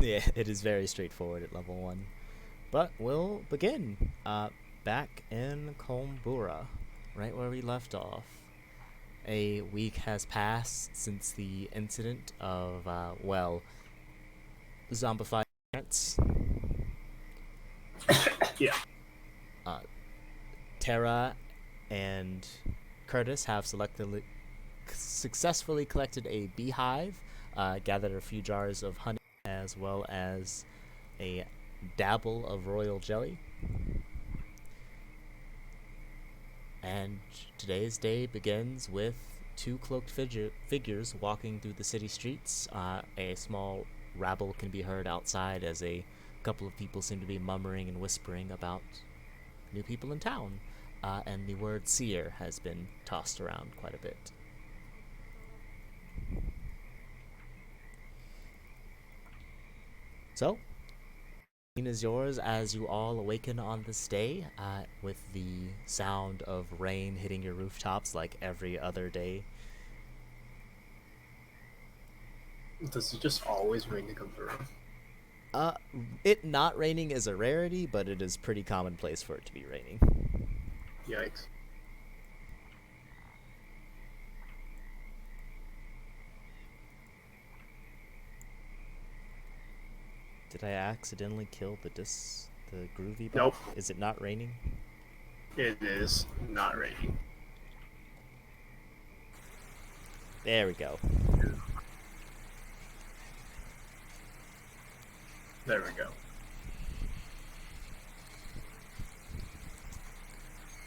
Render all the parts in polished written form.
Yeah, it is very straightforward at level 1. But we'll begin back in Kombura, right where we left off. A week has passed since the incident of, zombified parents. Yeah. Uh, Terra and Curtis have successfully collected a beehive, gathered a few jars of honey, as well as a dabble of royal jelly. And today's day begins with two cloaked figures walking through the city streets. A small rabble can be heard outside as a couple of people seem to be murmuring and whispering about new people in town. And the word seer has been tossed around quite a bit. So, scene is yours as you all awaken on this day with the sound of rain hitting your rooftops like every other day. Does it just always rain to come through? Uh, it not raining is a rarity, but it is pretty commonplace for it to be raining. Yikes. Did I accidentally kill the groovy bot? Nope. Is it not raining? It is not raining. There we go. There we go.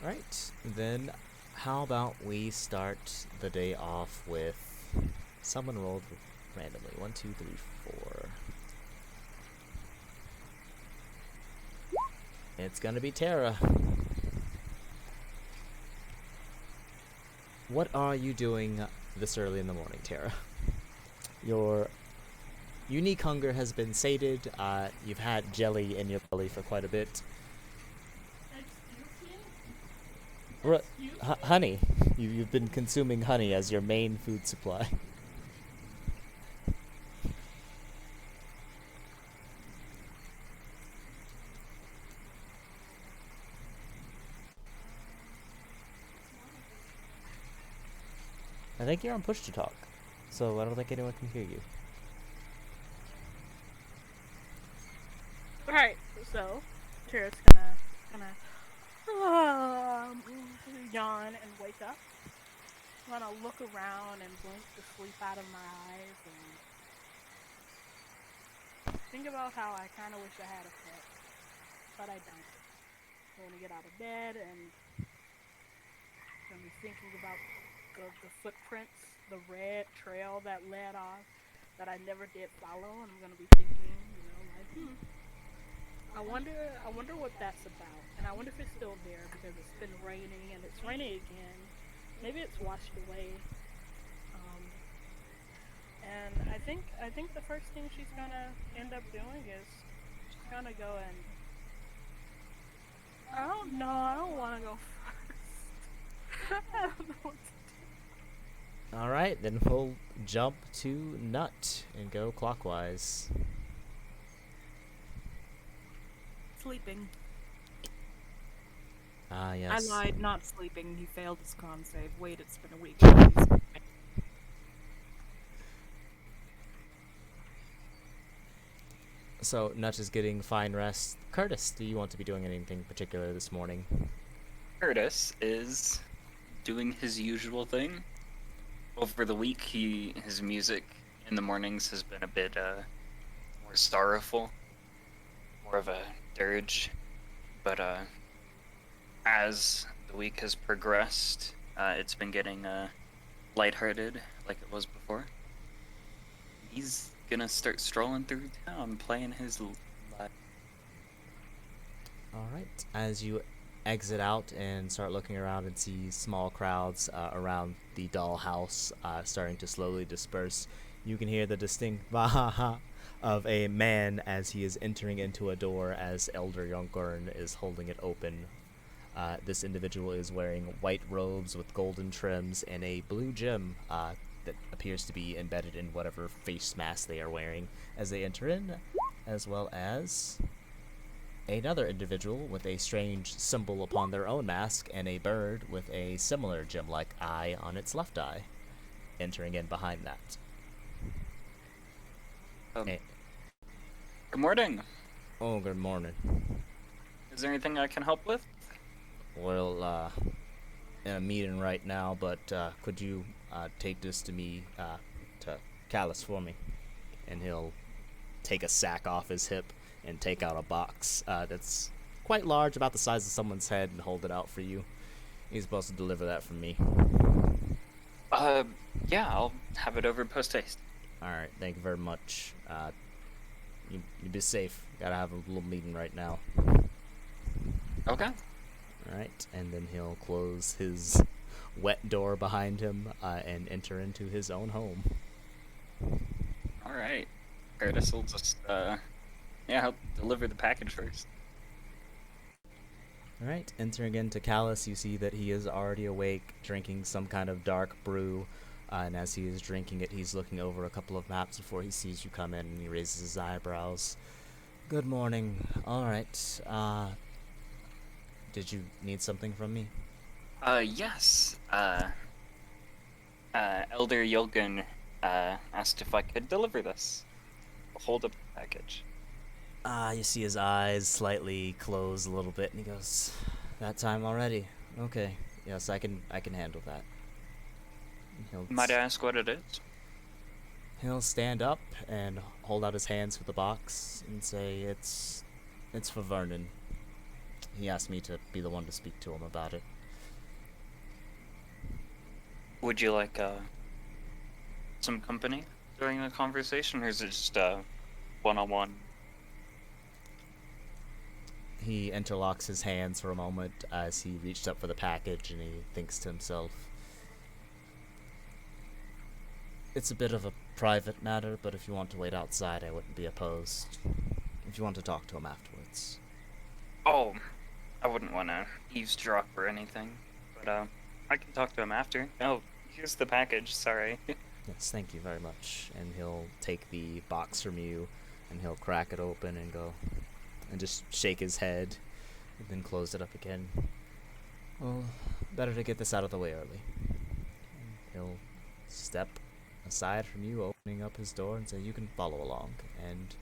Alright, then how about we start the day off with someone rolled randomly. 1, 2, 3, 4. It's gonna be Terra. What are you doing this early in the morning, Terra? Your unique hunger has been sated. You've had jelly in your belly for quite a bit. Honey. You've been consuming honey as your main food supply. I think you're on push to talk, so I don't think anyone can hear you. Alright, so Tara's gonna yawn and wake up. I'm gonna look around and blink the sleep out of my eyes and think about how I kinda wish I had a pet, but I don't. I'm gonna get out of bed and gonna be thinking about the footprints, the red trail that led off that I never did follow, and I'm gonna be thinking, like, I wonder what that's about, and I wonder if it's still there because it's been raining and it's raining again. Maybe it's washed away. And I think the first thing she's gonna end up doing is she's gonna go and I don't know. I don't want to go first. I don't know what to do. Alright, then we'll jump to Nut and go clockwise. Sleeping. Ah, yes. I lied, not sleeping. He failed his con save. Wait, it's been a week. He's- So, Nut is getting fine rest. Curtis, do you want to be doing anything particular this morning? Curtis is doing his usual thing. Over the week, his music in the mornings has been a bit more sorrowful, more of a dirge. But as the week has progressed, it's been getting lighthearted like it was before. He's gonna start strolling through town, playing his live. Alright, as you exit out and start looking around and see small crowds around the dollhouse starting to slowly disperse, you can hear the distinct "Vahaha" of a man as he is entering into a door as Elder Yonkern is holding it open. This individual is wearing white robes with golden trims and a blue gem that appears to be embedded in whatever face mask they are wearing. As they enter in, as well as another individual with a strange symbol upon their own mask and a bird with a similar gem-like eye on its left eye, entering in behind that. Eh, Good morning. oh, good morning. Is there anything I can help with? Well, in a meeting right now, but could you take this to me, to Callus for me? And he'll take a sack off his hip and take out a box that's quite large, about the size of someone's head, and hold it out for you. He's supposed to deliver that from me. Yeah, I'll have it over post haste. Alright, thank you very much. You be safe. Gotta have a little meeting right now. Okay. Alright, and then he'll close his wet door behind him and enter into his own home. All right. Curtis will just, help deliver the package first. Alright, entering into Callus, you see that he is already awake, drinking some kind of dark brew. And as he is drinking it, he's looking over a couple of maps before he sees you come in, and he raises his eyebrows. Good morning. Alright, did you need something from me? Yes. Elder Yulgun, asked if I could deliver this. I'll hold up the package. You see his eyes slightly close a little bit, and he goes, "That time already? Okay. Yes, I can handle that." And Might I ask what it is? He'll stand up and hold out his hands for the box and say, It's for Vernon. He asked me to be the one to speak to him about it." Would you like, some company during the conversation, or is it just, one-on-one? He interlocks his hands for a moment as he reached up for the package, and he thinks to himself, "It's a bit of a private matter, but if you want to wait outside, I wouldn't be opposed. If you want to talk to him afterwards." Oh, I wouldn't want to eavesdrop or anything, but, I can talk to him after. Oh, here's the package, sorry. Yes, thank you very much. And he'll take the box from you, and he'll crack it open and go, and just shake his head, and then close it up again. "Well, better to get this out of the way early." And he'll step aside from you, opening up his door, and say, "You can follow along." And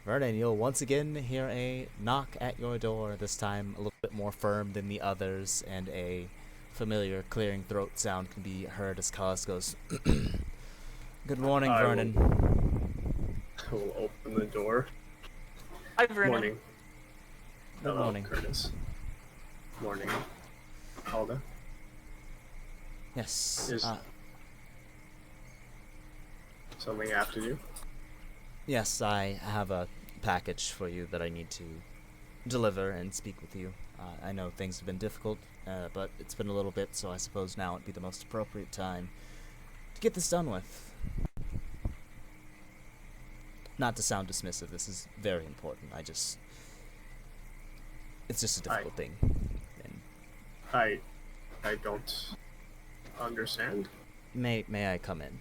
Vernon, you'll once again hear a knock at your door, this time a little bit more firm than the others, and a familiar clearing throat sound can be heard as Callus goes, "Good morning, I Vernon." I will open the door. Hi, Vernon. Morning. Good Hello, morning. Curtis. Morning. Alda. Yes. Is- Something I have to do? Yes, I have a package for you that I need to deliver and speak with you. I know things have been difficult, but it's been a little bit, so I suppose now would be the most appropriate time to get this done with. Not to sound dismissive, this is very important. It's just a difficult thing. And I don't understand. may I come in?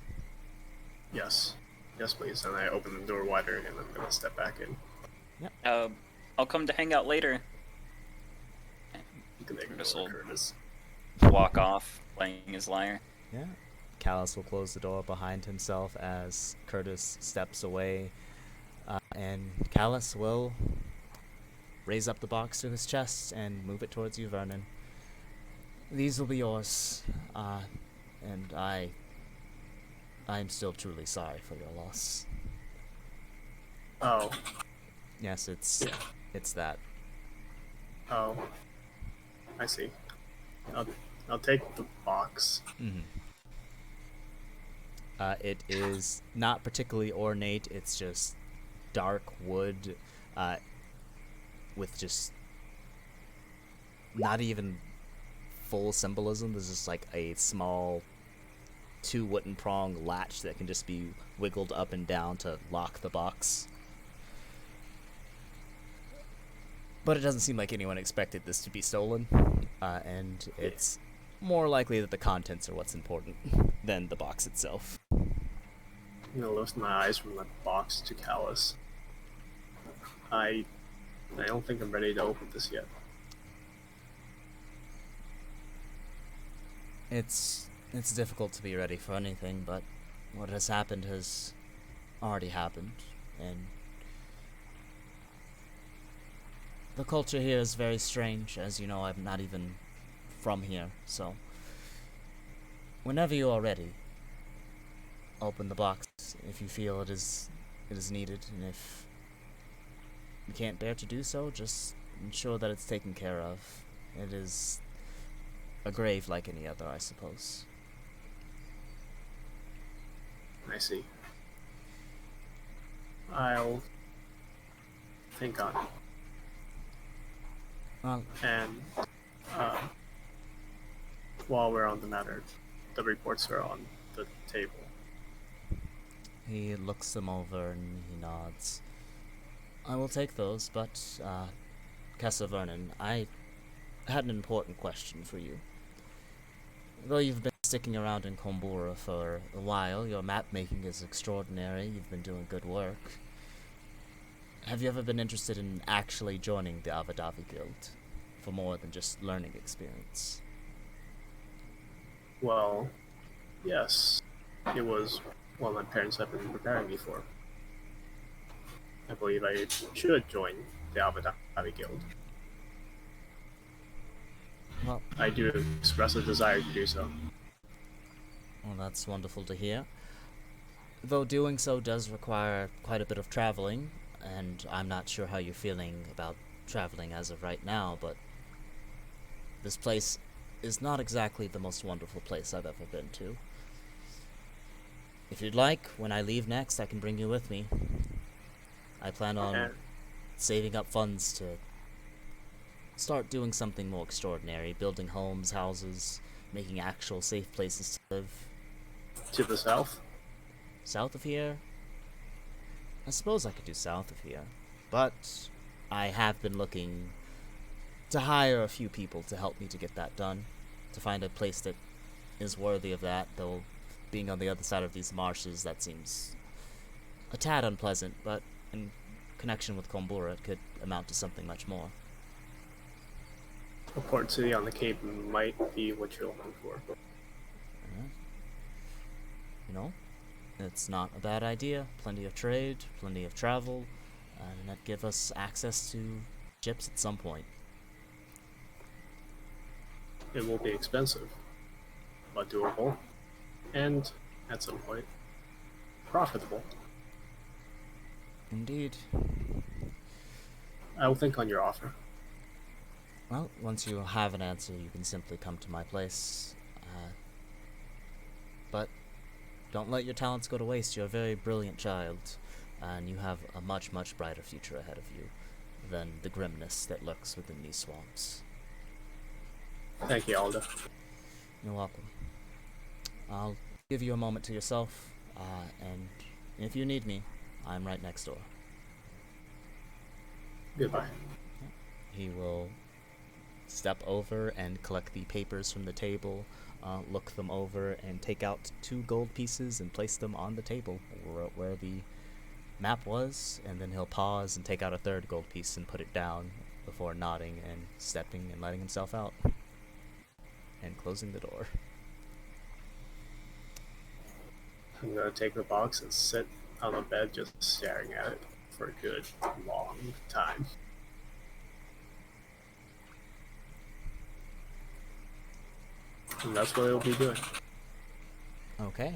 Yes. Yes, please. And I open the door wider and I'm gonna step back in. I'll come to hang out later. You can ignore Curtis will- Curtis. Walk off, playing his lyre. Yeah. Callus will close the door behind himself as Curtis steps away, and Callus will raise up the box to his chest and move it towards you, Vernon. "These will be yours, and I'm still truly sorry for your loss." Oh. Yes, it's that. Oh. I see. I'll take the box. Mm-hmm. It is not particularly ornate. It's just dark wood, with just not even full symbolism. There's just like a small 2 wooden prong latch that can just be wiggled up and down to lock the box. But it doesn't seem like anyone expected this to be stolen, and it's more likely that the contents are what's important than the box itself. I'm gonna lift my eyes from the box to Callus. I don't think I'm ready to open this yet. It's difficult to be ready for anything, but what has already happened, and the culture here is very strange. As you know, I'm not even from here, so whenever you are ready, open the box if you feel it is needed, and if you can't bear to do so, just ensure that it's taken care of. It is a grave like any other, I suppose. I see. I'll think on it. Well, And uh, while we're on the matter, the reports are on the table. he looks them over and he nods. I will take those, but, Kessa Vernon, I had an important question for you. Though you've been sticking around in Kombura for a while, your map making is extraordinary, you've been doing good work. Have you ever been interested in actually joining the Avadavi Guild for more than just learning experience? Well, yes, it was what my parents have been preparing me for. I believe I should join the Abu Guild. Well, I do express a desire to do so. well, that's wonderful to hear. Though doing so does require quite a bit of traveling, and I'm not sure how you're feeling about traveling as of right now, but this place is not exactly the most wonderful place I've ever been to. If you'd like, when I leave next, I can bring you with me. I plan on And saving up funds to start doing something more extraordinary, building homes, houses, making actual safe places to live. to the south, South of here? I suppose I could do south of here, but I have been looking to hire a few people to help me to get that done, to find a place that is worthy of that, though being on the other side of these marshes, that seems a tad unpleasant, but in connection with Kombura, it could amount to something much more. a port city on the Cape might be what you're looking for. You know, it's not a bad idea. Plenty of trade, plenty of travel, and that give us access to ships at some point. It will be expensive, but doable, and at some point, profitable. Indeed. I will think on your offer. Well, once you have an answer, you can simply come to my place. But don't let your talents go to waste. You're a very brilliant child, and you have a much, much brighter future ahead of you than the grimness that lurks within these swamps. Thank you, Alda. You're welcome. I'll give you a moment to yourself, and if you need me, I'm right next door. Goodbye. He will step over and collect the papers from the table, look them over, and take out 2 gold pieces and place them on the table where the map was, and then he'll pause and take out a 3rd gold piece and put it down before nodding and stepping and letting himself out and closing the door. I'm gonna take the box and sit on the bed just staring at it for a good long time. And that's what it'll be doing. Okay.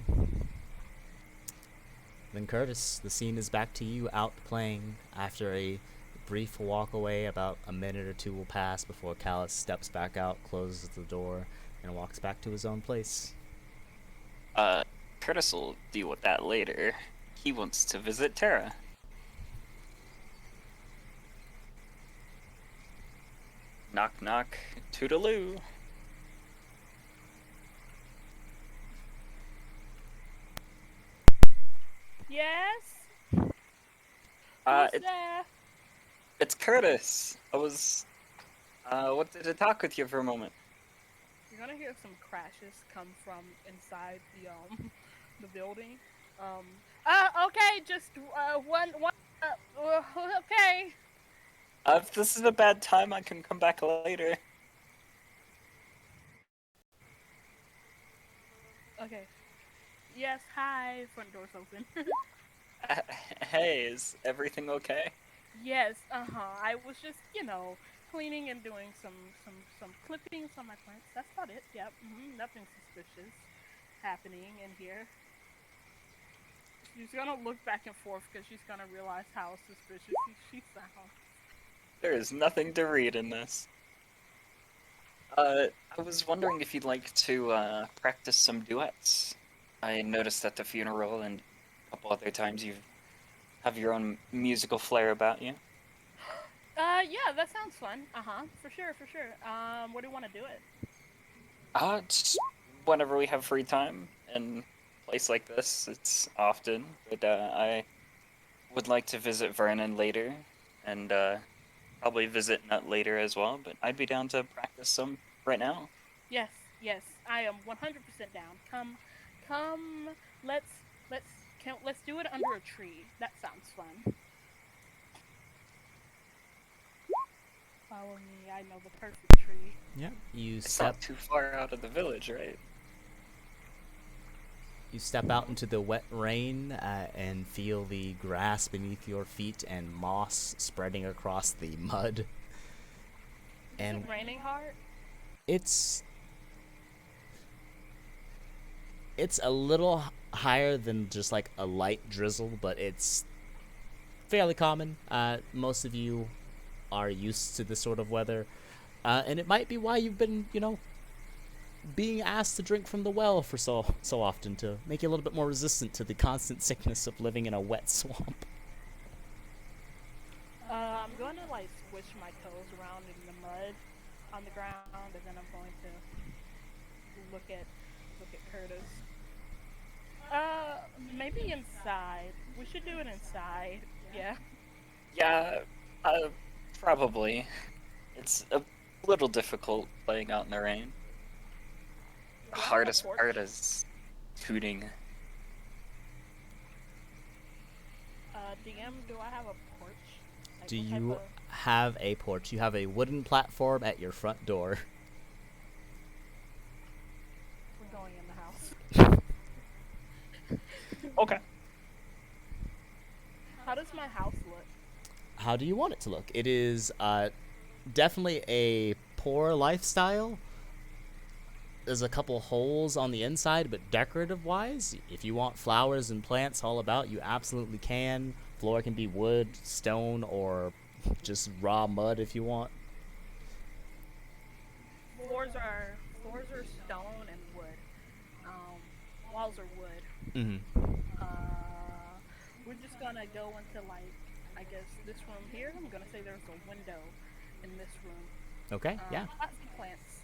Then Curtis, the scene is back to you out playing. After a brief walk away, about a minute or 2 will pass before Callus steps back out, closes the door, and walks back to his own place. Curtis will deal with that later. He wants to visit Terra. Knock knock, toodaloo. Yes? Uh, Who's there? It's Curtis. I was, wanted to talk with you for a moment. You're gonna hear some crashes come from inside the the building. Okay, just one okay. If this is a bad time, I can come back later. Okay. Yes, hi. Front door's open. Uh, hey, is everything okay? Yes, I was just, cleaning and doing some clippings on my plants. That's about it. Yep. Nothing suspicious happening in here. She's gonna look back and forth because she's gonna realize how suspicious she sounds. There is nothing to read in this. I was wondering if you'd like to practice some duets. I noticed at the funeral and a couple other times you have your own musical flair about you. Yeah, that sounds fun. For sure, for sure. Where do you want to do it? Just whenever we have free time in a place like this, it's often. But I would like to visit Vernon later, and probably visit Nut later as well. But I'd be down to practice some right now. Yes, yes, I am 100% down. Come. Let's let's let's do it under a tree. That sounds fun. Follow me. I know the perfect tree. Yeah. It's not too far out of the village, right? You step out into the wet rain and feel the grass beneath your feet and moss spreading across the mud. Is And it raining hard? it's a little higher than just like a light drizzle, but it's fairly common. Most of you are used to this sort of weather, and it might be why you've been, being asked to drink from the well for so often, to make you a little bit more resistant to the constant sickness of living in a wet swamp. I'm going to like squish my toes around in the mud on the ground, and then I'm going to look at Curtis. Maybe inside. We should do it inside. Yeah. Yeah, probably. It's a little difficult playing out in the rain. The Do I have a hardest porch? part is tooting. DM, do I have a porch? Like, Do what type you of- have a porch? You have a wooden platform at your front door. We're going in the house. Okay. How does my house look? How do you want it to look? It is definitely a poor lifestyle. There's a couple holes on the inside, but decorative wise, if you want flowers and plants all about, you absolutely can. Floor can be wood, stone, or just raw mud if you want. Floors are stone and wood. Walls are wood. Mm-hmm. We're just gonna go into like, I guess this room here. I'm gonna say there's a window in this room. Okay, yeah. Lots of plants.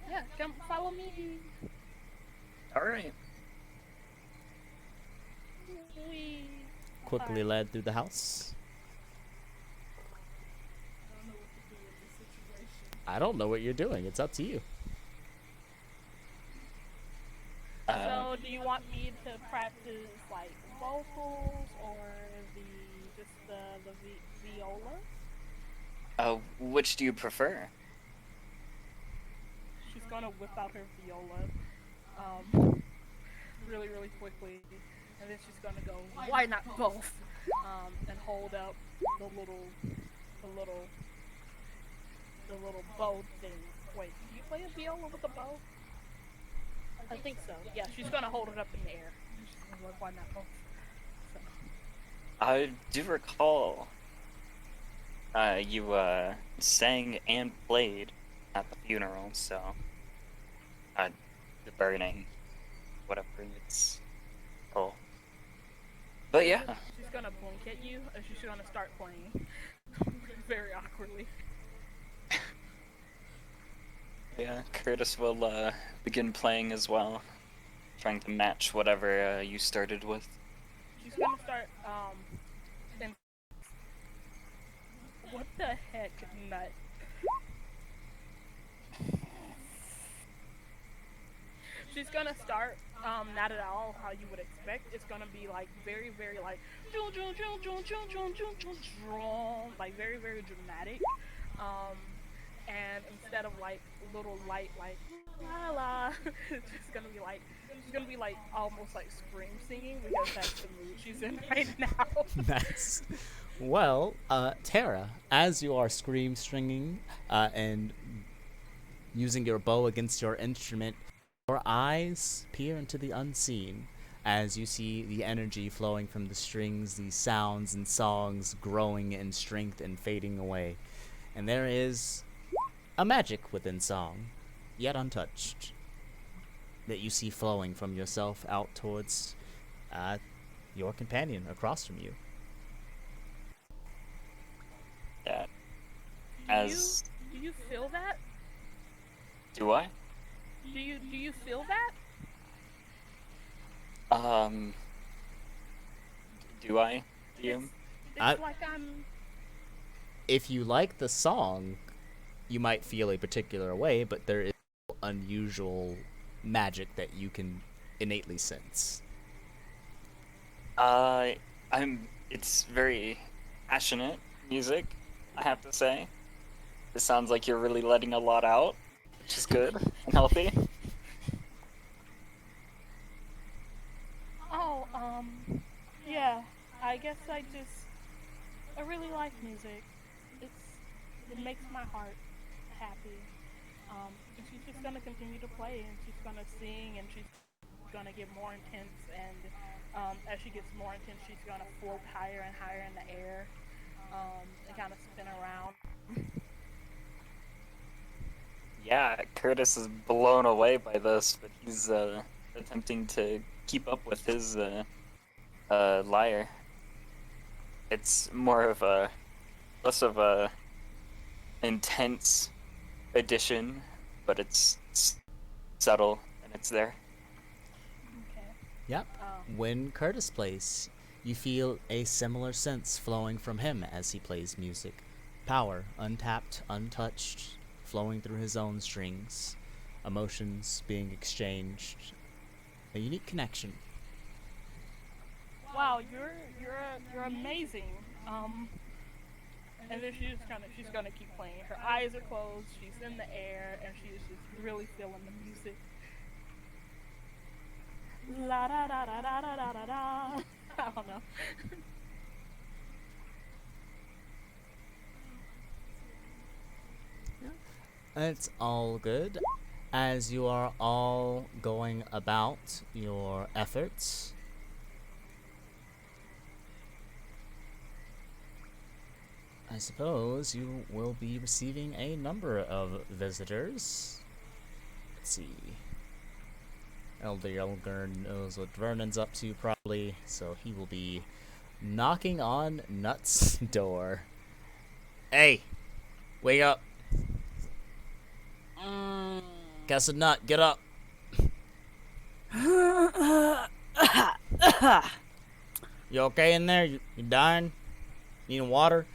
Yeah, come follow me. All right. We Quickly led through the house. I don't know what you're doing. It's up to you. So, do you want me to practice like vocals or the viola? Which do you prefer? She's gonna whip out her viola, really really quickly, and then she's gonna go, why not both? And hold up the little bow thing. Wait, do you play a viola with a bow? I think so. Yeah, she's gonna hold it up in the air. She's gonna go, why not both? So. I do recall you sang and played at the funeral, so the burning, whatever it's called. But yeah, She's gonna blink at you, and she's gonna start playing very awkwardly. yeah. Curtis will begin playing as well, trying to match whatever you started with. She's gonna start and what the heck, Nut? she's gonna start not at all how you would expect. It's gonna be like very, very like like very, very dramatic. Um, and instead of like little light like la la, it's just gonna be like she's gonna be like almost like scream singing because that's the mood she's in right now. Nice. Well, Tara, as you are scream stringing and using your bow against your instrument, your eyes peer into the unseen as you see the energy flowing from the strings, these sounds and songs growing in strength and fading away. And there is a magic within song, yet untouched, that you see flowing from yourself out towards your companion across from you. Yeah. Do As you feel that? do I? Do you feel that? Um. Do I? DM? It's I- like I'm. If you like the song, you might feel a particular way, but there is unusual magic that you can innately sense. I'm. It's very passionate music, I have to say. It sounds like you're really letting a lot out, which is good and healthy. Oh, yeah. I guess I really like music. It makes my heart happy. And she's just gonna continue to play, and she's gonna sing, and she's gonna get more intense. And as she gets more intense, she's gonna float higher and higher in the air, and kind of spin around. Yeah, Curtis is blown away by this, but he's attempting to keep up with his lyre. It's more of a less of a intense addition, but it's subtle and it's there. Okay. Yep. When Curtis plays, you feel a similar sense flowing from him as he plays music. Power, untapped, untouched, flowing through his own strings. Emotions being exchanged. A unique connection. Wow, you're amazing. And then she's gonna keep playing. Her eyes are closed. She's in the air, and she's just really feeling the music. La da da da da da da da da. I don't know. It's all good. As you are all going about your efforts, I suppose you will be receiving a number of visitors. Let's see. Elder Yelger knows what Vernon's up to, probably, so he will be knocking on Nut's door. Hey! Wake up! Guess a nut, get up! You okay in there? You dying? Needing water?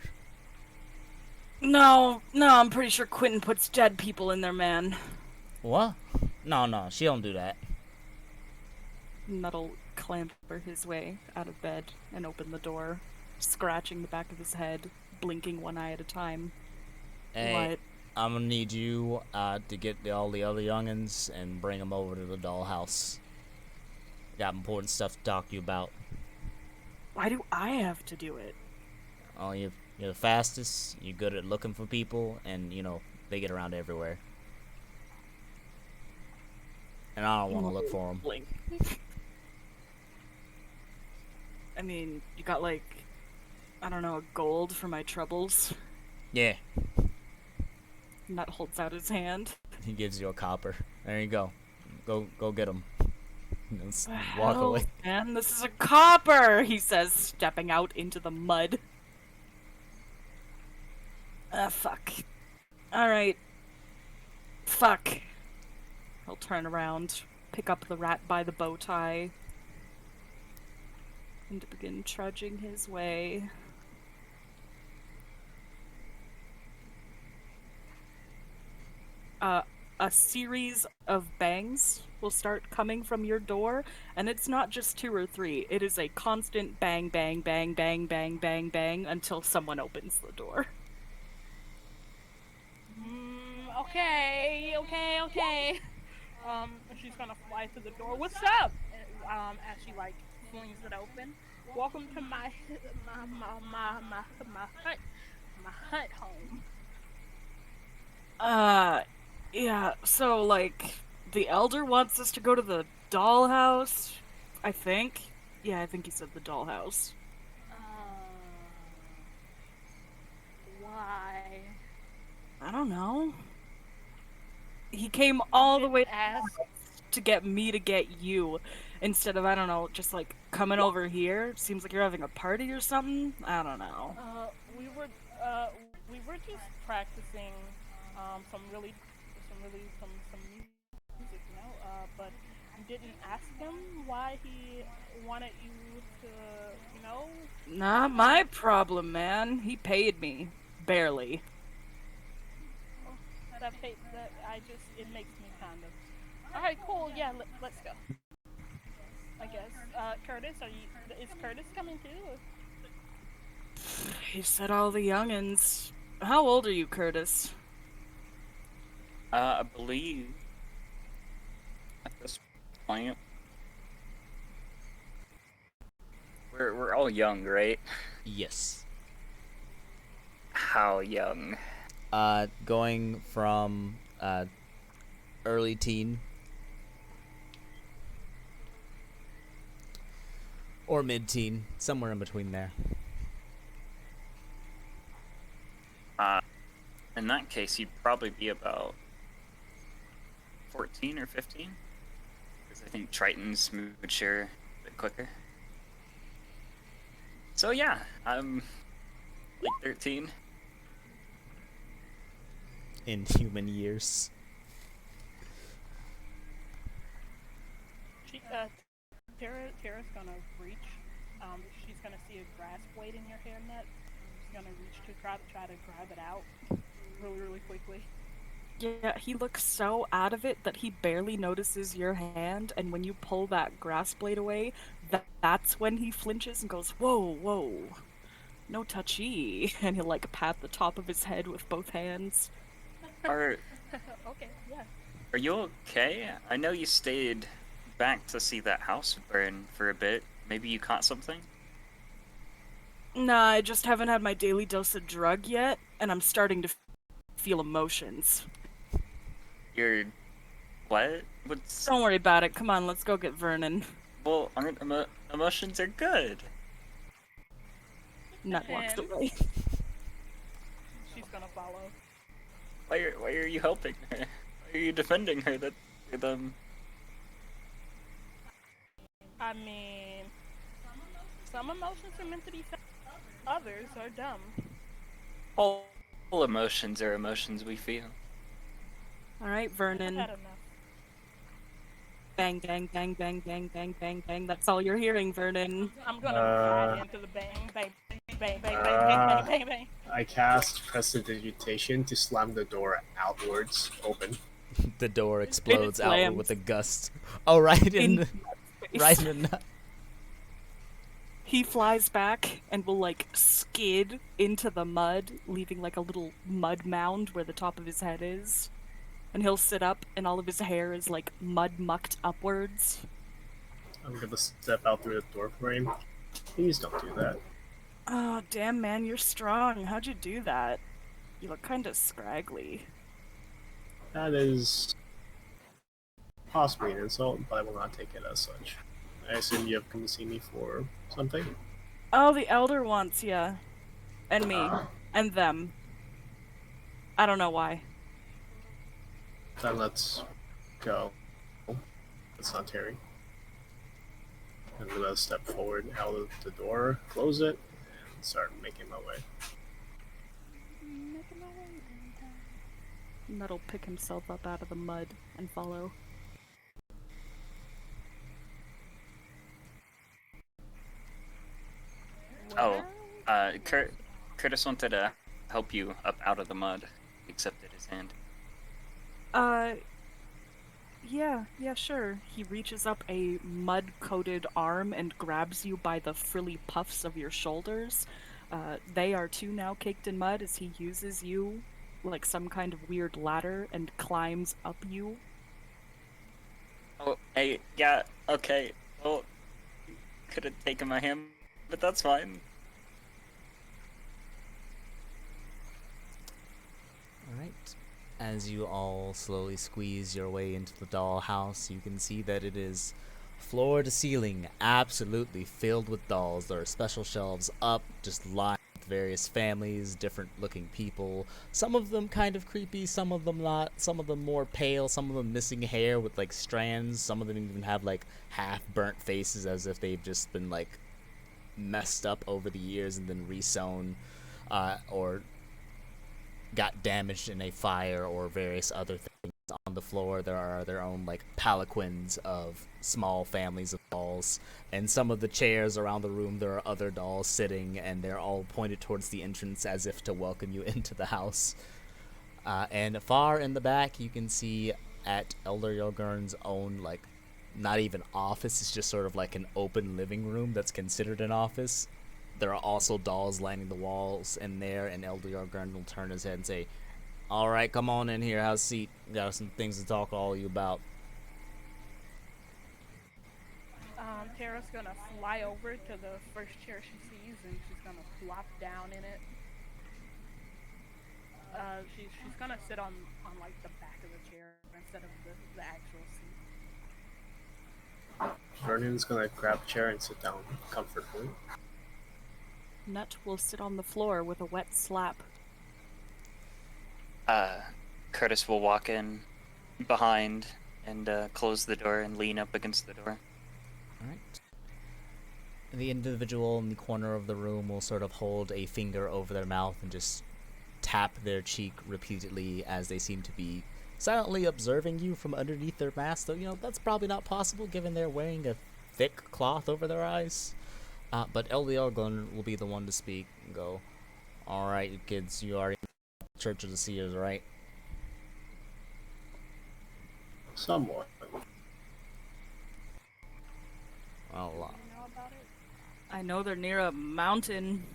No, I'm pretty sure Quentin puts dead people in there, man. What? No, she don't do that. Nut'll clamber his way out of bed and open the door, scratching the back of his head, blinking one eye at a time. Hey, What? I'm gonna need you to get all the other youngins and bring them over to the dollhouse. Got important stuff to talk to you about. Why do I have to do it? Oh, you're the fastest, you're good at looking for people, and, they get around everywhere. And I don't want to look for them. Blink. I mean, you got I don't know, gold for my troubles. Yeah, Nut holds out his hand. he gives you a copper. There you go. Go get them. Let's walk Hell, away. man, this is a copper, he says, stepping out into the mud. Fuck. Alright. Fuck. He'll turn around, pick up the rat by the bow tie, and begin trudging his way. a series of bangs will start coming from your door, and it's not just 2 or 3. It is a constant bang, bang, bang, bang, bang, bang, bang until someone opens the door. Okay. She's gonna fly to the door. What's up? As she like flings it open. Welcome to my hut home. Yeah, so, like, the elder wants us to go to the dollhouse, I think. Yeah, I think he said the dollhouse. Why? I don't know. He came all the way Ask. to get me to get you, instead of, I don't know, just, like, coming over here. Seems like you're having a party or something? I don't know. We were we were just practicing some music, you know. But you didn't ask him why he wanted you to, you know. Not my problem, man. He paid me. Barely. That I just it makes me kind of. All right, cool. Yeah, let's go. I guess. Curtis, is Curtis coming too? He said all the youngins. How old are you, Curtis? I believe at this point we're all young, right? Yes. How young? Going from early teen or mid-teen, somewhere in between there. In that case, you'd probably be about 14 or 15. Because I think Tritons would share a bit quicker. So yeah, I'm like 13. In human years. Tara's gonna reach. She's gonna see a grass blade in your hairnet. She's gonna reach to try to grab it out, really quickly. Yeah, he looks so out of it that he barely notices your hand, and when you pull that grass blade away, that's when he flinches and goes, "Whoa, whoa, no touchy," and he'll like pat the top of his head with both hands. Are Okay, yeah. Are you okay? I know you stayed back to see that house burn for a bit. Maybe you caught something? Nah, I just haven't had my daily dose of drug yet, and I'm starting to feel emotions. You're... what? What's... Don't worry about it. Come on, let's go get Vernon. Well, aren't emotions are good. Nut walks And- away. She's gonna follow. Why are you helping her? Why are you defending her? I mean, some emotions are meant to be felt. Others are dumb. All emotions are emotions we feel. Alright, I've Vernon. had enough. Bang, bang, bang, bang, bang, bang, bang, bang. That's all you're hearing, Vernon. I'm gonna ride into the bang, bang, bang, bang, bang, bang, bang, bang, bang. I cast Prestidigitation to slam the door outwards open. The door explodes outward slams. with a gust. Oh, right in the Face. right in the. He flies back and will like skid into the mud, leaving like a little mud mound where the top of his head is. And he'll sit up and all of his hair is like mud mucked upwards. I'm gonna step out through the door frame. Please don't do that. Oh, damn, man, you're strong. How'd you do that? You look kinda scraggly. That is possibly an insult, but I will not take it as such. I assume you have come to see me for something? Oh, the elder wants ya. And me. And them. I don't know why. Then let's go. It's not Terry. I'm gonna step forward out of the door, close it, and start making my way. Nut'll pick himself up out of the mud and follow. Oh, Curtis wanted to help you up out of the mud. He accepted his hand. Uh, yeah, sure. He reaches up a mud-coated arm and grabs you by the frilly puffs of your shoulders. They are too now caked in mud as he uses you like some kind of weird ladder and climbs up you. Oh, hey, yeah, okay. Well, could have taken my hand, but that's fine. Alright. As you all slowly squeeze your way into the dollhouse, you can see that it is floor to ceiling, absolutely filled with dolls. There are special shelves up, just lined with various families, different looking people. Some of them kind of creepy, some of them not. Some of them more pale, some of them missing hair with like strands. Some of them even have like half burnt faces as if they've just been like messed up over the years and then resewn, or got damaged in a fire or various other things. On the floor there are their own like palanquins of small families of dolls, and some of the chairs around the room there are other dolls sitting, and they're all pointed towards the entrance as if to welcome you into the house. And far in the back you can see at Elder Yogurn's own, like, not even office, it's just sort of like an open living room that's considered an office. There are also dolls lining the walls in there, and Elder Yogurn will turn his head and say, "Alright, come on in here, have a seat. Got some things to talk to all of you about." Tara's gonna fly over to the first chair she sees and she's gonna plop down in it. She's gonna sit on like the back of the chair instead of the actual seat. Vernon's gonna grab a chair and sit down comfortably. Nut will sit on the floor with a wet slap. Curtis will walk in behind and close the door and lean up against the door. Alright. The individual in the corner of the room will sort of hold a finger over their mouth and just tap their cheek repeatedly as they seem to be silently observing you from underneath their mask, though, that's probably not possible given they're wearing a thick cloth over their eyes. But Eldiargon will be the one to speak and go, "Alright, you kids, you already know the Church of the Seers, right?" Somewhat. Well, Do you know about it? I know they're near a mountain.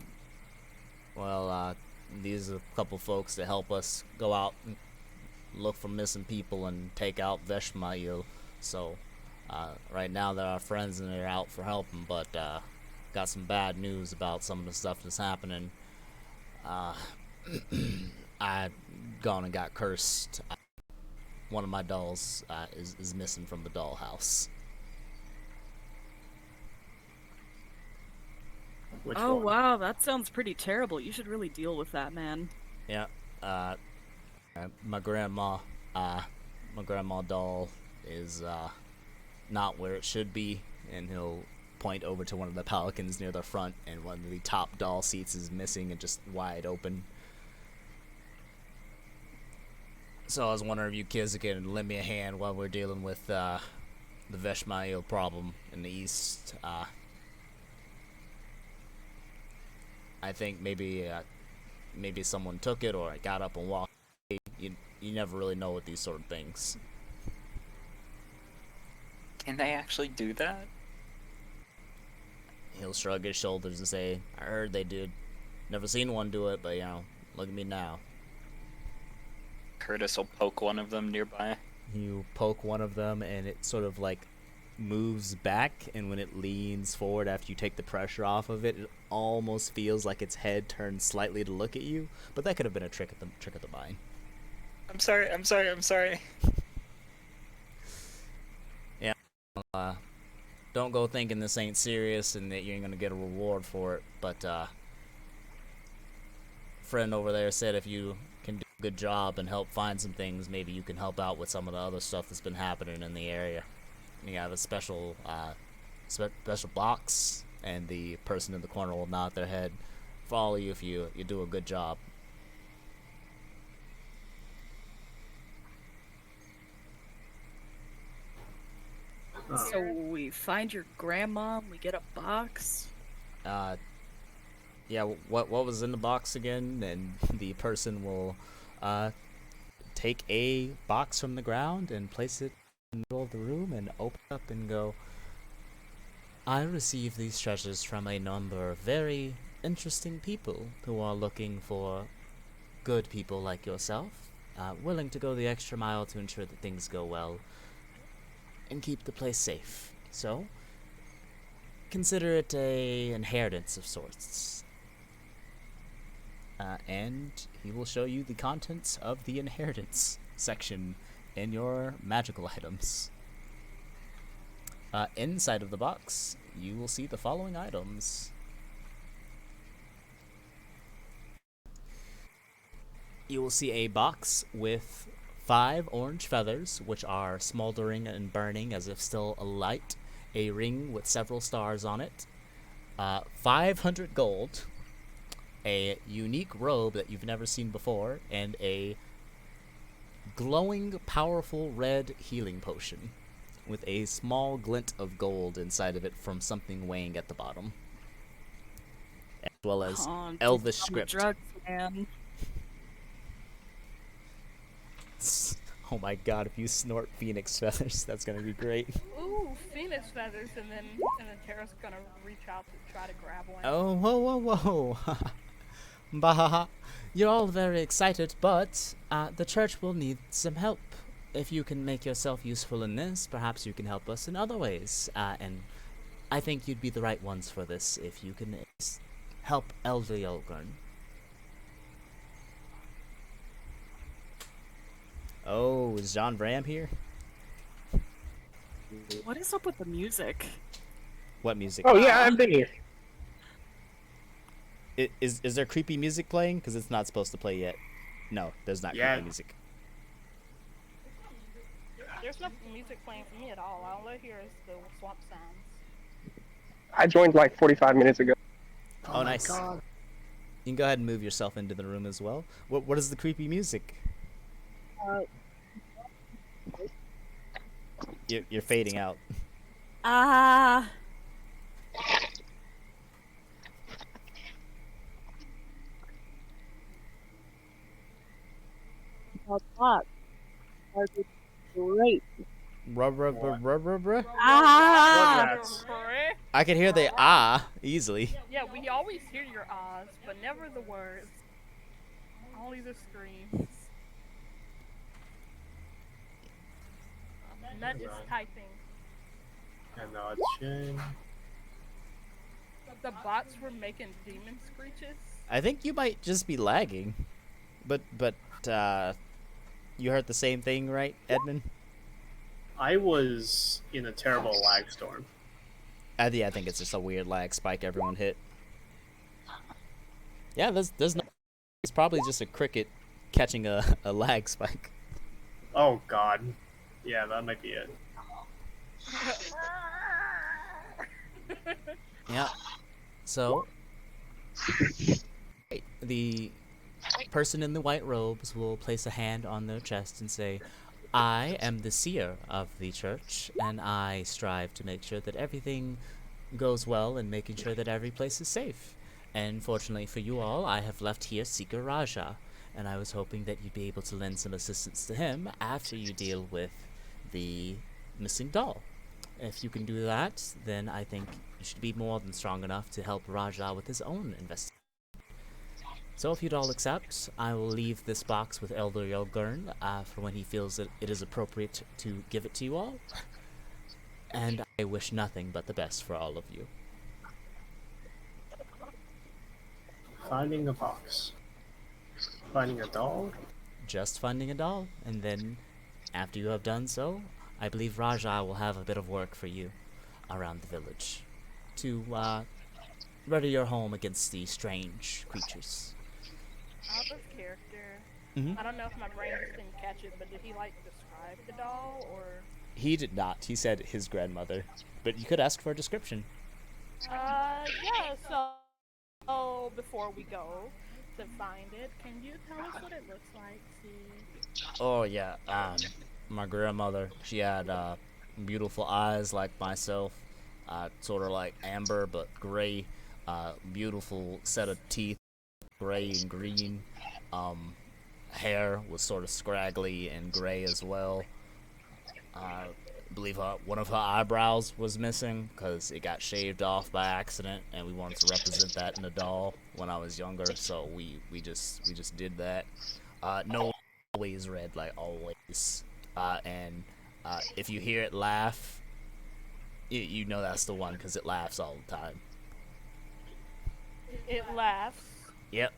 these are a couple folks to help us go out and look for missing people and take out Veshmail. So, right now they're our friends and they're out for helping, but, got some bad news about some of the stuff that's happening. I gone and got cursed. One of my dolls is missing from the dollhouse. Which Oh, one? wow, that sounds pretty terrible. You should really deal with that, man. Yeah, my grandma doll is not where it should be, and he'll point over to one of the pelicans near the front, and one of the top doll seats is missing and just wide open. So I was wondering if you kids can lend me a hand while we're dealing with the Veshmail problem in the east. I think maybe someone took it or it got up and walked away. You never really know with these sort of things. Can they actually do that? He'll shrug his shoulders and say, "I heard they did. Never seen one do it, but look at me now." Curtis will poke one of them nearby. You poke one of them and it sort of like moves back, and when it leans forward after you take the pressure off of it, it almost feels like its head turns slightly to look at you, but that could have been a trick of the mind. I'm sorry. Yeah. Don't go thinking this ain't serious and that you ain't gonna get a reward for it, but friend over there said if you can do a good job and help find some things, maybe you can help out with some of the other stuff that's been happening in the area. You have a special box, and the person in the corner will nod their head, follow you if you do a good job. Oh. So we find your grandma, we get a box. Yeah, what was in the box again? And the person will take a box from the ground and place it in the middle of the room and open it up and go, I received these treasures from a number of very interesting people who are looking for good people like yourself, willing to go the extra mile to ensure that things go well and keep the place safe. So, consider it a inheritance of sorts. And he will show you the contents of the inheritance section in your magical items. Inside of the box, you will see the following items. You will see a box with 5 orange feathers, which are smoldering and burning as if still alight, a ring with several stars on it, 500 gold, a unique robe that you've never seen before, and a glowing, powerful red healing potion with a small glint of gold inside of it from something weighing at the bottom, as well as Elvish script. Drugs, man. Oh my god, if you snort phoenix feathers, that's gonna be great. Ooh, phoenix feathers, and then Tara's gonna reach out to try to grab one. Oh, whoa. Bahaha. You're all very excited, but the church will need some help. If you can make yourself useful in this, perhaps you can help us in other ways. And I think you'd be the right ones for this if you can help Elder Yolgurn. Oh, is John Bram here? What is up with the music? What music? Oh yeah, I've been here. Is there creepy music playing? Because it's not supposed to play yet. No, there's not Yeah. creepy music. There's no music playing for me at all. All I hear is the swamp sounds. I joined like 45 minutes ago. Oh, my nice. God. You can go ahead and move yourself into the room as well. What is the creepy music? You're fading out. Ah. That are great. Ruh. Ah. Rugrats. I can hear the easily. Yeah, we always hear your ahs, but never the words. Only the screams. Nut is typing. And now it's Shin. The bots were making demon screeches. I think you might just be lagging. But you heard the same thing, right, Edmund? I was in a terrible lag storm. Yeah, I think it's just a weird lag spike everyone hit. Yeah, there's no. It's probably just a cricket catching a lag spike. Oh God. Yeah, that might be it. Yeah. So, the person in the white robes will place a hand on their chest and say, I am the seer of the church, and I strive to make sure that everything goes well and making sure that every place is safe. And fortunately for you all, I have left here Seeker Raja, and I was hoping that you'd be able to lend some assistance to him after you deal with the missing doll. If you can do that, then I think you should be more than strong enough to help Raja with his own investigation. So if you'd all accept, I will leave this box with Elder Yolgurn for when he feels that it is appropriate to give it to you all. And I wish nothing but the best for all of you. Finding a box. Finding a doll. Just finding a doll, and then after you have done so, I believe Raja will have a bit of work for you around the village to ready your home against these strange creatures. Out of character. Mhm. I don't know if my brain just didn't catch it, but did he like describe the doll or? He did not. He said his grandmother, but you could ask for a description. Yeah. So before we go to find it, can you tell us what it looks like? See. Oh yeah, my grandmother, she had beautiful eyes like myself, sort of like amber but gray, beautiful set of teeth, gray and green, hair was sort of scraggly and gray as well. I believe one of her eyebrows was missing because it got shaved off by accident, and we wanted to represent that in a doll when I was younger, so we just did that. No, always red, like always. And if you hear it laugh, you know that's the one because it laughs all the time. It laughs. Yep.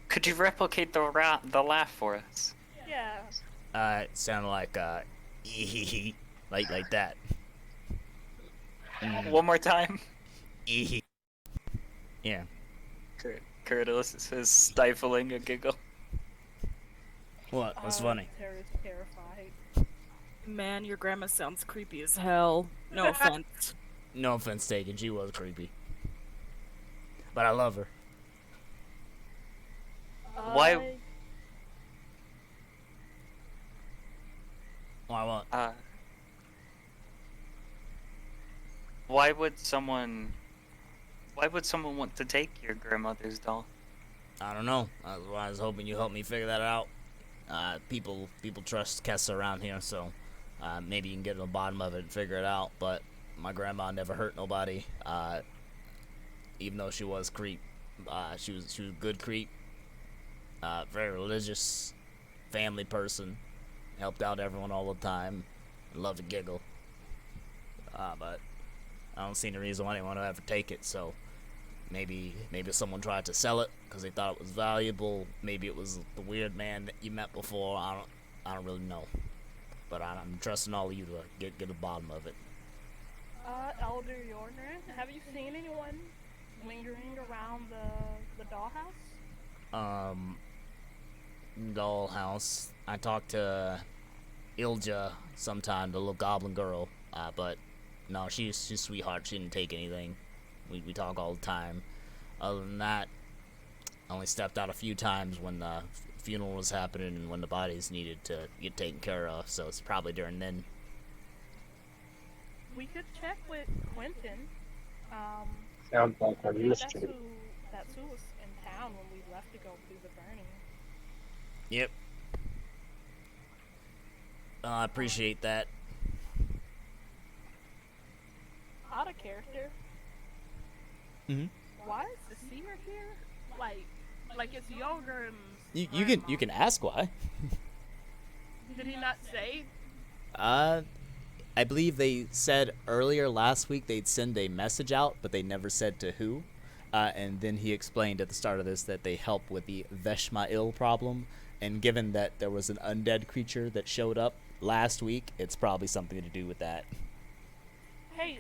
Could you replicate the laugh for us? Yeah. It sounded like like that. One more time. Yeah. Curtis is stifling a giggle. What? What's funny? Tara's terrified. Man, your grandma sounds creepy as hell. No offense. No offense taken, she was creepy. But I love her. Why- Why what? Why would someone want to take your grandmother's doll? I don't know. I was hoping you helped me figure that out. People trust Kessa around here, so maybe you can get to the bottom of it and figure it out. But my grandma never hurt nobody. Even though she was creep, she was a good creep. Very religious, family person. Helped out everyone all the time. Loved to giggle. But I don't see any reason why anyone would ever take it. So maybe someone tried to sell it because they thought it was valuable. Maybe it was the weird man that you met before. I don't really know. But I'm trusting all of you to get to the bottom of it. Elder Jordan, have you seen anyone lingering around the dollhouse? Dollhouse. I talked to Ilja sometime, the little goblin girl. But no, she's a sweetheart. She didn't take anything. We talk all the time. Other than that, I only stepped out a few times when the funeral was happening and when the bodies needed to get taken care of. So it's probably during then. We could check with Quentin. Sounds like a I think mystery. that's who was in town when we left to go do the burning. Yep. I appreciate that. Out of character. Mhm. Why is the seer here? Like it's Yogurt's. You can ask why. Did he not say? I believe they said earlier last week they'd send a message out, but they never said to who. And then he explained at the start of this that they help with the Veshmail problem. And given that there was an undead creature that showed up last week, it's probably something to do with that. Hey,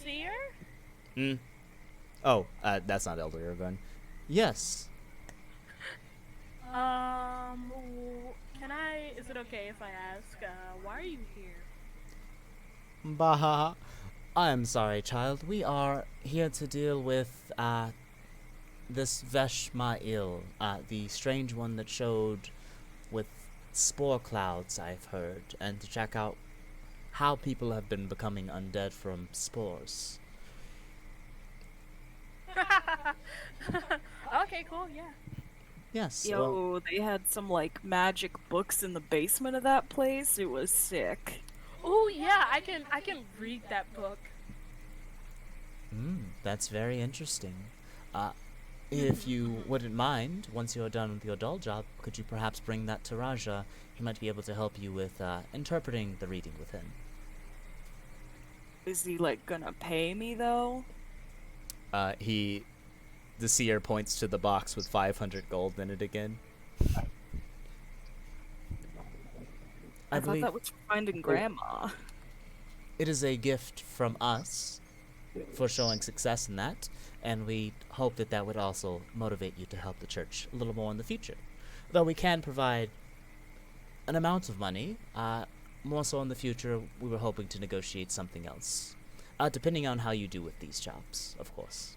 seer? Oh, that's not Elder Irgun. Yes. Can I? Is it okay if I ask? Why are you here? Baha. I am sorry, child. We are here to deal with, this Veshmail, the strange one that showed with spore clouds, I've heard, and to check out how people have been becoming undead from spores. Okay, cool. Yeah. Yes. Yo, well, they had some like magic books in the basement of that place. It was sick. Oh yeah, I can read that book. that's very interesting. If you wouldn't mind, once you're done with your doll job, could you perhaps bring that to Raja? He might be able to help you with interpreting the reading with him. Is he like gonna pay me though? The seer points to the box with 500 gold in it again. I thought believe that was for finding grandma. it is a gift from us for showing success in that, and we hope that that would also motivate you to help the church a little more in the future. Though we can provide an amount of money, more so in the future, we were hoping to negotiate something else. Depending on how you do with these jobs, of course.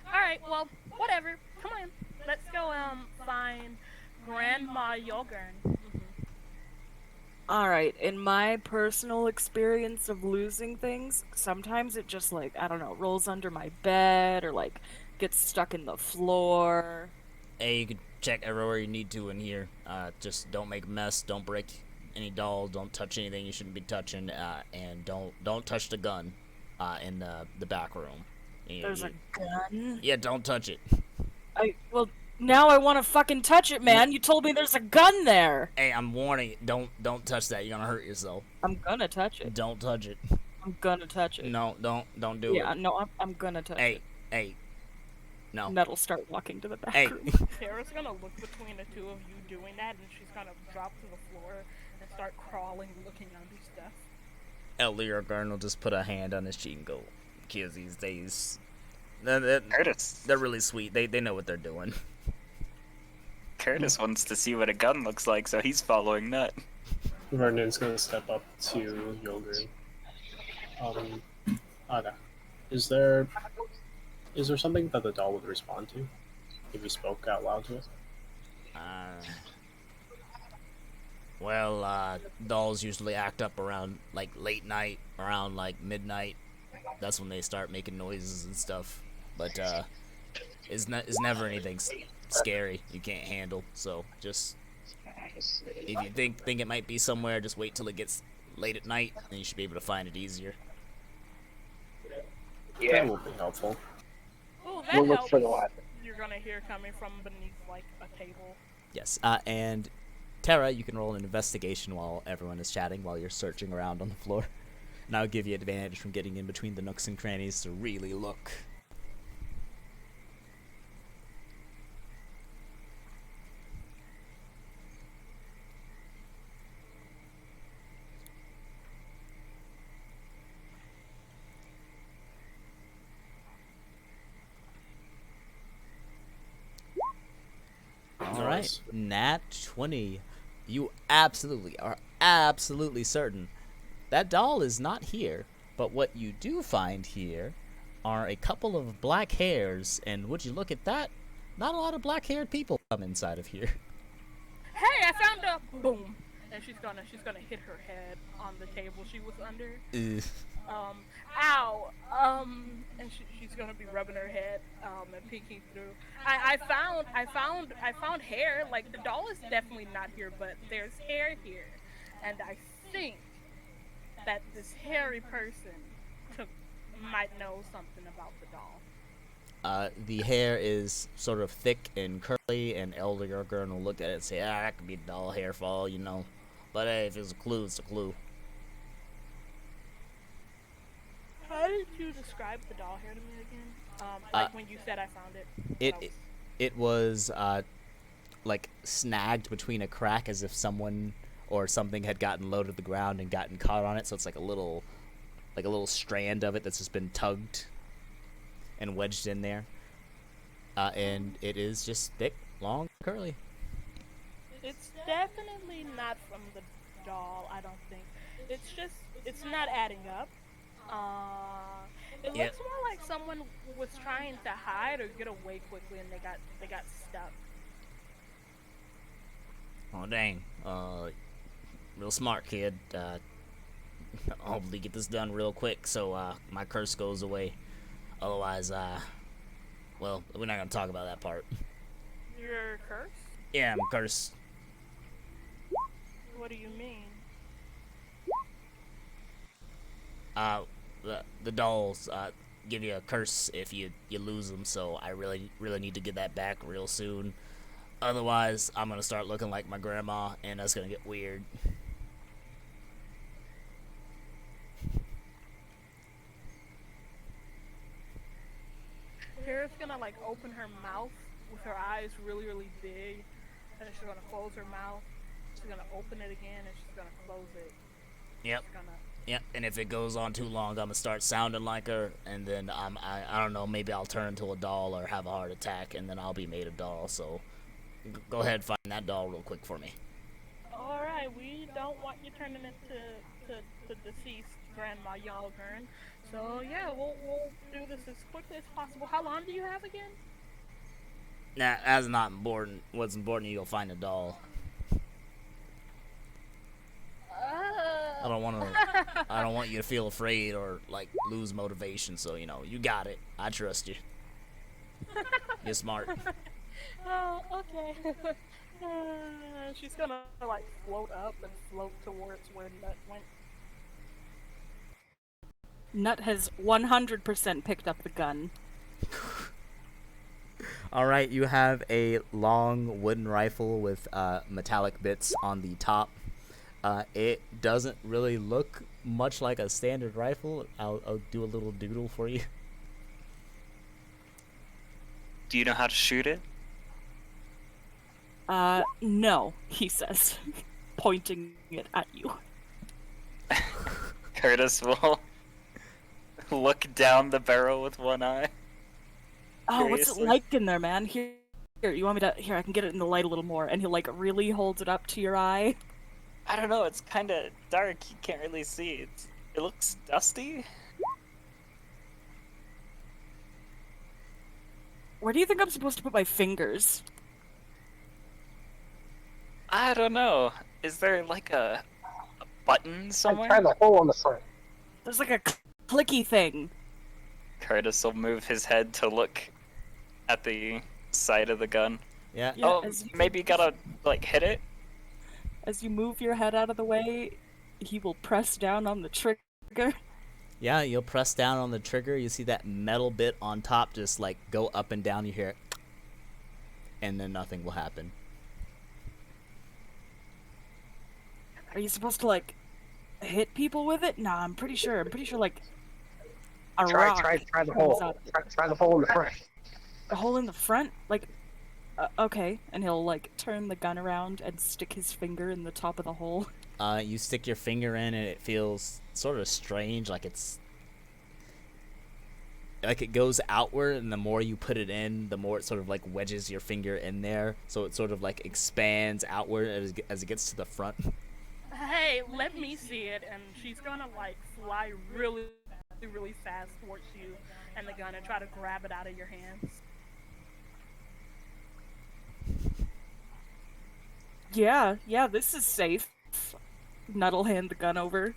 All right. Well, whatever. Come on. Let's go. Find Grandma Yogurn. Alright, in my personal experience of losing things, sometimes it just, like, I don't know, rolls under my bed or, like, gets stuck in the floor. Hey, you can check everywhere you need to in here. Just don't make a mess. Don't break any dolls. Don't touch anything you shouldn't be touching. And don't touch the gun in the back room. There's a gun? Yeah, don't touch it. Well, now I want to fucking touch it, man. You told me there's a gun there. Hey, I'm warning you. Don't touch that. You're gonna hurt yourself. I'm gonna touch it. Don't touch it. I'm gonna touch it. No, don't do it. Yeah, no, I'm gonna touch it. Hey, no. Net'll start walking to the back Hey. room. Tara's gonna look between the two of you doing that, and she's gonna drop to the floor and start crawling, looking under stuff. Elder Garn will just put a hand on his cheek and go, kids these days. Curtis. They're really sweet. They know what they're doing. Curtis wants to see what a gun looks like, so he's following that. Vernon's gonna step up to Yogurt. Ada, is there something that the doll would respond to if you spoke out loud to it? Dolls usually act up around like late night, around like midnight. That's when they start making noises and stuff. But it's never anything scary you can't handle. So just if you think it might be somewhere, just wait till it gets late at night, and you should be able to find it easier. That will be helpful. Oh, that We'll look helps. for the weapon. You're gonna hear coming from beneath like a table. Yes. And Tara, you can roll an investigation while everyone is chatting, while you're searching around on the floor. And I'll give you advantage from getting in between the nooks and crannies to really look. Alright, nat 20. You are absolutely certain that doll is not here, but what you do find here are a couple of black hairs, and would you look at that? Not a lot of black-haired people come inside of here. Hey, I found a boom, and she's gonna hit her head on the table she was under. Ow. And she's gonna be rubbing her head and peeking through. I found hair. Like, the doll is definitely not here, but there's hair here, and I think that this hairy person might know something about the doll. The hair is sort of thick and curly, and Elder Yorgurn will look at it and say, that could be doll hair for all you know. But hey, if it's a clue, it's a clue. How did you describe the doll hair to me again? Like when you said I found it. It was like snagged between a crack, as if someone or something had gotten low to the ground and gotten caught on it. So it's like a little strand of it that's just been tugged and wedged in there. And it is just thick, long, curly. It's definitely not from the doll, I don't think. It's not adding up. It Yeah. looks more like someone was trying to hide or get away quickly and they got stuck. Oh dang. Real smart kid. Hopefully get this done real quick so my curse goes away. Otherwise, well, we're not gonna talk about that part. You're cursed? Yeah, I'm cursed. What do you mean? The dolls give you a curse if you lose them, so I really need to get that back real soon. Otherwise, I'm gonna start looking like my grandma, and that's gonna get weird. Kara's gonna like open her mouth with her eyes really, really big, and she's gonna close her mouth. She's gonna open it again, and she's gonna close it. Yep. She's gonna... Yep. And if it goes on too long, I'm gonna start sounding like her, and then I don't know, maybe I'll turn into a doll or have a heart attack, and then I'll be made a doll. So go ahead and find that doll real quick for me. All right, we don't want you turning into the deceased Grandma Yalgern. So yeah, we'll do this as quickly as possible. How long do you have again? Nah, that's not important. What's important, you'll find a doll. I don't want to. I don't want you to feel afraid or like lose motivation. So you got it. I trust you. You're smart. Oh, okay. She's gonna like float up and float towards where Nut went. Nut has 100% picked up the gun. All right, you have a long wooden rifle with metallic bits on the top. It doesn't really look much like a standard rifle. I'll do a little doodle for you. Do you know how to shoot it? No, he says, pointing it at you. Curtis will look down the barrel with one eye. Oh, what's it Seriously? like in there, man? Here, you want me to? Here, I can get it in the light a little more. And he like really holds it up to your eye. I don't know, it's kind of dark. You can't really see. It looks dusty. Where do you think I'm supposed to put my fingers? I don't know. Is there like a button I somewhere? try the hole on the front. There's like a clicky thing. Curtis will move his head to look at the side of the gun. Yeah. Yeah, Oh, as you- maybe you gotta like hit it. As you move your head out of the way, he will press down on the trigger. Yeah, you'll press down on the trigger. You see that metal bit on top just like go up and down. You hear it, and then nothing will happen. Are you supposed to like hit people with it? Nah, I'm pretty sure like a rock Try the comes hole. out. Try the hole in the front. A hole in the front? Like, okay. And he'll like turn the gun around and stick his finger in the top of the hole. You stick your finger in, and it feels sort of strange, like it goes outward, and the more you put it in, the more it sort of like wedges your finger in there, so it sort of like expands outward as it gets to the front. Hey, let me see it. And she's gonna like fly really, really fast towards you and the gun and try to grab it out of your hands. Yeah, this is safe. Nut'll hand the gun over.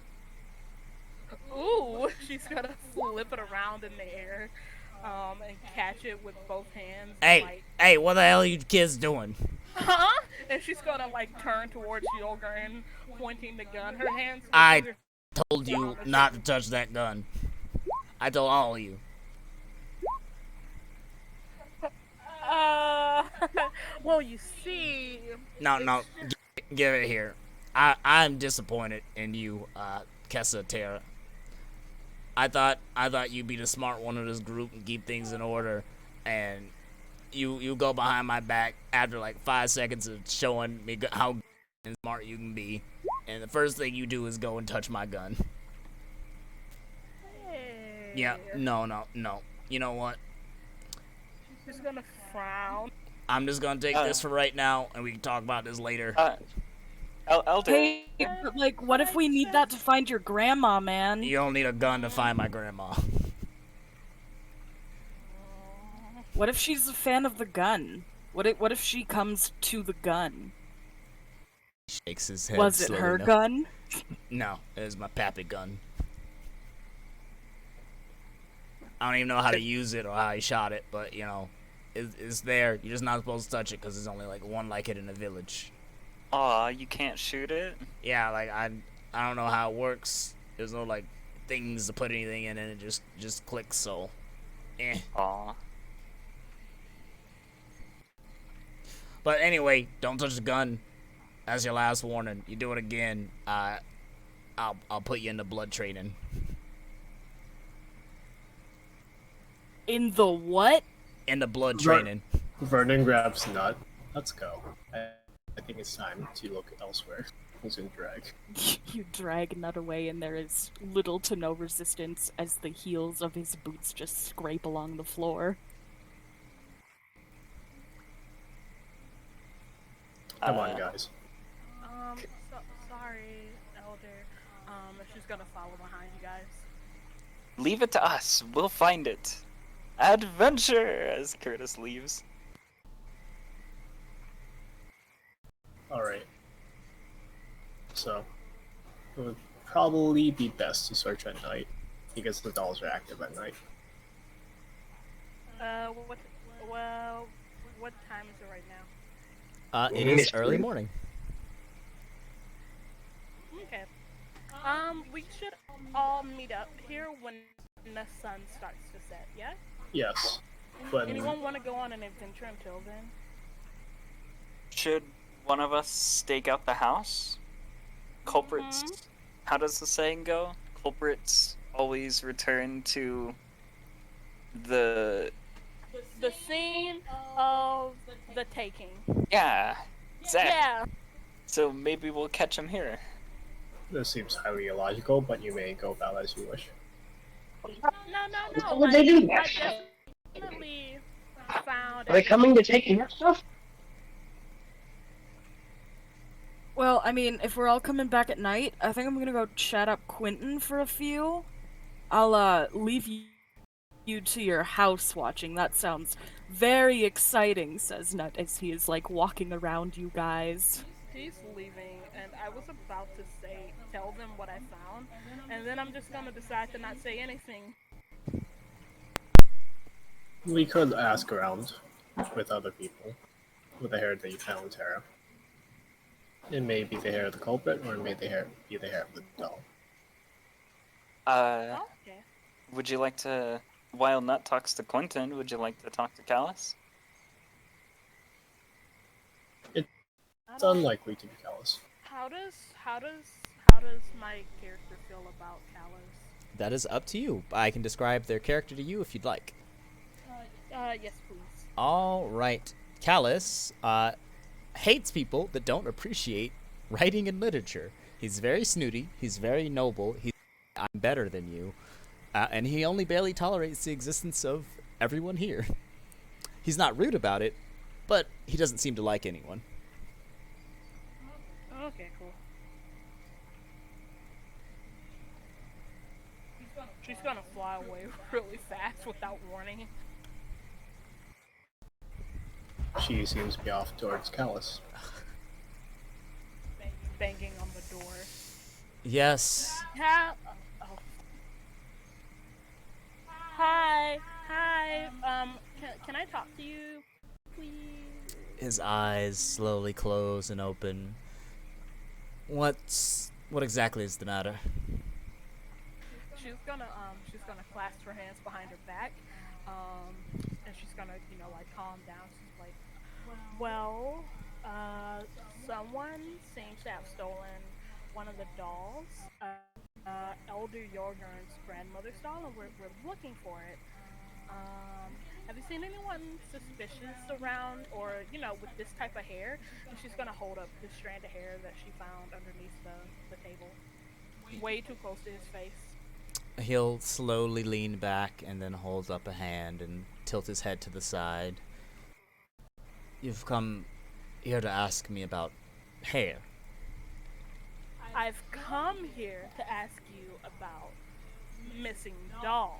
Ooh, she's gonna flip it around in the air, and catch it with both hands. and, like, Hey, what the hell are you kids doing? huh? And she's gonna like turn towards Yogurt, pointing the gun. Her hands. I told you not to touch that gun. I told all of you. Well, you see. No, give it here. I'm disappointed in you, Kessa Terra. I thought you'd be the smart one of this group and keep things in order, and you go behind my back after like 5 seconds of showing me how smart you can be, and the first thing you do is go and touch my gun. Hey. Yeah, no. You know what? She's gonna frown. I'm just gonna take this for right now, and we can talk about this later. Elder. Hey, but like, what if we need that to find your grandma, man? You don't need a gun to find my grandma. What if she's a fan of the gun? What if she comes to the gun? Shakes his head. Was it slowly, her no. gun? No, it was my pappy gun. I don't even know how to use it or how he shot it, but it's there. You're just not supposed to touch it because there's only like one like it in the village. Aw, you can't shoot it? Yeah, like I don't know how it works. There's no like things to put anything in, and it just clicks. So, Aw. But anyway, don't touch the gun. That's your last warning. You do it again, I'll put you into blood training. In the what? Into blood training. Vernon grabs Nut. Let's go. I think it's time to look elsewhere. He's gonna drag. You drag Nut away, and there is little to no resistance as the heels of his boots just scrape along the floor. Come on, guys. Sorry, Elder. She's gonna follow behind you guys. Leave it to us. We'll find it. Adventure! As Curtis leaves. Alright. So, probably be best to search at night because the dolls are active at night. What? Well, what time is it right now? It is Mystery. early morning. Okay. We should all meet up here when the sun starts to set. Yeah. Yes, but Anyone want to go on an adventure until then? Should one of us stake out the house? Culprits. How does the saying go? Culprits always return to the. The scene of the taking. Yeah, exactly. Yeah. So maybe we'll catch him here. this seems highly illogical, but you may go about as you wish. No. What would they do I next? definitely found. Are they coming to take your stuff? Well, I mean, if we're all coming back at night, I think I'm gonna go chat up Quentin for a few. I'll leave you to your house watching. That sounds very exciting, says Nut as he is like walking around you guys. He's leaving, and I was about to tell them what I found, and then I'm just gonna decide to not say anything. We could ask around with other people with the hair that you found, Tara. It may be the hair of the culprit, or it may be the hair of the doll. Oh, okay. Would you like to, while Nut talks to Quentin, would you like to talk to Callus? It's unlikely to be Callus. How does my character feel about Callus? That is up to you. I can describe their character to you if you'd like. Yes, please. All right. Callus hates people that don't appreciate writing and literature. He's very snooty. He's very noble. I'm better than you. And he only barely tolerates the existence of everyone here. He's not rude about it, but he doesn't seem to like anyone. Okay, cool. She's gonna fly away really fast without warning. She seems to be off towards Callus. Banging on the door. Yes. Oh. Hi. Can I talk to you, please? His eyes slowly close and open. What exactly is the matter? She's gonna clasp her hands behind her back, and she's gonna, like calm down. She's like, well, someone seems to have stolen one of the dolls, Elder Jorgen's grandmother's doll, and we're looking for it. Have you seen anyone suspicious around, or with this type of hair? And she's gonna hold up the strand of hair that she found underneath the table, way too close to his face. He'll slowly lean back and then hold up a hand and tilt his head to the side. You've come here to ask me about hair. I've come here to ask you about missing dolls.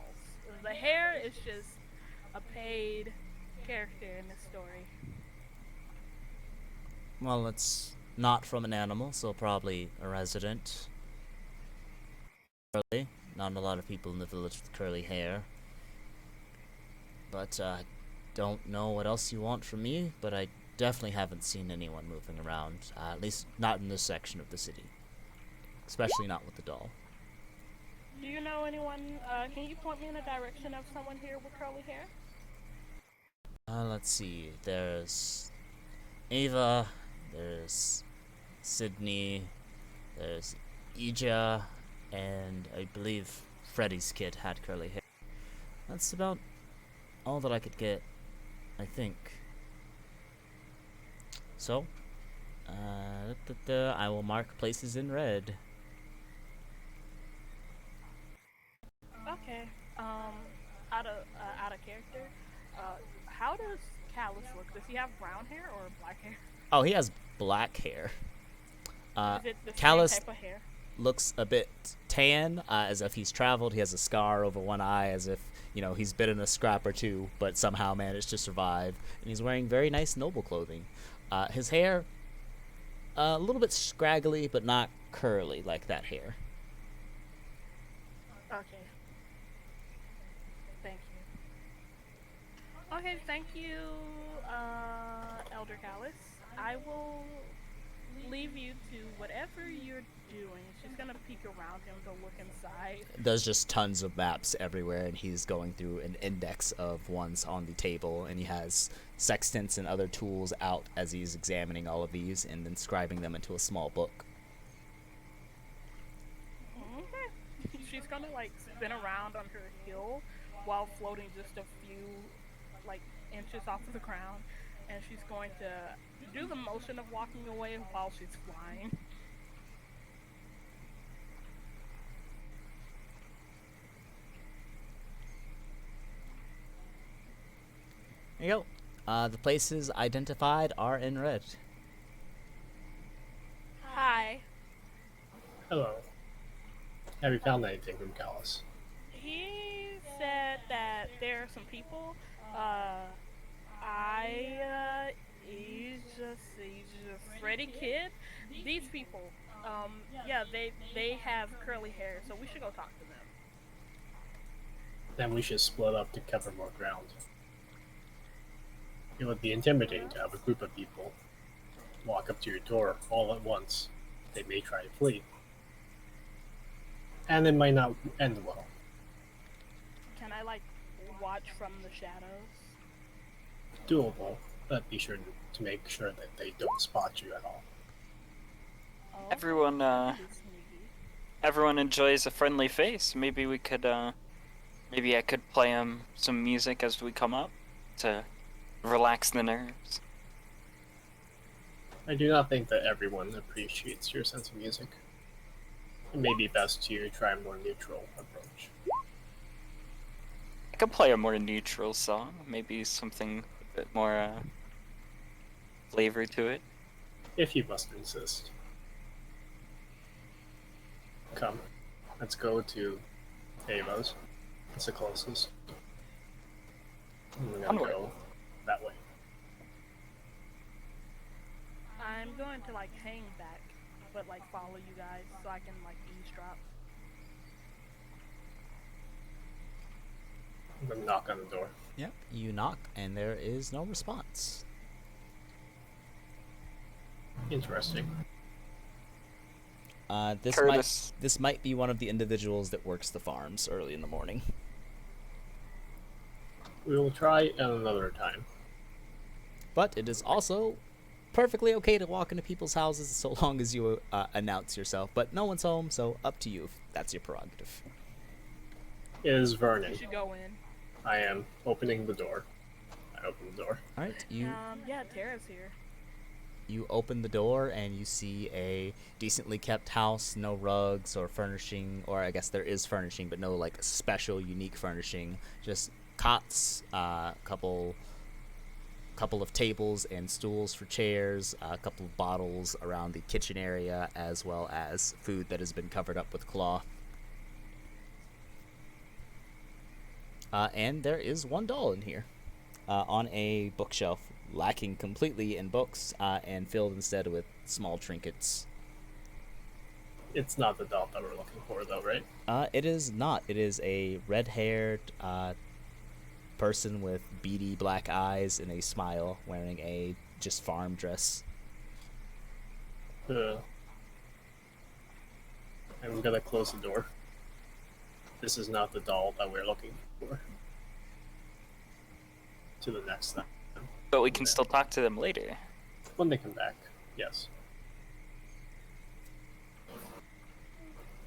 The hair is just a paid character in this story. Well, it's not from an animal, so probably a resident. Curly. Not a lot of people in the village with curly hair. But I don't know what else you want from me, but I definitely haven't seen anyone moving around, at least not in this section of the city. Especially not with the doll. Do you know anyone? Can you point me in the direction of someone here with curly hair? Let's see. There's Ava, there's Sydney, there's Ija, and I believe Freddy's kid had curly hair. That's about all that I could get, I think. So, I will mark places in red. Okay. Out of character. How does Callus look? Does he have brown hair or black hair? Oh, he has black hair. Is it the Callus same type of hair? looks a bit tan, as if he's traveled. He has a scar over one eye, as if, he's been in a scrap or two, but somehow managed to survive. And he's wearing very nice noble clothing. His hair, a little bit scraggly, but not curly like that hair. Okay. Thank you. Okay, thank you, Elder Gallus. I will leave you to whatever you're doing. She's gonna peek around him to look inside. There's just tons of maps everywhere, and he's going through an index of ones on the table, and he has sextants and other tools out as he's examining all of these and inscribing them into a small book. Okay. She's gonna like spin around on her heel while floating just a few like inches off of the ground, and she's going to do the motion of walking away while she's flying. There you go. The places identified are in red. Hi. Hello. Have you found anything from Callus? He said that there are some people. He's a Freddy kid. These people. Yeah, they have curly hair, so we should go talk to them. Then we should split up to cover more ground. It would be intimidating to have a group of people walk up to your door all at once. They may try to flee. And it might not end well. Can I like watch from the shadows? Doable, but be sure to make sure that they don't spot you at all. Oh, Everyone, that'd be sneaky. everyone enjoys a friendly face. Maybe maybe I could play some music as we come up to relax the nerves. I do not think that everyone appreciates your sense of music. It may be best to try a more neutral approach. I could play a more neutral song, maybe something a bit more flavor to it. If you must insist. Come, let's go to Ava's. It's the closest. And we're gonna Onward. go that way. I'm going to like hang back, but like follow you guys so I can like eavesdrop. I'm gonna knock on the door. Yep. You knock, and there is no response. Interesting. Curtis. This might be one of the individuals that works the farms early in the morning. We will try at another time. But it is also perfectly okay to walk into people's houses so long as you announce yourself. But no one's home, so up to you if that's your prerogative. It is Vernon. You should go in. I am opening the door. I open the door. All right, Yeah, Tara's here. you open the door and you see a decently kept house, no rugs or furnishing, or I guess there is furnishing, but no like special unique furnishing. Just cots, couple of tables and stools for chairs, a couple of bottles around the kitchen area, as well as food that has been covered up with cloth. And there is one doll in here, on a bookshelf, lacking completely in books, and filled instead with small trinkets. It's not the doll that we're looking for, though, right? It is not. It is a red-haired person with beady black eyes and a smile, wearing a just farm dress. I'm gonna close the door. This is not the doll that we're looking for. To the next time. But we can still talk to them later. When they come back, yes.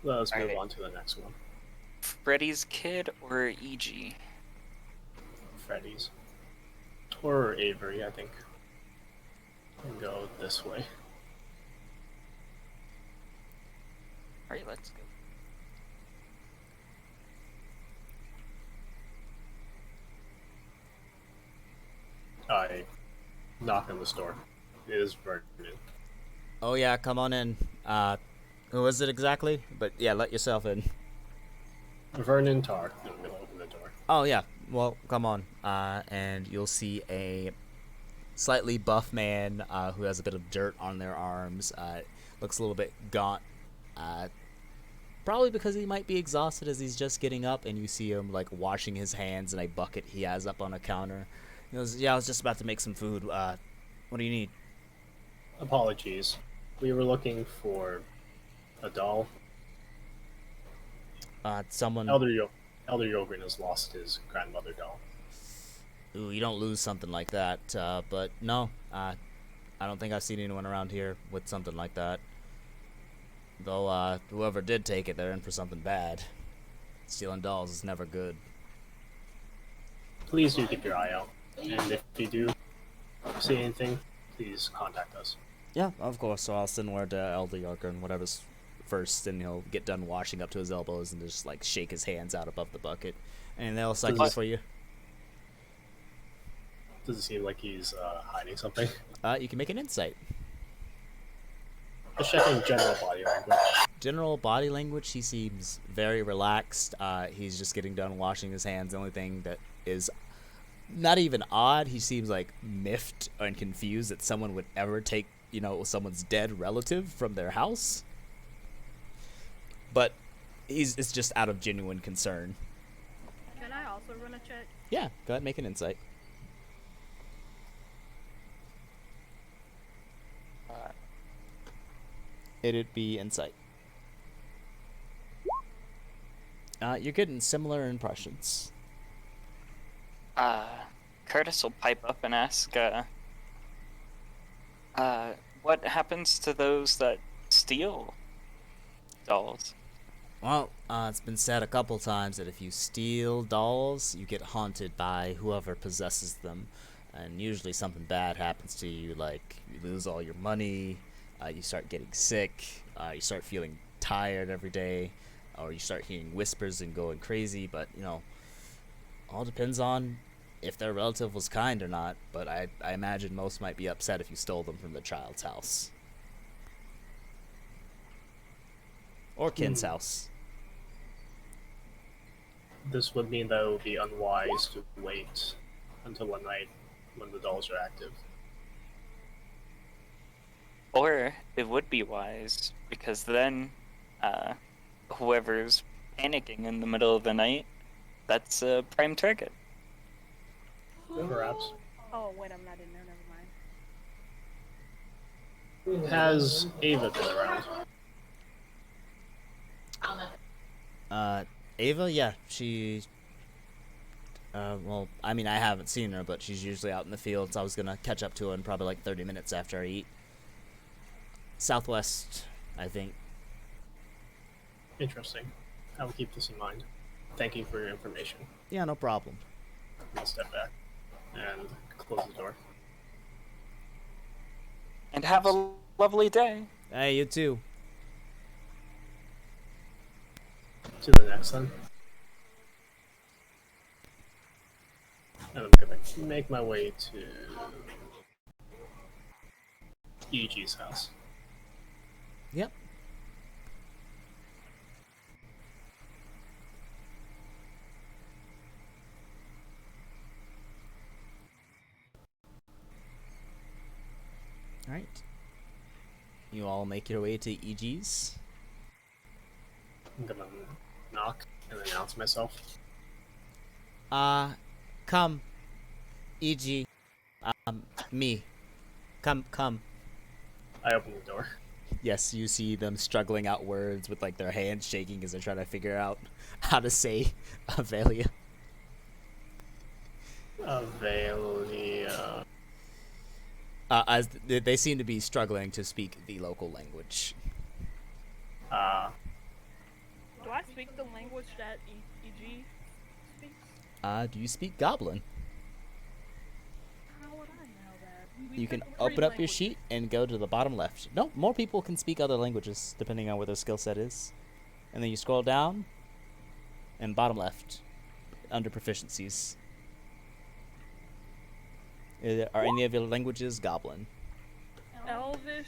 Let us move Alright. on to the next one. Freddy's kid or EG? Freddy's. Or Avery, I think. And go this way. Alright, let's go. I knock on the door. It is Vernon. Oh yeah, come on in. Who is it exactly? But yeah, let yourself in. Vernon Tar. I'm gonna open the door. Oh yeah, well come on. And you'll see a slightly buff man who has a bit of dirt on their arms. Looks a little bit gaunt. Probably because he might be exhausted as he's just getting up, and you see him like washing his hands in a bucket he has up on a counter. He goes, "Yeah, I was just about to make some food. What do you need?" Apologies. We were looking for a doll. Someone. Elder Yogren has lost his grandmother doll. Ooh, you don't lose something like that. But no, I don't think I've seen anyone around here with something like that. Though, whoever did take it, they're in for something bad. Stealing dolls is never good. Please do keep your eye out. And if you do see anything, please contact us. Yeah, of course. So I'll send word to Elder Yorker and whatever's first, and he'll get done washing up to his elbows and just like shake his hands out above the bucket. And they'll cycle for you. Does it seem like he's hiding something? You can make an insight. Just checking general body language. General body language, he seems very relaxed. He's just getting done washing his hands. The only thing that is not even odd, he seems like miffed and confused that someone would ever take, someone's dead relative from their house. But it's just out of genuine concern. Can I also run a check? Yeah, go ahead and make an insight. It'd be insight. You're getting similar impressions. Curtis will pipe up and ask, what happens to those that steal dolls? Well, it's been said a couple times that if you steal dolls, you get haunted by whoever possesses them. And usually something bad happens to you, like you lose all your money, you start getting sick, you start feeling tired every day, or you start hearing whispers and going crazy. But, all depends on if their relative was kind or not. But I imagine most might be upset if you stole them from the child's house. Or kin's house. This would mean that it would be unwise to wait until one night when the dolls are active. Or it would be wise, because then whoever's panicking in the middle of the night, that's a prime target. Perhaps. Oh, wait, I'm not in there. Never mind. Has Ava been around? Ava, yeah, she... well, I mean, I haven't seen her, but she's usually out in the fields. I was gonna catch up to her in probably like 30 minutes after I eat. Southwest, I think. Interesting. I will keep this in mind. Thank you for your information. Yeah, no problem. I'll step back and close the door. And have a lovely day. Hey, you too. To the next one. And I'm gonna make my way to EG's house. Yep. Alright. You all make your way to EG's. I'm gonna knock and announce myself. Come. EG. Me. Come. I open the door. Yes, you see them struggling out words with like their hands shaking as they're trying to figure out how to say Avelia. Avelia. As they seem to be struggling to speak the local language. Do I speak the language that EG speaks? Do you speak Goblin? How would I know that? You can picked open three up your sheet and go to the bottom left. No, more people can speak other languages depending on what their skill set is. And then you scroll down, and bottom left, under proficiencies. Are any of your languages Goblin? Elvish,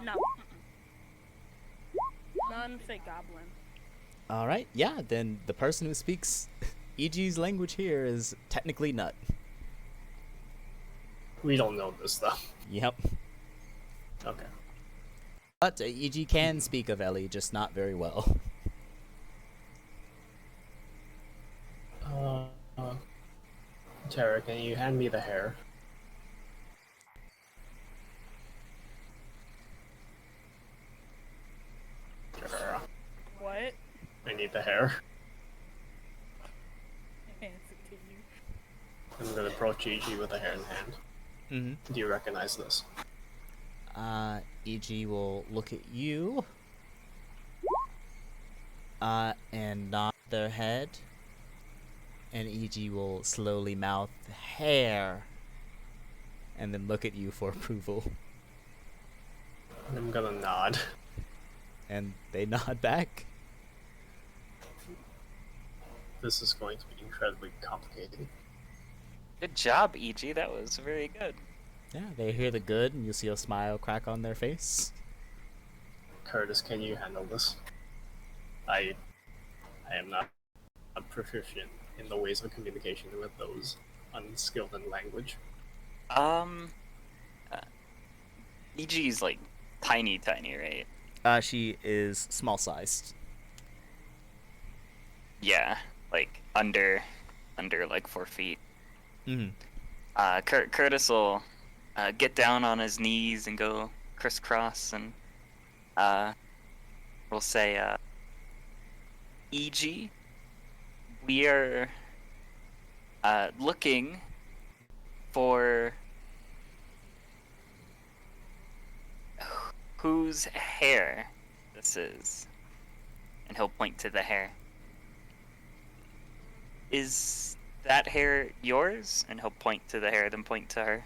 no. None say goblin. Alright, yeah, then the person who speaks EG's language here is technically Nut. We don't know this though. Yep. Okay. But EG can speak of Ellie, just not very well. Uh, Tara, can you hand me the hair? Tara, What? I need the hair. Hands it to you. I'm gonna approach EG with the hair in hand. Mm-hmm. Do you recognize this? EG will look at you. And nod their head. And EG will slowly mouth hair. And then look at you for approval. I'm gonna nod. And they nod back. This is going to be incredibly complicated. Good job, EG. That was very good. Yeah, they hear the good, and you'll see a smile crack on their face. Curtis, can you handle this? I am not proficient in the ways of communication with those unskilled in language. EG's like tiny, right? She is small-sized. Yeah, like under like 4 feet. Mm-hmm. Curtis will get down on his knees and go crisscross, and we'll say, EG, we are looking for whose hair this is. And he'll point to the hair. Is that hair yours? And he'll point to the hair, then point to her.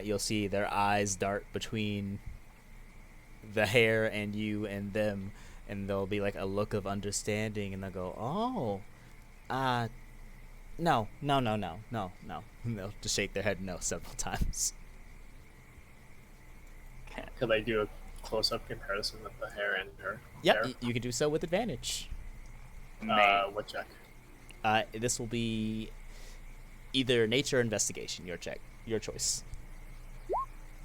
You'll see their eyes dart between the hair and you and them, and there'll be like a look of understanding, and they'll go, "Oh, no." And they'll just shake their head no several times. Could I do a close-up comparison of the hair and her Yep, hair? you can do so with advantage. What check? This will be either nature or investigation. Your choice.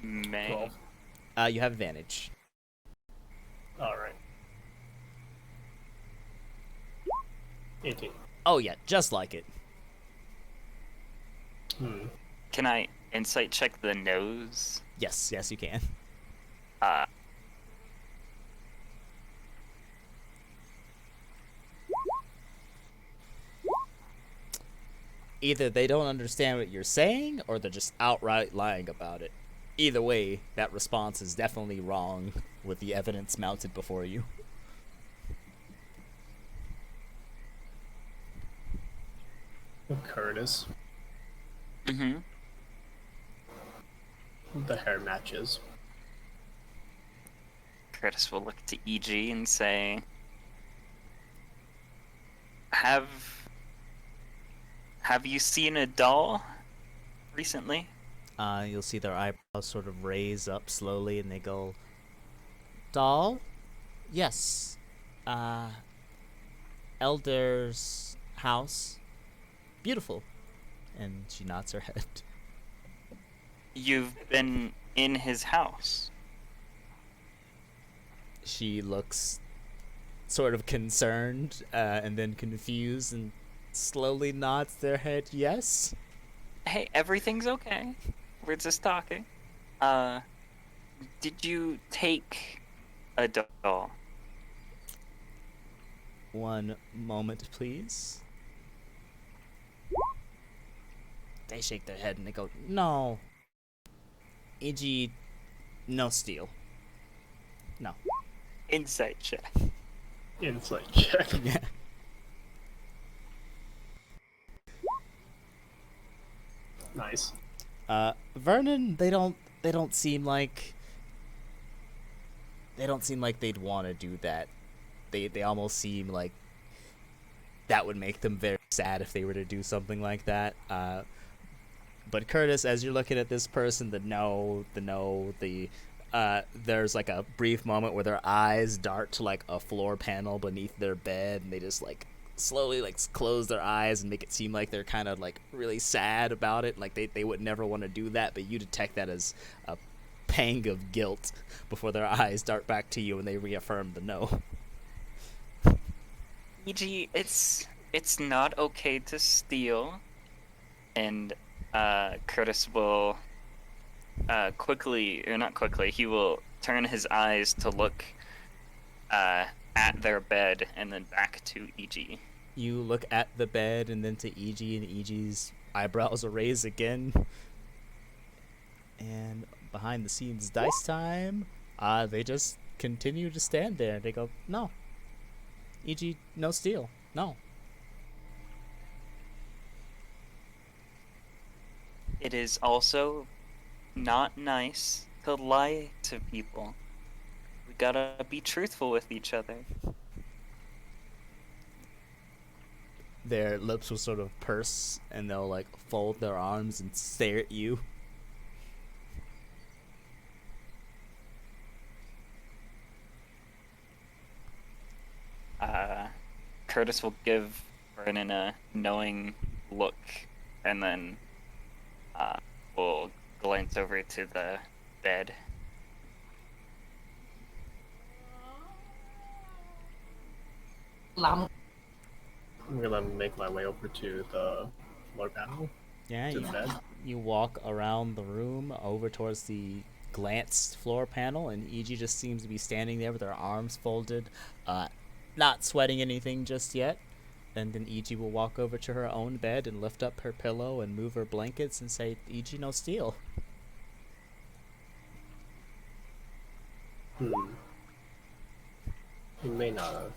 May. 12. You have advantage. Alright. 18. Oh yeah, just like it. Can I insight check the nose? Yes, you can. Either they don't understand what you're saying, or they're just outright lying about it. Either way, that response is definitely wrong with the evidence mounted before you. Curtis. Mm-hmm. The hair matches. Curtis will look to EG and say, Have you seen a doll recently? You'll see their eyebrows sort of raise up slowly, and they go, "Doll? Yes. Elder's house. Beautiful." And she nods her head. You've been in his house. She looks sort of concerned, and then confused, and slowly nods their head yes. Hey, everything's okay. We're just talking. Did you take a doll? One moment, please. They shake their head and they go, "No. EG, no steal. No." Insight check. Insight check. Yeah. Nice. Vernon, they don't seem like they'd want to do that. They almost seem like that would make them very sad if they were to do something like that. But Curtis, as you're looking at this person, there's like a brief moment where their eyes dart to like a floor panel beneath their bed, and they just like slowly like close their eyes and make it seem like they're kind of like really sad about it, like they would never want to do that, but you detect that as a pang of guilt before their eyes dart back to you and they reaffirm the no. EG, it's not okay to steal, and Curtis will quickly, or not quickly, he will turn his eyes to look at their bed and then back to EG. You look at the bed and then to EG, and EG's eyebrows are raised again. And behind the scenes dice time, they just continue to stand there. They go, no. EG, no steal. No. It is also not nice to lie to people. We gotta be truthful with each other. Their lips will sort of purse and they'll like fold their arms and stare at you. Curtis will give Brennan a knowing look, and then will glance over to the bed. I'm gonna make my way over to the floor panel, Yeah, to the bed. you walk around the room over towards the glanced floor panel, and EG just seems to be standing there with her arms folded, not sweating anything just yet. And then EG will walk over to her own bed and lift up her pillow and move her blankets and say, EG, no steal. You may not have.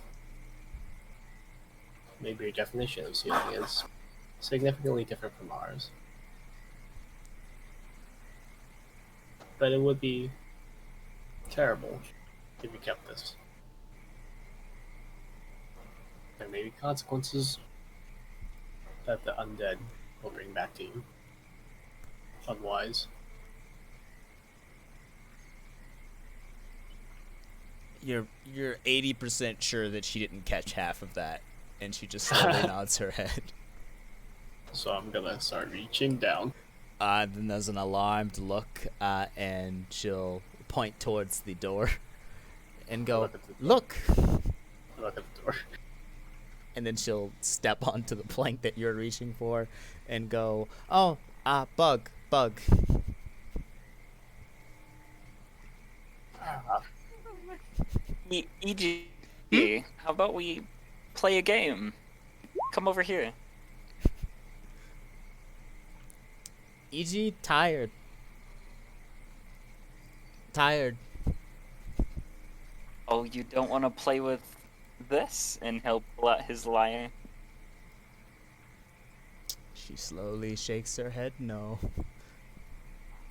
Maybe your definition of stealing is significantly different from ours. But it would be terrible if you kept this. There may be consequences that the undead will bring back to you. Unwise. You're 80% sure that she didn't catch half of that, and she just slowly nods her head. So I'm gonna start reaching down. Then there's an alarmed look, and she'll point towards the door and go, Look at the- look! Look at the door. And then she'll step onto the plank that you're reaching for and go, oh, bug. EG, how about we play a game? Come over here. EG, tired. Oh, you don't want to play with this? And he'll pull out his lyre. She slowly shakes her head no.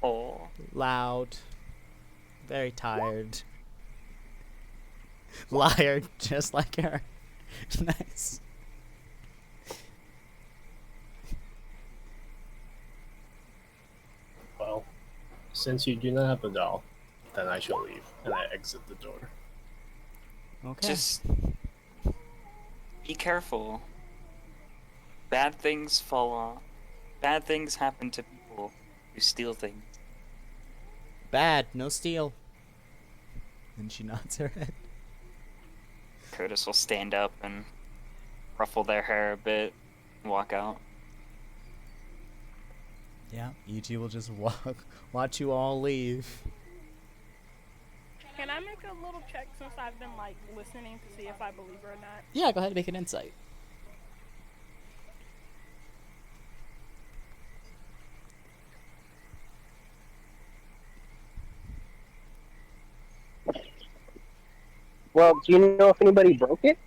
Oh. Loud. Very tired. Liar, just like her. Nice. Well, since you do not have a doll, then I shall leave, and I exit the door. Okay. Just be careful. Bad things fall off. Bad things happen to people who steal things. Bad, no steal. And she nods her head. Curtis will stand up and ruffle their hair a bit and walk out. Yeah, EG will just watch you all leave. Can I make a little check since I've been like listening to see if I believe her or not? Yeah, go ahead and make an insight. Well, do you know if anybody broke it?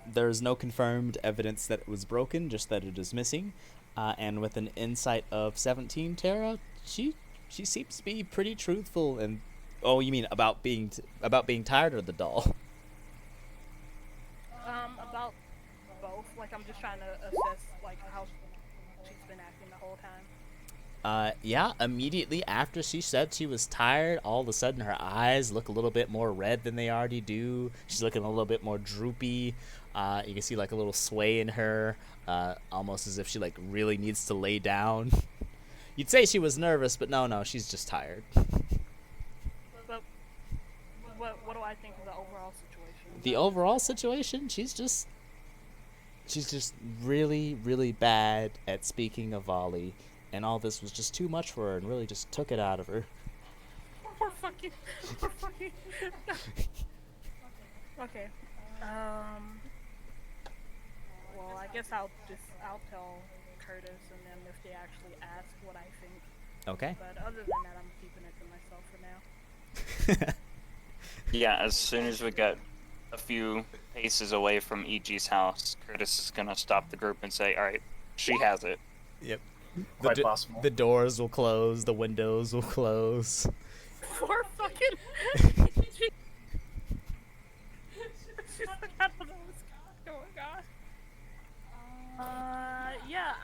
There's no confirmed evidence that it was broken, just that it is missing. And with an insight of 17, Tara, she seems to be pretty truthful. And oh, you mean about being tired of the doll? About both. Like I'm just trying to assess like how she's been acting the whole time. Yeah, immediately after she said she was tired, all of a sudden her eyes look a little bit more red than they already do. She's looking a little bit more droopy. You can see like a little sway in her, almost as if she like really needs to lay down. You'd say she was nervous, but no, she's just tired. But what do I think of the overall situation? The overall situation, she's just really, really bad at speaking a volley, and all this was just too much for her, and really just took it out of her. Poor fucking. Okay. Well, I guess I'll tell Curtis, and then if they actually ask what I think. Okay. But other than that, I'm keeping it to myself for now. Yeah, as soon as we get a few paces away from EG's house, Curtis is gonna stop the group and say, "All right, she has it." Yep. Quite possible. The doors will close. The windows will close. Poor fucking. She's like, I don't know what's going on. Yeah,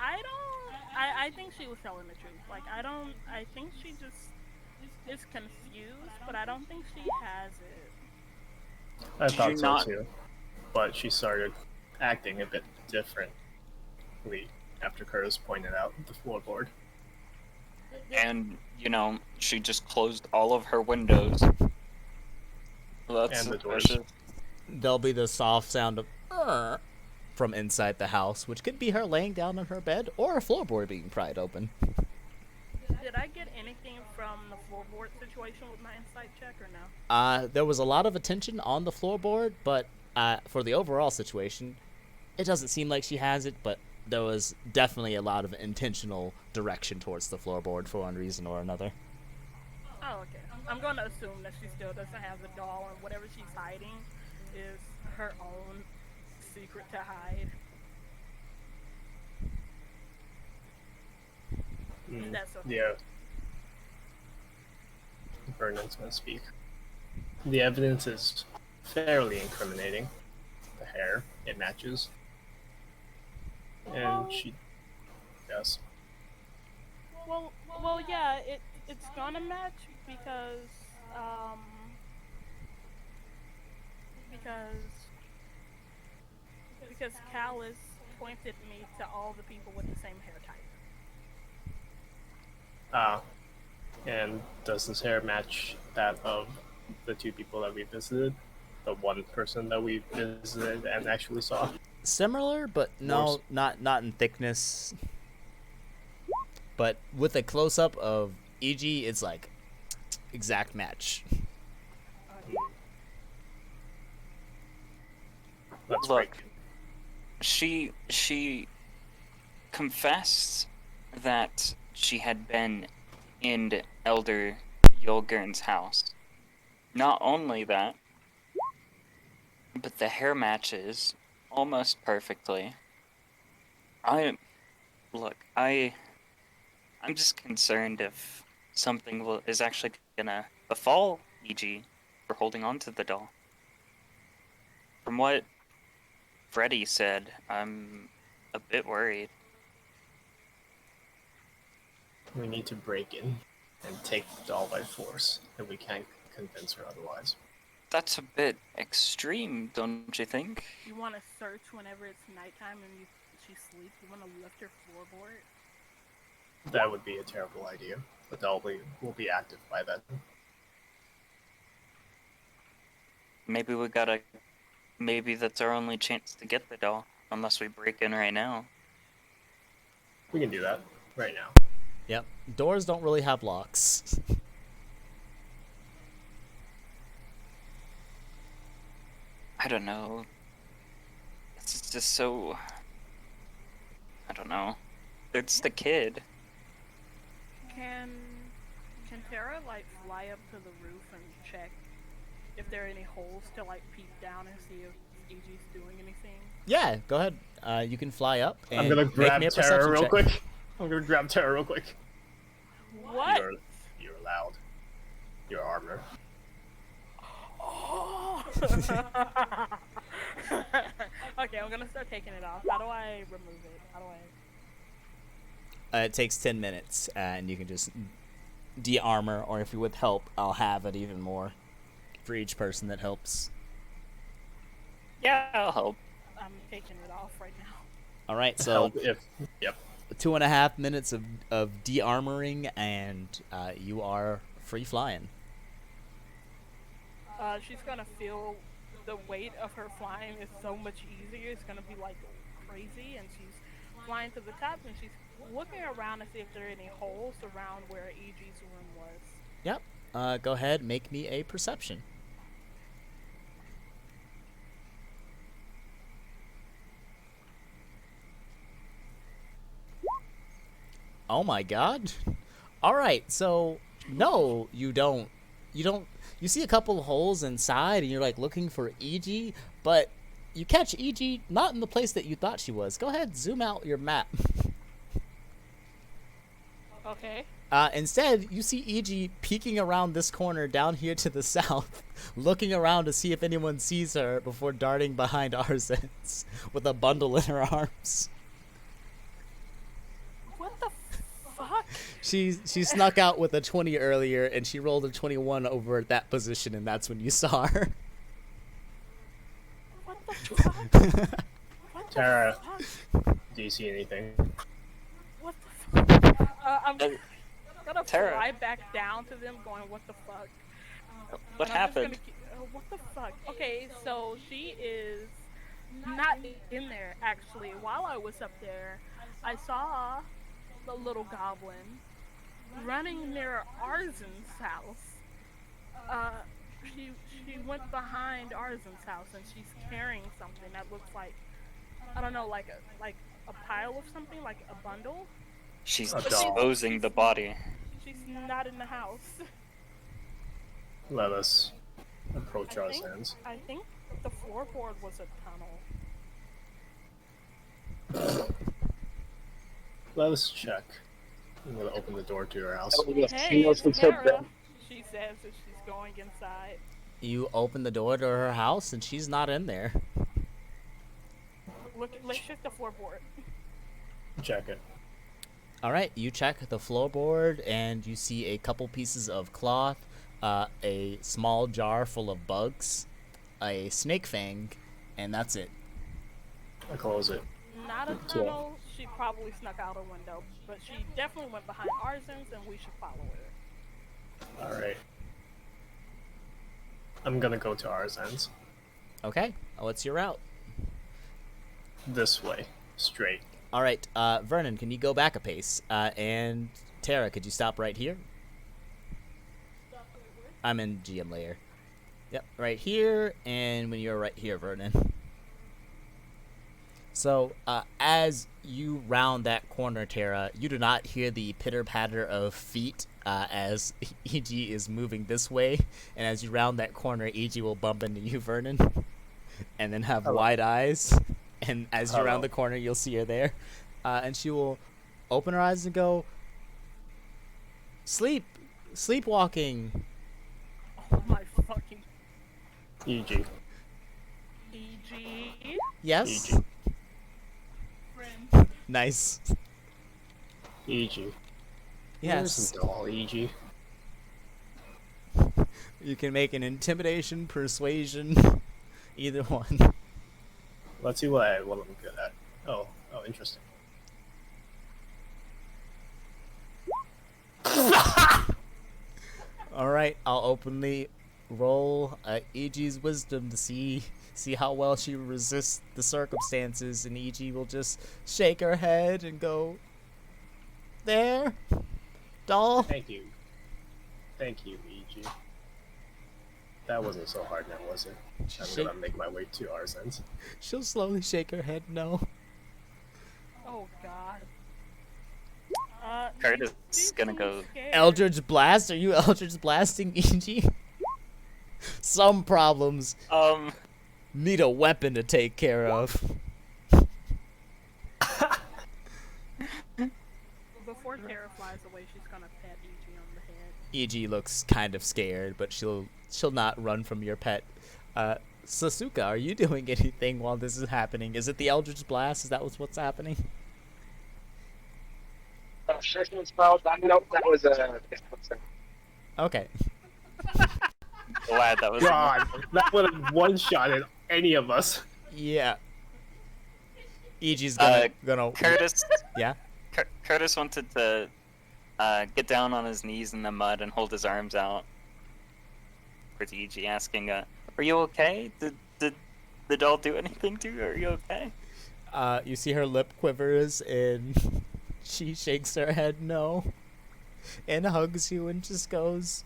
I think she was telling the truth. Like, I think she just is confused, but I don't think she has it. I Did thought you so not- too. But she started acting a bit differently after Curtis pointed out the floorboard. And, she just closed all of her windows. Well, that's And the doors. suspicious. There'll be the soft sound of from inside the house, which could be her laying down on her bed or a floorboard being pried open. Did I get anything from the floorboard situation with my insight check or no? There was a lot of attention on the floorboard, but for the overall situation, it doesn't seem like she has it, but there was definitely a lot of intentional direction towards the floorboard for one reason or another. Oh, okay. I'm going to assume that she still doesn't have the doll, and whatever she's hiding is her own secret to hide. That's okay. Yeah. Vernon's gonna speak. The evidence is fairly incriminating. The hair, it matches. And she... Yes. Well, yeah, it's gonna match because Callus pointed me to all the people with the same hair type. And does this hair match that of the two people that we visited? The one person that we visited and actually saw? Similar, but no, not in thickness. But with a close up of EG, it's like exact match. That's Look. great. She confessed that she had been in Elder Yulgurn's house. Not only that, but the hair matches almost perfectly. I'm just concerned if something is actually gonna befall EG for holding on to the doll. From what Freddy said, I'm a bit worried. We need to break in and take the doll by force, and we can't convince her otherwise. That's a bit extreme, don't you think? You want to search whenever it's nighttime and she sleeps? You want to lift her floorboard? That would be a terrible idea. The doll will be active by then. Maybe that's our only chance to get the doll, unless we break in right now. We can do that right now. Yep. Doors don't really have locks. I don't know. It's just so... I don't know. It's the kid. Can Tara fly up to the roof and check if there are any holes to peek down and see if EG's doing anything? Yeah, go ahead. You can fly up. And I'm gonna make grab me a Tara perception real check. quick. I'm gonna grab Tara real quick. What? You're loud. Your armor. Oh. Okay, I'm gonna start taking it off. How do I remove it? How do I? It takes 10 minutes, and you can just de-armor, or if you with help, I'll have it even more for each person that helps. Yeah, I'll help. I'm taking it off right now. All right, so Help if... Yep. 2.5 minutes of de-armoring, and you are free flying. She's gonna feel the weight of her flying is so much easier. It's gonna be like crazy, and she's flying to the top, and she's looking around to see if there are any holes around where EG's room was. Yep. Go ahead, make me a perception. Oh my god. All right, so no, you don't. You see a couple of holes inside, and you're like looking for EG, but you catch EG not in the place that you thought she was. Go ahead, zoom out your map. Okay. Instead, you see EG peeking around this corner down here to the south, looking around to see if anyone sees her before darting behind Arzens with a bundle in her arms. What the fuck? She snuck out with a 20 earlier, and she rolled a 21 over at that position, and that's when you saw her. What the fuck? What the Tara, fuck? do you see anything? What the fuck? I'm gonna Tara. fly back down to them, going, "What the fuck?" What And I'm just gonna happened? what the fuck? Okay, so she is not in there. Actually, while I was up there, I saw the little goblin running near Arzen's house. She went behind Arzen's house, and she's carrying something that looks like, I don't know, like a pile of something, like a bundle. She's A doll. disposing the body. She's not in the house. Let us approach our hands. I think the floorboard was a tunnel. Let us check. I'm gonna open the door to her house. Oh, yes, Hey, she knows it's what's up Tara. there. She says that she's going inside. You open the door to her house, and she's not in there. Look, let's check the floorboard. Check it. All right, you check the floorboard, and you see a couple pieces of cloth, a small jar full of bugs, a snake fang, and that's it. I close it. Not a tunnel. She probably snuck out a window, but she definitely went behind Arzen's, and we should follow her. Alright. I'm gonna go to Arzen's. Okay, what's your route? This way. Straight. All right, Vernon, can you go back a pace? And Tara, could you stop right here? I'm in GM layer. Yep, right here, and when you're right here, Vernon. So, as you round that corner, Tara, you do not hear the pitter-patter of feet as EG is moving this way, and as you round that corner, EG will bump into you, Vernon, and then have wide eyes. And as you round the corner, you'll see her there. And she will open her eyes and go, sleepwalking. Oh my fucking EG. EG. Yes? EG. Friend. Nice. EG. Yes. Where's the doll, EG? You can make an intimidation, persuasion, either one. Let's see what I'm good at. Oh, interesting. Alright, I'll openly roll EG's wisdom to see how well she resists the circumstances, and EG will just shake her head and go, there, doll. Thank you. Thank you, EG. That wasn't so hard now, was it? I'm gonna make my way to Arzen's. She'll slowly shake her head no. Oh god. Curtis is she's gonna too go. scared. Eldritch Blast? Are you Eldritch Blasting EG? Some problems need a weapon to take care of. Before Tara flies away, she's gonna pat EG on the head. EG looks kind of scared, but she'll not run from your pet. Sasuka, are you doing anything while this is happening? Is it the Eldritch Blast? Is that what's happening? Nope, that was a. Okay. Glad that was. God, that would have one-shotted any of us. Yeah. EG's gonna Curtis, yeah. Curtis wanted to get down on his knees in the mud and hold his arms out for DG, asking, "Are you okay? Did the doll do anything to you? Are you okay?" You see her lip quivers and she shakes her head no and hugs you and just goes,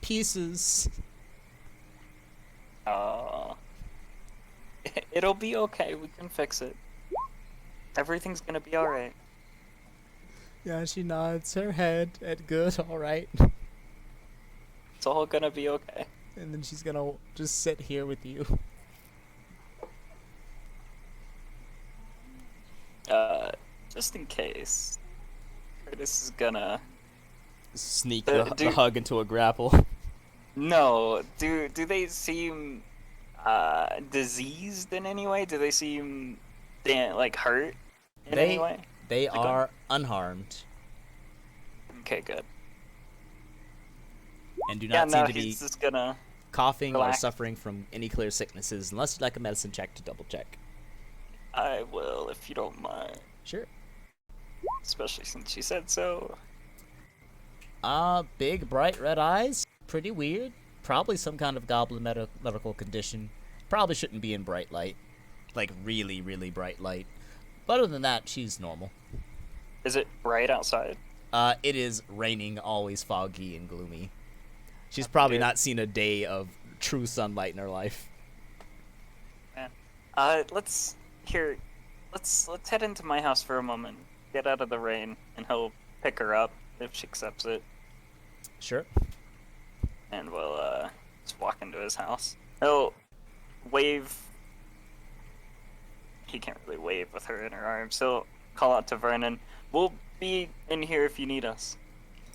"Pieces." Oh, it'll be okay. We can fix it. Everything's gonna be all right. Yeah, she nods her head at good, alright. It's all gonna be okay. And then she's gonna just sit here with you. Just in case, Curtis is gonna Sneak the the hug into a grapple. No, do they seem diseased in any way? Do they seem like hurt in any way? They Like are unharmed Okay, good. and do Yeah, not no, seem to be he's just gonna. coughing relax. or suffering from any clear sicknesses, unless you'd like a medicine check to double check. I will, if you don't mind, Sure. especially since you said so. Big bright red eyes. Pretty weird. Probably some kind of goblin medical condition. Probably shouldn't be in bright light. Like really, really bright light. But other than that, she's normal. Is it bright outside? It is raining, always foggy and gloomy. She's probably Dude. not seen a day of true sunlight in her life. Let's head into my house for a moment. Get out of the rain, and he'll pick her up if she accepts it, Sure. and we'll just walk into his house. He'll wave. He can't really wave with her in her arms. He'll call out to Vernon. We'll be in here if you need us.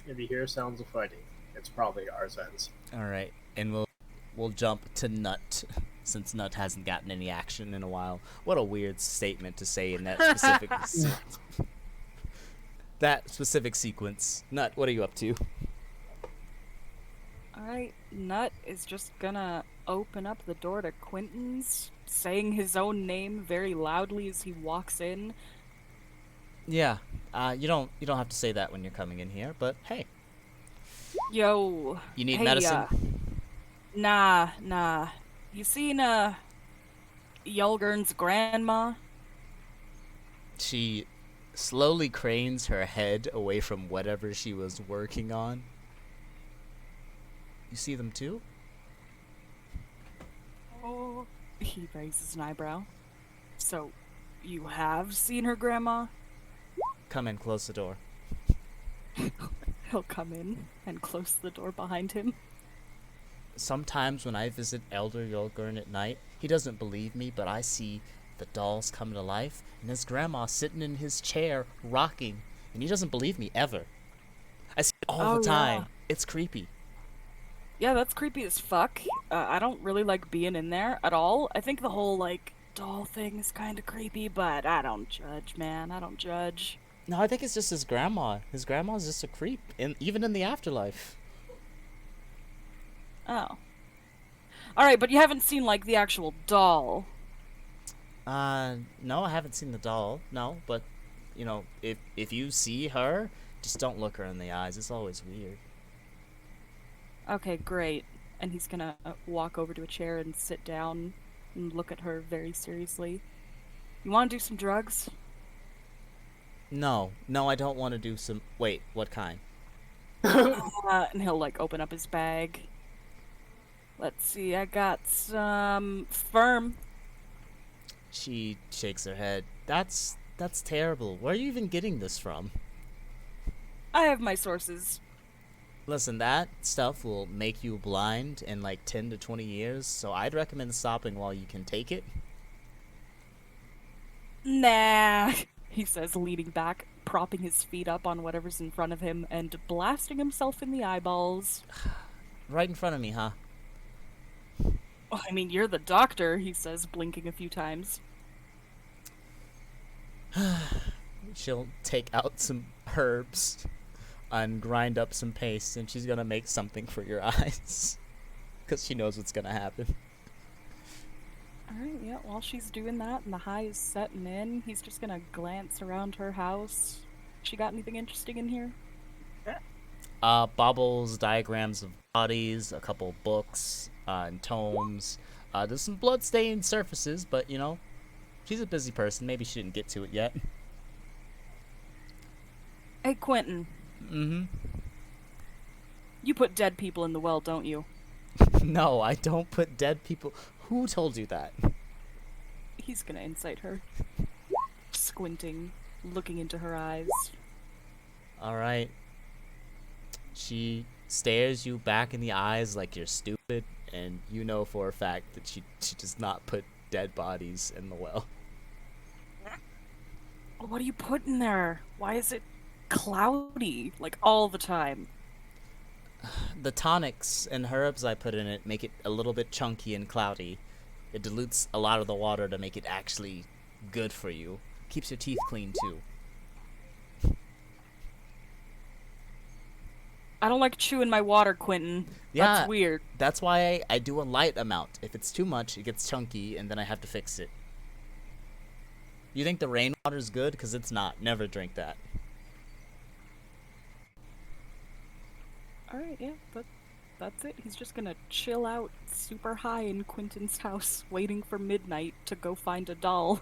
If you hear sounds of fighting, it's probably ours ends. Alright, and we'll jump to Nut, since Nut hasn't gotten any action in a while. What a weird statement to say in that specific that specific sequence. Nut, what are you up to? Alright, Nut is just gonna open up the door to Quentin's, saying his own name very loudly as he walks in. Yeah, you don't have to say that when you're coming in here, but hey, Yo. you need hey, medicine? Nah. You seen, Yulgurn's grandma? She slowly cranes her head away from whatever she was working on. You see them too? Oh. He raises an eyebrow. So, you have seen her grandma? Come in, close the door. He'll come in and close the door behind him. Sometimes when I visit Elder Yulgurn at night, he doesn't believe me, but I see the dolls come to life, and his grandma sitting in his chair, rocking, and he doesn't believe me, ever. I see it all the time. Yeah. It's creepy. Yeah, that's creepy as fuck. I don't really like being in there at all. I think the whole, like, doll thing is kind of creepy, but I don't judge, man. I don't judge. No, I think it's just his grandma. His grandma's just a creep, even in the afterlife. Oh. Alright, but you haven't seen, like, the actual doll. No, I haven't seen the doll. No, but, you know, if you see her, just don't look her in the eyes. It's always weird. Okay, great. And he's gonna walk over to a chair and sit down and look at her very seriously. You wanna do some drugs? No, I don't want to do some... Wait, what kind? And he'll, like, open up his bag. Let's see, I got some firm. She shakes her head. That's terrible. Where are you even getting this from? I have my sources. Listen, that stuff will make you blind in like 10 to 20 years, so I'd recommend stopping while you can take it. Nah, he says, leaning back, propping his feet up on whatever's in front of him, and blasting himself in the eyeballs. Right in front of me, huh? Oh, I mean, you're the doctor, he says, blinking a few times. She'll take out some herbs and grind up some paste, and she's gonna make something for your eyes. Because she knows what's gonna happen. Alright, yeah, while she's doing that and the high is setting in, he's just gonna glance around her house. She got anything interesting in here? Baubles, diagrams of bodies, a couple books, and tomes. There's some blood-stained surfaces, but, you know, she's a busy person. Maybe she didn't get to it yet. Hey, Quentin, Mm-hmm. you put dead people in the well, don't you? No, I don't put dead people... Who told you that? He's gonna incite her. Squinting, looking into her eyes. Alright. She stares you back in the eyes like you're stupid, and you know for a fact that she does not put dead bodies in the well. What do you put in there? Why is it cloudy, like, all the time? The tonics and herbs I put in it make it a little bit chunky and cloudy. It dilutes a lot of the water to make it actually good for you. Keeps your teeth clean too. I don't like chewing my water, Quentin. Yeah, That's weird. That's why I do a light amount. If it's too much, it gets chunky, and then I have to fix it. You think the rainwater's good? Because it's not. Never drink that. Alright, yeah, that's it. He's just gonna chill out super high in Quentin's house, waiting for midnight to go find a doll.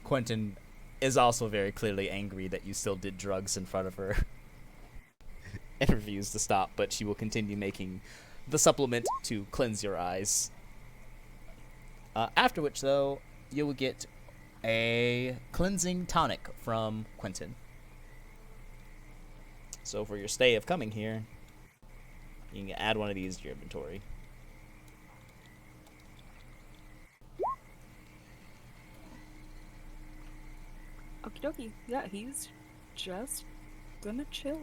Quentin is also very clearly angry that you still did drugs in front of her. And refused to stop, but she will continue making the supplement to cleanse your eyes. After which, though, you will get a cleansing tonic from Quentin. So for your stay of coming here, you can add one of these to your inventory. Okie dokie. Yeah, he's just gonna chill.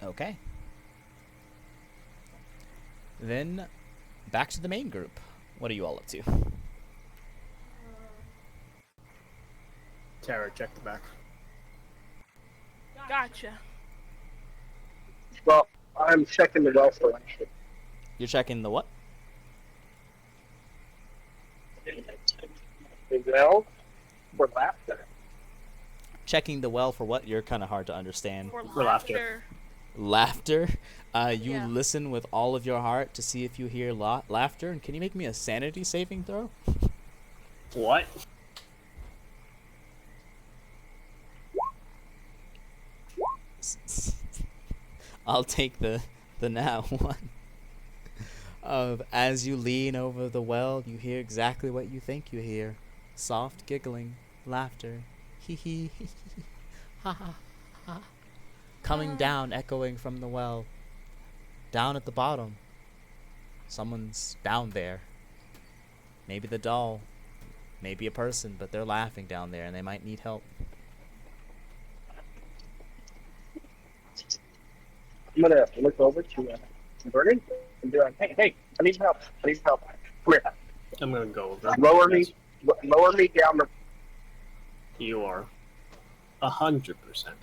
Okay. Then, back to the main group. What are you all up to? Tara, check the back. Gotcha. Well, I'm checking the well for action. You're checking the what? The well for laughter. Checking the well for what? You're kind of hard to understand. For laughter. Laughter. You Yeah. listen with all of your heart to see if you hear laughter. And can you make me a sanity saving throw? What? I'll take the now one. As you lean over the well, you hear exactly what you think you hear. Soft giggling, laughter. Hee hee hee hee. Ha ha ha. Coming down, echoing from the well. Down at the bottom. Someone's down there. Maybe the doll. Maybe a person, but they're laughing down there and they might need help. I'm gonna look over to Vernon and be like, hey, I need help. Come here. I'm gonna go over. Lower me down the. You are 100%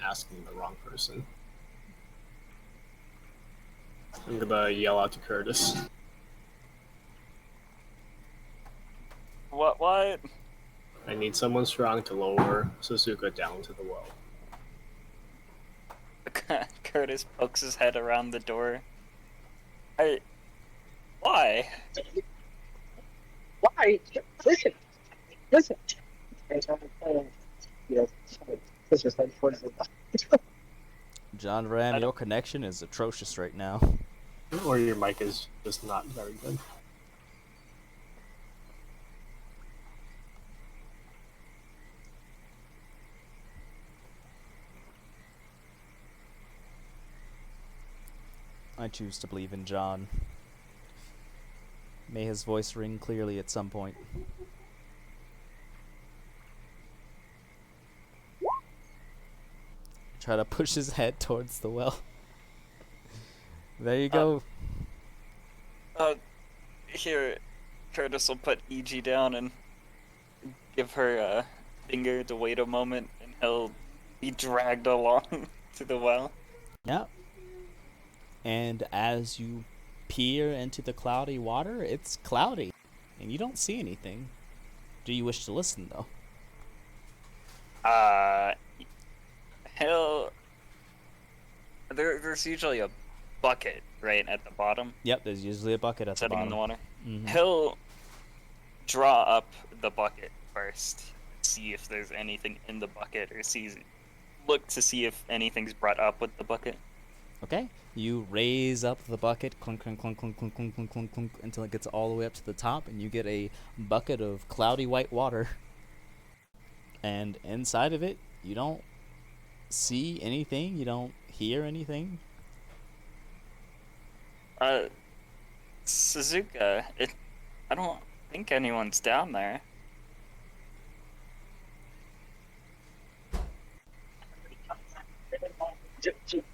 asking the wrong person. I'm gonna yell out to Curtis. What? I need someone strong to lower Suzuka down to the well. Curtis pokes his head around the door. Why? Why? Listen. And, push his head towards the. John Ram, your connection is atrocious right now. Or your mic is just not very good. I choose to believe in John. May his voice ring clearly at some point. Try to push his head towards the well. There you go. Here, Curtis will put EG down and give her a finger to wait a moment, and he'll be dragged along to the well. Yeah. And as you peer into the cloudy water, it's cloudy, and you don't see anything. Do you wish to listen, though? He'll. There's usually a bucket right at the bottom, Yep, there's usually a bucket at the sitting bottom. in the water. Mhm. He'll draw up the bucket first, see if there's anything in the bucket, or look to see if anything's brought up with the bucket. Okay, you raise up the bucket, clunk, clunk, clunk, clunk, clunk, clunk, clunk, clunk, clunk, until it gets all the way up to the top, and you get a bucket of cloudy white water. And inside of it, you don't see anything, you don't hear anything. Suzuka, I don't think anyone's down there.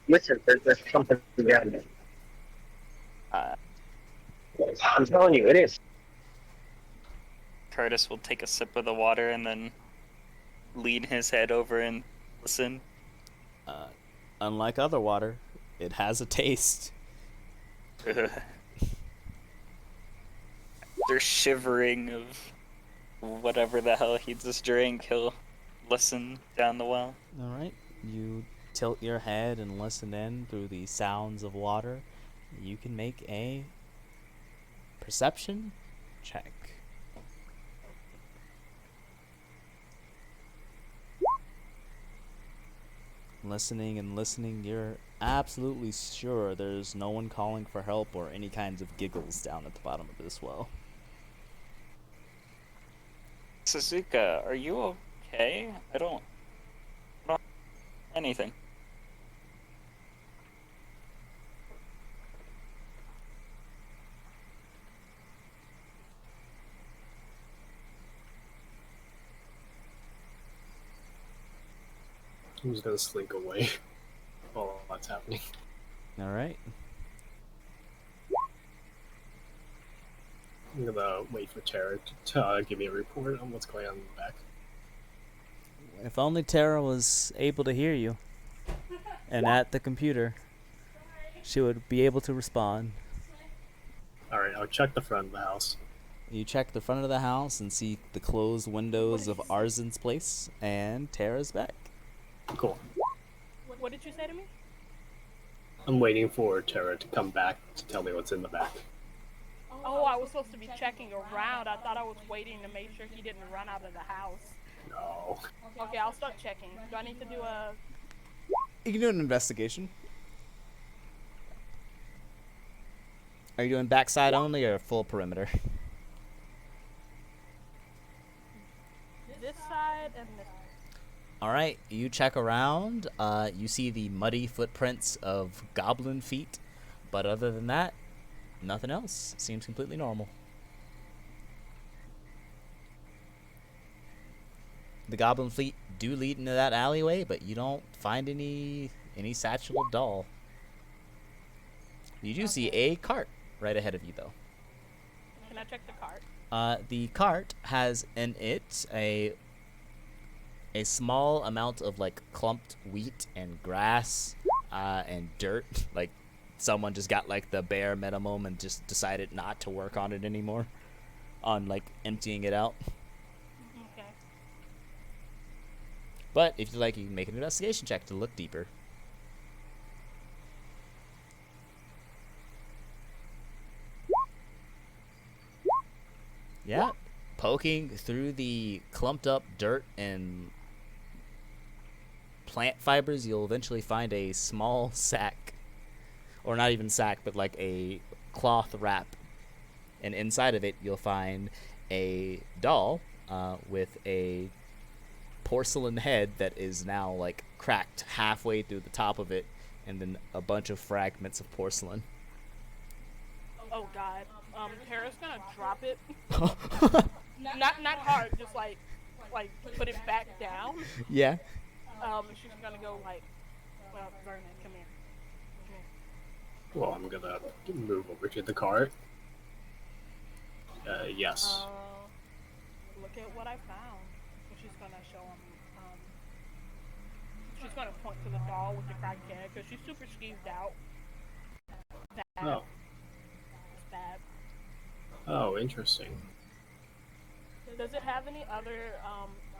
Listen, there's something down there. Uh, I'm telling you, it is. Curtis will take a sip of the water and then lean his head over and listen. Unlike other water, it has a taste. They're shivering of whatever the hell he just drank. He'll listen down the well. Alright, you tilt your head and listen in through the sounds of water. You can make a perception check. Listening and listening, you're absolutely sure there's no one calling for help or any kinds of giggles down at the bottom of this well. Suzuka, are you okay? I don't anything. I'm just gonna slink away while that's happening. Alright. I'm gonna wait for Tara to give me a report on what's going on in the back. If only Tara was able to hear you and at the computer, she would be able to respond. Alright, I'll check the front of the house. You check the front of the house and see the closed windows of Arzen's place, and Tara's back. Cool. What did you say to me? I'm waiting for Tara to come back to tell me what's in the back. Oh, I was supposed to be checking around. I thought I was waiting to make sure he didn't run out of the house. No. Okay, I'll start checking. Do I need to do a... You can do an investigation. Are you doing backside only or full perimeter? this side and this side? Alright, you check around. You see the muddy footprints of goblin feet. But other than that, nothing else. Seems completely normal. The goblin feet do lead into that alleyway, but you don't find any satchel doll. You do see a cart right ahead of you, though. Can I check the cart? The cart has in it a small amount of like clumped wheat and grass and dirt. Like someone just got like the bare minimum and just decided not to work on it anymore, on like emptying it out. Okay. But if you like, you can make an investigation check to look deeper. Yeah, poking through the clumped up dirt and plant fibers, you'll eventually find a small sack, or not even sack, but like a cloth wrap, and inside of it you'll find a doll with a porcelain head that is now like cracked halfway through the top of it, and then a bunch of fragments of porcelain. Oh God. Tara's gonna drop it. not hard, just like put it back down. Yeah. She's gonna go like, well, Vernon, come here. Well, I'm gonna move over to the cart. Yes. Look at what I found. And she's gonna show him. She's gonna point to the doll with the cracked head because she's super skeeved out. Oh. Oh, interesting. Does it have any other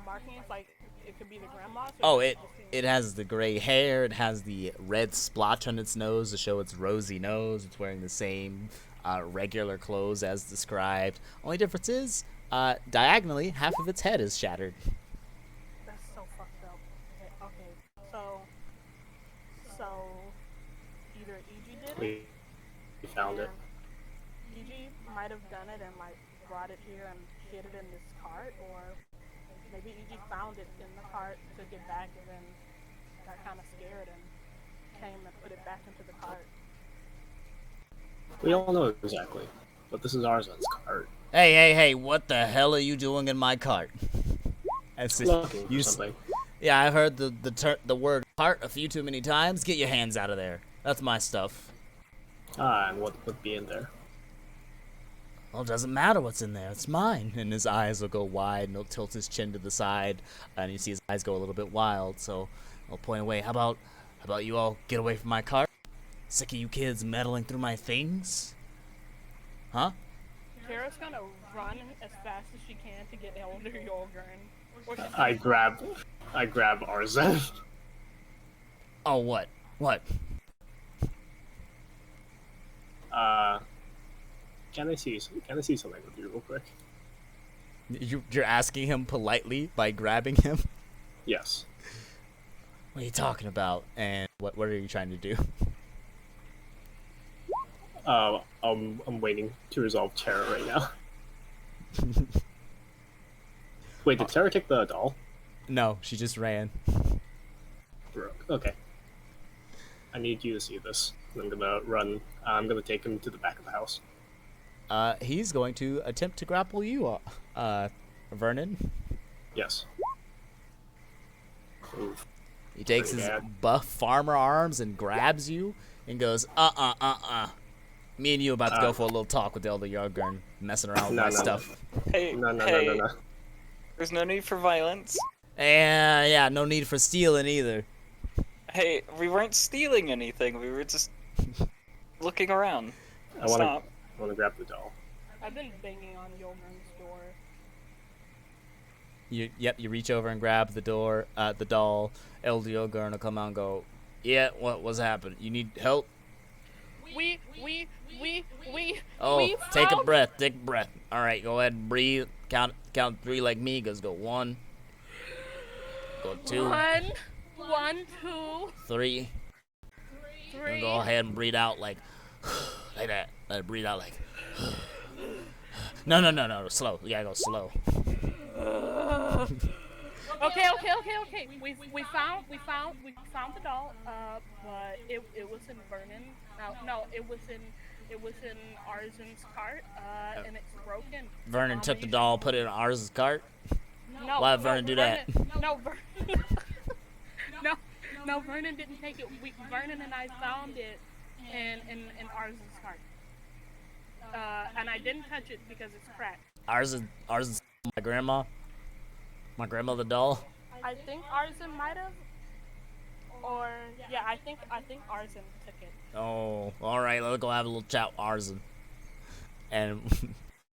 markings? Like it could be the grandma's. Oh, Or it just seem- it has the gray hair. It has the red splotch on its nose to show its rosy nose. It's wearing the same regular clothes as described. Only difference is, diagonally, half of its head is shattered. That's so fucked up. Okay. So either EG did it. We found it. And EG might have done it and like brought it here and hid it in this cart, or maybe EG found it in the cart, took it back, and then got kind of scared and came and put it back into the cart. We don't know exactly, but this is Arzan's cart. Hey! What the hell are you doing in my cart? That's it. Looking You for something. Yeah, I heard the word cart a few too many times. Get your hands out of there. That's my stuff. And what would be in there? Well, it doesn't matter what's in there. It's mine. And his eyes will go wide, and he'll tilt his chin to the side, and you see his eyes go a little bit wild. So I'll point away. How about you all get away from my cart? Sick of you kids meddling through my things? Huh? Kara's gonna run as fast as she can to get Elder Yolgren. Or she's I grab Arzan. Oh, what? What? Can I see something with you real quick? You're asking him politely by grabbing him? Yes. What are you talking about? And what are you trying to do? I'm waiting to resolve Terra right now. Wait, did Terra take the doll? No, she just ran. Okay. I need you to see this. I'm gonna run. I'm gonna take him to the back of the house. He's going to attempt to grapple you, Vernon. Yes. Oof. He takes Pretty his bad. buff farmer arms and grabs you and goes, Me and you about to go for a little talk with the Elder Yargurn, messing around with No, my no, stuff. Hey, No. there's no need for violence. Yeah, no need for stealing either. Hey, we weren't stealing anything. We were just looking around. I Stop. wanna grab the doll. I've been banging on Yolgren's door. You reach over and grab the doll. Elder Yargurn will come out and go, yeah, what's happening? You need help? We Oh, we take a found- breath. All right, go ahead and breathe. Count 3 like me. Go 1. Go 2. 1, 2, 3. 3. And go ahead and breathe out like that. Let it breathe out like. No. Slow. You gotta go slow. Okay. We found the doll. But it was in Vernon. No, it was in Arzan's cart. And it's broken. Vernon took the doll, put it in ours' cart. No, Why did Vernon do that? No, no, Vernon didn't take it. Vernon and I found it in Arzan's cart. And I didn't touch it because it's cracked. Ours is my grandma. My grandmother doll. I think Arzan might have, or yeah, I think Arzan took it. Oh, all right. Let's go have a little chat with Arzan. And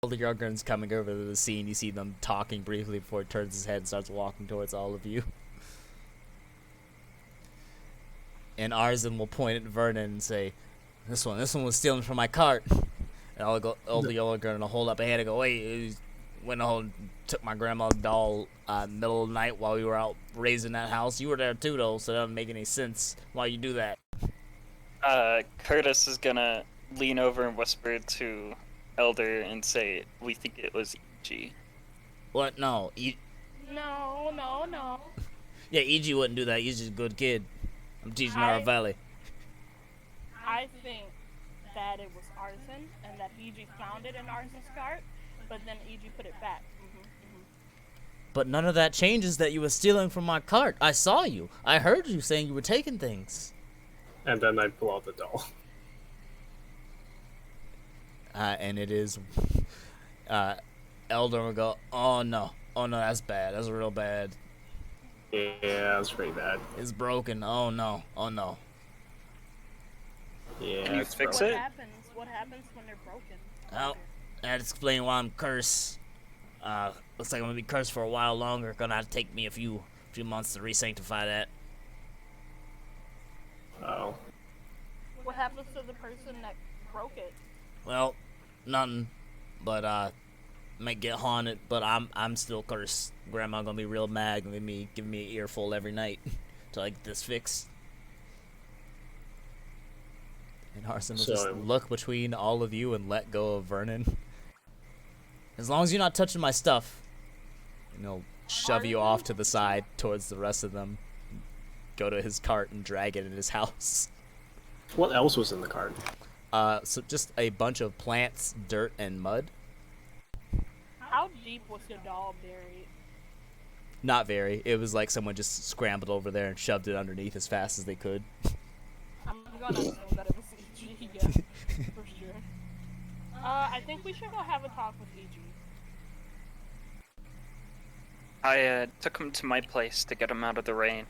all the Yargurn's coming over to the scene. You see them talking briefly before he turns his head and starts walking towards all of you. And Arzan will point at Vernon and say, "This one was stealing from my cart." And I'll go, all the Yargurn will hold up a hand and go, "Wait, he went and took my grandma's doll middle of the night while we were out raising that house. You were there too, though, so that doesn't make any sense why you do that." Curtis is gonna lean over and whisper to Elder and say, "We think it was EG." What? No. No. Yeah, EG wouldn't do that. He's just a good kid. I'm teaching Aravelli. I think that it was Arzan and that EG found it in Arzan's cart, but then EG put it back. But none of that changes that you were stealing from my cart. I saw you. I heard you saying you were taking things. And then I pull out the doll. And it is... Elder will go, oh no, that's bad. That's real bad. Yeah, that's pretty bad. It's broken. Oh no. Yeah, Can you it's fix broken. it? What happens when they're broken? Oh, That'd explain why I'm cursed. Looks like I'm gonna be cursed for a while longer. Gonna have to take me a few months to re-sanctify that. Oh. What happens to the person that broke it? Well, nothing. But might get haunted. But I'm still cursed. Grandma gonna be real mad. Gonna be giving me an earful every night till I get this fixed. And Harson will just look between all of you and let go of Vernon. As long as you're not touching my stuff. And he'll shove you off to the side towards the rest of them. Go to his cart and drag it in his house. What else was in the cart? So just a bunch of plants, dirt, and mud. How deep was the doll buried? Not very. It was like someone just scrambled over there and shoved it underneath as fast as they could. I'm gonna assume that it was EG, yeah, for sure. I think we should go have a talk with EG. I took him to my place to get him out of the rain.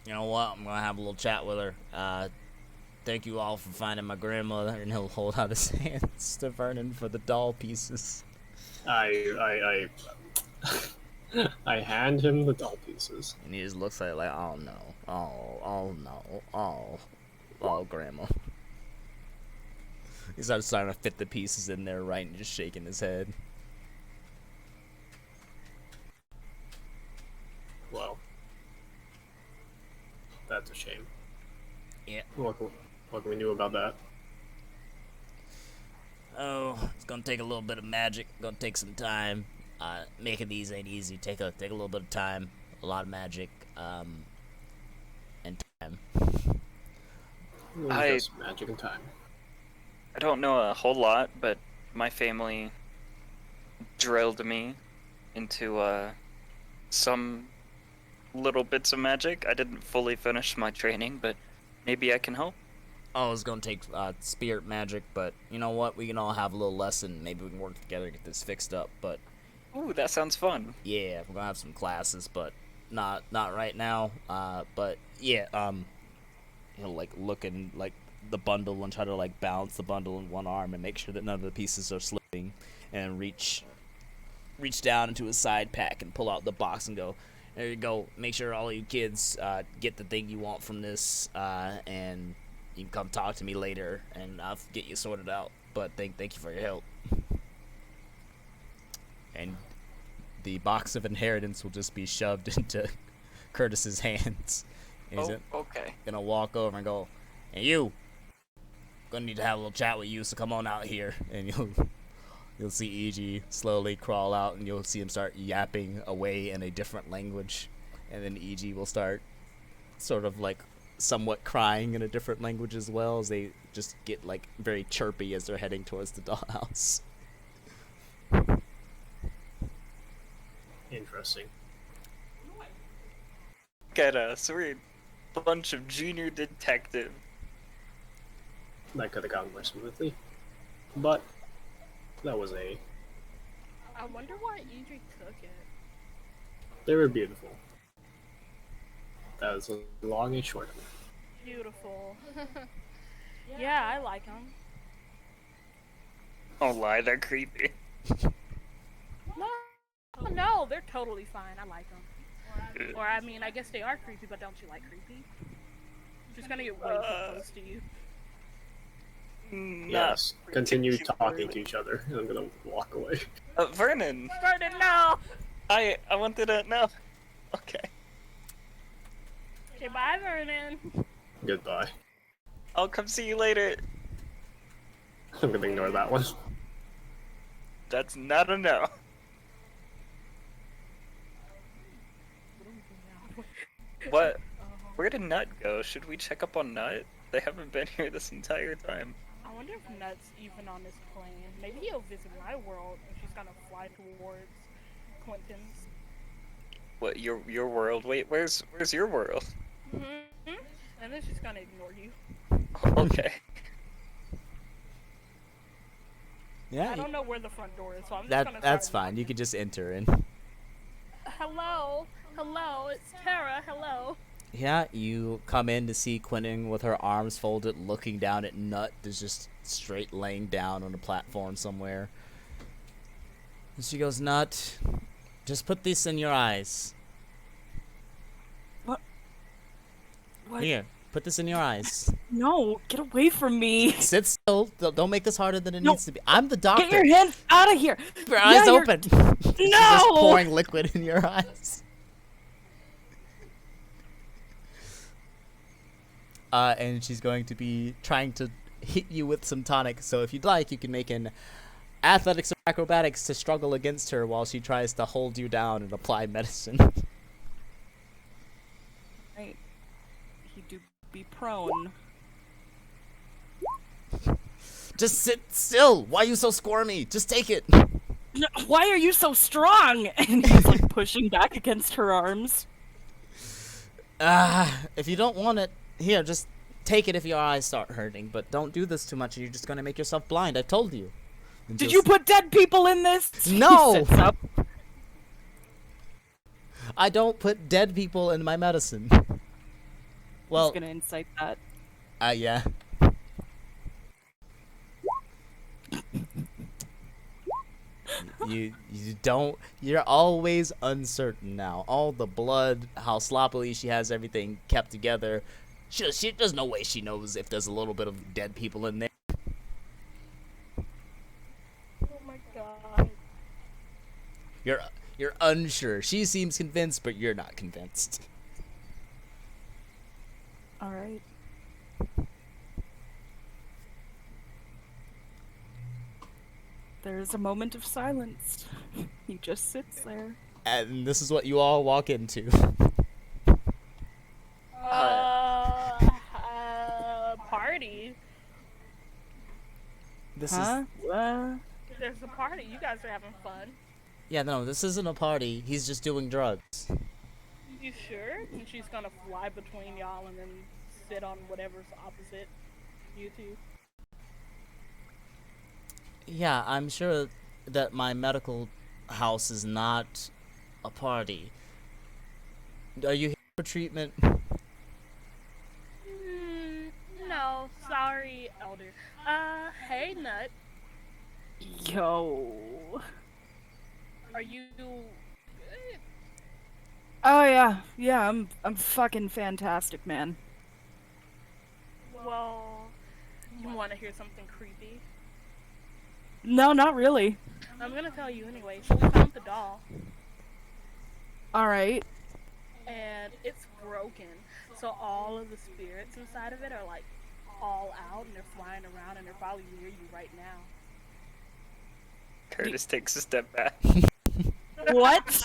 You know what? I'm gonna have a little chat with her. Thank you all for finding my grandmother, and he'll hold out his hands to Vernon for the doll pieces. I hand him the doll pieces. And he just looks at it like, oh no, oh no, oh grandma. He starts trying to fit the pieces in there right and just shaking his head. Well, that's a shame. Yeah. What can we do about that? Oh, it's gonna take a little bit of magic. Gonna take some time. Making these ain't easy. Take a little bit of time. A lot of magic. And time. Just magic and time. I don't know a whole lot, but my family drilled me into some little bits of magic. I didn't fully finish my training, but maybe I can help. Oh, it's gonna take spirit magic, but you know what? We can all have a little lesson. Maybe we can work together to get this fixed up. But Ooh, that sounds fun. yeah, we're gonna have some classes, but not right now. But yeah, he'll like look in like the bundle and try to like balance the bundle in one arm and make sure that none of the pieces are slipping, and reach down into his side pack and pull out the box and go, there you go. Make sure all you kids get the thing you want from this, and you can come talk to me later, and I'll get you sorted out. But thank you for your help. And the box of inheritance will just be shoved into Curtis's hands. And he's Okay. gonna walk over and go, "Hey, you. Gonna need to have a little chat with you, so come on out here." And you'll see EG slowly crawl out, and you'll see him start yapping away in a different language, and then EG will start sort of like somewhat crying in a different language as well, as they just get like very chirpy as they're heading towards the dollhouse. Interesting. Get us. We're a bunch of junior detectives. That could have gone more smoothly. But that was a... I wonder why EG took it. They were beautiful. That was a long and short of it. Beautiful. Yeah, I like them. Don't lie, they're creepy. No, they're totally fine. I like them. Or I mean, I guess they are creepy, but don't you like creepy? I'm just gonna get way too close to you. Yes. Continue talking to each other, and I'm gonna walk away. Vernon! Vernon, no! I wanted to know. Okay. Okay, bye, Vernon. Goodbye. I'll come see you later. I'm gonna ignore that one. That's not a no. What? Where did Nut go? Should we check up on Nut? They haven't been here this entire time. I wonder if Nut's even on this plane. Maybe he'll visit my world and she's gonna fly towards Clinton's. What, your world? Wait, where's your world? Mm-hmm. And then she's gonna ignore you. Okay. Yeah, I don't know where the front door is, so I'm just gonna that's start fine. You can just enter in. Hello, hello, it's Tara. Hello. Yeah, you come in to see Quentin with her arms folded, looking down at Nut, that's just straight laying down on a platform somewhere. And she goes, Nut, just put this in your eyes. What? Here, put this in your eyes. No, get away from me. Sit still. Don't make this harder than it No. needs to be. I'm the doctor. Get your hands out of here. Keep your eyes you're- open. She's just No! pouring liquid in your eyes. And she's going to be trying to hit you with some tonic. So if you'd like, you can make an athletics or acrobatics to struggle against her while she tries to hold you down and apply medicine. Right. He do be prone. Just sit still. Why are you so squirmy? Just take it. No, why are you so strong? And he's like pushing back against her arms. If you don't want it, here, just take it if your eyes start hurting. But don't do this too much or you're just going to make yourself blind. I've told you. And Did just- you put dead people in this? No! He sits up. I don't put dead people in my medicine. Well, He's gonna incite that. yeah. You don't. You're always uncertain now. All the blood, how sloppily she has everything kept together. There's no way she knows if there's a little bit of dead people in there. Oh my god. You're unsure. She seems convinced, but you're not convinced. All right. There's a moment of silence. He just sits there. And this is what you all walk into. Party. This Huh? There's a party. You guys are having fun. No, this isn't a party. He's just doing drugs. You sure? And she's gonna fly between y'all and then sit on whatever's opposite you two. Yeah, I'm sure that my medical house is not a party. Are you here for treatment? No, sorry, Elder. Hey, Nut. Yo. Are you good? Oh yeah, I'm fucking fantastic, man. Well, you want to hear something creepy? No, not really. I'm gonna tell you anyway. So we found the doll, All right. and it's broken. So all of the spirits inside of it are like all out, and they're flying around, and they're probably near you right now. Curtis takes a step back. What?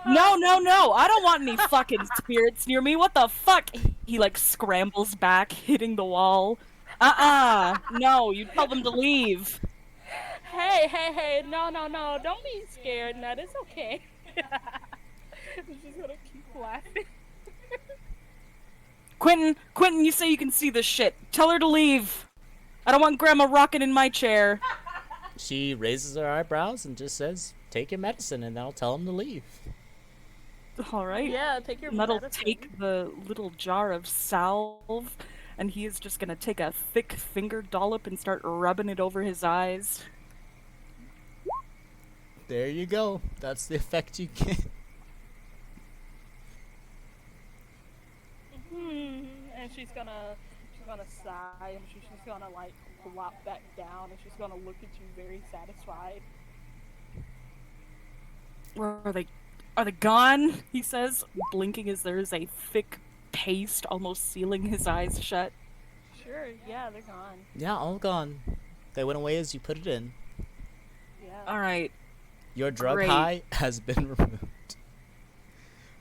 No, I don't want any fucking spirits near me. What the fuck? He like scrambles back, hitting the wall. No, you tell them to leave. Hey, no, don't be scared, Nut. It's okay. I'm just gonna keep laughing. Quentin, you say you can see this shit. Tell her to leave. I don't want Grandma rocking in my chair. She raises her eyebrows and just says, take your medicine, and I'll tell him to leave. All right. Yeah, take your Nut'll medicine. take the little jar of salve, and he is just gonna take a thick finger dollop and start rubbing it over his eyes. There you go. That's the effect you get. And she's gonna sigh, and she's gonna like flop back down, and she's gonna look at you very satisfied. Where are they? Are they gone? He says, blinking as there is a thick paste almost sealing his eyes shut. Sure, yeah, they're gone. Yeah, all gone. They went away as you put it in. Yeah. All right. Your drug Great. high has been removed.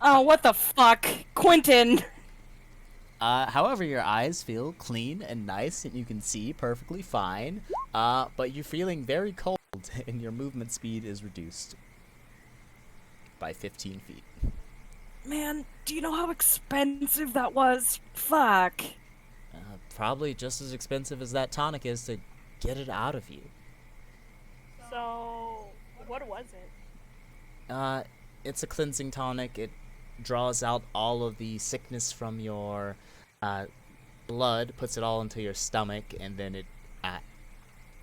Oh, what the fuck, Quentin? However, your eyes feel clean and nice, and you can see perfectly fine. But you're feeling very cold, and your movement speed is reduced by 15 feet. Man, do you know how expensive that was? Fuck. Probably just as expensive as that tonic is to get it out of you. So, what was it? It's a cleansing tonic. It draws out all of the sickness from your blood, puts it all into your stomach, and then it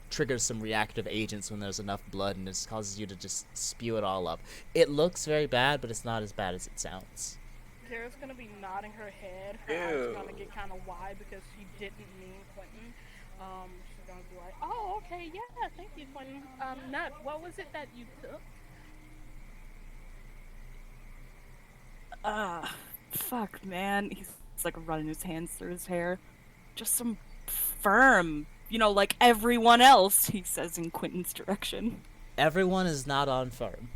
triggers some reactive agents when there's enough blood, and it causes you to just spew it all up. It looks very bad, but it's not as bad as it sounds. Tara's gonna be nodding her head. Her eyes gonna get kind of wide because she didn't mean Quentin. She's gonna be like, "Oh, okay, yeah, thank you, Quentin. Nut, what was it that you took?" Fuck, man. He's like running his hands through his hair. Just some firm, like everyone else, he says in Quentin's direction. Everyone is not on firm.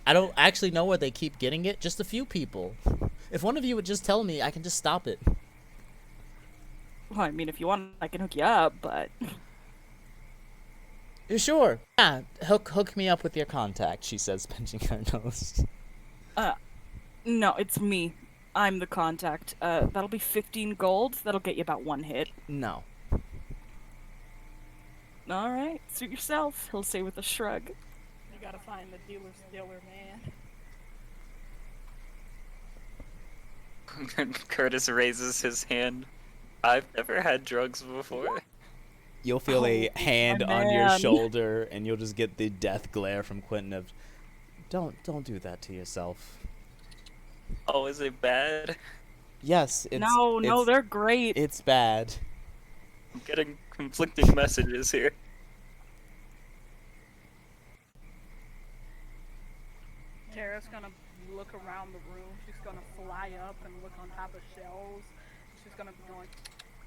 I don't actually know where they keep getting it. Just a few people. If one of you would just tell me, I can just stop it. Well, I mean, if you want, I can hook you up, but... Sure. Yeah, hook me up with your contact, she says, pinching her nose. No, it's me. I'm the contact. That'll be 15 gold. That'll get you about one hit. No. Alright, suit yourself, he'll say with a shrug. You gotta find the dealer stealer, man. Curtis raises his hand. I've never had drugs before. You'll feel a hand my on your man. shoulder, and you'll just get the death glare from Quentin of, don't do that to yourself. Oh, is it bad? Yes, No, they're great. It's bad. I'm getting conflicting messages here. Tara's gonna look around the room. She's gonna fly up and look on top of shelves. She's gonna be going,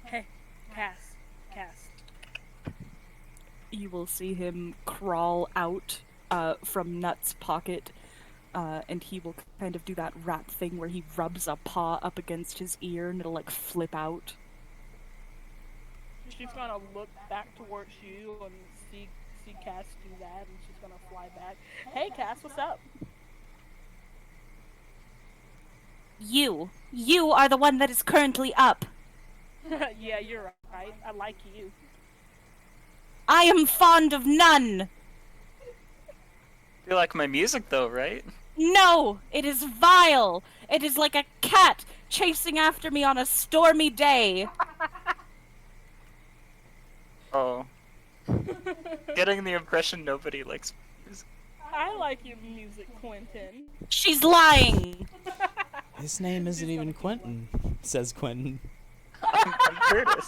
"Hey, Cass. You will see him crawl out from Nut's pocket, and he will kind of do that rat thing where he rubs a paw up against his ear and it'll like flip out. She's gonna look back towards you and see Cass do that, and she's gonna fly back. "Hey, Cass, what's up?" You are the one that is currently up. Yeah, you're right. I like you. I am fond of none. You like my music though, right? No, it is vile. It is like a cat chasing after me on a stormy day. Oh. Getting the impression nobody likes music. I like your music, Quentin. She's lying. His name isn't even Quentin, says Quentin. I'm Curtis.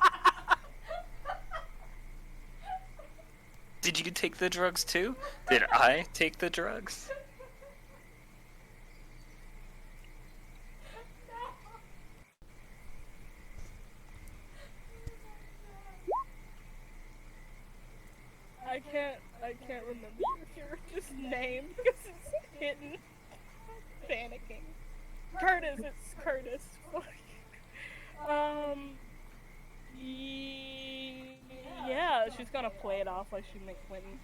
Did you take the drugs too? Did I take the drugs? I can't remember your character's name because it's hidden. I'm panicking. Curtis, it's Curtis. Yeah, she's gonna play it off like she meant Quentin.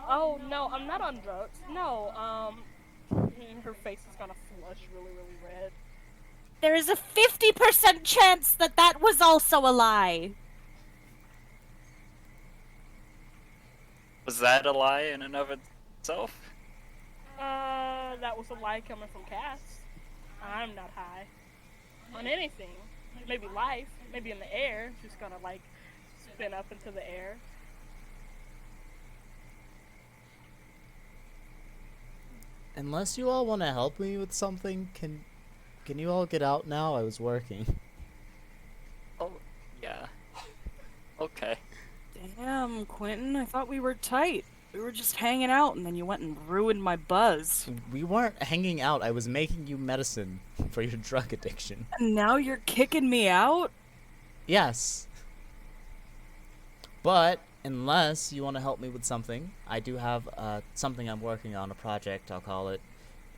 Oh no, I'm not on drugs. No, her face is gonna flush really, really red. There is a 50% chance that that was also a lie. Was that a lie in and of itself? That was a lie coming from Cass. I'm not high on anything. Maybe life, maybe in the air. She's gonna like spin up into the air. Unless you all want to help me with something, can you all get out now? I was working. Oh, yeah. Okay. Damn, Quentin, I thought we were tight. We were just hanging out, and then you went and ruined my buzz. We weren't hanging out. I was making you medicine for your drug addiction. And now you're kicking me out? Yes. But unless you want to help me with something, I do have something I'm working on, a project, I'll call it.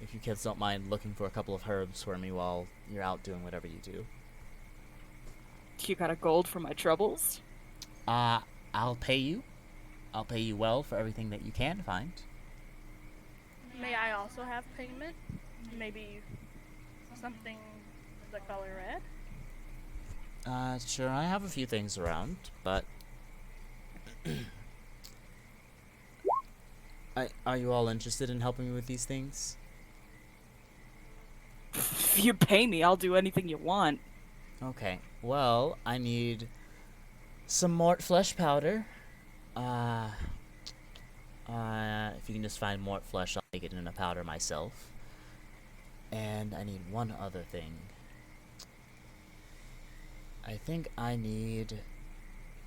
If you kids don't mind looking for a couple of herbs for me while you're out doing whatever you do. You got a gold for my troubles? I'll pay you. I'll pay you well for everything that you can find. May I also have payment? Maybe something the color red? Sure, I have a few things around, but Are you all interested in helping me with these things? If you pay me, I'll do anything you want. Okay. Well, I need some mort flesh powder. If you can just find mort flesh, I'll make it in a powder myself. And I need one other thing. I think I need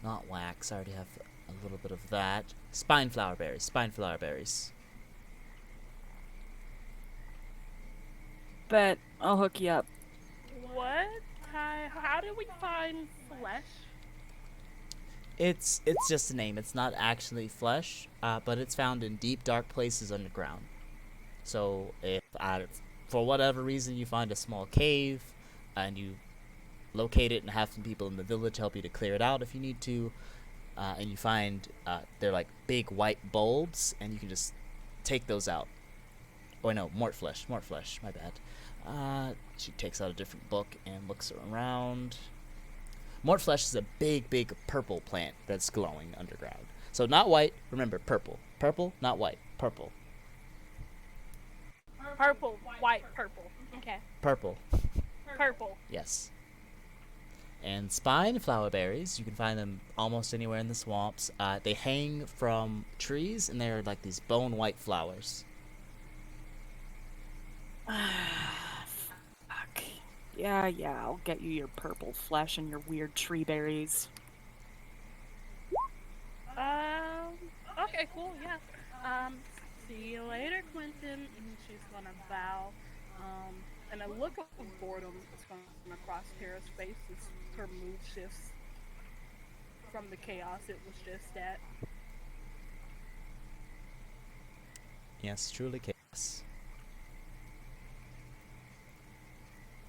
not wax. I already have a little bit of that. Spine flower berries. Spine flower berries. Bet I'll hook you up. What? How did we find flesh? It's just a name. It's not actually flesh, but it's found in deep, dark places underground. So if for whatever reason you find a small cave, and you locate it and have some people in the village help you to clear it out if you need to, and you find they're like big white bulbs, and you can just take those out. Oh no, mort flesh, my bad. She takes out a different book and looks around. Mort flesh is a big, big purple plant that's glowing underground. So not white, remember purple. Purple, not white, purple. Purple, white, purple. Okay. Purple, Purple. yes. And spine flower berries, you can find them almost anywhere in the swamps. They hang from trees, and they're like these bone white flowers. Fuck. Yeah, I'll get you your purple flesh and your weird tree berries. Okay, cool, yeah. See you later, Quentin. And she's gonna bow. And a look of boredom is gonna cross Tara's face as her mood shifts from the chaos it was just at. Yes, truly chaos.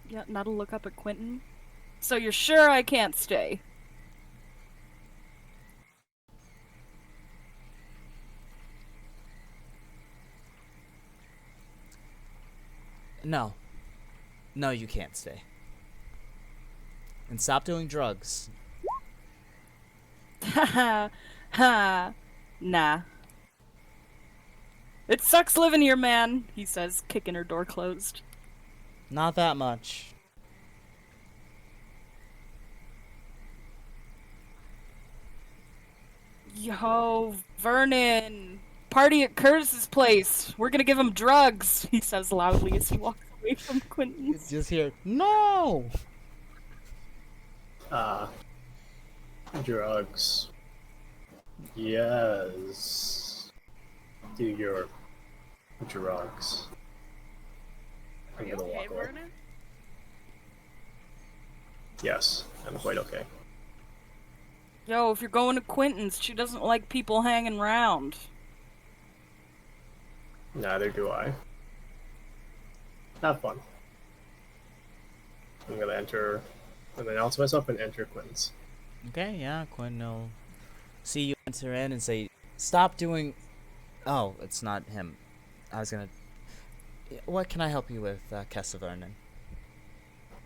Yeah, not a look up at Quentin. So you're sure I can't stay? No. No, you can't stay. And stop doing drugs. Ha ha. Nah. It sucks living here, man, he says, kicking her door closed. Not that much. Yo, Vernon! Party at Curtis's place! We're gonna give him drugs! He says loudly as he walks away from Quentin. It's just here. No! Drugs. Yes. Do your drugs. Are I'm you gonna okay, walk away. Vernon? Yes, I'm quite okay. Yo, if you're going to Quentin's, she doesn't like people hanging around. Neither do I. Have fun. I'm gonna enter and announce myself and enter Quinn's. Okay, yeah, Quinn will see you enter in and say, stop doing... Oh, it's not him. I was gonna... What can I help you with, Kessa Vernon?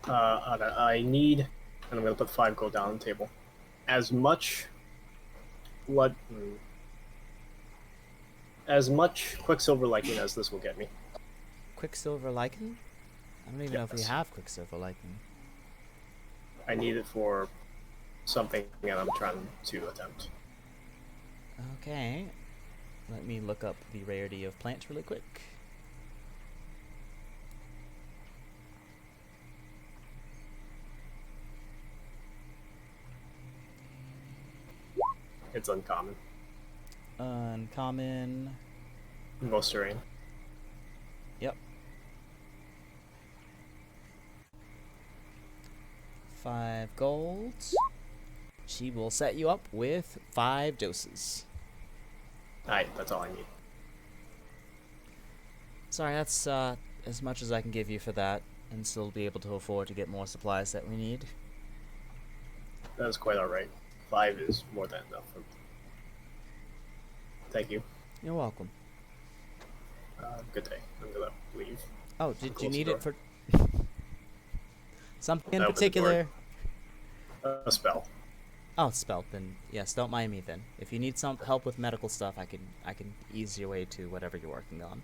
I need, and I'm gonna put 5 gold down on the table. As much blood, as much Quicksilver lichen as this will get me. Quicksilver lichen? I don't even know if we Yes. have Quicksilver lichen. I need it for something that I'm trying to attempt. Okay. Let me look up the rarity of plants really quick. It's uncommon. Uncommon. Most terrain. Yep. 5 gold. She will set you up with 5 doses. Alright, that's all I need. Sorry, that's as much as I can give you for that, and still be able to afford to get more supplies that we need. That is quite alright. 5 is more than enough. Thank you. You're welcome. Good day. I'm gonna leave. Oh, did you Close the need door. it for something in Open the door. particular? A spell. Oh, spelt. Then yes, don't mind me. Then, if you need some help with medical stuff, I can ease your way to whatever you're working on.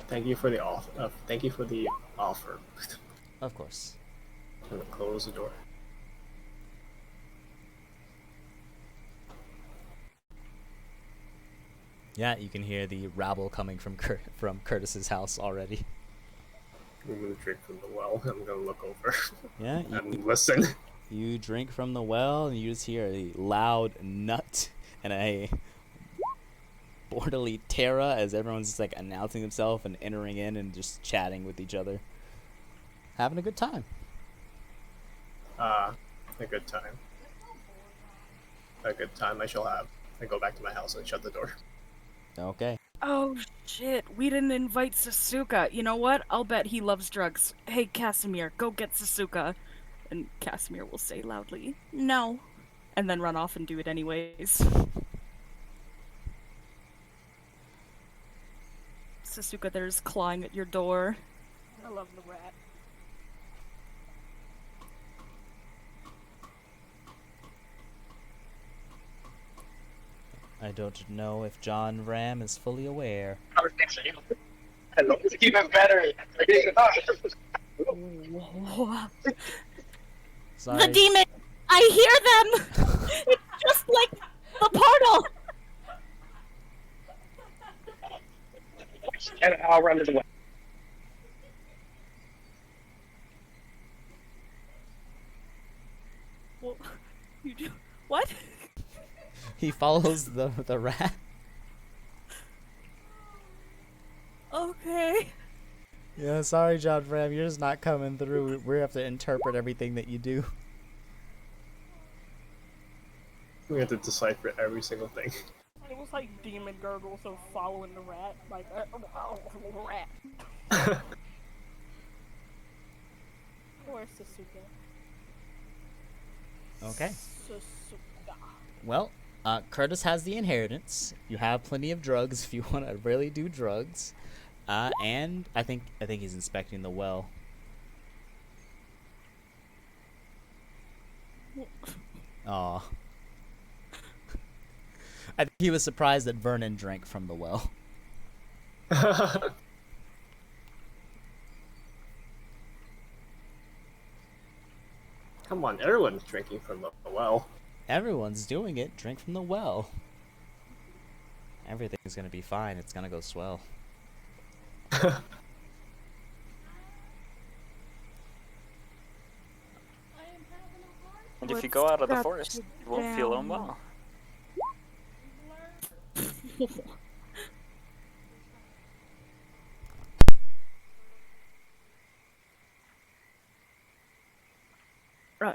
Thank you for the offer. Thank you for the offer. Of course. I'm gonna close the door. Yeah, you can hear the rabble coming from from Curtis's house already. I'm gonna drink from the well. I'm gonna look over Yeah, and listen. you drink from the well, and you just hear a loud nut and a borderly terror as everyone's just like announcing themselves and entering in and just chatting with each other, having a good time. A good time. A good time I shall have. I go back to my house and shut the door. Okay. Oh shit, we didn't invite Sasuka. You know what? I'll bet he loves drugs. Hey, Casimir, go get Sasuka. And Casimir will say loudly, no. And then run off and do it anyways. Sasuka there's clawing at your door. I love the rat. I don't know if John Ram is fully aware. Hello, it's even better. Sorry. The demon! I hear them! It's just like the portal! And I'll run this way. Well, you do what? He follows the rat. Okay. Yeah, sorry, John Ram. You're just not coming through. We have to interpret everything that you do. We have to decipher every single thing. It was like demon gurgle, so following the rat, like rat. Where's Sasuke? Okay. Sasuka. Well, Curtis has the inheritance. You have plenty of drugs if you want to really do drugs. And I think he's inspecting the well. Aw. I think he was surprised that Vernon drank from the well. Come on, everyone's drinking from the well. Everyone's doing it. Drink from the well. Everything's gonna be fine. It's gonna go swell. And if you Let's go out of the got forest, you you won't feel down. unwell.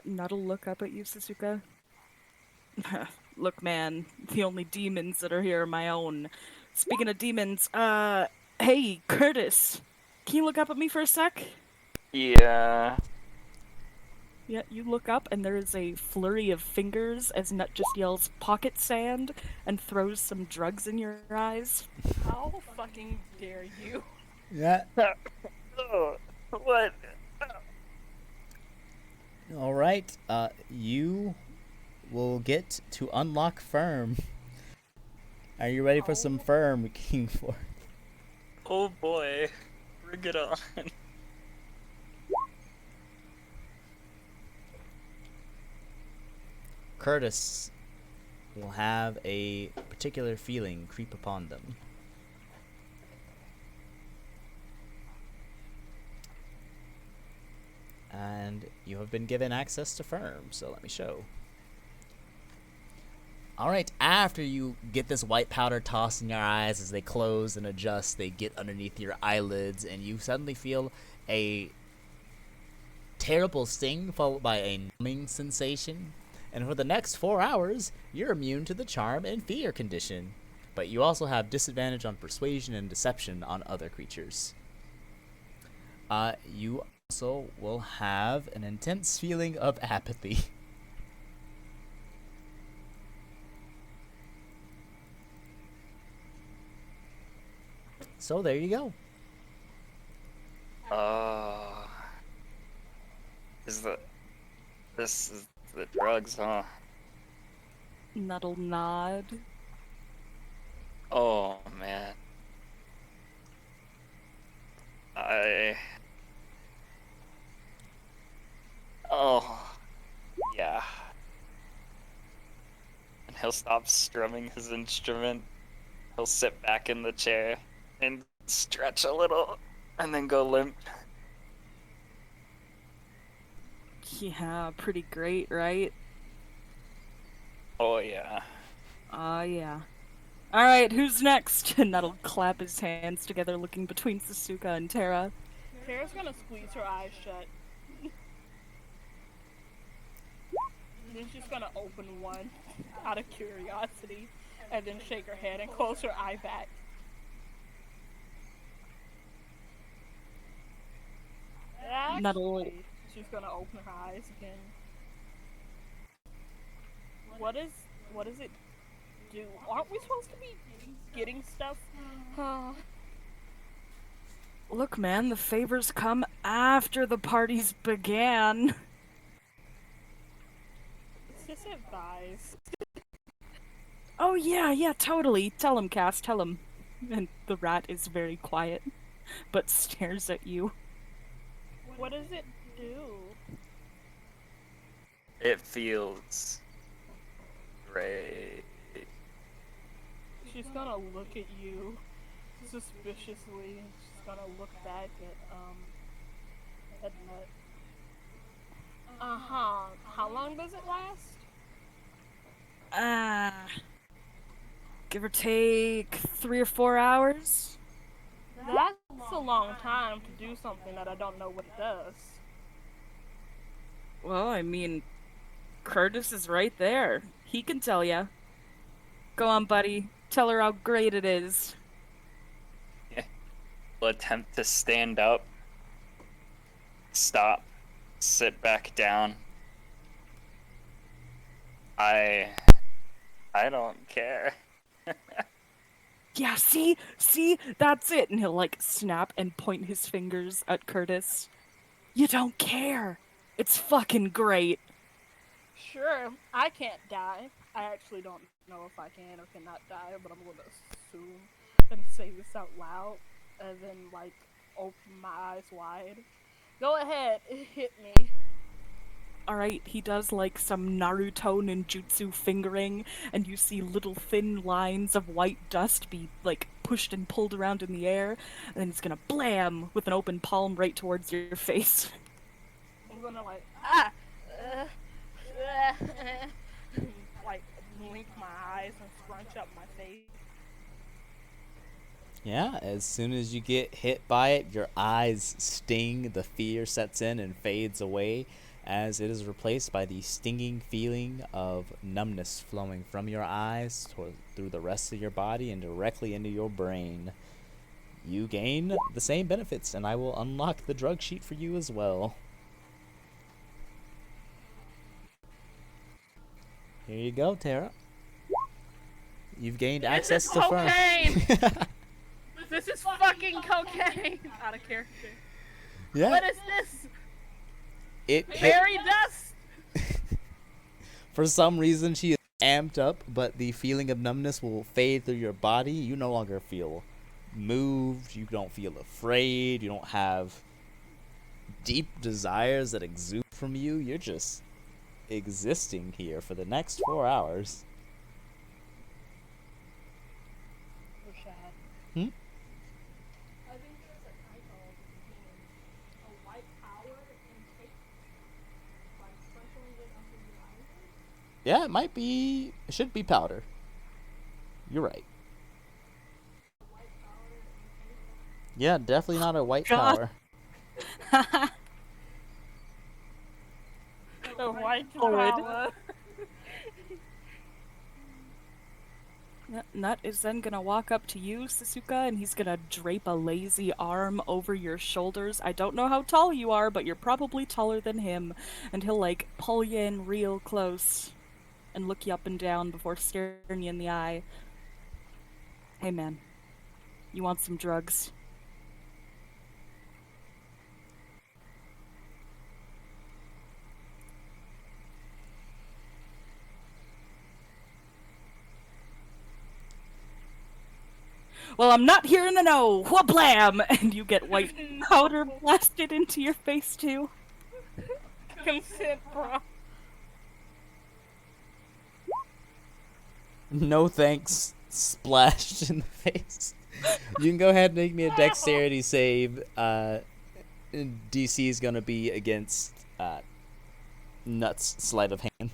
Nut'll look up at you, Sasuka. Look, man, the only demons that are here are my own. Speaking of demons, hey, Curtis, can you look up at me for a sec? Yeah. Yeah, you look up, and there is a flurry of fingers as Nut just yells, "Pocket sand," and throws some drugs in your eyes. How fucking dare you? Yeah. What? All right. You will get to unlock firm. Are you ready for some firm, King Four? Oh boy. Bring it on. Curtis will have a particular feeling creep upon them. And you have been given access to firm, so let me show. Alright, after you get this white powder tossed in your eyes as they close and adjust, they get underneath your eyelids, and you suddenly feel a terrible sting followed by a numbing sensation. And for the next 4 hours, you're immune to the charm and fear condition. But you also have disadvantage on persuasion and deception on other creatures. You also will have an intense feeling of apathy. So there you go. Is the this is the drugs, huh? Nutt'll nod. Oh, man. Oh, yeah. And he'll stop strumming his instrument. He'll sit back in the chair and stretch a little and then go limp. Yeah, pretty great, right? Oh, yeah. Yeah. Alright, who's next? And that'll clap his hands together, looking between Sasuka and Terra. Tara's gonna squeeze her eyes shut. Then she's gonna open one out of curiosity, and then shake her head and close her eye back. Nutt'll... Actually, she's gonna open her eyes again. What does it do? Aren't we supposed to be getting stuff? Look, man, the favors come after the parties began. It's just advice. Oh, yeah, totally. Tell him, Cass, tell him. And the rat is very quiet, but stares at you. What does it do? It feels great. She's gonna look at you suspiciously, and she's gonna look back at Nut. How long does it last? Give or take 3 or 4 hours. That's a long time to do something that I don't know what it does. Well, I mean, Curtis is right there. He can tell ya. Go on, buddy. Tell her how great it is. Will attempt to stand up, stop, sit back down. I don't care. Yeah, see, that's it. And he'll like snap and point his fingers at Curtis. You don't care. It's fucking great. Sure, I can't die. I actually don't know if I can or cannot die, but I'm gonna assume and say this out loud, and then like open my eyes wide. Go ahead, hit me. Alright, he does like some Naruto ninjutsu fingering, and you see little thin lines of white dust be like pushed and pulled around in the air, and then he's gonna blam with an open palm right towards your face. I'm gonna like like blink my eyes and scrunch up my face. Yeah, as soon as you get hit by it, your eyes sting, the fear sets in and fades away as it is replaced by the stinging feeling of numbness flowing from your eyes through the rest of your body and directly into your brain. You gain the same benefits, and I will unlock the drug sheet for you as well. Here you go, Tara. You've gained access to cocaine! Fern. This is fucking cocaine! Out of character. Yeah. What is this? It Fairy dust? For some reason, she is amped up, but the feeling of numbness will fade through your body. You no longer feel moved. You don't feel afraid. You don't have deep desires that exude from you. You're just existing here for the next 4 hours. Hmm? I think there's a typo between a white power and tape, like sprinkling it under your eyes. Yeah, it might be. It should be powder. You're right. Yeah, definitely not a white God. power. The white Horrid. power. Nut is then gonna walk up to you, Sasuka, and he's gonna drape a lazy arm over your shoulders. I don't know how tall you are, but you're probably taller than him. And he'll, like, pull you in real close and look you up and down before staring you in the eye. Hey, man. You want some drugs? Well, I'm not here in the know. Whablam! And you get white powder blasted into your face too. Consent, bro. No thanks. Splashed in the face. You can go ahead and make me a dexterity save. DC is gonna be against Nuts sleight of hand.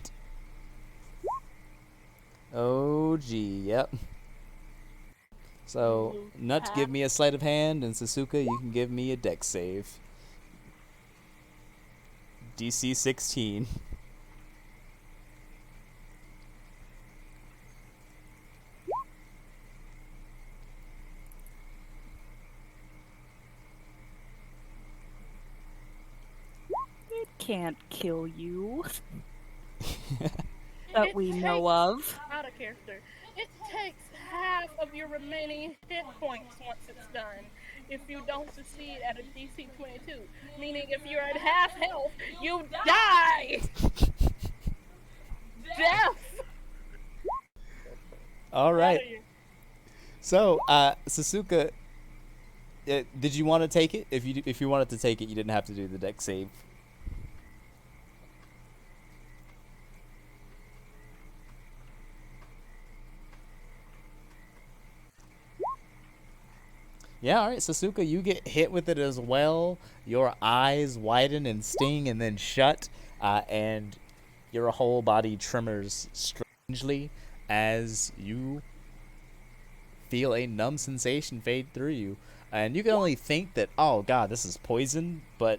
Oh gee, yep. So Nut, give me a sleight of hand, and Sasuke, you can give me a dex save. DC 16. It can't kill you. That we know of. Out of character. It takes half of your remaining hit points once it's done. If you don't succeed at a DC 22, meaning if you're at half health, you die. Death. All right. Outta here. So, Sasuke, did you want to take it? If you wanted to take it, you didn't have to do the dex save. Yeah, all right, Sasuke, you get hit with it as well. Your eyes widen and sting and then shut, and your whole body tremors strangely as you feel a numb sensation fade through you. And you can only think that, oh god, this is poison, but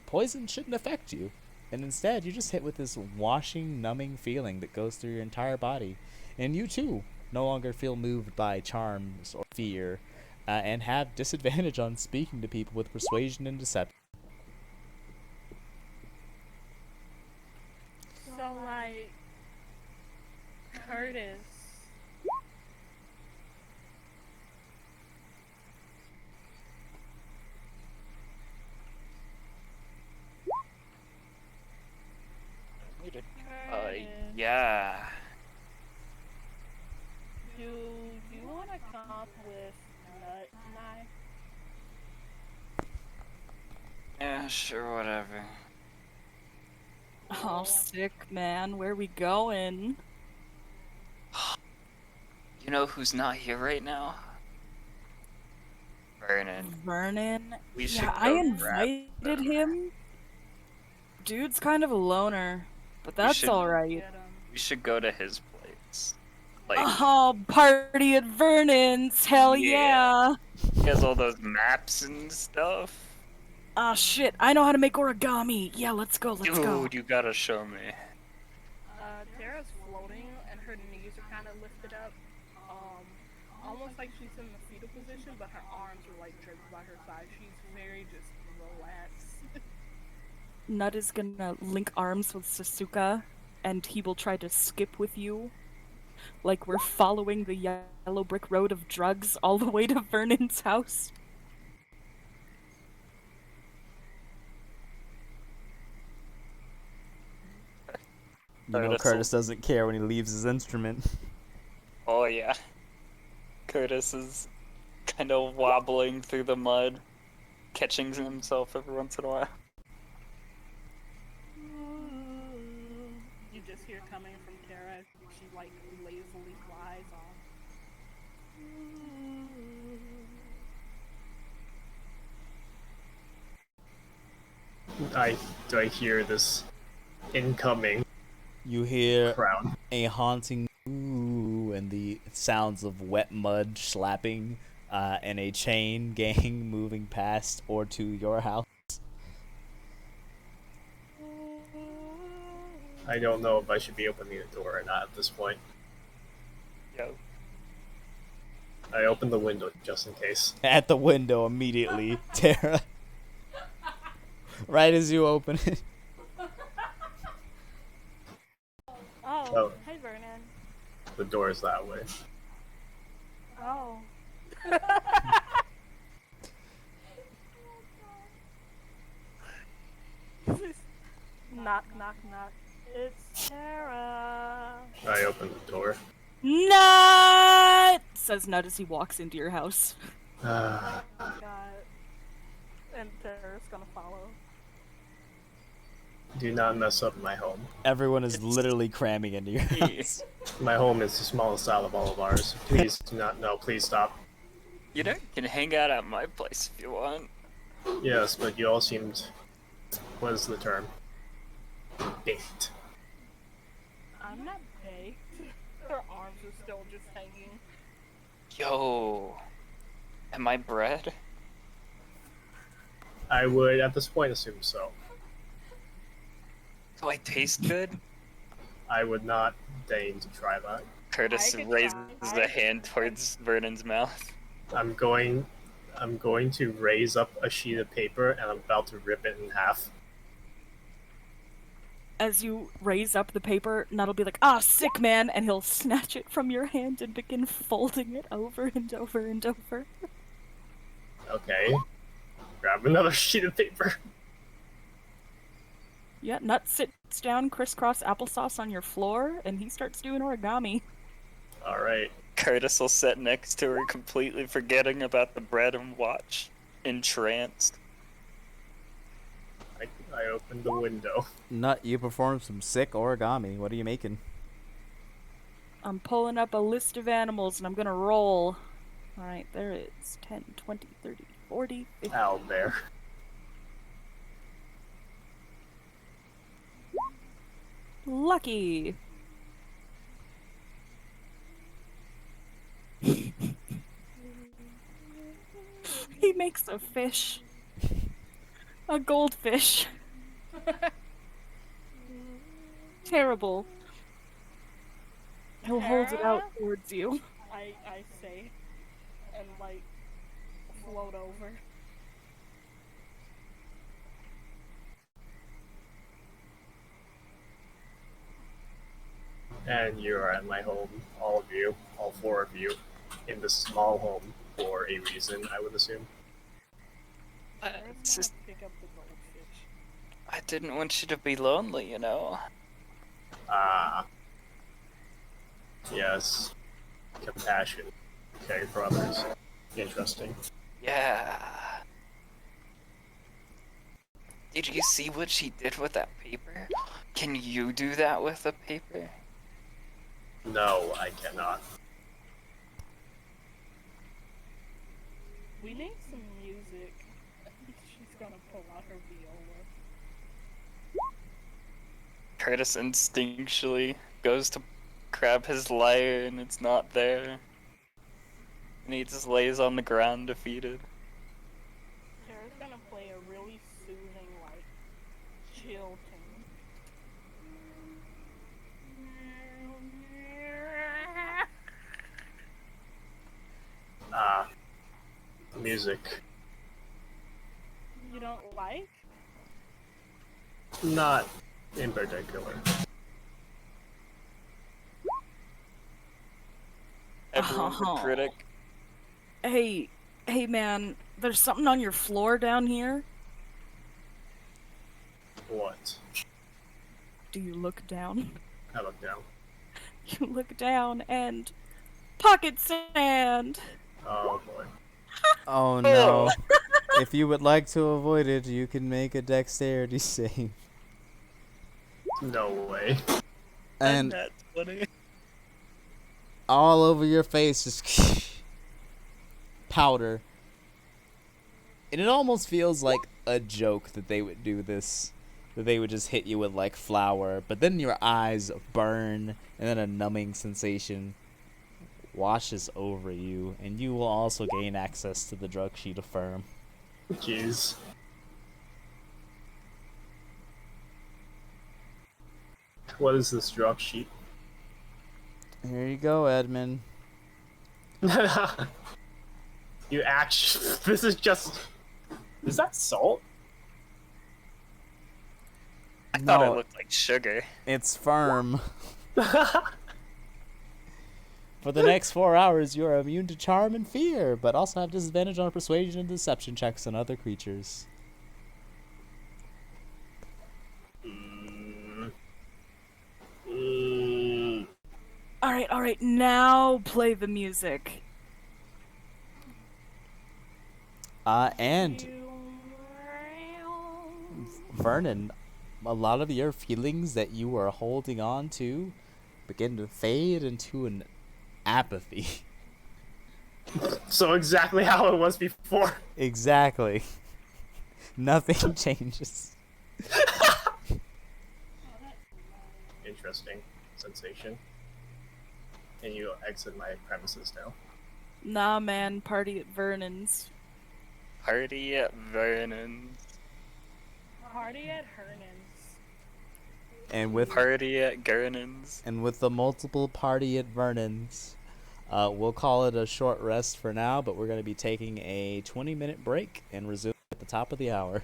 poison shouldn't affect you. And instead, you're just hit with this washing, numbing feeling that goes through your entire body. And you too no longer feel moved by charms or fear, and have disadvantage on speaking to people with persuasion and deception. So, like, Curtis. Yeah. Do you want to comp with Nut and I? Yeah, sure, whatever. Oh, sick, man. Where we going? You know who's not here right now? Vernon. Vernon? We should Yeah, I go grab invited him. him. Dude's kind of a loner, but that's should- alright. Get 'em. We should go to his place. Like, Oh, party at Vernon's! Hell Yeah. yeah! he has all those maps and stuff. Ah, shit, I know how to make origami! Yeah, let's go, let's Dude, go. you gotta show me. Tara's floating and her knees are kind of lifted up, almost like she's in the fetal position, but her arms are like draped by her side. She's very just relaxed. Nut is gonna link arms with Sasuke, and he will try to skip with you. Like we're following the yellow brick road of drugs all the way to Vernon's house. You know Curtis doesn't care when he leaves his instrument. Oh yeah. Curtis is kind of wobbling through the mud, catching himself every once in a while. You just hear coming from Tara. She like lazily flies off. Do I hear this incoming You hear crowd? a haunting ooh and the sounds of wet mud slapping, and a chain gang moving past or to your house. I don't know if I should be opening the door or not at this point. Yo. I open the window just in case. At the window immediately, Tara. Right as you open it. Oh, hey Vernon. The door is that way. Oh. Knock, knock, knock. It's Tara. I open the door. Nut! says Nut as he walks into your house. Uh, Oh god. And Tara's gonna follow. do not mess up my home. Everyone is literally cramming into your house. My home is the smallest out of all of ours. Please do not. No, please stop. You know, you can hang out at my place if you want. Yes, but you all seemed. What is the term? Baked. I'm not baked. Her arms are still just hanging. Yo, am I bread? I would, at this point, assume so. Do I taste good? I would not deign to try that. Curtis I could raises try. a hand towards Vernon's mouth. I'm going to raise up a sheet of paper and I'm about to rip it in half. As you raise up the paper, Nut'll be like, "Ah, sick man," and he'll snatch it from your hand and begin folding it over and over and over. Okay. Grab another sheet of paper. Yeah, Nut sits down, crisscross applesauce on your floor, and he starts doing origami. Alright. Curtis will sit next to her, completely forgetting about the bread and watch, entranced. I opened the window. Nut, you performed some sick origami. What are you making? I'm pulling up a list of animals, and I'm gonna roll. Alright, there is 10, 20, 30, 40, 50. Owlbear. Lucky! He makes a fish. A goldfish. Terrible. He'll hold it out towards you. I say, and like float over. And you're at my home, all of you, all four of you, in this small home for a reason, I would assume. Tara's It's just, gonna pick up the goldfish. I didn't want you to be lonely, you know? Ah. Yes. Compassion. Okay, for others. Interesting. Yeah. Did you see what she did with that paper? Can you do that with a paper? No, I cannot. We need some music. She's gonna pull out her viola. Curtis instinctually goes to grab his lyre and it's not there. And he just lays on the ground defeated. Tara's gonna play a really soothing, like, chill tune. Ah. Music. You don't like? Not in particular. Everyone's a critic. Hey man, there's something on your floor down here. What? Do you look down? I look down. You look down and pocket sand. Oh boy. Oh no. If you would like to avoid it, you can make a dexterity save. No way. And That's funny. all over your face is powder. And it almost feels like a joke that they would do this. That they would just hit you with like flour. But then your eyes burn and then a numbing sensation washes over you. And you will also gain access to the drug sheet of firm. Jeez. What is this drop sheet? Here you go, Edmund. You actually. This is just. Is that salt? I thought it No, looked like sugar. it's firm. For the next 4 hours, you are immune to charm and fear, but also have disadvantage on persuasion and deception checks on other creatures. Mm, Alright, now play the music. And Vernon, a lot of your feelings that you were holding on to begin to fade into an apathy. So exactly how it was before. Exactly. Nothing changes. Interesting sensation. Can you exit my premises now? Nah, man, party at Vernon's. Party at Vernon's. Party at Hernan's. And with Party at Gurnon's. the multiple party at Vernon's, we'll call it a short rest for now, but we're going to be taking a 20-minute break and resume at the top of the hour.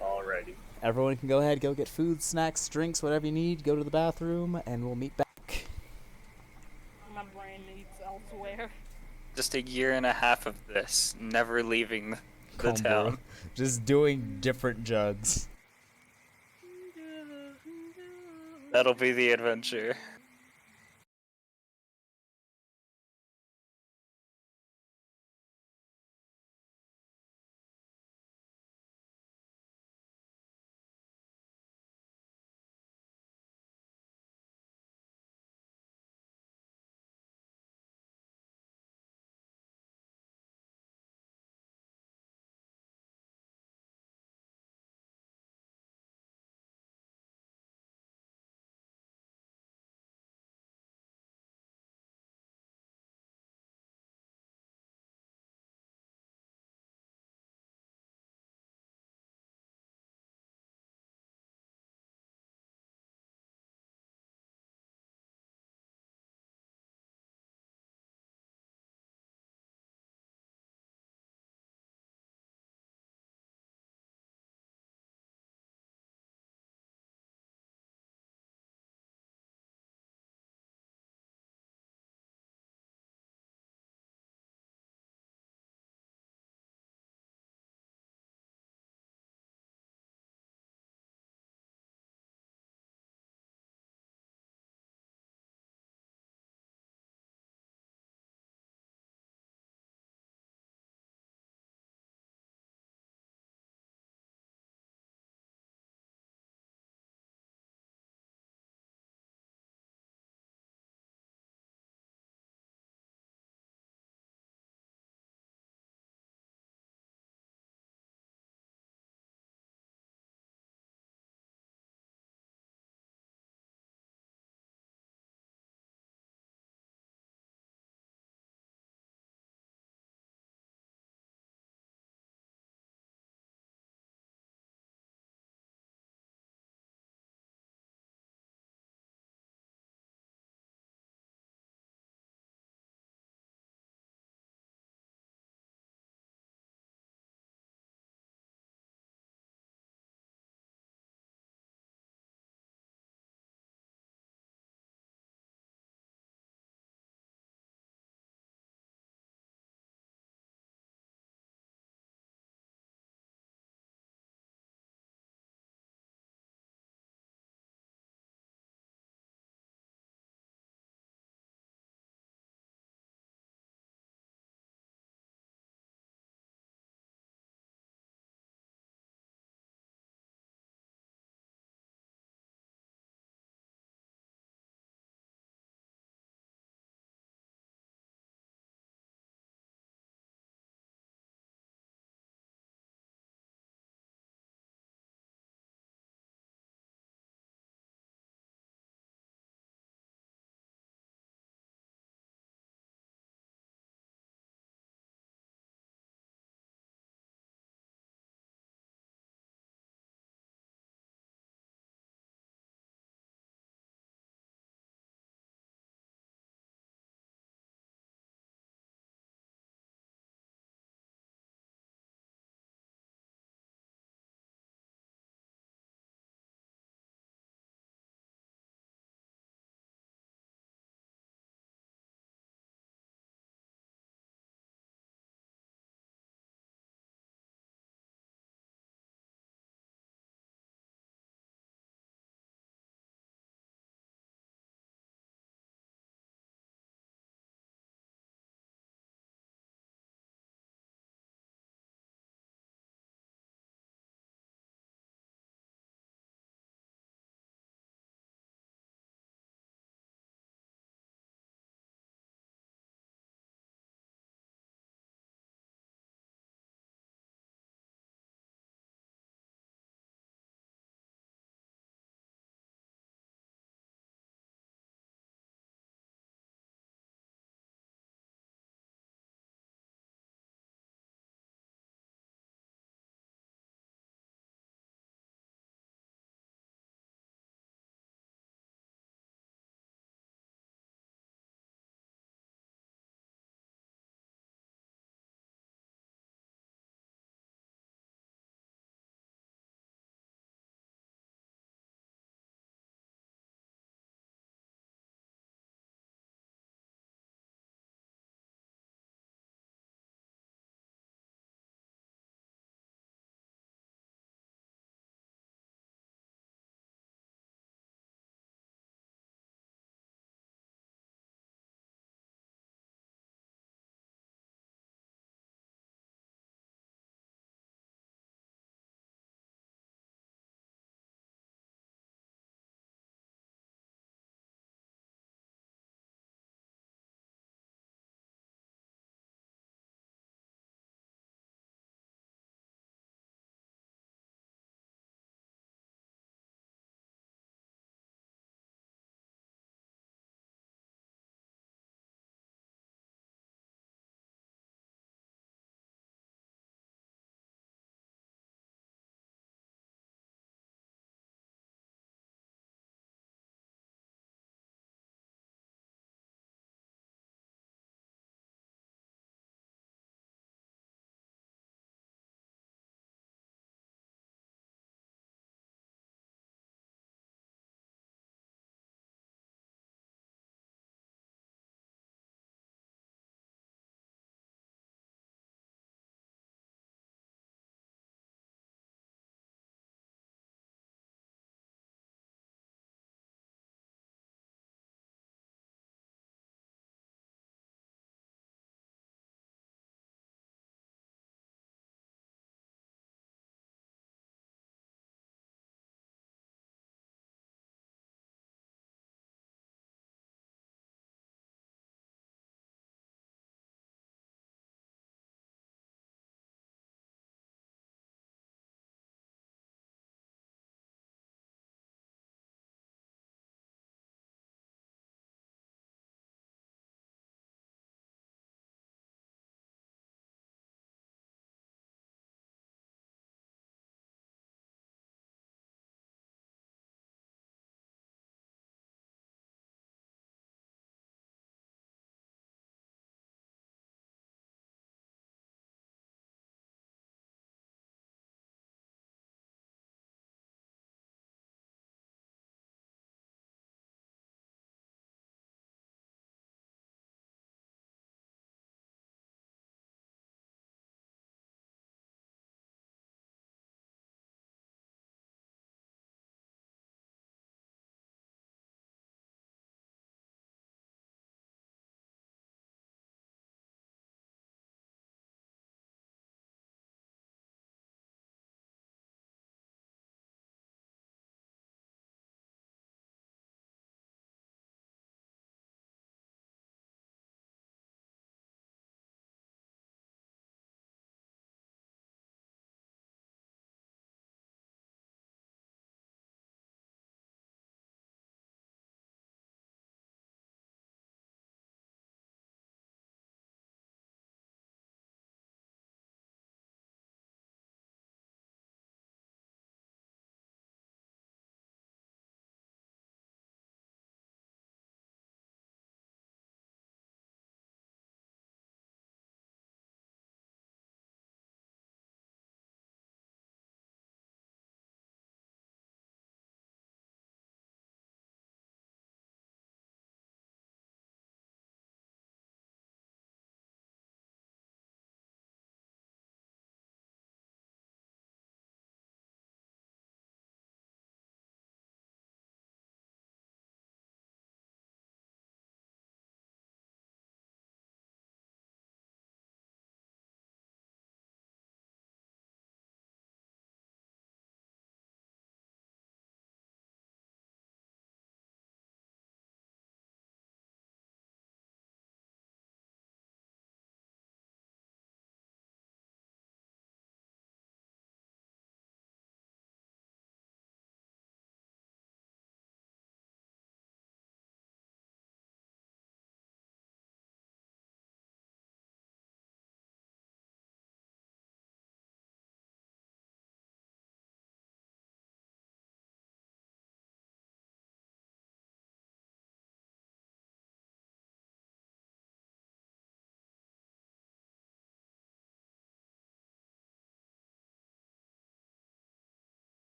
Alrighty. Everyone can go ahead, go get food, snacks, drinks, whatever you need, go to the bathroom, and we'll meet back. My brain needs elsewhere. Just a year and a half of this, never leaving the Combro. town. Just doing different jugs. That'll be the adventure.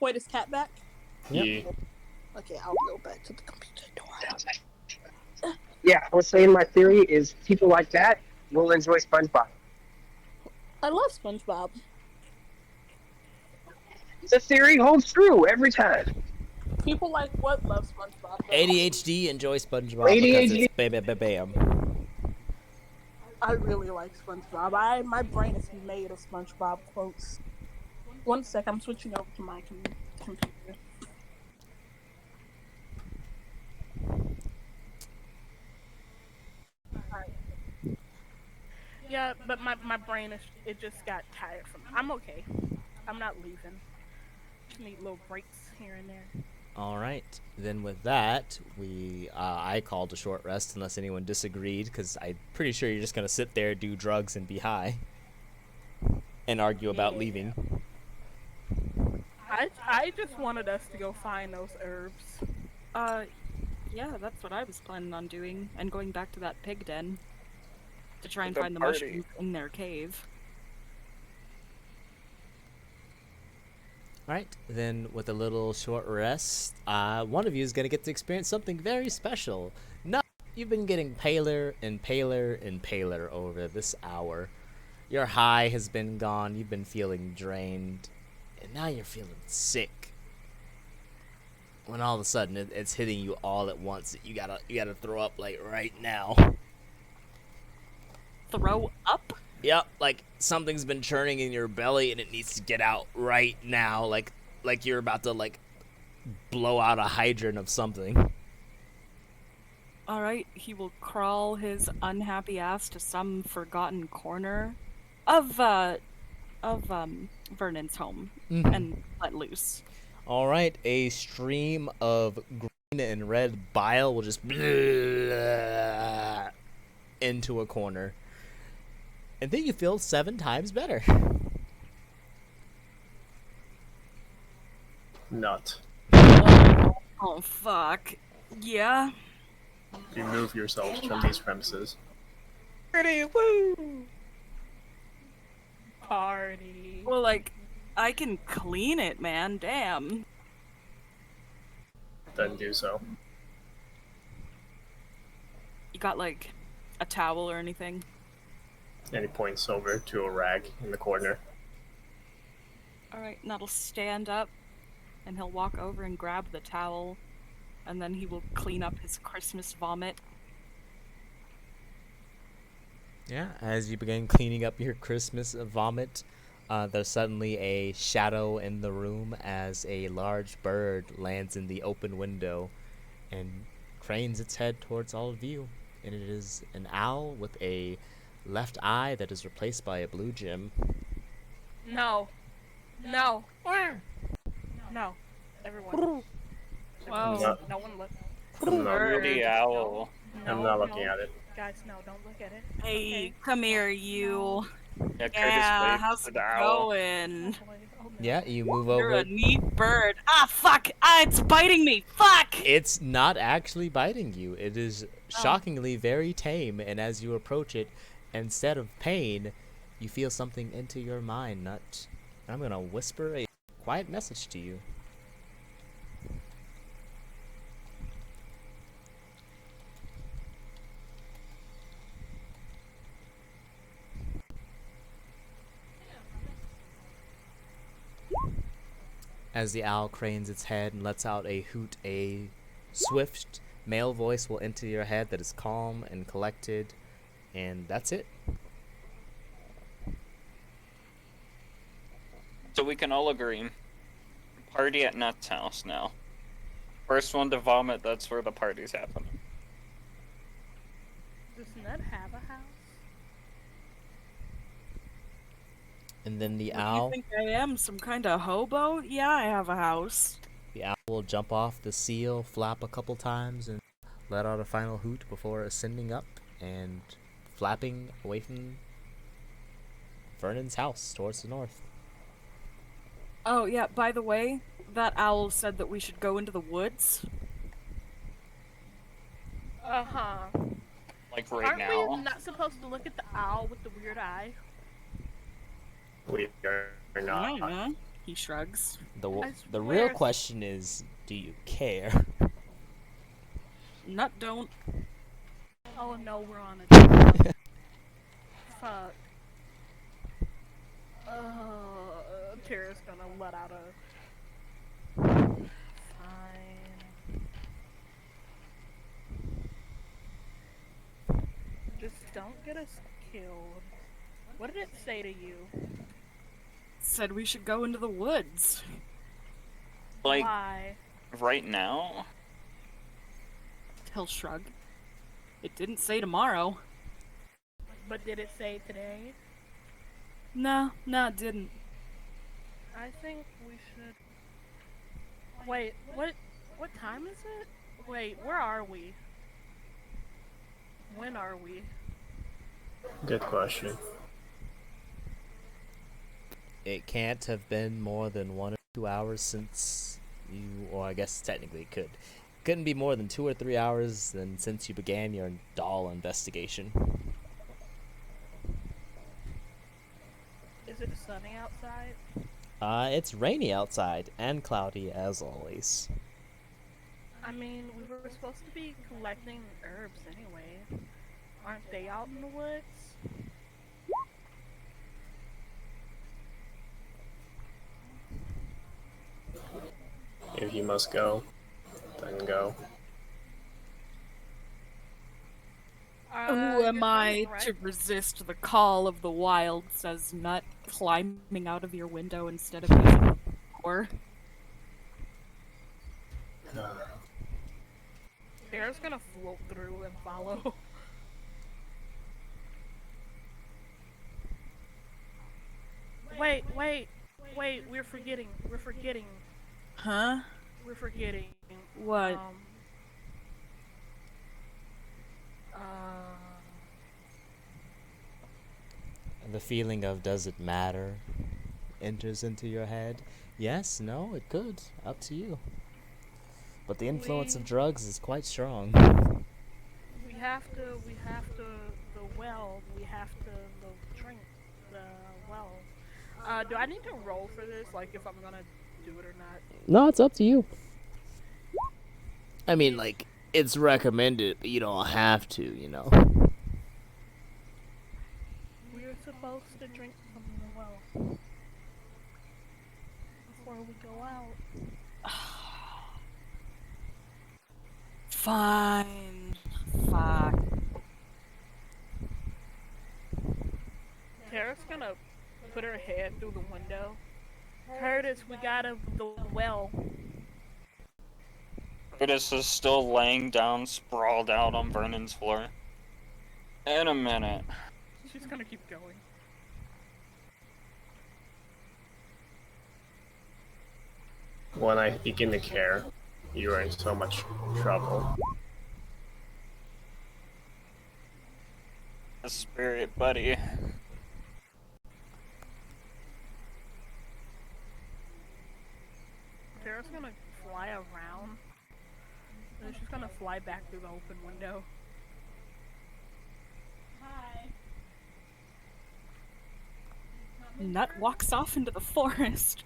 Wait, is Cat back? Yep. Yeah. Okay, I'll go back to the computer door. Yeah, I was saying my theory is people like that will enjoy SpongeBob. I love SpongeBob. The theory holds true every time. People like what love SpongeBob? Though? ADHD enjoy SpongeBob because it's ADHD. bam. I really like SpongeBob. My brain is made of SpongeBob quotes. One sec, I'm switching over to my computer. Alright. Yeah, but my brain it just got tired from. I'm okay. I'm not leaving. Just need little breaks here and there. All right. Then with that, I called a short rest unless anyone disagreed, because I'm pretty sure you're just gonna sit there, do drugs, and be high, and argue about leaving. I just wanted us to go find those herbs. Yeah, that's what I was planning on doing, and going back to that pig den to try and The find the party. mushrooms in their cave. All right. Then with a little short rest, one of you is gonna get to experience something very special. No, you've been getting paler and paler and paler over this hour. Your high has been gone. You've been feeling drained, and now you're feeling sick. When all of a sudden it's hitting you all at once. You gotta throw up like right now. Throw up? Yep, like something's been churning in your belly and it needs to get out right now. Like you're about to like blow out a hydrant of something. Alright, he will crawl his unhappy ass to some forgotten corner of Vernon's home and let loose. All right, a stream of green and red bile will just into a corner. And then you feel 7 times better. Nut. Oh fuck. Yeah. Remove yourselves from these premises. Pretty woo! Party. Well, like, I can clean it, man. Damn. Then do so. You got, like, a towel or anything? And he points over to a rag in the corner. Alright, and that'll stand up, and he'll walk over and grab the towel, and then he will clean up his Christmas vomit. Yeah, as you begin cleaning up your Christmas vomit, there's suddenly a shadow in the room as a large bird lands in the open window and cranes its head towards all of you. And it is an owl with a left eye that is replaced by a blue gem. No. No. No. Everyone. Wow. No one look. I'm not, Pretty owl. No, I'm not looking at it. Guys, no, don't look at it. Hey, Okay. come here, you. Yeah, Curtis Yeah, waves how's to it the owl. going? Oh, boy. Oh, no. Yeah, you move You're over. a neat bird. Ah, fuck! Ah, it's biting me! Fuck! It's not actually biting you. It is shockingly very tame, and as you approach it, instead of pain, you feel something enter your mind, Nut. I'm gonna whisper a quiet message to you. As the owl cranes its head and lets out a hoot, a swift male voice will enter your head that is calm and collected, and that's it. So we can all agree. Party at Nut's house now. First one to vomit, that's where the party's happening. Does Ned have a house? And then the You owl, think I am some kind of hobo? Yeah, I have a house. the owl will jump off the seal, flap a couple times, and let out a final hoot before ascending up and flapping away from Vernon's house towards the north. Oh, yeah, by the way, that owl said that we should go into the woods. Uh-huh. Like right Aren't now. we not supposed to look at the owl with the weird eye? We are I not. don't know. He shrugs. The real swear- question is, do you care? Nut don't. Oh no, we're on a job. Fuck. Tara's gonna let out a. Fine. Just don't get us killed. What did it say to you? Said we should go into the woods. Like, Why? right now? He'll shrug. It didn't say tomorrow. But did it say today? No, it didn't. I think we should. Wait, what time is it? Wait, where are we? When are we? Good question. It can't have been more than 1 or 2 hours since you, or I guess technically it couldn't be more than 2 or 3 hours than since you began your doll investigation. Is it sunny outside? It's rainy outside and cloudy as always. I mean, we were supposed to be collecting herbs anyway. Aren't they out in the woods? If you must go, then go. Who am you're I doing right. to resist the call of the wild, says Nut, climbing out of your window instead of using the door. Bear's gonna float through and follow. Wait, we're forgetting. Huh? We're forgetting. What? The feeling of does it matter enters into your head. Yes, no, it could. Up to you. But the influence of drugs is quite strong. We have to, the well, we have to drink the well. Do I need to roll for this? Like, if I'm gonna do it or not? No, it's up to you. I mean, like, it's recommended, but you don't have to, you know. We're supposed to drink from the well before we go out. Fine. Fuck. Tara's gonna put her head through the window. Curtis, we gotta the well. Curtis is still laying down, sprawled out on Vernon's floor. In a minute. She's gonna keep going. When I begin to care, you are in so much trouble. The spirit, buddy. Tara's gonna fly around. And then she's gonna fly back through the open window. Hi. Nut walks off into the forest.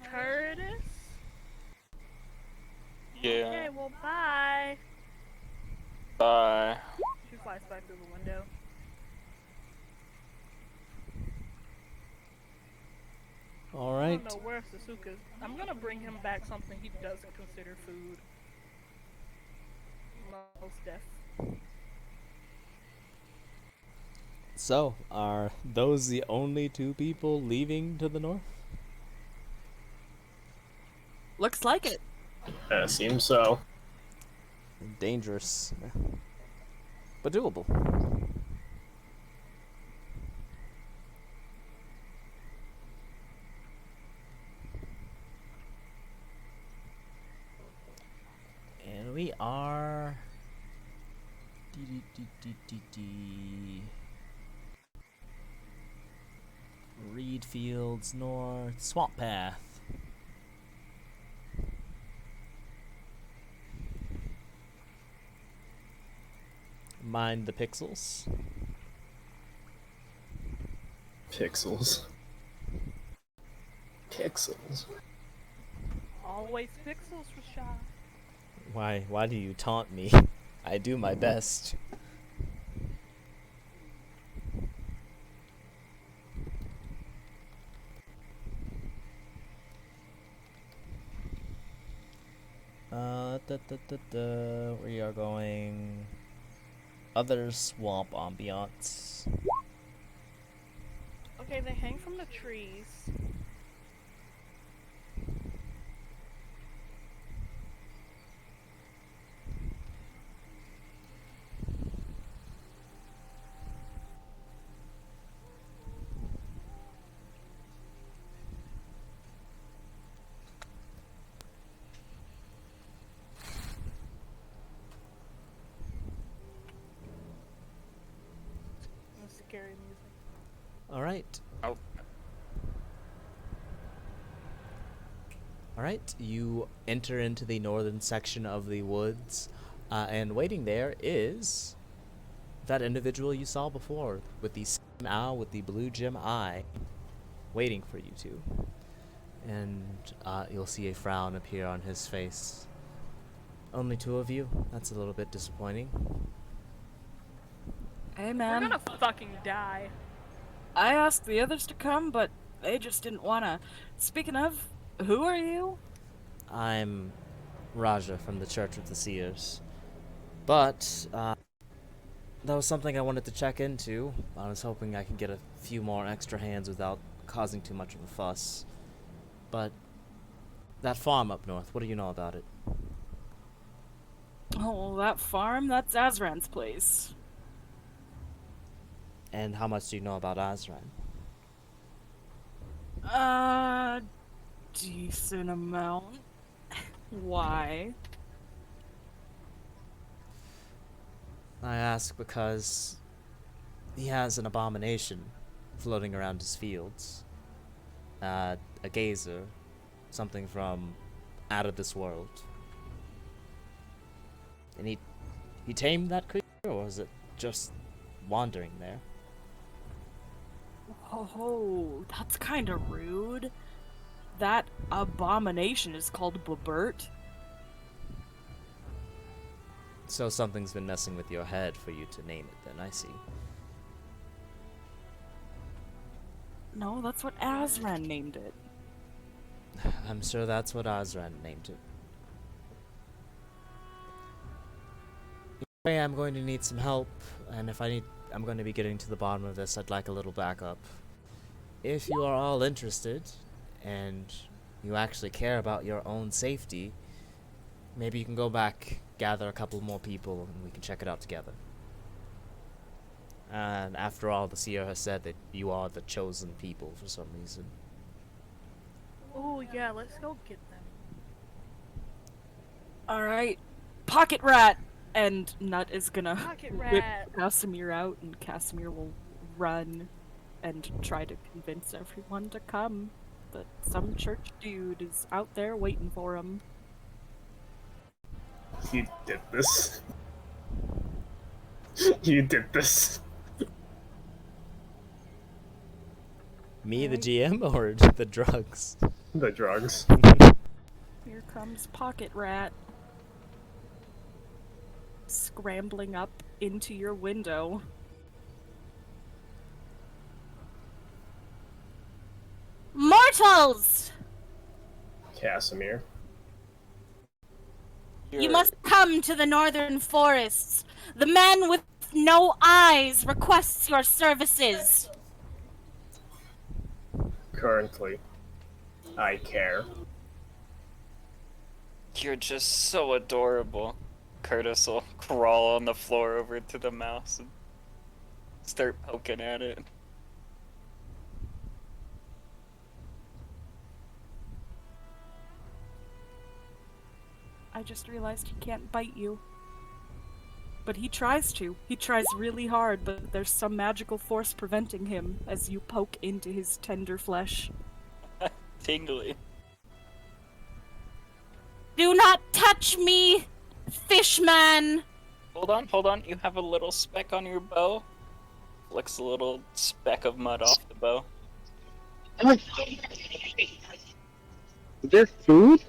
Curtis? Yeah. Okay, well, bye. Bye. She flies back through the window. I Alright. don't know where Sasuke's. I'm gonna bring him back something he doesn't consider food. Most deaf. So, are those the only 2 people leaving to the north? Looks like it. Seems so. Dangerous. But doable. And we are... Reed Fields North, Swamp Path. Mind the pixels. Pixels. Pixels. Always pixels for Shy. Why do you taunt me? I do my best. We are going other swamp ambiance. Okay, they hang from the trees. That's scary music. All right. Oh, All right, you enter into the northern section of the woods, and waiting there is that individual you saw before with the same owl with the blue gem eye, waiting for you two. And you'll see a frown appear on his face. Only two of you? That's a little bit disappointing. Hey, We're man. gonna fucking die. I asked the others to come, but they just didn't wanna. Speaking of, who are you? I'm Raja from the Church of the Seers. But, that was something I wanted to check into. I was hoping I could get a few more extra hands without causing too much of a fuss. But, that farm up north, what do you know about it? Oh, that farm? That's Azran's place. And how much do you know about Azran? Decent amount. Why? I ask because he has an abomination floating around his fields. A gazer. Something from out of this world. And he tamed that creature, or was it just wandering there? Oh, that's kind of rude. That abomination is called Babert. So something's been messing with your head for you to name it then, I see. No, that's what Azran named it. I'm sure that's what Azran named it. Anyway, I'm going to need some help, and I'm going to be getting to the bottom of this. I'd like a little backup. If you are all interested, and you actually care about your own safety, maybe you can go back, gather a couple more people, and we can check it out together. And after all, the seer has said that you are the chosen people for some reason. Oh yeah, let's go get them. Alright, Pocket Rat! And Nut is gonna Pocket whip Rat. Casimir out, and Casimir will run and try to convince everyone to come. That some church dude is out there waiting for him. You did this. You did this. Me, the GM, or the drugs? The drugs. Here comes Pocket Rat. Scrambling up into your window. Mortals! Casimir. You must come to the northern forests. The man with no eyes requests your services. Currently, I care. You're just so adorable. Curtis will crawl on the floor over to the mouse and start poking at it. I just realized he can't bite you. But he tries to. He tries really hard, but there's some magical force preventing him as you poke into his tender flesh. Tingly. Do not touch me, fishman! Hold on. You have a little speck on your bow. flicks a little speck of mud off the bow. Is there food?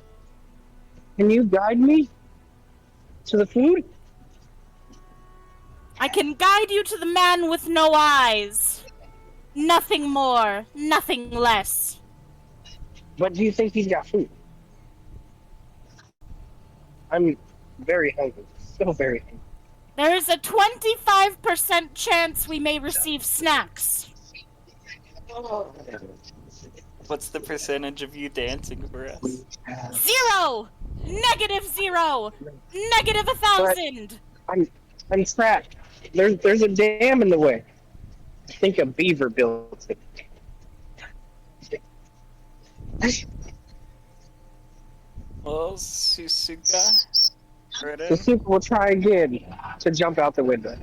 Can you guide me to the food? I can guide you to the man with no eyes. Nothing more, nothing less. But do you think he's got food? I'm very hungry. So very hungry. There is a 25% chance we may receive snacks. What's the percentage of you dancing for us? 0! -0! -1,000! I'm trapped. There's a dam in the way. I think a beaver built it. Well, Susuka, The super will try again to jump out the window.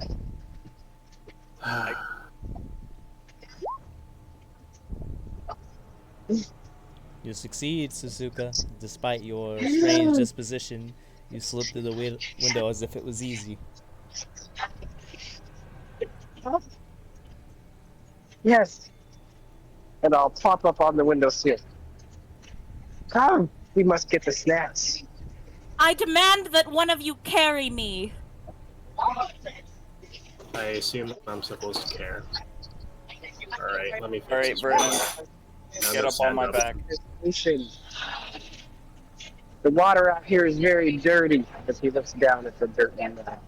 You succeed, Suzuka. Despite your strange disposition, you slip through the window as if it was easy. Yes. And I'll pop up on the windowsill. Come, we must get the snacks. I demand that one of you carry me. I assume I'm supposed to care. Alright, let me fix Alright, this Vernon, Now get go up on my stand back. The water out here is very dirty. As he looks down at the dirt in the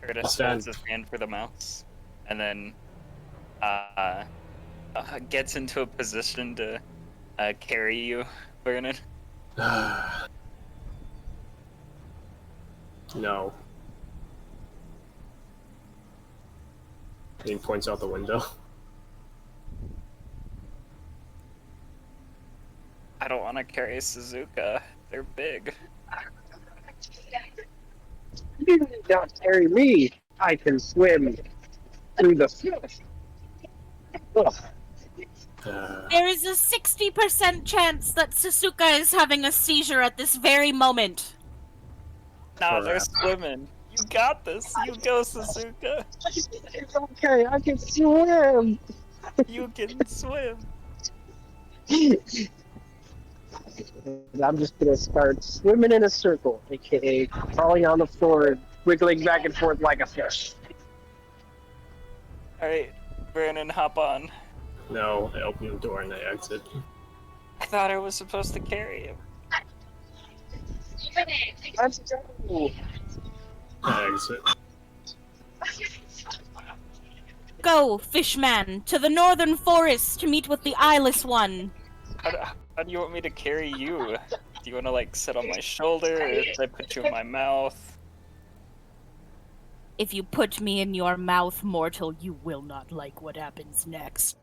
Curtis holds his hand for the mouse, and then gets into a position to carry you, Vernon. No. He points out the window. I don't want to carry Suzuka. They're big. You need not carry me. I can swim through the filth. Ugh. There is a 60% chance that Suzuka is having a seizure at this very moment. No, they're swimming. You got this. You go, Suzuka. It's okay. I can swim. You can swim. I'm just gonna start swimming in a circle, aka crawling on the floor, wiggling back and forth like a fish. Alright, Vernon, hop on. No, I open the door and I exit. I thought I was supposed to carry him. Let's go. I exit. Go, fishman, to the northern forest to meet with the eyeless one. How do you want me to carry you? Do you want to, like, sit on my shoulder, or should I put you in my mouth? If you put me in your mouth, mortal, you will not like what happens next.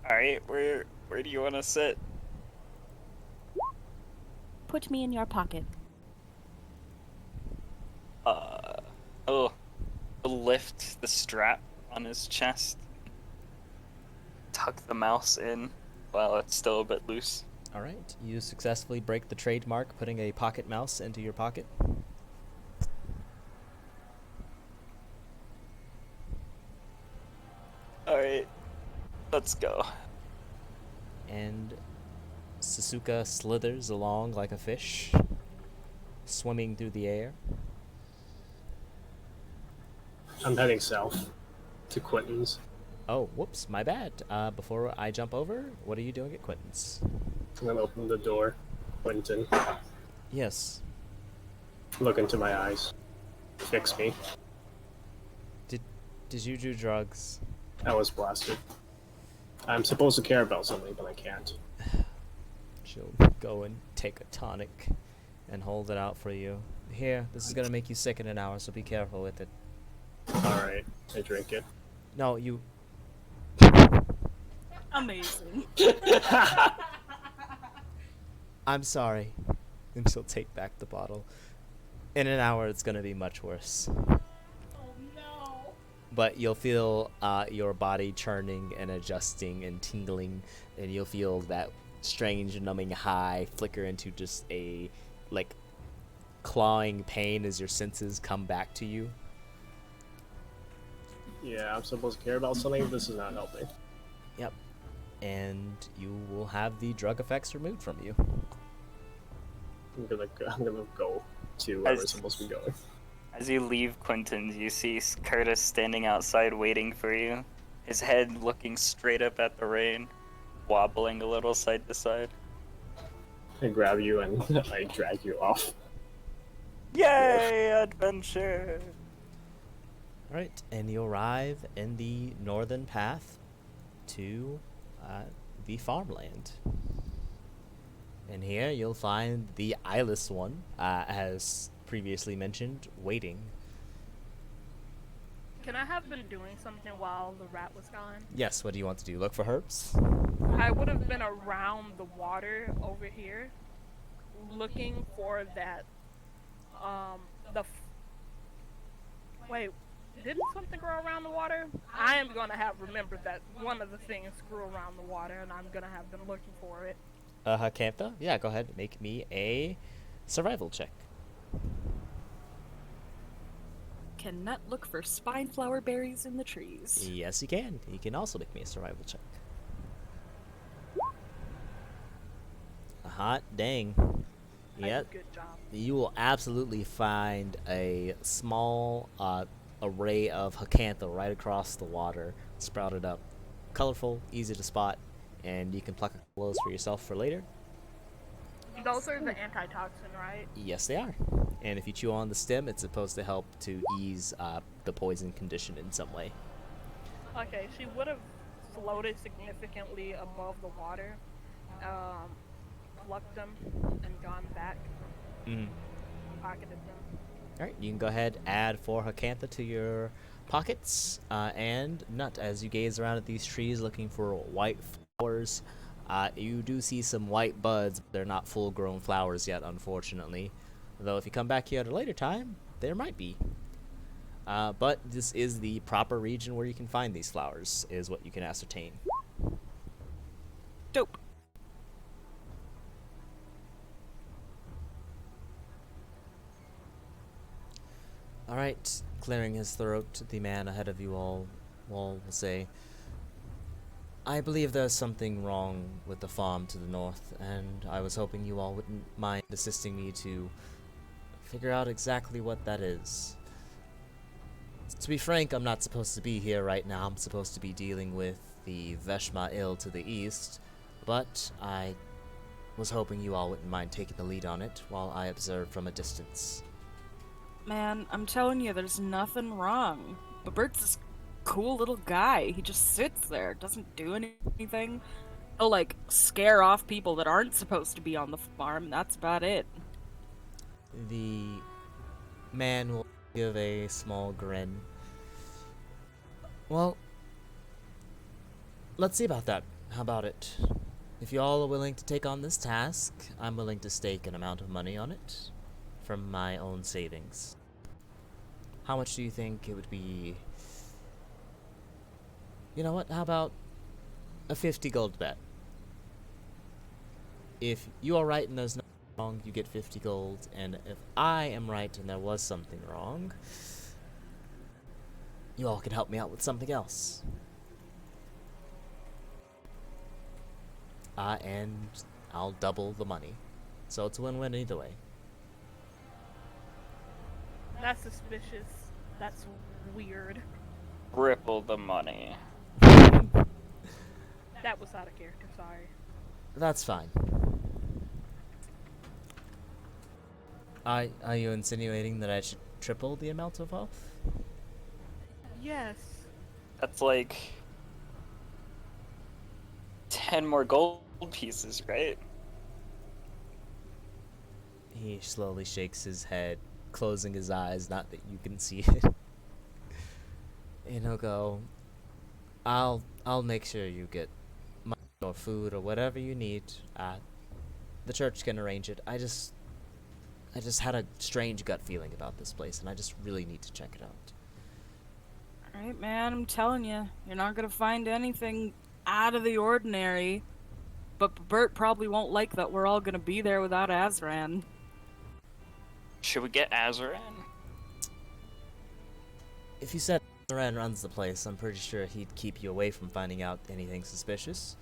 Alright, where do you want to sit? Put me in your pocket. Oh, lift the strap on his chest. Tuck the mouse in while it's still a bit loose. Alright, you successfully break the trademark, putting a pocket mouse into your pocket. Alright, let's go. And Suzuka slithers along like a fish, swimming through the air. I'm heading south to Quentin's. Oh, whoops, my bad. Before I jump over, what are you doing at Quentin's? I'm gonna open the door. Quentin, Yes. look into my eyes. Fix me. Did you do drugs? I was blasted. I'm supposed to care about something, but I can't. She'll go and take a tonic and hold it out for you. Here, this is gonna make you sick in an hour, so be careful with it. Alright, I drink it. No, you... Amazing. I'm sorry. And she'll take back the bottle. In an hour, it's gonna be much worse. Oh no. But you'll feel your body churning and adjusting and tingling, and you'll feel that strange numbing high flicker into just a, like, clawing pain as your senses come back to you. Yeah, I'm supposed to care about something. This is not helping. Yep. And you will have the drug effects removed from you. I'm gonna go to where we're supposed to be going. As you leave Quentin's, you see Curtis standing outside waiting for you, his head looking straight up at the rain, wobbling a little side to side. I grab you and I drag you off. Yay, adventure! Alright, and you arrive in the northern path to the farmland. And here you'll find the eyeless one, as previously mentioned, waiting. Can I have been doing something while the rat was gone? Yes, what do you want to do? Look for herbs? I would have been around the water over here, looking for that. Wait, didn't something grow around the water? I am gonna have remembered that one of the things grew around the water, and I'm gonna have been looking for it. Hakantha? Yeah, go ahead. Make me a survival check. Cannot look for spine flower berries in the trees. Yes, you can. You can also make me a survival check. A hot dang. Yep. Good job. You will absolutely find a small array of Hakantha right across the water, sprouted up. Colorful, easy to spot, and you can pluck a couple of those for yourself for later. Those are the antitoxin, right? Yes, they are. And if you chew on the stem, it's supposed to help to ease the poison condition in some way. Okay, she would have floated significantly above the water, plucked them, and gone back. Pocketed them. Alright, you can go ahead, add 4 Hakantha to your pockets, and Nut, as you gaze around at these trees looking for white flowers, you do see some white buds, but they're not full-grown flowers yet, unfortunately. Though if you come back here at a later time, there might be. But this is the proper region where you can find these flowers, is what you can ascertain. Dope. Alright, clearing his throat, the man ahead of you all will say, I believe there's something wrong with the farm to the north, and I was hoping you all wouldn't mind assisting me to figure out exactly what that is. To be frank, I'm not supposed to be here right now. I'm supposed to be dealing with the Veshma ill to the east, but I was hoping you all wouldn't mind taking the lead on it while I observe from a distance. Man, I'm telling you, there's nothing wrong. But Bert's this cool little guy. He just sits there, doesn't do anything. He'll, like, scare off people that aren't supposed to be on the farm. That's about it. The man will give a small grin. Well, let's see about that. How about it? If you all are willing to take on this task, I'm willing to stake an amount of money on it from my own savings. How much do you think it would be? You know what? How about a 50 gold bet? If you are right and there's nothing wrong, you get 50 gold, and if I am right and there was something wrong, you all can help me out with something else. And I'll double the money. So it's a win-win either way. That's suspicious. That's weird. Triple the money. That was out of character, sorry. That's fine. Are you insinuating that I should triple the amount of wealth? Yes. That's like 10 more gold pieces, right? He slowly shakes his head, closing his eyes, not that you can see it. And he'll go, I'll make sure you get money or food or whatever you need. The church can arrange it. I just had a strange gut feeling about this place, and I just really need to check it out. Alright, man, I'm telling you, you're not gonna find anything out of the ordinary. But Bert probably won't like that we're all gonna be there without Azran. Should we get Azaran? If you said Ren runs the place. I'm pretty sure he'd keep you away from finding out anything suspicious.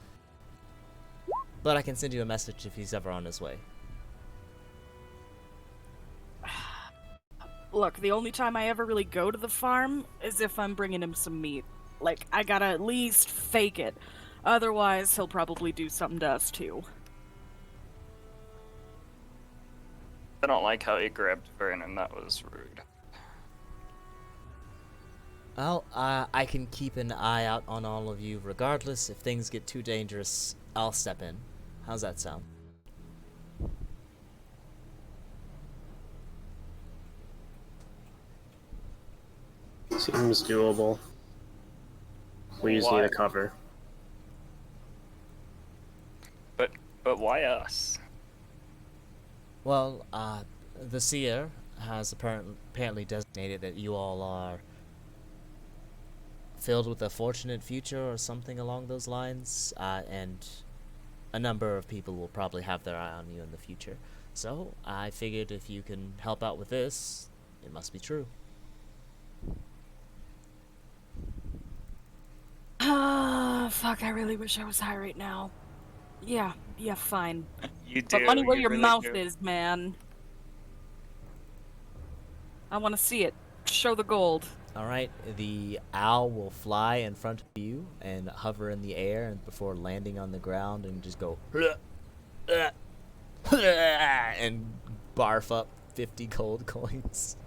But I can send you a message if he's ever on his way. Look, the only time I ever really go to the farm is if I'm bringing him some meat. Like, I gotta at least fake it. Otherwise, he'll probably do something to us too. I don't like how he grabbed Vernon. That was rude. Well, I can keep an eye out on all of you regardless. If things get too dangerous, I'll step in. How's that sound? Seems doable. We just need Why? a cover. But why us? Well, the seer has apparently designated that you all are filled with a fortunate future or something along those lines, and a number of people will probably have their eye on you in the future. So, I figured if you can help out with this, it must be true. Fuck, I really wish I was high right now. Yeah, fine. You do. But money where you your really mouth do. is, man. I want to see it. Show the gold. Alright, the owl will fly in front of you and hover in the air and before landing on the ground and just go and barf up 50 gold coins.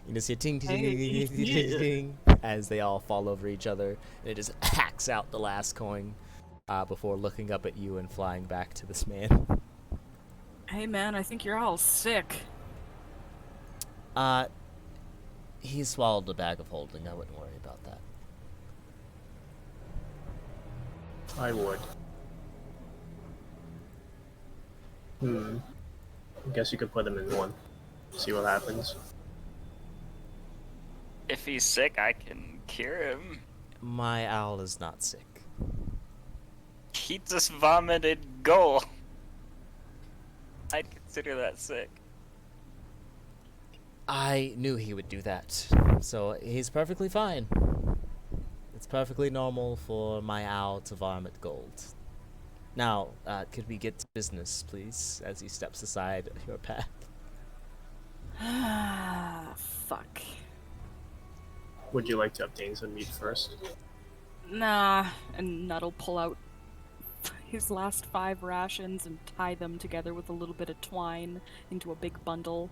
You just hear ting ting ting ting ting ting ting as they all fall over each other, and it just hacks out the last coin before looking up at you and flying back to this man. Hey man, I think you're all sick. He swallowed a bag of holding. I wouldn't worry about that. I would. I guess you could put him in one. See what happens. If he's sick, I can cure him. My owl is not sick. He just vomited gold. I'd consider that sick. I knew he would do that, so he's perfectly fine. It's perfectly normal for my owl to vomit gold. Now, could we get to business, please, as he steps aside your path? Fuck. Would you like to obtain some meat first? Nah, and Nut'll pull out his last 5 rations and tie them together with a little bit of twine into a big bundle.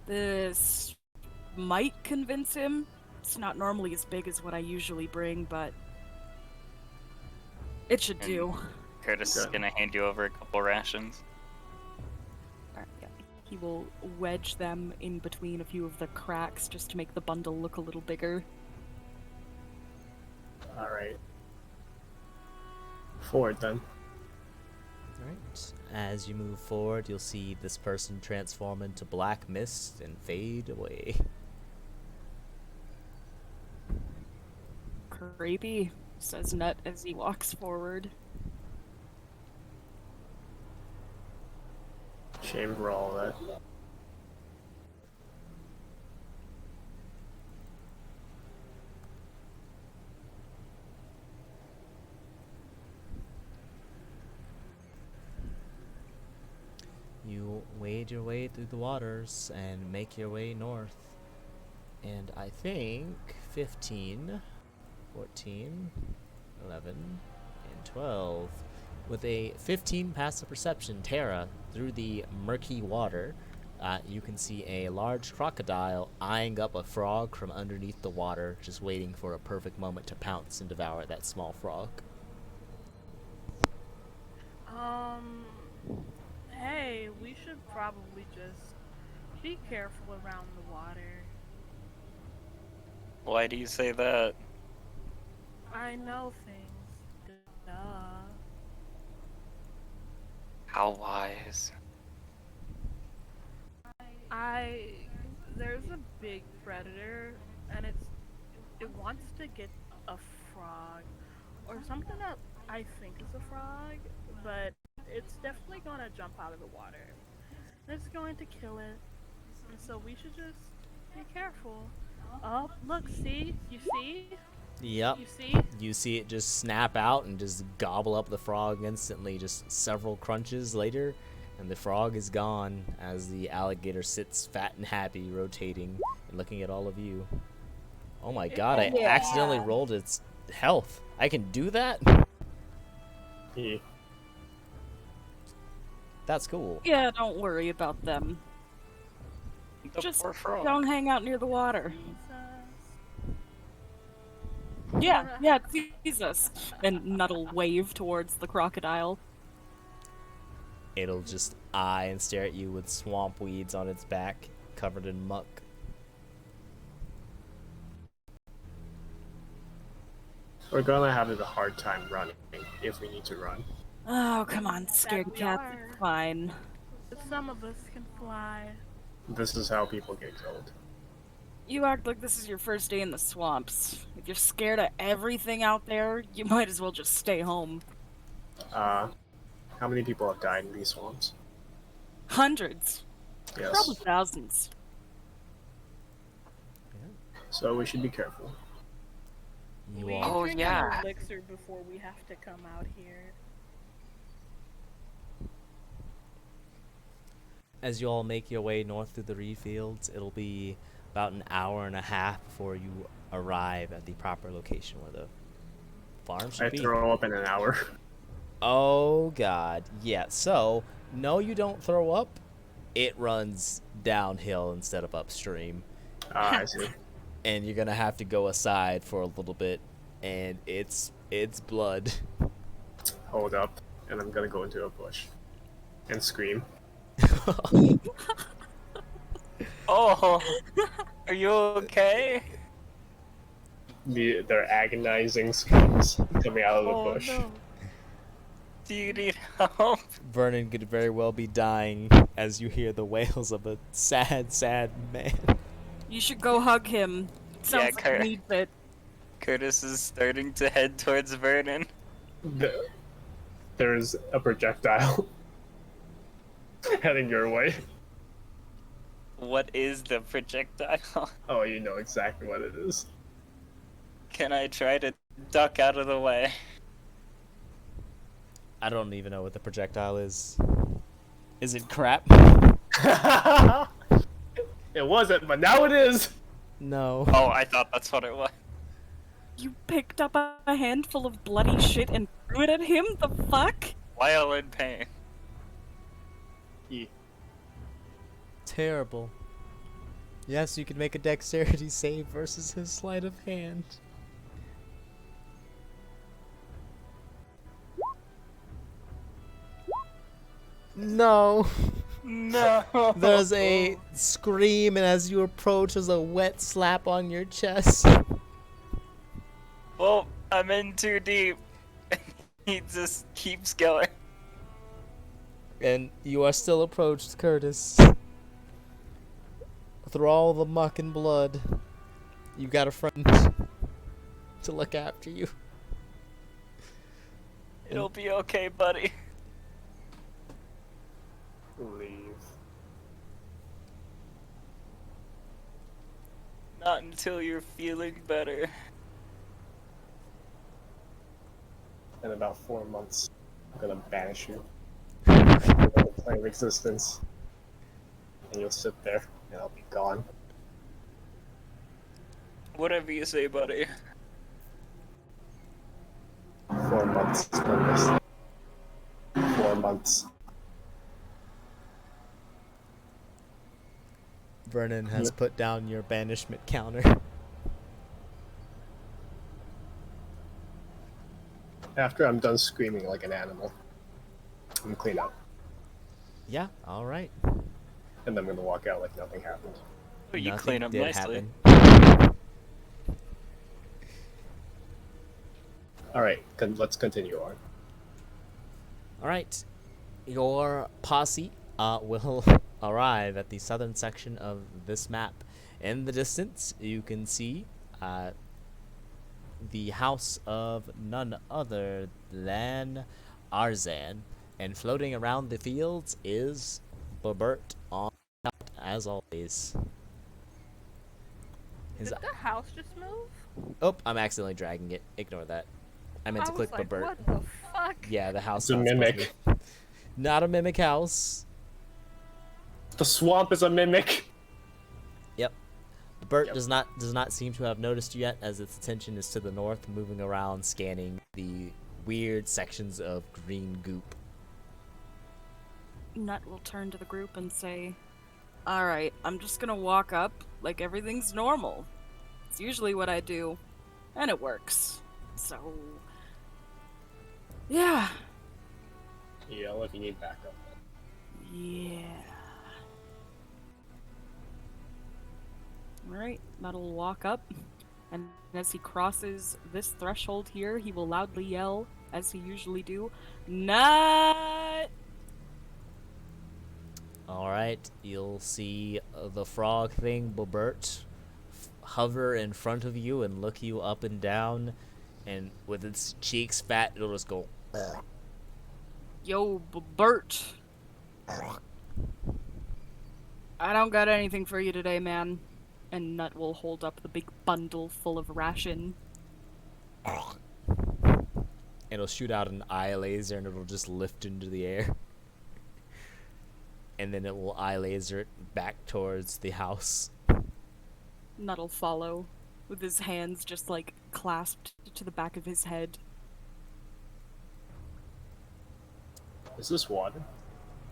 This might convince him. It's not normally as big as what I usually bring, but it should do. Curtis is Okay. gonna hand you over a couple rations. Alright, yeah. He will wedge them in between a few of the cracks just to make the bundle look a little bigger. Alright. Forward then. Alright. As you move forward, you'll see this person transform into black mist and fade away. Creepy, says Nut as he walks forward. Shame for all that. You wade your way through the waters and make your way north. And I think 15, 14, 11, and 12. With a 15 passive perception, Terra, through the murky water, you can see a large crocodile eyeing up a frog from underneath the water, just waiting for a perfect moment to pounce and devour that small frog. Hey, we should probably just be careful around the water. Why do you say that? I know things. Duh. How wise. There's a big predator, and it wants to get a frog, or something that I think is a frog, but it's definitely gonna jump out of the water. And it's going to kill it, and so we should just Be careful. Oh, look, see? You see? Yep. You see? You see it just snap out and just gobble up the frog instantly, just several crunches later, and the frog is gone as the alligator sits fat and happy, rotating and looking at all of you. Oh my god, I Yeah. accidentally rolled its health. I can do that? Yeah. That's cool. Yeah, don't worry about them. The Just poor frog. don't hang out near the water. Jesus. Yeah, Jesus. And Nut'll wave towards the crocodile. It'll just eye and stare at you with swamp weeds on its back, covered in muck. We're gonna have a hard time running if we need to run. Oh, come on, scared we cat. are. It's fine. Some of us can fly. This is how people get killed. You act like this is your first day in the swamps. If you're scared of everything out there, you might as well just stay home. How many people have died in these swamps? Hundreds. Yes. Probably thousands. So we should be careful. You We are. Oh, drink yeah. an elixir before we have to come out here. As you all make your way north through the reed fields, it'll be about an hour and a half before you arrive at the proper location where the farm should I be. throw up in an hour. Oh god. Yeah, so no, you don't throw up. It runs downhill instead of upstream. I see. And you're gonna have to go aside for a little bit, and it's blood. Hold up, and I'm gonna go into a bush and scream. Oh, are you okay? Their agonizing screams coming out of the Oh bush. no. Do you need help? Vernon could very well be dying as you hear the wails of a sad, sad man. You should go hug him. Sounds like Kurt. he needs it. Curtis is starting to head towards Vernon. There's a projectile heading your way. What is the projectile? Oh, you know exactly what it is. Can I try to duck out of the way? I don't even know what the projectile is. Is it crap? It wasn't, but now it is. No. Oh, I thought that's what it was. You picked up a handful of bloody shit and threw it at him? The fuck? While in pain. Terrible. Yes, you can make a dexterity save versus his sleight of hand. No. No. There's a scream, and as you approach, there's a wet slap on your chest. Well, I'm in too deep. He just keeps going. And you are still approached, Curtis. Through all the muck and blood, you got a friend to look after you. It'll be okay, buddy. Leave. Not until you're feeling better. In about 4 months, I'm gonna banish you from the plane of existence. And you'll sit there, and I'll be gone. Whatever you say, buddy. 4 months, Curtis. 4 months. Vernon has Yeah. put down your banishment counter. After I'm done screaming like an animal, I'm gonna clean up. Yeah, alright. And then I'm gonna walk out like nothing happened. Oh, you Nothing clean up did nicely. happen. Alright, let's continue on. Alright. Your posse will arrive at the southern section of this map. In the distance, you can see the house of none other than Arzan. And floating around the fields is Bobert on top, as always. His, Did the house just move? oh, I'm accidentally dragging it. Ignore that. I meant to I click was like, Babert. what the fuck? Yeah, the house. It's a not supposed to mimic. move. Not a mimic house. The swamp is a mimic. Yep. Bert Yep. does not seem to have noticed you yet, as its attention is to the north, moving around, scanning the weird sections of green goop. Nut will turn to the group and say, "Alright, I'm just gonna walk up like everything's normal. It's usually what I do, and it works. So, yeah. Yell if you need backup. Yeah. Alright, Nut'll walk up, and as he crosses this threshold here, he will loudly yell, as he usually do, Nut! Alright, you'll see the frog thing, Babert, hover in front of you and look you up and down, and with its cheeks fat, it'll just go. Yo, Bert. I don't got anything for you today, man. And Nut will hold up the big bundle full of ration. It'll shoot out an eye laser and it'll just lift into the air. And then it will eye laser it back towards the house. Nut'll follow, with his hands just like clasped to the back of his head. Is this water?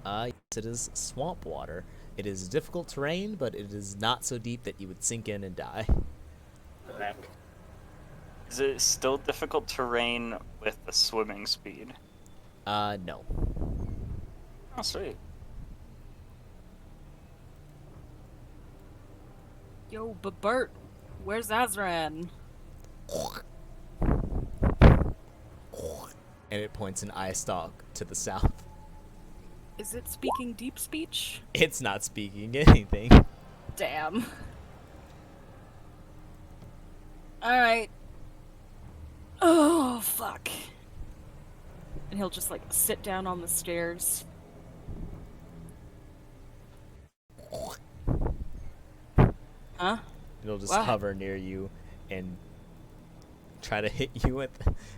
Yes, it is swamp water. It is difficult terrain, but it is not so deep that you would sink in and die. Heck. Is it still difficult terrain with the swimming speed? No. Oh, sweet. Yo, Bert, where's Azran? And it points an eye stalk to the south. Is it speaking deep speech? It's not speaking anything. Damn. Alright. Oh, fuck. And he'll just, like, sit down on the stairs. Huh? It'll just What? hover near you and try to hit you with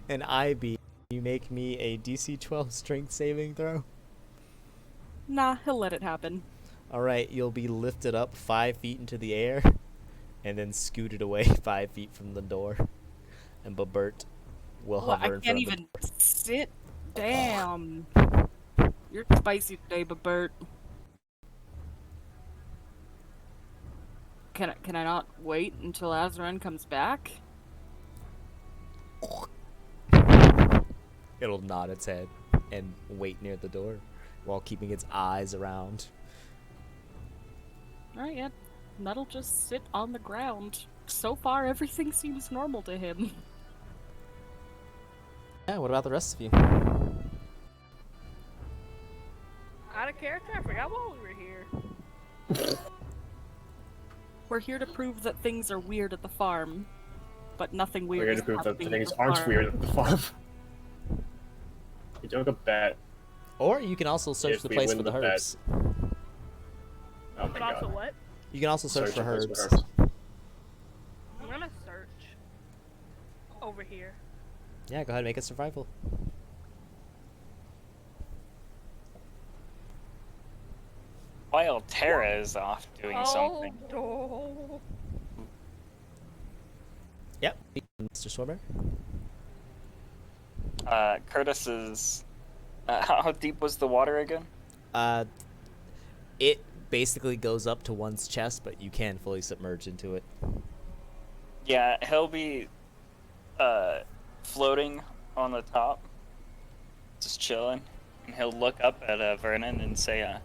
an eye beam. You make me a DC 12 strength saving throw. Nah, he'll let it happen. Alright, you'll be lifted up 5 feet into the air and then scooted away 5 feet from the door. And Babert will Well, hover I in can't front of even sit. Damn. You're spicy today, Bert. Can I not wait until Azran comes back? It'll nod its head and wait near the door while keeping its eyes around. Alright, yeah. Nut'll just sit on the ground. So far, everything seems normal to him. Yeah, what about the rest of you? Out of character, I forgot why we were here. We're here to prove that things are weird at the farm, but nothing weird We're is gonna prove that happening at things the aren't farm. weird at the farm. We took a bet. Or you can also search If the we place win for the the bet. herbs. Oh my But also god. what? You can also search for a place herbs. I'm gonna search over here. Yeah, go ahead and make a survival. While Tara is off doing something. Oh, Yep, Mr. Swimmer. Curtis is. How deep was the water again? It basically goes up to one's chest, but you can fully submerge into it. Yeah, he'll be floating on the top, just chilling, and he'll look up at Vernon and say,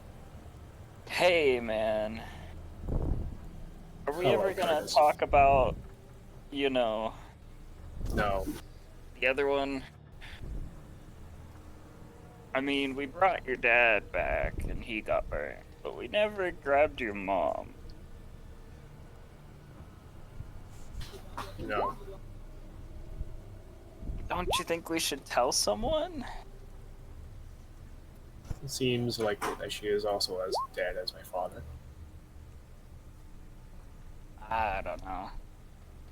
"Hey, man, are we Hello, ever gonna Curtis. talk about, you know, No. the other one? I mean, we brought your dad back, and he got burned, but we never grabbed your mom." No. Don't you think we should tell someone? It seems likely that she is also as dead as my father. I don't know.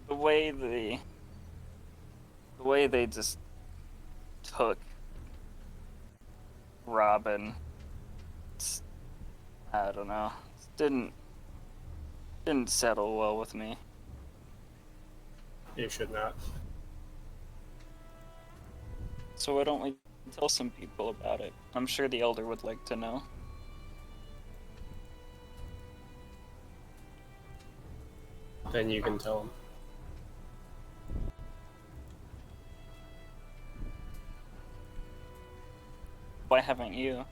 the way they just took Robin, I don't know, didn't settle well with me. You should not. So why don't we tell some people about it? I'm sure the elder would like to know. Then you can tell him. Why haven't you?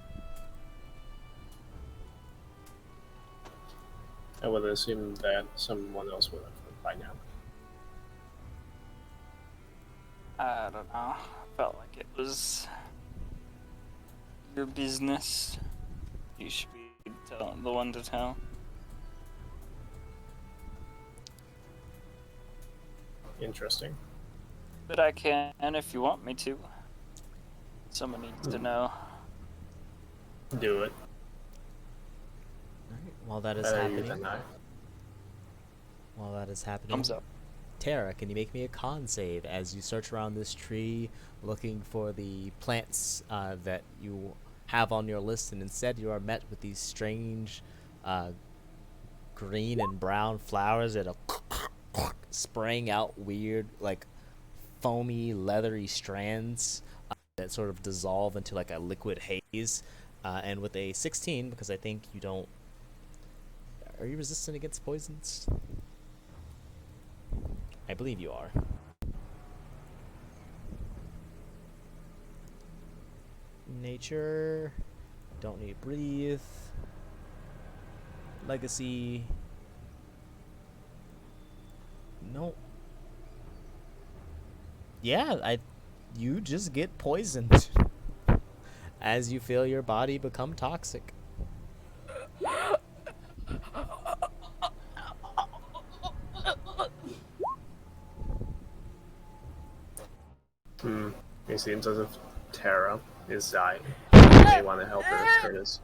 I would assume that someone else would have by now. I don't know. Felt like it was your business. You should be the one to tell. Interesting. But I can if you want me to. Someone needs to know. Do it. Alright, while that is Better you happening, than I. while that is happening, Thumbs up. Tara, can you make me a con save as you search around this tree looking for the plants that you have on your list, and instead you are met with these strange green and brown flowers that are spraying out weird, like, foamy, leathery strands that sort of dissolve into like a liquid haze. And with a 16, because I think you don't... Are you resistant against poisons? I believe you are. Nature. Don't need breathe. Legacy. No. Yeah, you just get poisoned as you feel your body become toxic. It seems as if Tara is dying. You may want to help her, Curtis.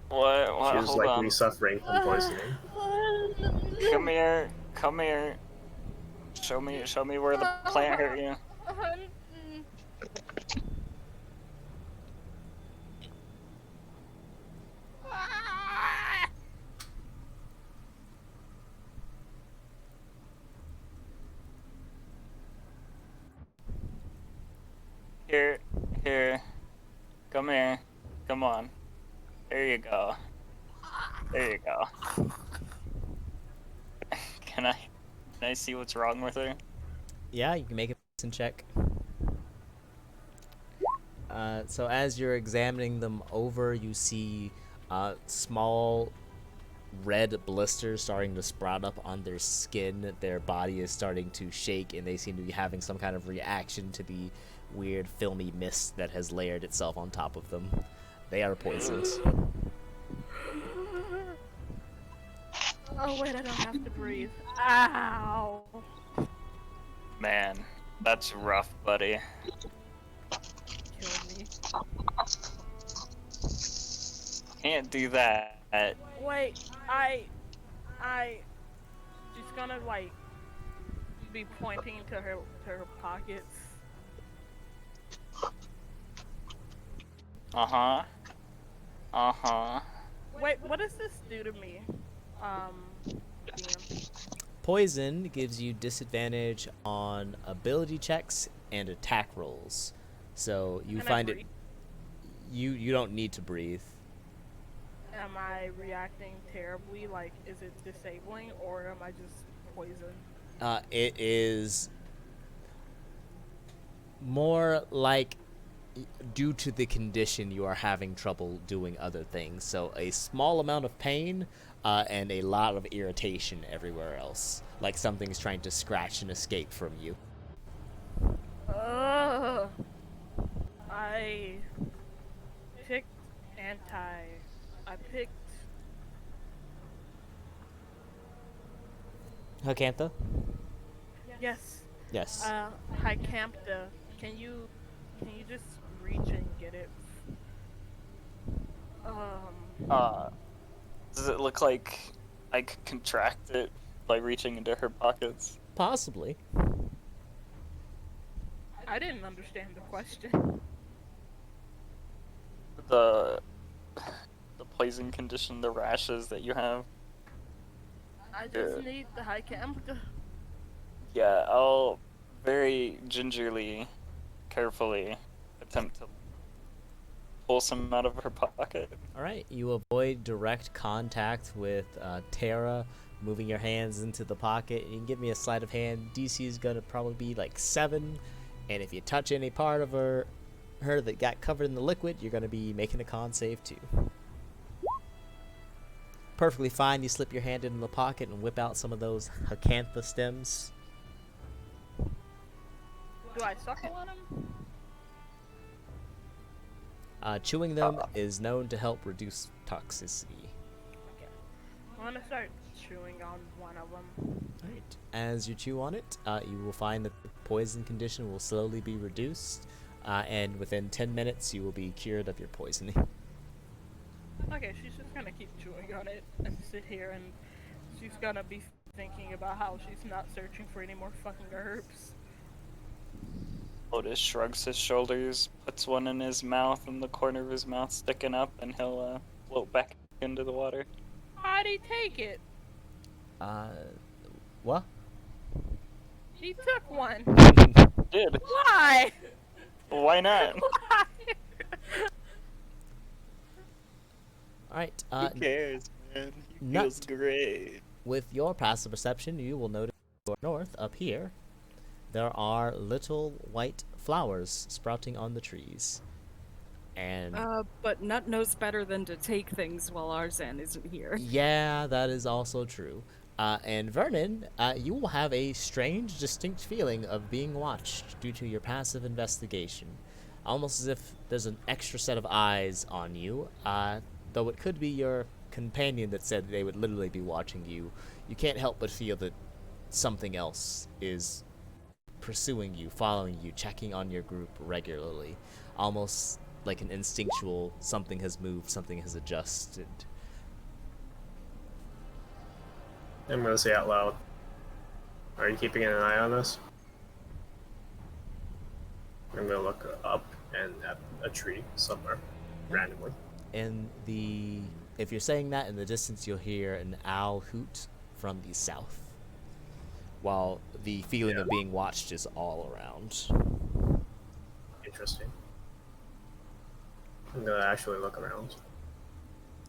What? She's Hold likely on. suffering from poisoning. Come here. Come here. Show me where the plant hurt you. Here. Come here. Come on. There you go. There you go. Can I see what's wrong with her? Yeah, you can make a medicine check. So as you're examining them over, you see small red blisters starting to sprout up on their skin. Their body is starting to shake, and they seem to be having some kind of reaction to the weird filmy mist that has layered itself on top of them. They are poisoned. Oh wait, I don't have to breathe. Ow! Man, that's rough, buddy. Kill me. Can't do that. Wait, she's gonna like be pointing to her pockets. Uh-huh. Wait, what does this do to me? DM. Poison gives you disadvantage on ability checks and attack rolls. So you Can I find it breathe? you don't need to breathe. Am I reacting terribly? Like, is it disabling, or am I just poisoned? It is more like due to the condition you are having trouble doing other things. So a small amount of pain and a lot of irritation everywhere else. Like something's trying to scratch and escape from you. I picked anti. I picked. Hakantha? Yes. Yes. Hycampta. Can you just reach and get it? Does it look like I could contract it by reaching into her pockets. Possibly. I didn't understand the question. The poison condition, the rashes that you have. I just need the high camp. Yeah, I'll very gingerly, carefully attempt to pull some out of her pocket. All right, you avoid direct contact with Tara, moving your hands into the pocket. You can give me a sleight of hand. DC is gonna probably be like 7, and if you touch any part of her that got covered in the liquid, you're gonna be making a con save too. Perfectly fine. You slip your hand in the pocket and whip out some of those acantha stems. Do I suckle on him? Chewing them is known to help reduce toxicity. Okay. I'm gonna start chewing on one of them. Alright. As you chew on it, you will find that the poison condition will slowly be reduced, and within 10 minutes you will be cured of your poisoning. Okay, she's just gonna keep chewing on it and sit here, and she's gonna be thinking about how she's not searching for any more fucking herbs. Otis shrugs his shoulders, puts one in his mouth, and the corner of his mouth sticking up, and he'll float back into the water. How'd he take it? What? He took one. Did. Why? Why not? Why? Alright, Who cares, man? He Nut. feels great. with your passive perception, you will notice to the north, up here, there are little white flowers sprouting on the trees. And But Nut knows better than to take things while Arzan isn't here. yeah, that is also true. And Vernon, you will have a strange, distinct feeling of being watched due to your passive investigation. Almost as if there's an extra set of eyes on you, though it could be your companion that said they would literally be watching you. You can't help but feel that something else is pursuing you, following you, checking on your group regularly. Almost like an instinctual, something has moved, something has adjusted. I'm gonna say out loud. Are you keeping an eye on us? I'm gonna look up and at a tree somewhere, randomly. And if you're saying that, in the distance you'll hear an owl hoot from the south, while the feeling of being watched is all around. Interesting. I'm gonna actually look around.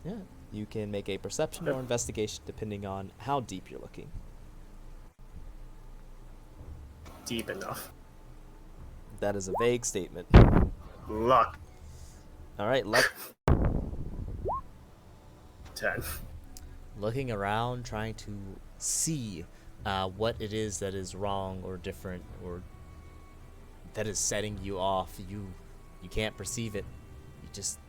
Yeah, you can make a perception or investigation depending on how deep you're looking. Deep enough. That is a vague statement. Luck. All right, luck. 10. Looking around, trying to see what it is that is wrong or different or that is setting you off. You can't perceive it. You just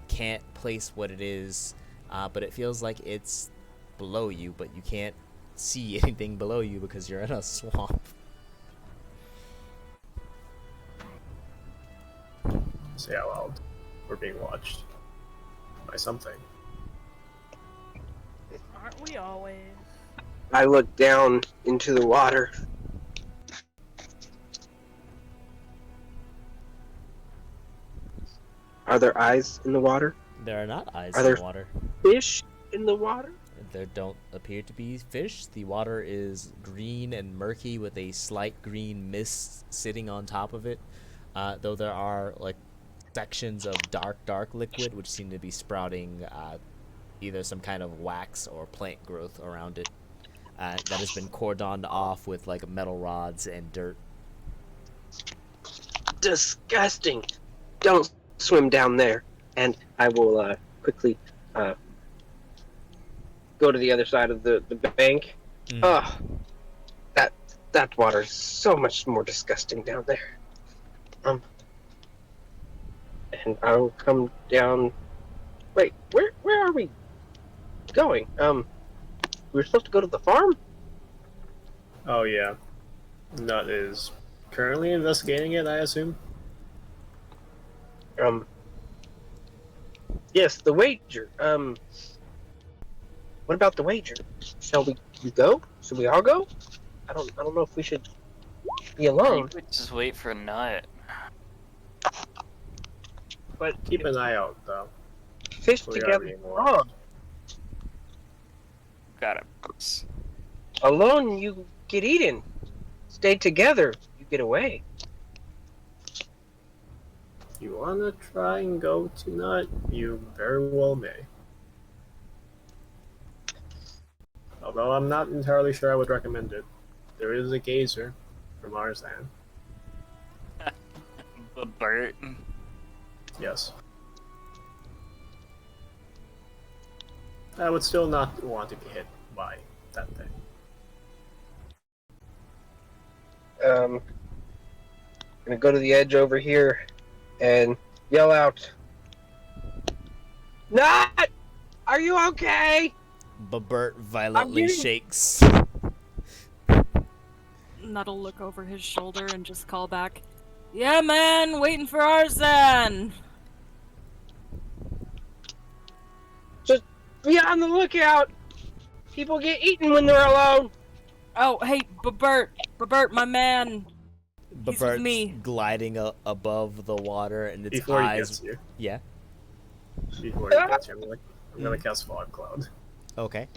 can't place what it is, but it feels like it's below you, but you can't see anything below you because you're in a swamp. Say out loud. We're being watched. By something. Aren't we always? I look down into the water. Are there eyes in the water? There are not eyes Are in there- the water. Fish in the water? There don't appear to be fish. The water is green and murky with a slight green mist sitting on top of it. Though there are like sections of dark liquid which seem to be sprouting either some kind of wax or plant growth around it that has been cordoned off with like metal rods and dirt. Disgusting! Don't swim down there. And I will quickly go to the other side of the bank. Ugh. That water is so much more disgusting down there. And I'll come down. Wait, where are we going? We're supposed to go to the farm? Oh yeah. Nut is currently investigating it, I assume. Yes, the wager. What about the wager? Shall we go? Should we all go? I don't know if we should be I alone. think we just wait for a nut. But Keep an eye out, though. fish We are together being strong. watched. Got it. Alone, you get eaten. Stay together, you get away. You wanna try and go to Nut? You very well may. Although I'm not entirely sure I would recommend it. There is a geyser from Arzan. But Bert, Yes. I would still not want to get hit by that thing. Gonna go to the edge over here and yell out, Not! Are you okay? Bert violently getting- shakes. Nut'll look over his shoulder and just call back, "Yeah, man, waiting for Arzan." Just be on the lookout. People get eaten when they're alone. Oh, hey, Bert, my man. He's with Bert's me. gliding above the water, and its Before he eyes. gets you. Yeah. Before he gets you, I'm gonna cast Fog Cloud. Okay.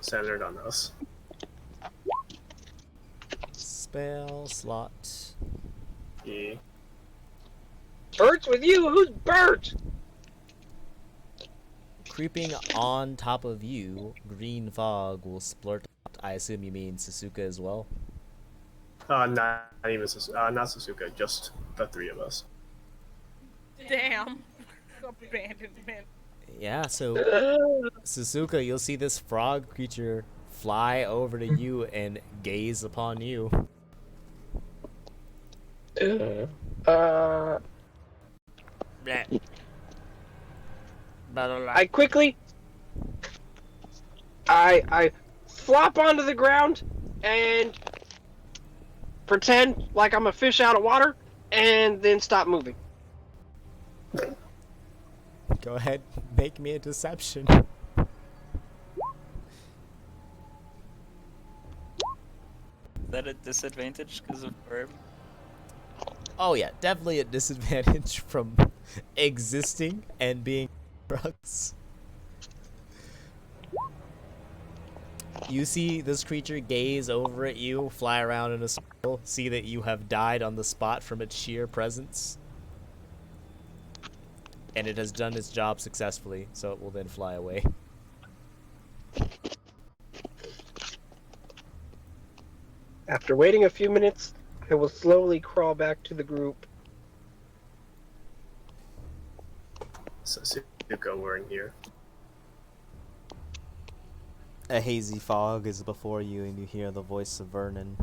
Centered on us. Spell slot. Yeah. Bert's with you. Who's Bert? Creeping on top of you, green fog will splurt out. I assume you mean Sasuke as well. Not even not Sasuke, just the three of us. Damn. Abandonment. Yeah, so Sasuke, you'll see this frog creature fly over to you and gaze upon you. I quickly, I flop onto the ground and pretend like I'm a fish out of water, and then stop moving. Go ahead, make me a deception. is that a disadvantage because of Bert? Oh yeah, definitely a disadvantage from existing and being drugs. You see this creature gaze over at you, fly around in a circle, see that you have died on the spot from its sheer presence. And it has done its job successfully, so it will then fly away. After waiting a few minutes, I will slowly crawl back to the group. Sasuke, we're in here. A hazy fog is before you, and you hear the voice of Vernon.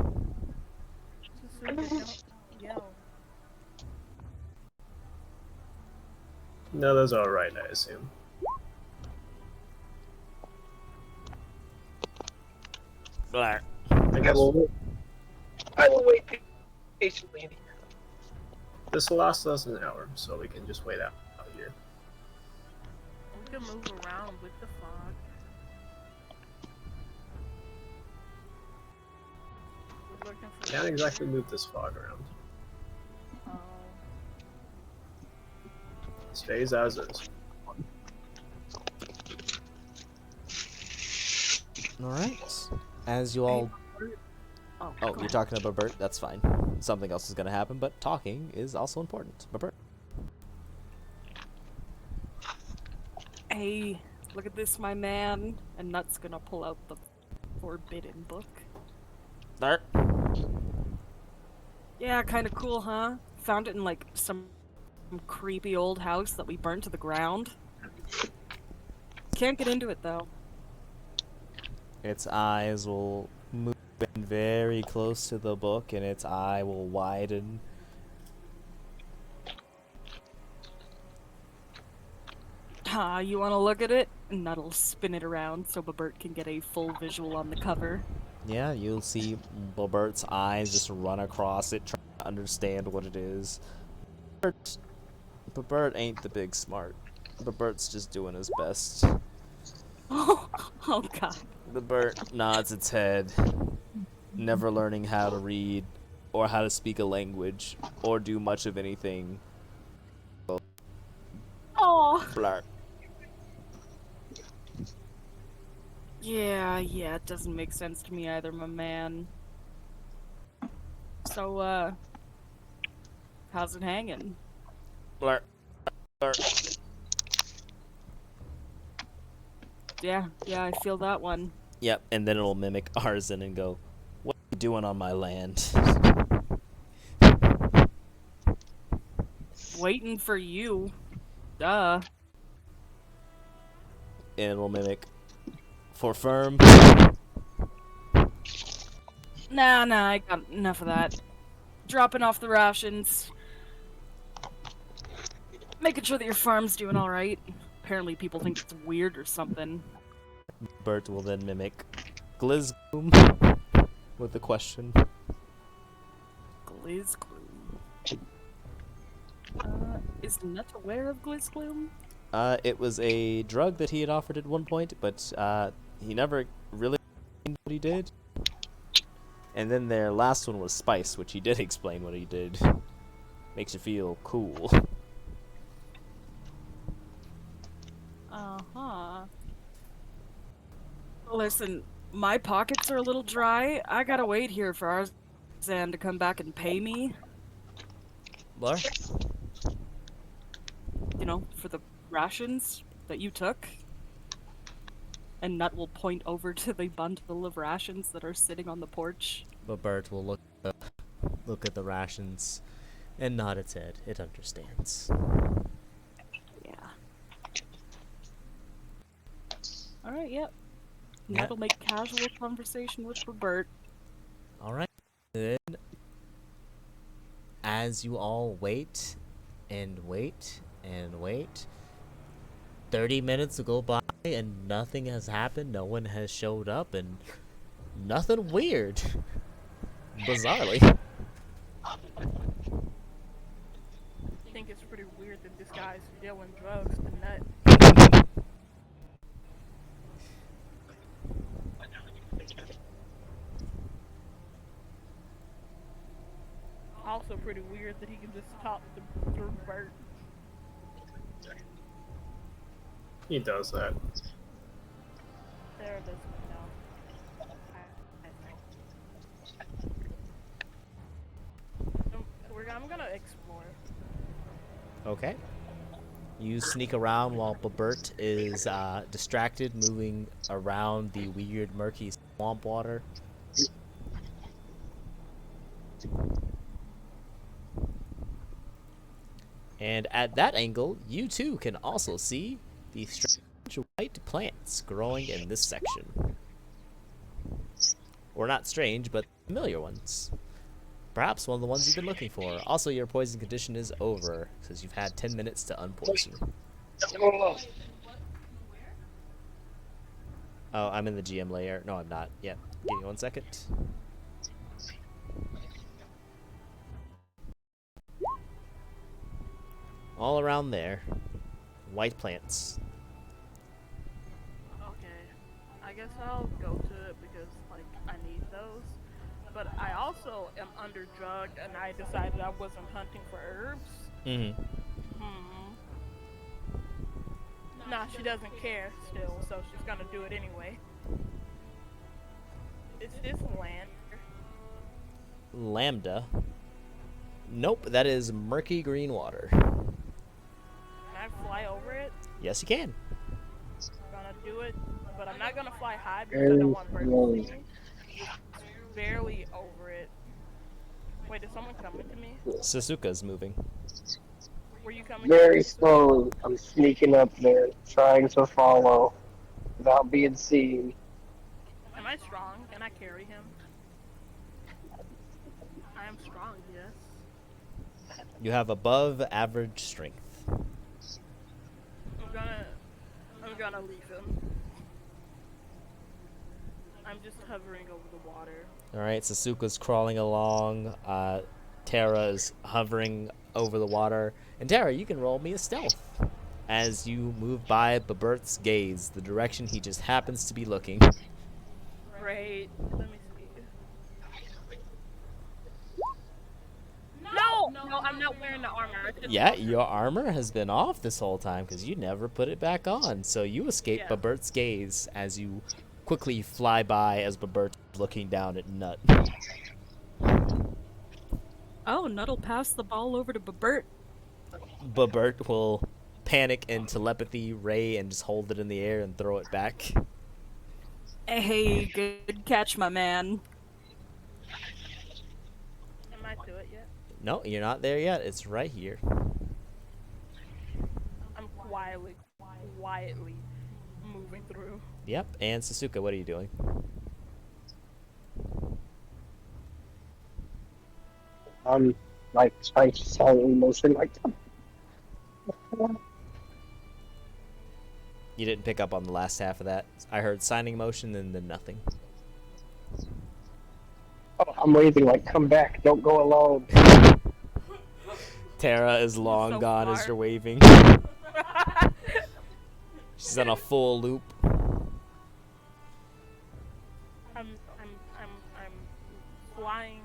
Sasuke, don't yell. No, that's alright, I assume. Blah. I guess I will wait patiently in here. this will last us an hour, so we can just wait out here. We can move around with the fog. We're looking for. Can't exactly move this fog around. Oh. Stays as is. Alright. As you all... Oh, Oh, go you're ahead. talking about Bert? That's fine. Something else is gonna happen, but talking is also important. Bert. Hey, look at this, my man. And Nut's gonna pull out the forbidden book. Bert. Yeah, kinda cool, huh? Found it in, like, some creepy old house that we burned to the ground. Can't get into it, though. Its eyes will move in very close to the book, and its eye will widen. Ah, you wanna look at it? And Nut'll spin it around so Babert can get a full visual on the cover. Yeah, you'll see Bert's eyes just run across it, trying to understand what it is. Bert ain't the big smart. But Bert's just doing his best. Oh God. The Bert nods its head, never learning how to read or how to speak a language or do much of anything. Oh. Blark. Yeah, it doesn't make sense to me either, my man. So, how's it hanging? Blark. Blark. Yeah, I feel that one. Yep, and then it'll mimic Arzen and go, "What are you doing on my land?" Waiting for you. Duh. And it'll mimic, "For firm." Nah, I got enough of that. Dropping off the rations. Making sure that your farm's doing alright. Apparently people think it's weird or something. Bert will then mimic, "Glizgloom," with the question. Glizgloom. Is Nut aware of Glizgloom? It was a drug that he had offered at one point, but he never really explained what he did. And then their last one was spice, which he did explain what he did. Makes you feel cool. Uh-huh. Listen, my pockets are a little dry. I gotta wait here for Arzan to come back and pay me. Lar? You know, for the rations that you took. And Nut will point over to the bundle of rations that are sitting on the porch. But Bert will look at the rations and nod its head. It understands. Yeah. Alright, yep. Yeah. Nut will make casual conversation with Bert. Alright. Then, as you all wait and wait and wait, 30 minutes will go by and nothing has happened. No one has showed up and nothing weird. Bizarrely. I think it's pretty weird that this guy's dealing drugs to Nut. Also pretty weird that he can just talk through Bert. He does that. Sarah doesn't know. I know. I'm gonna explore. Okay. You sneak around while Bert is distracted, moving around the weird, murky swamp water. And at that angle, you too can also see the strange white plants growing in this section. Or not strange, but familiar ones. Perhaps one of the ones you've been looking for. Also, your poison condition is over, because you've had 10 minutes to unpoison. Oh, I'm in the GM layer. No, I'm not. Yep. Give me 1 second. All around there. White plants. Okay. I guess I'll go to it because, like, I need those. But I also am under drugged and I decided I wasn't hunting for herbs. Mm-hmm. Nah, she doesn't care still, so she's gonna do it anyway. Is this land? Lambda. Nope, that is murky green water. Can I fly over it? Yes, you can. I'm gonna do it, but I'm not gonna fly high because I don't want birds to see me. Just barely over it. Wait, is someone coming to me? Sasuka's moving. Were you coming? Very slowly, I'm sneaking up there, trying to follow without being seen. Am I strong? Can I carry him? I am strong, yes. You have above average strength. I'm gonna leave him. I'm just hovering over the water. Alright, Sasuka's crawling along. Terra is hovering over the water. And Terra, you can roll me a stealth as you move by Babert's gaze, the direction he just happens to be looking. Great. Let me see. No, I'm not wearing the armor. It's just Yeah, motion. your armor has been off this whole time because you never put it back on. So you escape Yeah. Babert's gaze as you quickly fly by as Babert is looking down at Nut. Oh, Nut'll pass the ball over to Babert. Babert will panic and telepathy Ray and just hold it in the air and throw it back. Hey, good catch, my man. Am I to it yet? No, you're not there yet. It's right here. I'm quietly moving through. Yep. And Sasuke, what are you doing? Like trying to silently motion like. You didn't pick up on the last half of that. I heard signing motion and then nothing. Oh, I'm waving like, come back, don't go alone. Tara is long so gone as far. you're waving. She's on a full loop. I'm flying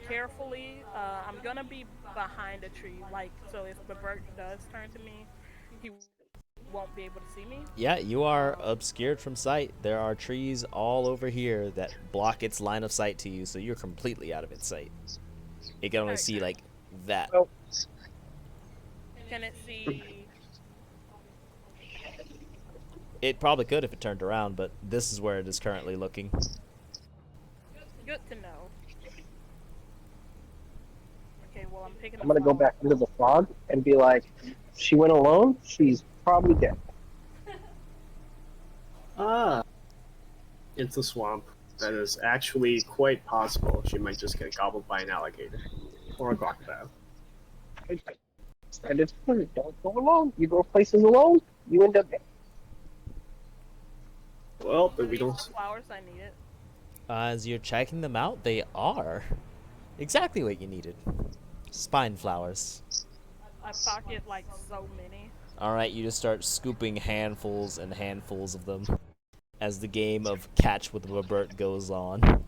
carefully. I'm gonna be behind a tree, like so. If the bird does turn to me, he won't be able to see me. Yeah, you are obscured from sight. There are trees all over here that block its line of sight to you, so you're completely out of its sight. It can only see like that. Well, Can it see? It probably could if it turned around, but this is where it is currently looking. Good to know. Okay, well I'm picking. I'm gonna go back into the fog and be like, she went alone, she's probably dead. Ah, it's a swamp. That is actually quite possible. She might just get gobbled by an alligator or a crocodile. And it's don't go alone. You go places alone, you end up dead. Well, but we don't. Flowers. I need it. As you're checking them out, they are exactly what you needed. Spine flowers. I pocket like so many. Alright, you just start scooping handfuls and handfuls of them as the game of catch with Robert goes on.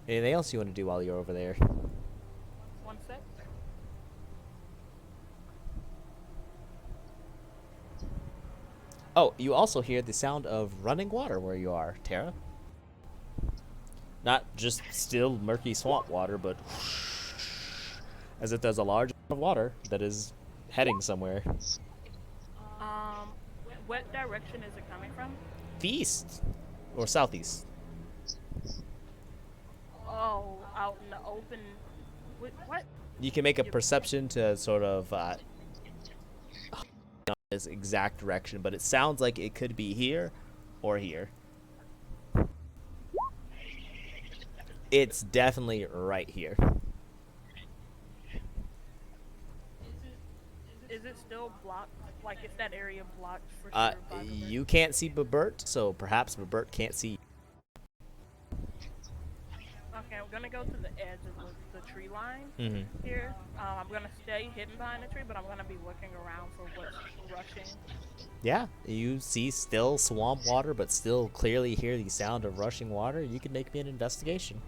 Anything else you want to do while you're over there? 1 sec. Oh, you also hear the sound of running water where you are, Tara. Not just still murky swamp water, but as if there's a large amount of water that is heading somewhere. What direction is it coming from? The east or southeast. Oh, out in the open. What? You can make a perception to sort of this exact direction, but it sounds like it could be here or here. It's definitely right here. Is it still blocked? Like, is that area blocked for sure? by the bird? You can't see Babert, so perhaps Babert can't see. Okay, I'm gonna go to the edge of the tree line Mm-hmm. here. I'm gonna stay hidden behind the tree, but I'm gonna be looking around for what's rushing. Yeah, you see still swamp water, but still clearly hear the sound of rushing water. You can make me an investigation.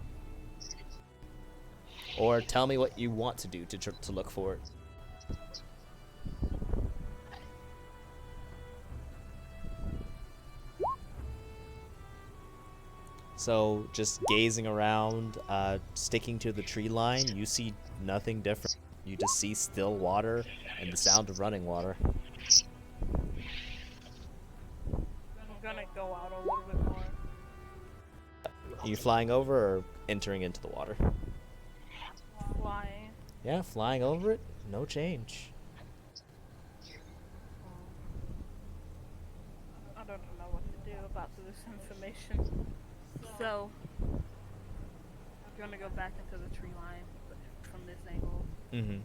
Or tell me what you want to do to look for it. So, just gazing around, sticking to the tree line, you see nothing different. You just see still water and the sound of running water. I'm gonna go out a little bit more. Are you flying over or entering into the water? Flying. Yeah, flying over it, no change. I don't know what to do about this information. So, I'm gonna go back into the tree line from this angle. Mm-hmm.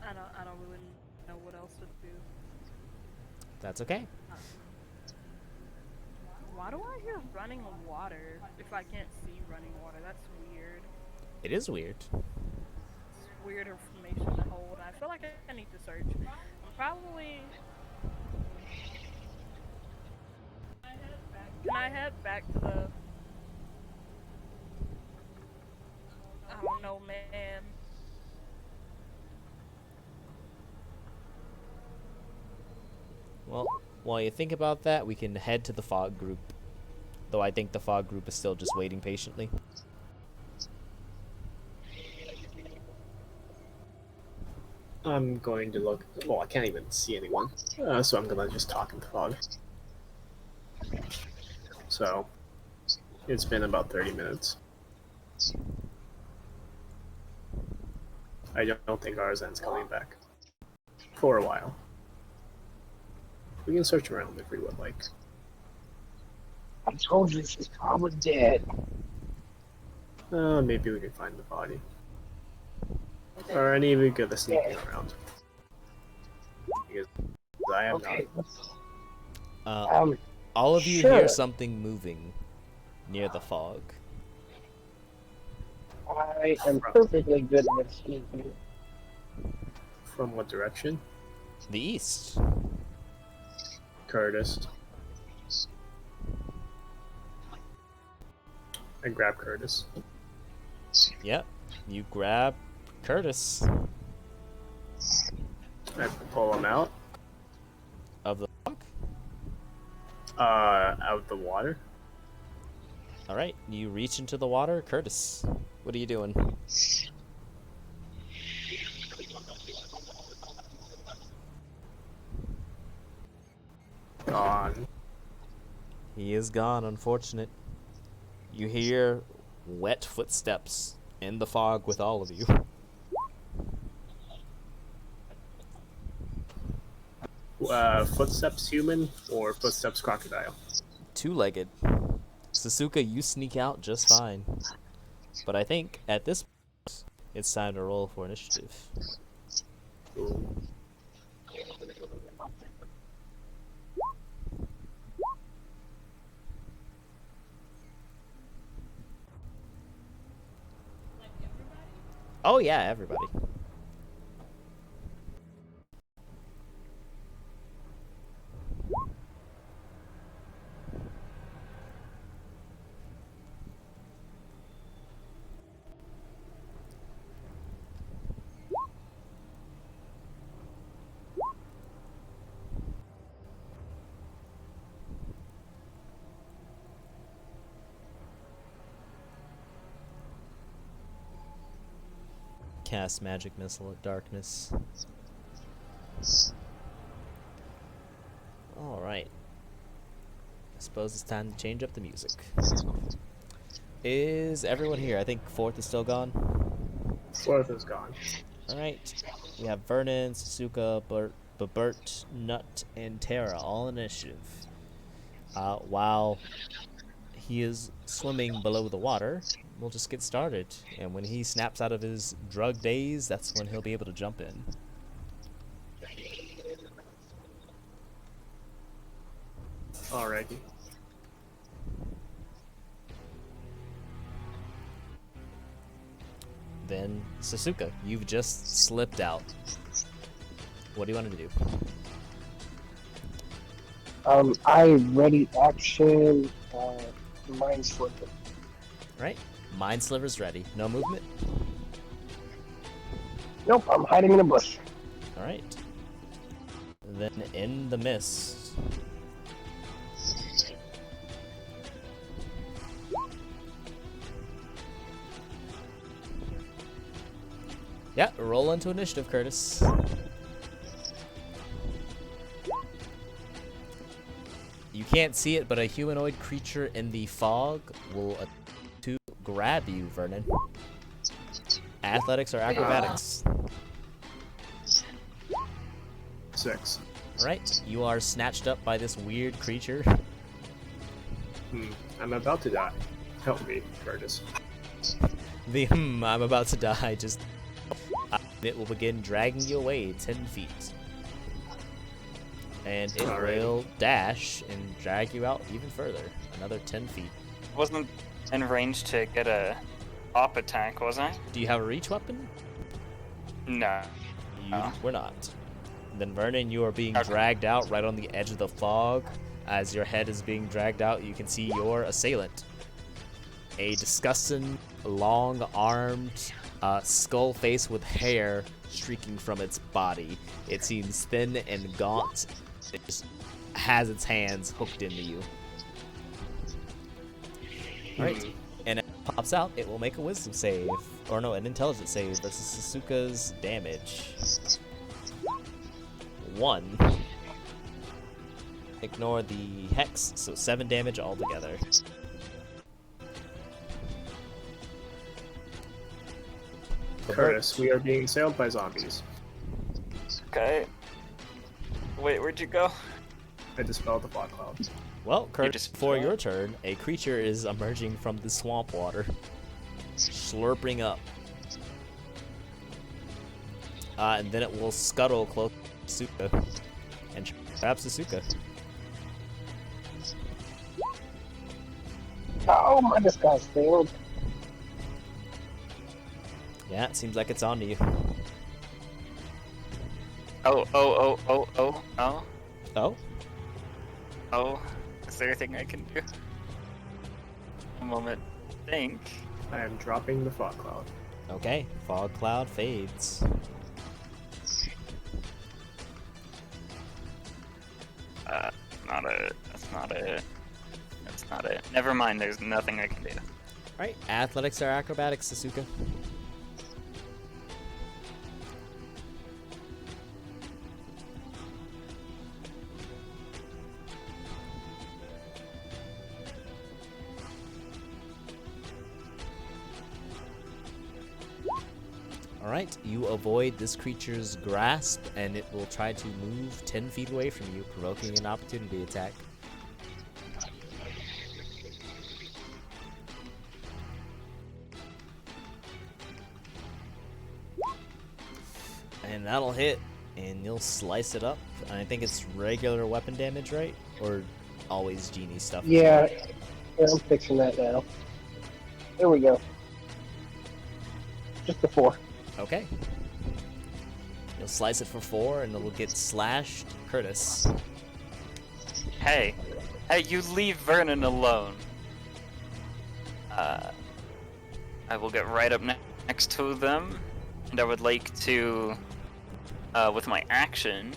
I don't really know what else to do. That's okay. Why do I hear running water if I can't see running water? That's weird. It is weird. It's weird information to hold. I feel like I need to search. I'm probably. Can I head back to the? I don't know, man. Well, while you think about that, we can head to the fog group. Though I think the fog group is still just waiting patiently. I'm going to look. Well, I can't even see anyone, so I'm gonna just talk in the fog. So, it's been about 30 minutes. I don't think Arzan's coming back. For a while. We can search around if we would like. I told you she's probably dead. Maybe we can find the body. Or any of you good at sneaking around. Because I have Okay. All of you Sure. hear something moving near the fog. I am perfectly good with sneaking. From what direction? The east. Curtis. I grab Curtis. Yep. You grab Curtis I pull him out. of the fog. Out of the water. All right. You reach into the water. Curtis, what are you doing? Gone. He is gone, unfortunate. You hear wet footsteps in the fog with all of you. Footsteps human or footsteps crocodile? Two-legged. Sasuke, you sneak out just fine. But I think, at this point, it's time to roll for initiative. Ooh. Oh yeah, everybody. Cast magic missile at darkness. Alright. I suppose it's time to change up the music. Is everyone here? I think Fourth is still gone. Fourth is gone. Alright. We have Vernon, Sasuke, Bert, Nut, and Terra all in initiative. While he is swimming below the water, we'll just get started. And when he snaps out of his drug daze, that's when he'll be able to jump in. Alrighty. Then, Sasuke, you've just slipped out. What do you want to do? I ready action. Mind slipping. Right? Mind Sliver's ready. No movement? Nope, I'm hiding in a bush. Alright. Then, in the mist. Yeah, roll into initiative, Curtis. You can't see it, but a humanoid creature in the fog will to grab you, Vernon. Athletics or acrobatics? 6. Alright, you are snatched up by this weird creature. I'm about to die. Help me, Curtis. The I'm about to die just... it will begin dragging you away 10 feet. And it Alrighty. will dash and drag you out even further, another 10 feet. Wasn't in range to get a op attack, was I? Do you have a reach weapon? No. You were not. Then Vernon, you are being Okay. dragged out right on the edge of the fog. As your head is being dragged out, you can see your assailant. A disgusting, long-armed, skull face with hair streaking from its body. It seems thin and gaunt. It just has its hands hooked into you. Alright, and it pops out. It will make a wisdom save. Or no, an intelligence save versus Sasuka's damage. 1. Ignore the hex, so 7 damage altogether. Curtis, we are being assailed by zombies. Okay. Wait, where'd you go? I dispelled the fog cloud. Well, Curtis, just before fell? your turn, a creature is emerging from the swamp water, slurping up. And then it will scuttle close to Sasuka and trap Sasuka. Oh, my disguise failed. Yeah, it seems like it's on to you. Oh. Oh? Oh. Is there anything I can do? A moment. Think. I am dropping the fog cloud. Okay, fog cloud fades. Not it. That's not it. That's not it. Never mind, there's nothing I can do. Alright, athletics or acrobatics, Sasuka? Alright, you avoid this creature's grasp, and it will try to move 10 feet away from you, provoking an opportunity attack. And that'll hit, and you'll slice it up. I think it's regular weapon damage, right? Or always genie stuff? Yeah, I'm fixing that now. There we go. Just the 4. Okay. You'll slice it for 4, and it'll get slashed. Curtis. Hey, you leave Vernon alone. I will get right up next to them, and I would like to, with my action,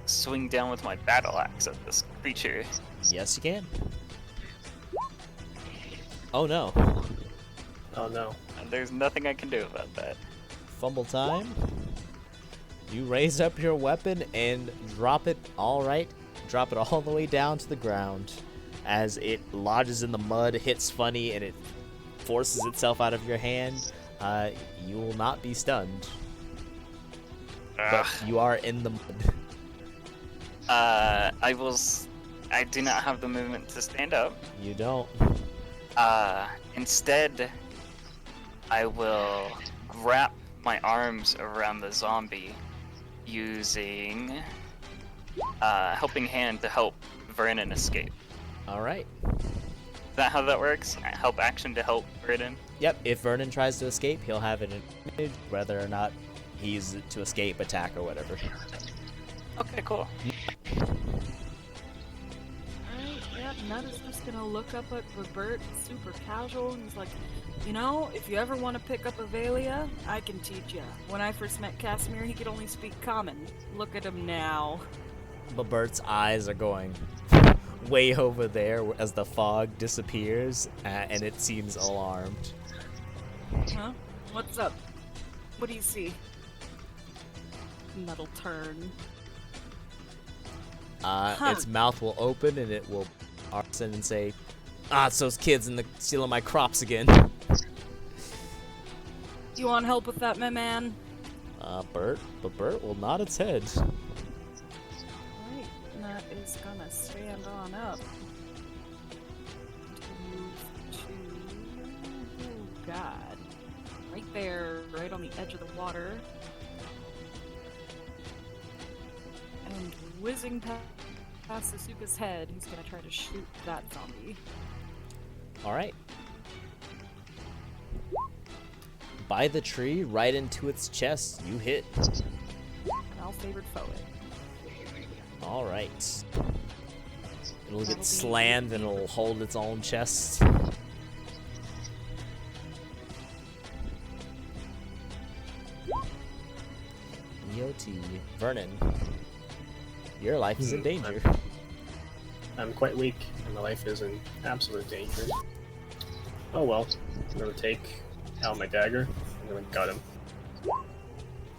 swing down with my battle axe at this creature. Yes, you can. Oh no. Oh no. And there's nothing I can do about that. Fumble time. You raise up your weapon and drop it Drop it all the way down to the ground. As it lodges in the mud, hits funny, and it forces itself out of your hand. You will not be stunned. But you are in the mud. I do not have the movement to stand up. You don't. Instead, I will wrap my arms around the zombie using helping hand to help Vernon escape. Alright. Is that how that works? Help action to help Vernon? Yep, if Vernon tries to escape, he'll have an advantage whether or not he's to escape, attack, or whatever. Okay, cool. Alright, yeah, Nut is just gonna look up at Robert super casual, and he's like, you know, if you ever want to pick up Avelia, I can teach ya. When I first met Casimir, he could only speak common. Look at him now. But Bert's eyes are going way over there as the fog disappears, and it seems alarmed. Huh? What's up? What do you see? Nut'll turn. Its mouth will open, and it will arson and say, it's those kids stealing my crops again. You want help with that, my man? Bert will nod its head. Alright, Nut is gonna stand on up. To move to... Oh, God. Right there, right on the edge of the water. And whizzing past Sasuke's head, he's gonna try to shoot that zombie. All right. By the tree, right into its chest, you hit. Mal-favored foe it. All right. It'll That'll get be- slammed and it'll hold its own chest. EOT. Vernon. Your life is in danger. I'm quite weak, and my life is in absolute danger. Oh well. I'm gonna take out my dagger. I'm gonna gut him.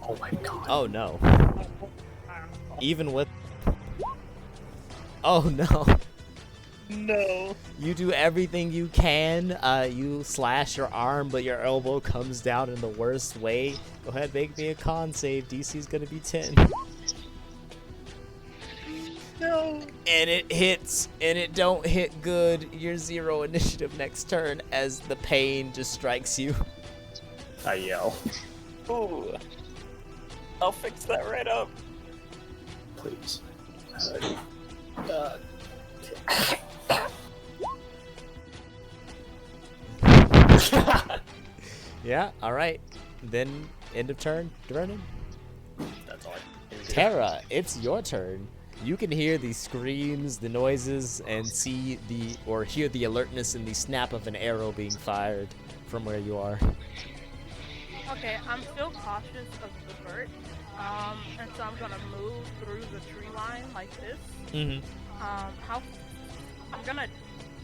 Oh my god. Oh no. Even with. Oh no. No. You do everything you can. You slash your arm, but your elbow comes down in the worst way. Go ahead, make me a con save. DC's gonna be 10. No. And it hits, and it don't hit good. You're 0 initiative next turn as the pain just strikes you. I yell. Ooh. I'll fix that right up. Please. Yeah, alright. Then, end of turn, Vernon. That's all I can do. Tara, it's your turn. You can hear the screams, the noises, and see the, or hear the alertness in the snap of an arrow being fired from where you are. Okay, I'm still cautious of the bird. And so I'm gonna move through the tree line like this. Mm-hmm. I'm gonna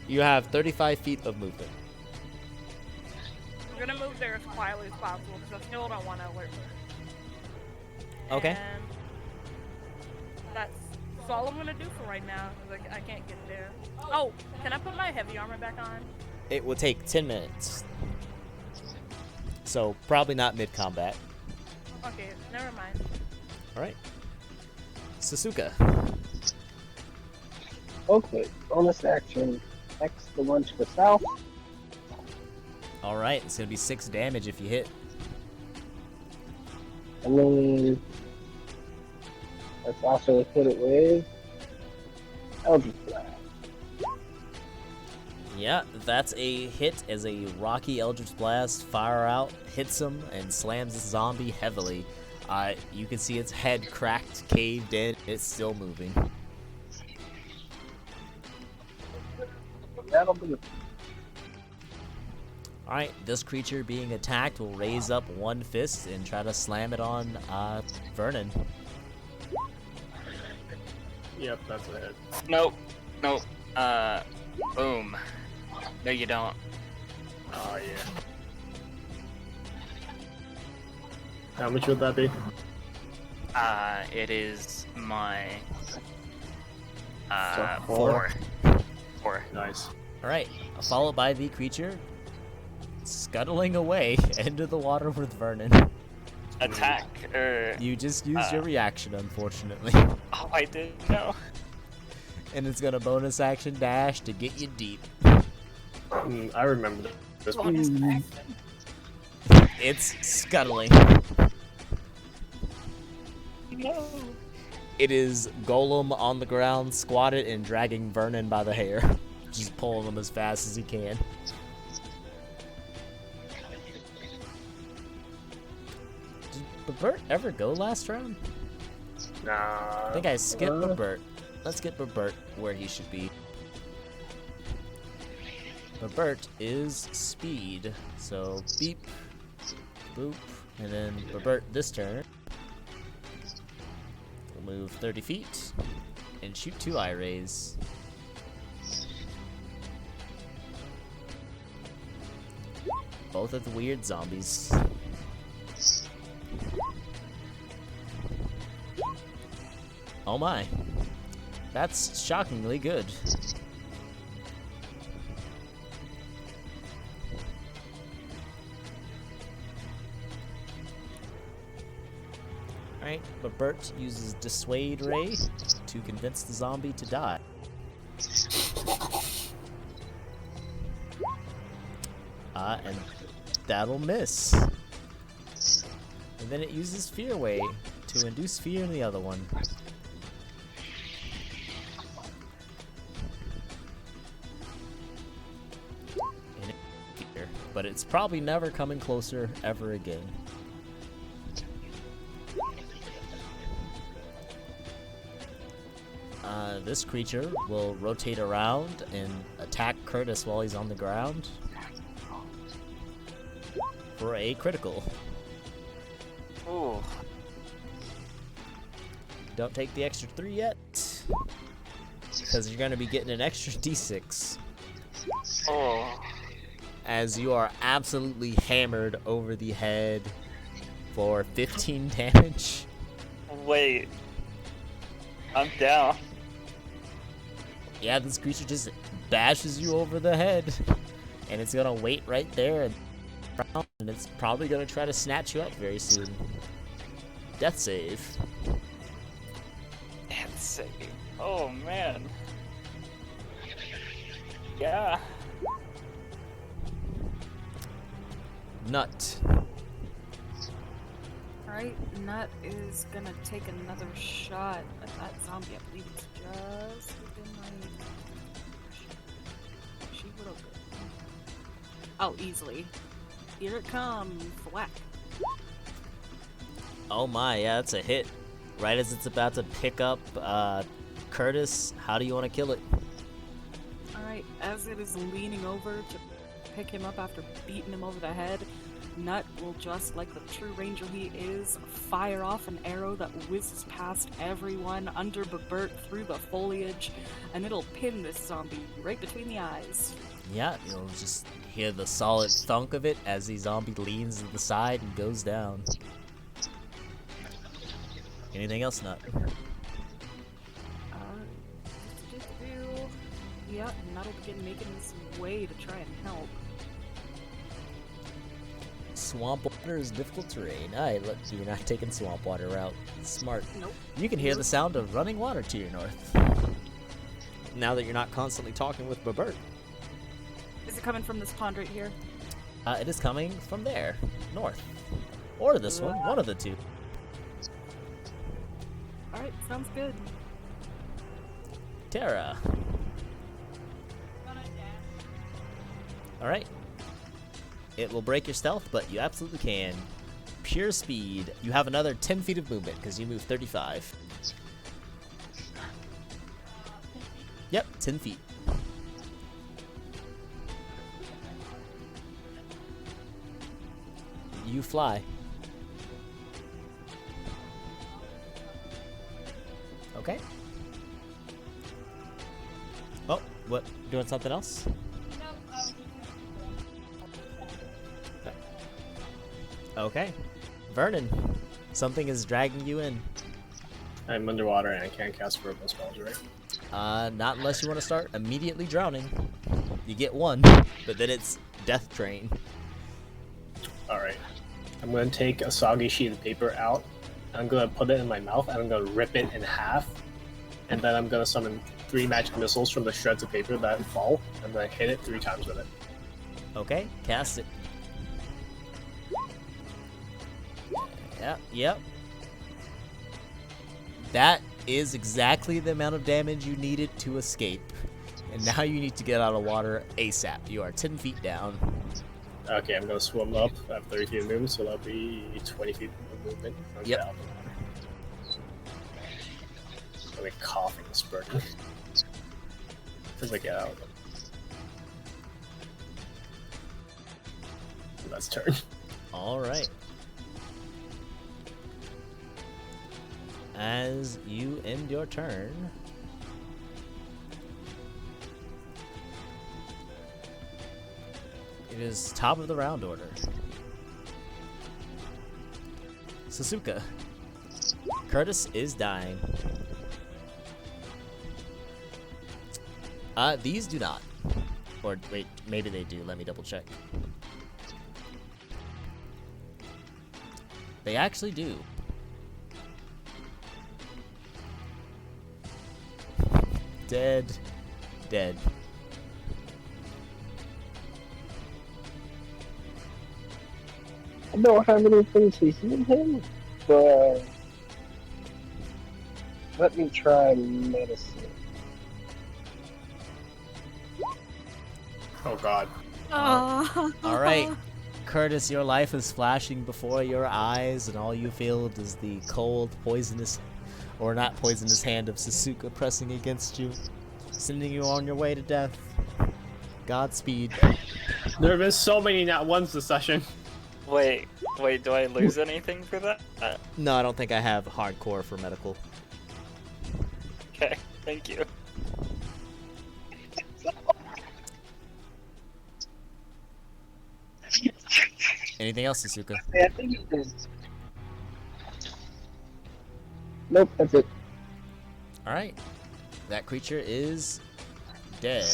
You have 35 feet of movement. move there as quietly as possible because I still don't want to alert her. Okay. And that's all I'm gonna do for right now because I can't get there. Oh, can I put my heavy armor back on? It will take 10 minutes. So, probably not mid-combat. Okay, never mind. Alright. Sasuka. Okay, bonus action. X the one to the south. Alright, it's gonna be 6 damage if you hit. And then let's also hit it with Eldritch Blast. Yeah, that's a hit as a Rocky Eldritch Blast fire out, hits him, and slams this zombie heavily. You can see its head cracked, caved in, it's still moving. That'll be Alright, this creature being attacked will raise up one fist and try to slam it on Vernon. Yep, that's a hit. Nope. Nope. Boom. No, you don't. Oh yeah. How much would that be? It is my So, 4. 4. Nice. Alright, followed by the creature scuttling away into the water with Vernon. Attack. You just used your reaction, unfortunately. Oh, I did. No. And it's gonna bonus action dash to get you deep. I remember this one. Bonus action. It's scuttling. No. It is Golem on the ground, squatted and dragging Vernon by the hair. Just pulling him as fast as he can. Did Babert ever go last round? Nah. I think I skipped Babert. Let's get Babert where he should be. Babert is speed. So beep, boop, and then Babert this turn. We'll move 30 feet and shoot 2 eye rays. Both of the weird zombies. Oh my. That's shockingly good. Alright, but Bert uses Dissuade Ray to convince the zombie to die. And that'll miss. And then it uses Fear Way to induce fear in the other one. but it's probably never coming closer ever again. This creature will rotate around and attack Curtis while he's on the ground for a critical. Ooh. Don't take the extra 3 yet, because you're going to be getting an extra d6 Oh. as you are absolutely hammered over the head for 15 damage. Wait. I'm down. Yeah, this creature just bashes you over the head, and it's gonna wait right there, and it's probably gonna try to snatch you up very soon. Death save. Death save. Oh man. Yeah. Nut. Alright, Nut is gonna take another shot at that zombie. I believe it's just within my... She would open. Oh, easily. Here it comes. Whack. Oh my, yeah, that's a hit. Right as it's about to pick up Curtis, how do you want to kill it? Alright, as it is leaning over to pick him up after beating him over the head, Nut will, just like the true ranger he is, fire off an arrow that whizzes past everyone under Babert through the foliage, and it'll pin this zombie right between the eyes. Yeah, you'll just hear the solid thunk of it as the zombie leans to the side and goes down. Anything else, Nut? Yep, Nut'll begin making his way to try and help. Swamp water is difficult terrain. You're not taking swamp water route. Smart. Nope. You can hear the sound of running water to your north. Now that you're not constantly talking with Babert. Is it coming from this pond right here? It is coming from there, north. Or this one of the two. Alright, sounds good. Tara. Alright. It will break your stealth, but you absolutely can. Pure speed. You have another 10 feet of movement, because you move 35. Yep, 10 feet. You fly. Okay. Oh, what? Doing something else? Okay. Vernon, something is dragging you in. I'm underwater and I can't cast verbal spells, right? Not unless you want to start immediately drowning. You get one, but then it's death train. Alright. I'm going to take a soggy sheet of paper out. I'm going to put it in my mouth and I'm going to rip it in half. And then I'm going to summon 3 magic missiles from the shreds of paper that fall. I'm going to hit it 3 times with it. Okay, cast it. Yep. That is exactly the amount of damage you needed to escape. And now you need to get out of water ASAP. You are 10 feet down. Okay, I'm going to swim up. I have 30 feet of movement, so that'll be 20 feet of movement. I'll Yep. get out of the water. I'm like coughing and spurting. As I get out. That's turn. Alright. As you end your turn, it is top of the round order. Sasuke. Curtis is dying. These do not. Or wait, maybe they do. Let me double check. They actually do. Dead. Dead. I don't have anything to heal him, but let me try medicine. Oh god. Oh. All right, Curtis, your life is flashing before your eyes, and all you feel is the cold, poisonous, or not poisonous hand of Sasuke pressing against you, sending you on your way to death. Godspeed. There have been so many not ones this session. Wait, do I lose anything for that? No, I don't think I have hardcore for medical. Okay, thank you. Anything else, Sasuke? I think it is. Nope, that's it. All right, that creature is dead.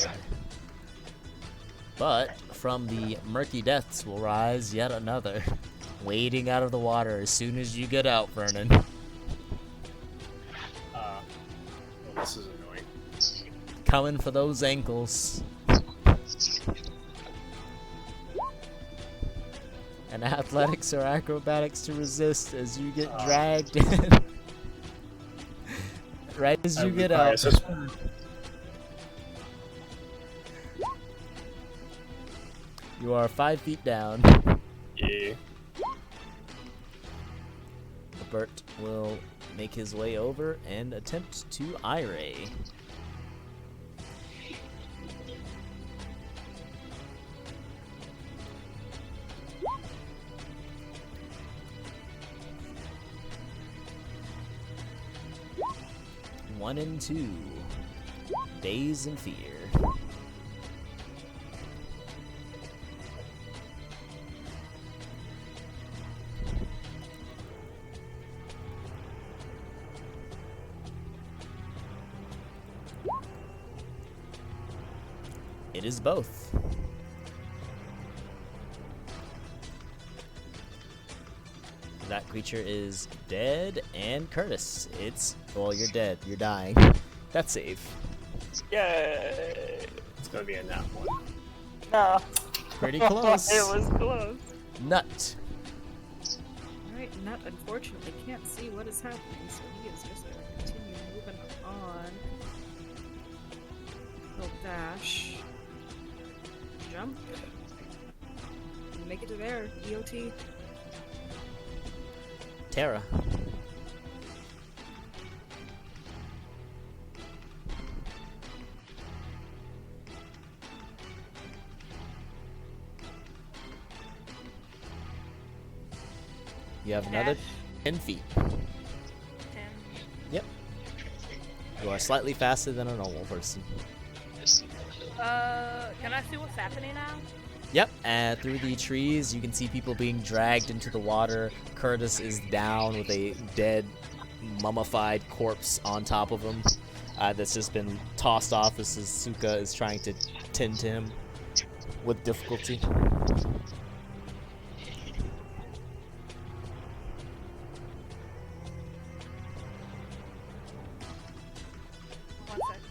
But from the murky depths will rise yet another, wading out of the water as soon as you get out, Vernon. Well, this is annoying. Coming for those ankles. And athletics or acrobatics to resist as you get dragged in. Right as you get out. You are 5 feet down. Yeah. Bert will make his way over and attempt to Ire. One and two. Daze and fear. It is both. That creature is dead, and Curtis, well, you're dead. You're dying. That's safe. Yay! It's gonna be a nat one. No. Pretty close. It was close. Nut. Alright, Nut unfortunately can't see what is happening, so he is just gonna continue moving on. He'll dash. Jump. Make it to there. EOT. Terra. You have another Dash. 10 feet. 10. Yep. You are slightly faster than a normal person. Can I see what's happening now? Yep, and through the trees, you can see people being dragged into the water. Curtis is down with a dead, mummified corpse on top of him that's just been tossed off as Suka is trying to tend to him with difficulty. One sec.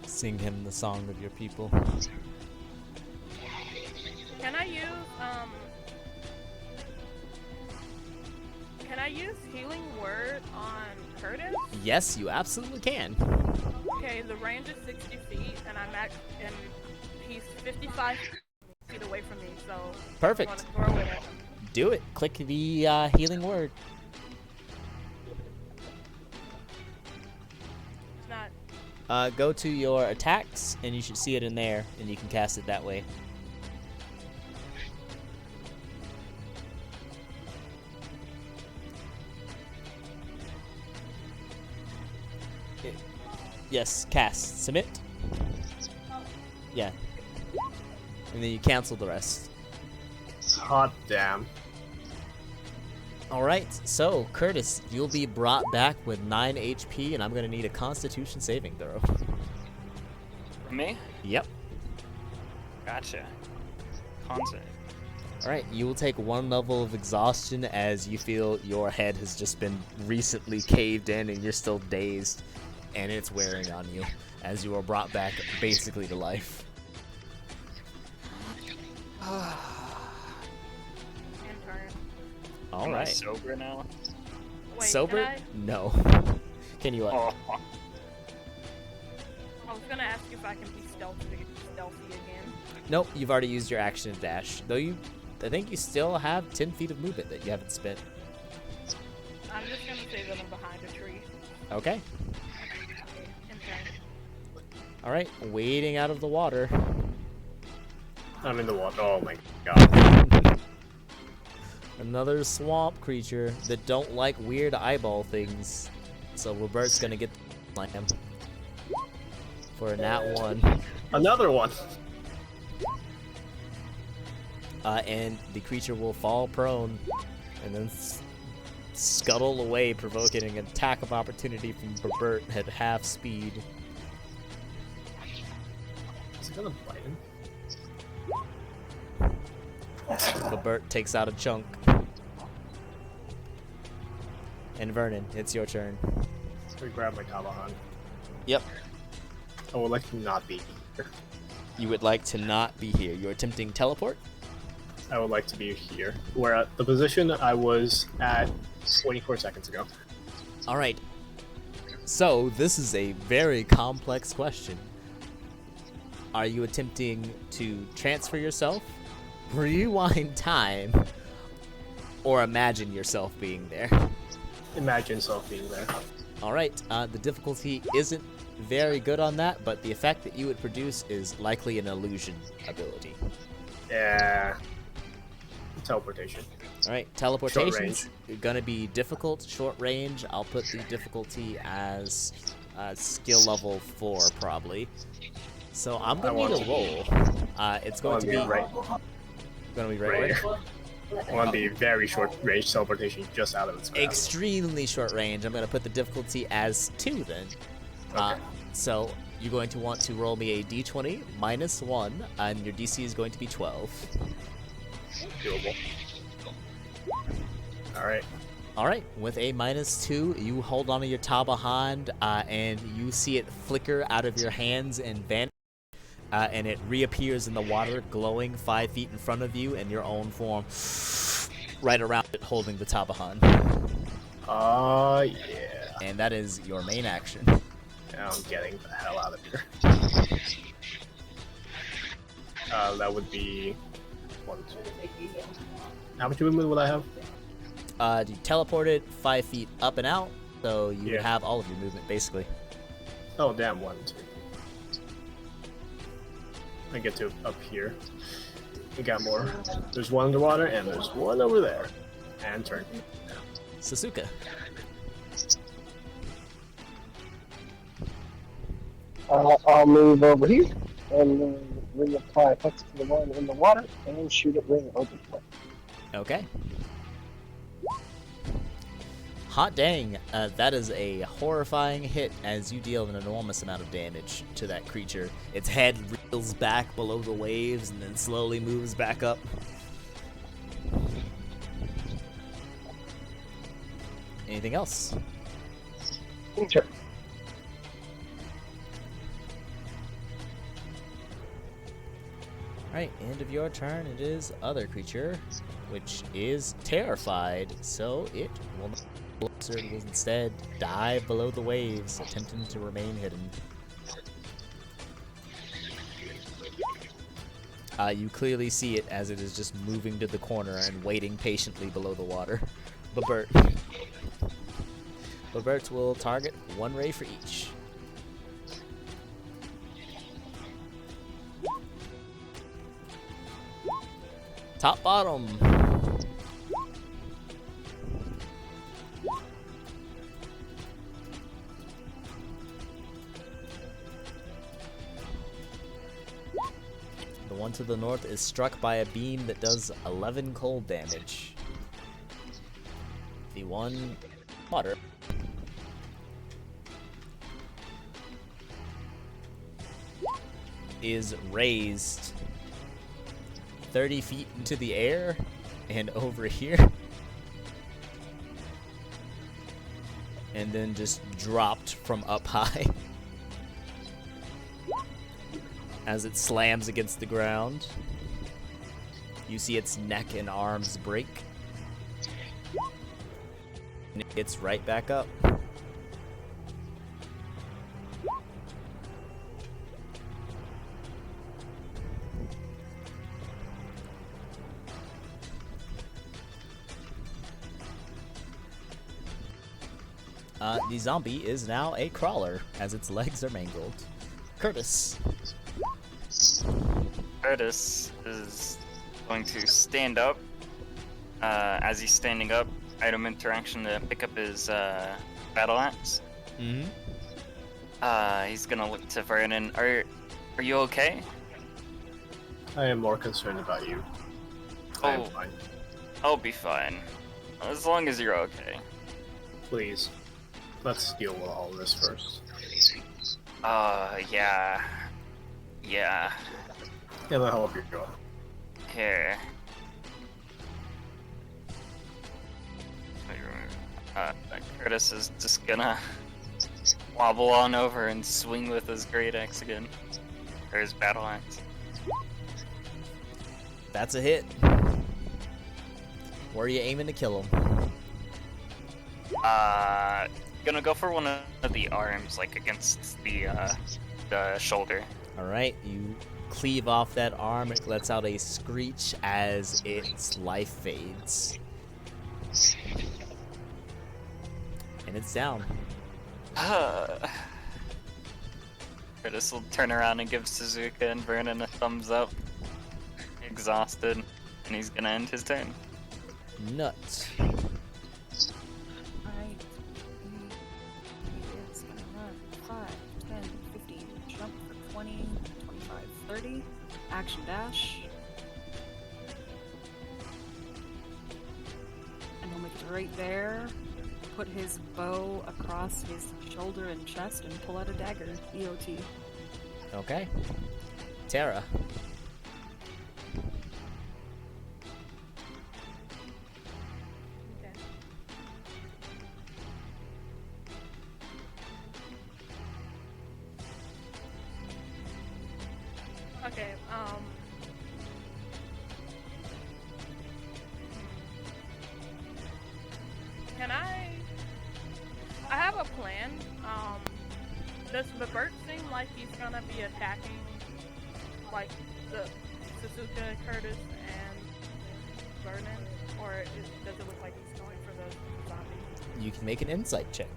Sing him the song of your people. Can I use healing word on Curtis? Yes, you absolutely can. Okay, the range is 60 feet, and and he's 55 feet away from me, so I Perfect. want to throw it at him. Do it. Click the healing word. It's not. Go to your attacks, and you should see it in there, and you can cast it that way. Yes, cast. Submit. Yeah. And then you cancel the rest. Hot damn. Alright, so, Curtis, you'll be brought back with 9 HP, and I'm gonna need a Constitution saving throw. Me? Yep. Gotcha. Concept. Alright, you will take 1 level of exhaustion as you feel your head has just been recently caved in and you're still dazed, and it's wearing on you as you are brought back basically to life. All Am I right. sober now? Wait, Sober? can No. Can you? Oh, I was gonna ask you if I can be stealthy again. Nope. You've already used your action to dash. Though I think you still have 10 feet of movement that you haven't spent. I'm just gonna say that I'm behind a tree. Okay. Okay. All right. Wading out of the water. I'm in the water. Oh my god. Another swamp creature that don't like weird eyeball things. So Robert's gonna get the slam for a nat 1. Another one. And the creature will fall prone and then scuttle away, provoking an attack of opportunity from Robert at half speed. Is it gonna bite him? Robert takes out a chunk. And Vernon, it's your turn. I grab my Tabahan. Yep. I would like to not be here. You would like to not be here. You're attempting teleport? I would like to be here. We're at the position I was at 24 seconds ago. All right. So, this is a very complex question. Are you attempting to transfer yourself, rewind time, or imagine yourself being there? Imagine yourself being there. All right. The difficulty isn't very good on that, but the effect that you would produce is likely an illusion ability. Yeah. Teleportation. All right, teleportation's range. gonna be difficult, short range. I'll put the difficulty as skill level 4 probably. So I'm gonna need a roll. It's going to be right. Gonna be right. I want to be very short range teleportation just out of its grasp. Extremely short range. I'm gonna put the difficulty as 2 then. Okay. So you're going to want to roll me a d20 minus 1, and your DC is going to be 12. Doable. Alright. All right, with a minus 2, you hold onto your Tabahan, and you see it flicker out of your hands and vanish, and it reappears in the water, glowing 5 feet in front of you in your own form, right around it, holding the Tabahan. Yeah. And that is your main action. Now I'm getting the hell out of here. That would be 1, 2. How much movement would I have? You teleported 5 feet up and out, so you Yeah. have all of your movement, basically. Oh, damn, 1, 2. I get to up here. We got more. There's one underwater, and there's one over there. And turn. Sasuke. I'll move over here and reapply effects to the one in the water and shoot it ring open play. Okay. Hot dang, that is a horrifying hit as you deal an enormous amount of damage to that creature. Its head reels back below the waves and then slowly moves back up. Anything else? Sure. Alright, end of your turn. It is other creature, which is terrified, so it will not closer. It will instead dive below the waves, attempting to remain hidden. You clearly see it as it is just moving to the corner and waiting patiently below the water. Babert. Babert will target 1 ray for each. Top bottom. The one to the north is struck by a beam that does 11 cold damage. The one water is raised 30 feet into the air and over here, and then just dropped from up high as it slams against the ground. You see its neck and arms break. And it gets right back up. The zombie is now a crawler, as its legs are mangled. Curtis. Curtis is going to stand up. As he's standing up, item interaction to pick up his battle axe. Mm-hmm. He's gonna look to Vernon. Are you okay? I am more concerned about you. I am fine. I'll be fine. As long as you're okay. Please, let's deal with all this first. Yeah. Yeah, the hell up your jaw. Here. Curtis is just gonna wobble on over and swing with his great axe again. Or his battle axe. That's a hit. Where are you aiming to kill him? Gonna go for one of the arms, like against the shoulder. Alright, you cleave off that arm, it lets out a screech as its life fades. And it's down. Curtis will turn around and give Suzuka and Vernon a thumbs up. Exhausted, and he's gonna end his turn. Nuts. Alright. He is gonna run 5, 10, 15, jump for 20, 25, 30. Action dash. And he'll make it right there. Put his bow across his shoulder and chest and pull out a dagger. EOT. Okay. Tara. Okay. Okay, can I have a plan. Does the bird seem like he's gonna be attacking, like, the Suzuka, Curtis, and Vernon? Or does it look like he's going for the zombies? You can make an insight check.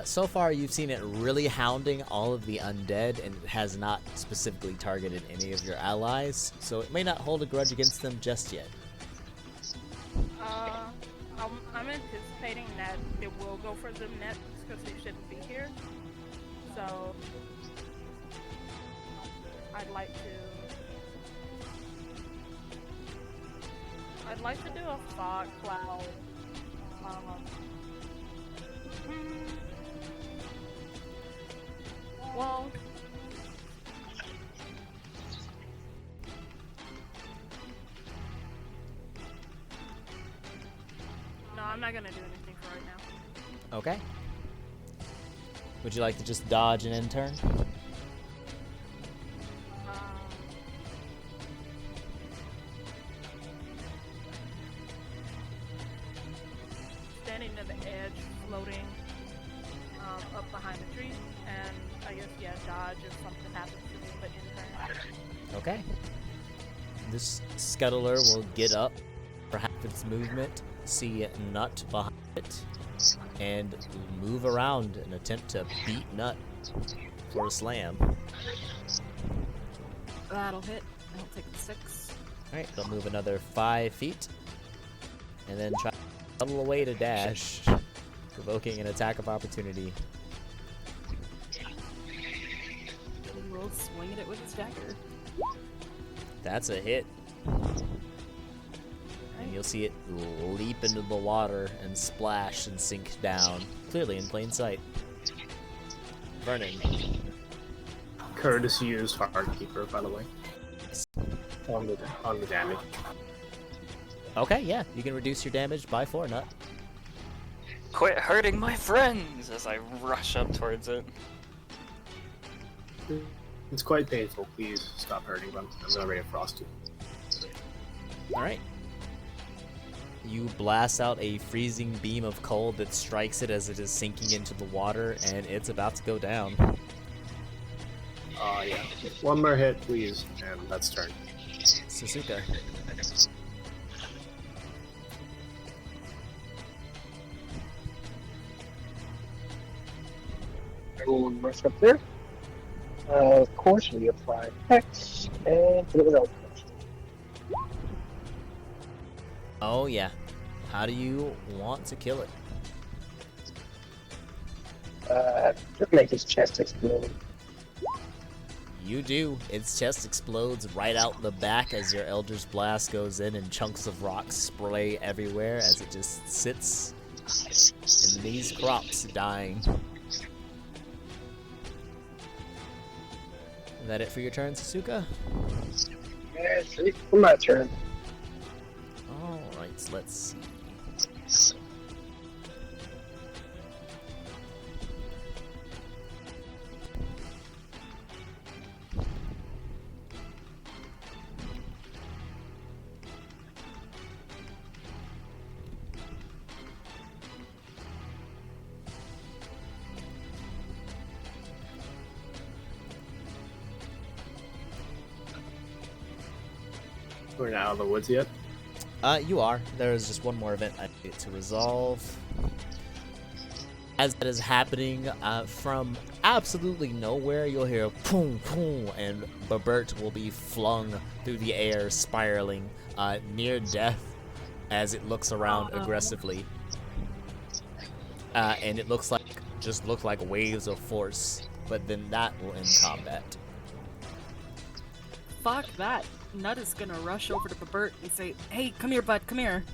So far, you've seen it really hounding all of the undead, and it has not specifically targeted any of your allies, so it may not hold a grudge against them just yet. I'm anticipating that it will go for them next because they shouldn't be here. So I'd like to do a fog cloud. Well, no, I'm not gonna do anything for right now. Okay. Would you like to just dodge an end turn? Standing at the edge, floating up behind the tree, and I guess, yeah, dodge if something happens to me, but in turn. Okay. This scuttler will get up for half its movement, see Nut behind it, and move around and attempt to beat Nut for a slam. That'll hit. I'll take the 6. Alright, they'll move another 5 feet, and then try to scuttle away to dash, provoking an attack of opportunity. He will swing at it with his dagger. That's a hit. And you'll see it leap into the water and splash and sink down, clearly in plain sight. Vernon. Curtis used Heartkeeper, by the way. On the damage. Okay, yeah, you can reduce your damage by 4, Nut. Quit hurting my friends as I rush up towards it. It's quite painful. Please stop hurting them. I'm already frosted. All right. You blast out a freezing beam of cold that strikes it as it is sinking into the water, and it's about to go down. Yeah. One more hit, please, and that's turn. Suzuka. Everyone rush up there. Of course, we apply Hex and put it out. Oh, yeah. How do you want to kill it? Just make his chest explode. You do. Its chest explodes right out the back as your Elder's Blast goes in, and chunks of rock spray everywhere as it just sits in these crops dying. Is that it for your turn, Suzuka? Yeah, it's my turn. Alright, let's see. We're not out of the woods yet. You are. There is just one more event I need to resolve. As that is happening, from absolutely nowhere, you'll hear boom, boom, and Babert will be flung through the air, spiraling, near death, as it looks around aggressively. And it looks like waves of force, but then that will end combat. Fuck that. Nut is gonna rush over to Babert and say, "Hey, come here, bud, come here."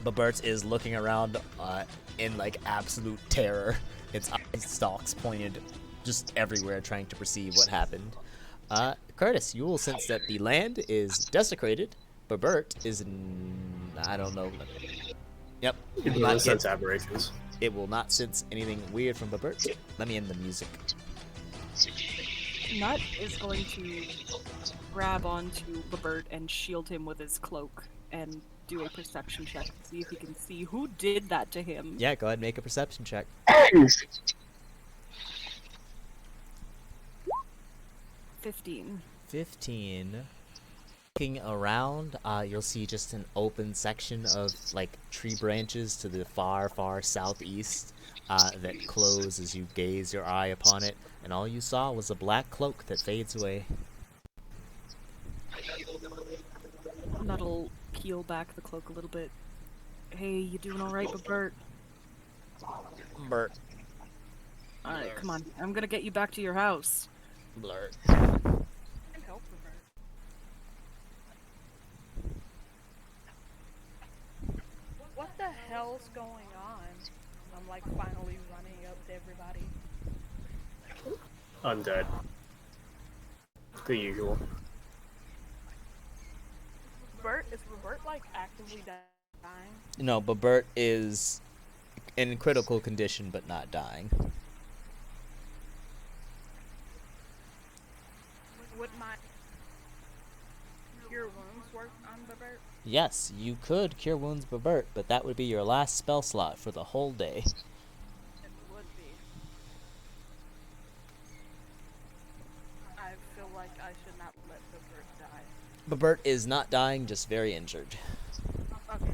Babert is looking around in like absolute terror. Its eye stalks pointed just everywhere, trying to perceive what happened. Curtis, you will sense that the land is desecrated. Babert is, I don't know. Yep. It will sense aberrations. It will not sense anything weird from Babert. Let me end the music. Nut is going to grab onto Babert and shield him with his cloak and do a perception check to see if he can see who did that to him. Yeah, go ahead and make a perception check. 15. 15. Looking around, you'll see just an open section of like tree branches to the far, far southeast that close as you gaze your eye upon it, and all you saw was a black cloak that fades away. Nut'll peel back the cloak a little bit. Hey, you doing alright, Babert? Bert. Alright, come on. I'm gonna get you back to your house. Blurt. I can help with her. What the hell's going on? I'm like finally running up to everybody. Undead. The usual. Is Robert like actively dying? No, but Bert is in critical condition but not dying. Would my cure wounds work on Robert? Yes, you could cure wounds Babert, but that would be your last spell slot for the whole day. It would be. I feel like I should not let Robert die. Babert is not dying, just very injured. Okay.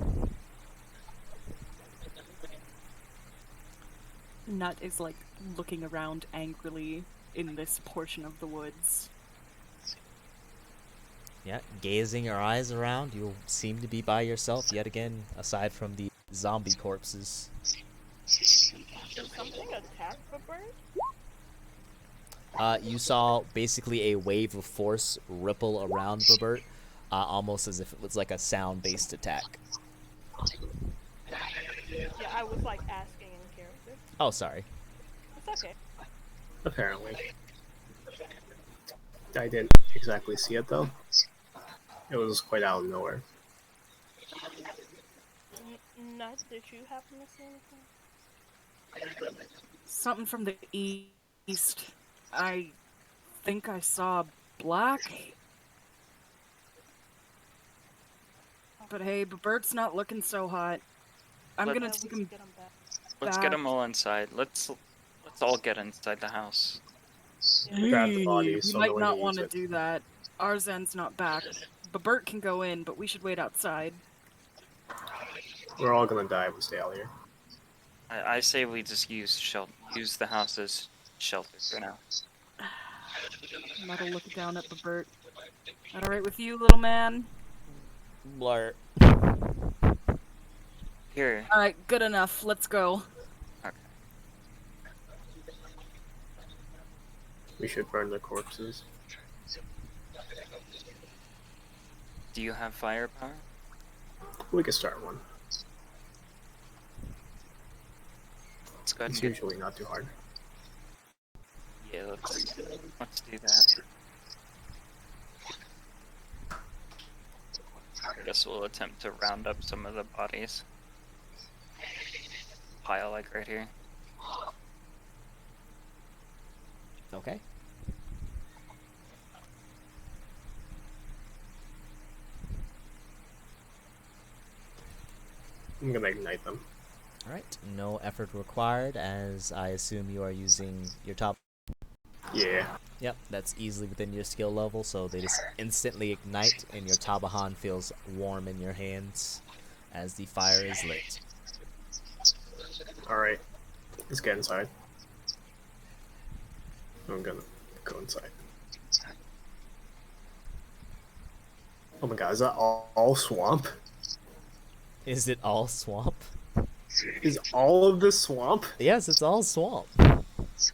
Nut is like looking around angrily in this portion of the woods. Yeah, gazing your eyes around, you seem to be by yourself yet again, aside from the zombie corpses. Did something attack Robert? You saw basically a wave of force ripple around Babert, almost as if it was like a sound-based attack. Yeah, I was like asking in character. Oh, sorry. It's okay. Apparently. I didn't exactly see it though. It was quite out of nowhere. Nut, did you happen to see anything? Something from the east. I think I saw black. But hey, Bert's not looking so hot. I'm Let- gonna Yeah, take let's him get 'em back. Let's back. get them all inside. Let's all get inside the house. Grab the bodies We so might no one not can want use to it. do that. Arzen's not back. Bert can go in, but we should wait outside. We're all gonna die if we stay out here. I say we just use the house as shelter for now. Metal look down at Bert. That alright with you, little man? Blur. Here. Alright, good enough. Let's go. Okay. We should burn the corpses. Do you have firepower? We could start one. Let's go ahead and It's get. usually not too hard. Yeah, let's do that. I guess we'll attempt to round up some of the bodies. Pile like right here. Okay. I'm gonna ignite them. Alright, no effort required, as I assume you are using your top. Yeah. Yep, that's easily within your skill level, so they just instantly ignite, and your Tabahan feels warm in your hands as the fire is lit. Alright. Let's get inside. I'm gonna go inside. Oh my god, is that all swamp? Is it all swamp? Is all of this swamp? Yes, it's all swamp.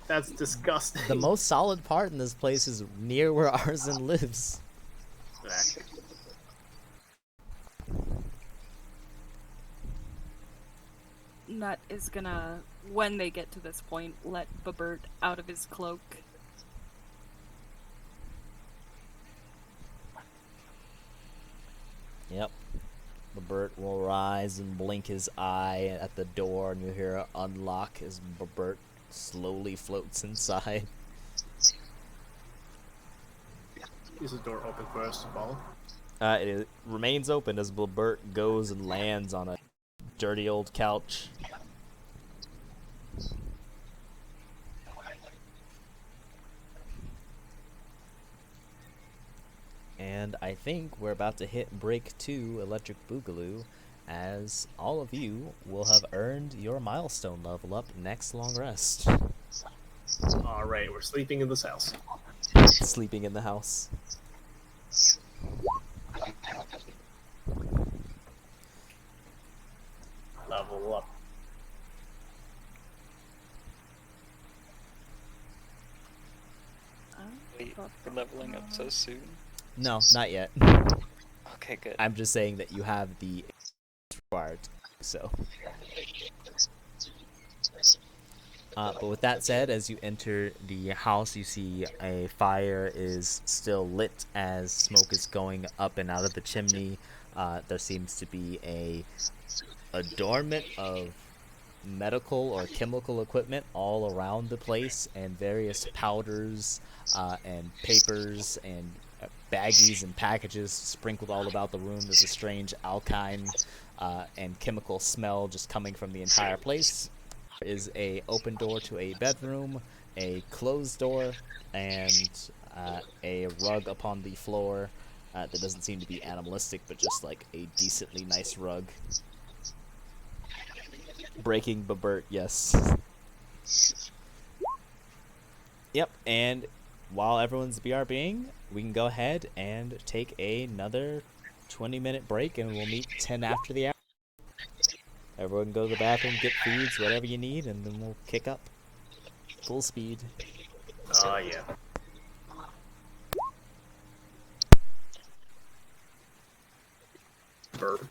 That's disgusting. The most solid part in this place is near where Arzen lives. Back. Nut is gonna, when they get to this point, let Bert out of his cloak. Yep. Bert will rise and blink his eye at the door, and you hear it unlock as Bert slowly floats inside. Is the door open for us to follow? It remains open as Bert goes and lands on a dirty old couch. And I think we're about to hit break 2 Electric Boogaloo, as all of you will have earned your milestone level up next long rest. Alright, we're sleeping in this house. Sleeping in the house. Level up. Wait, we're leveling up so soon. No, not yet. Okay, good. I'm just saying that you have the required, so. But with that said, as you enter the house, you see a fire is still lit as smoke is going up and out of the chimney. There seems to be a adornment of medical or chemical equipment all around the place, and various powders and papers and baggies and packages sprinkled all about the room. There's a strange alkyne and chemical smell just coming from the entire place. There is a open door to a bedroom, a closed door, and a rug upon the floor that doesn't seem to be animalistic, but just like a decently nice rug. Breaking Bert, yes. Yep, and while everyone's BRBing, we can go ahead and take another 20-minute break, and we'll meet 10 after the hour. Everyone go to the bathroom, get feeds, whatever you need, and then we'll kick up. Full speed. Yeah. Burp.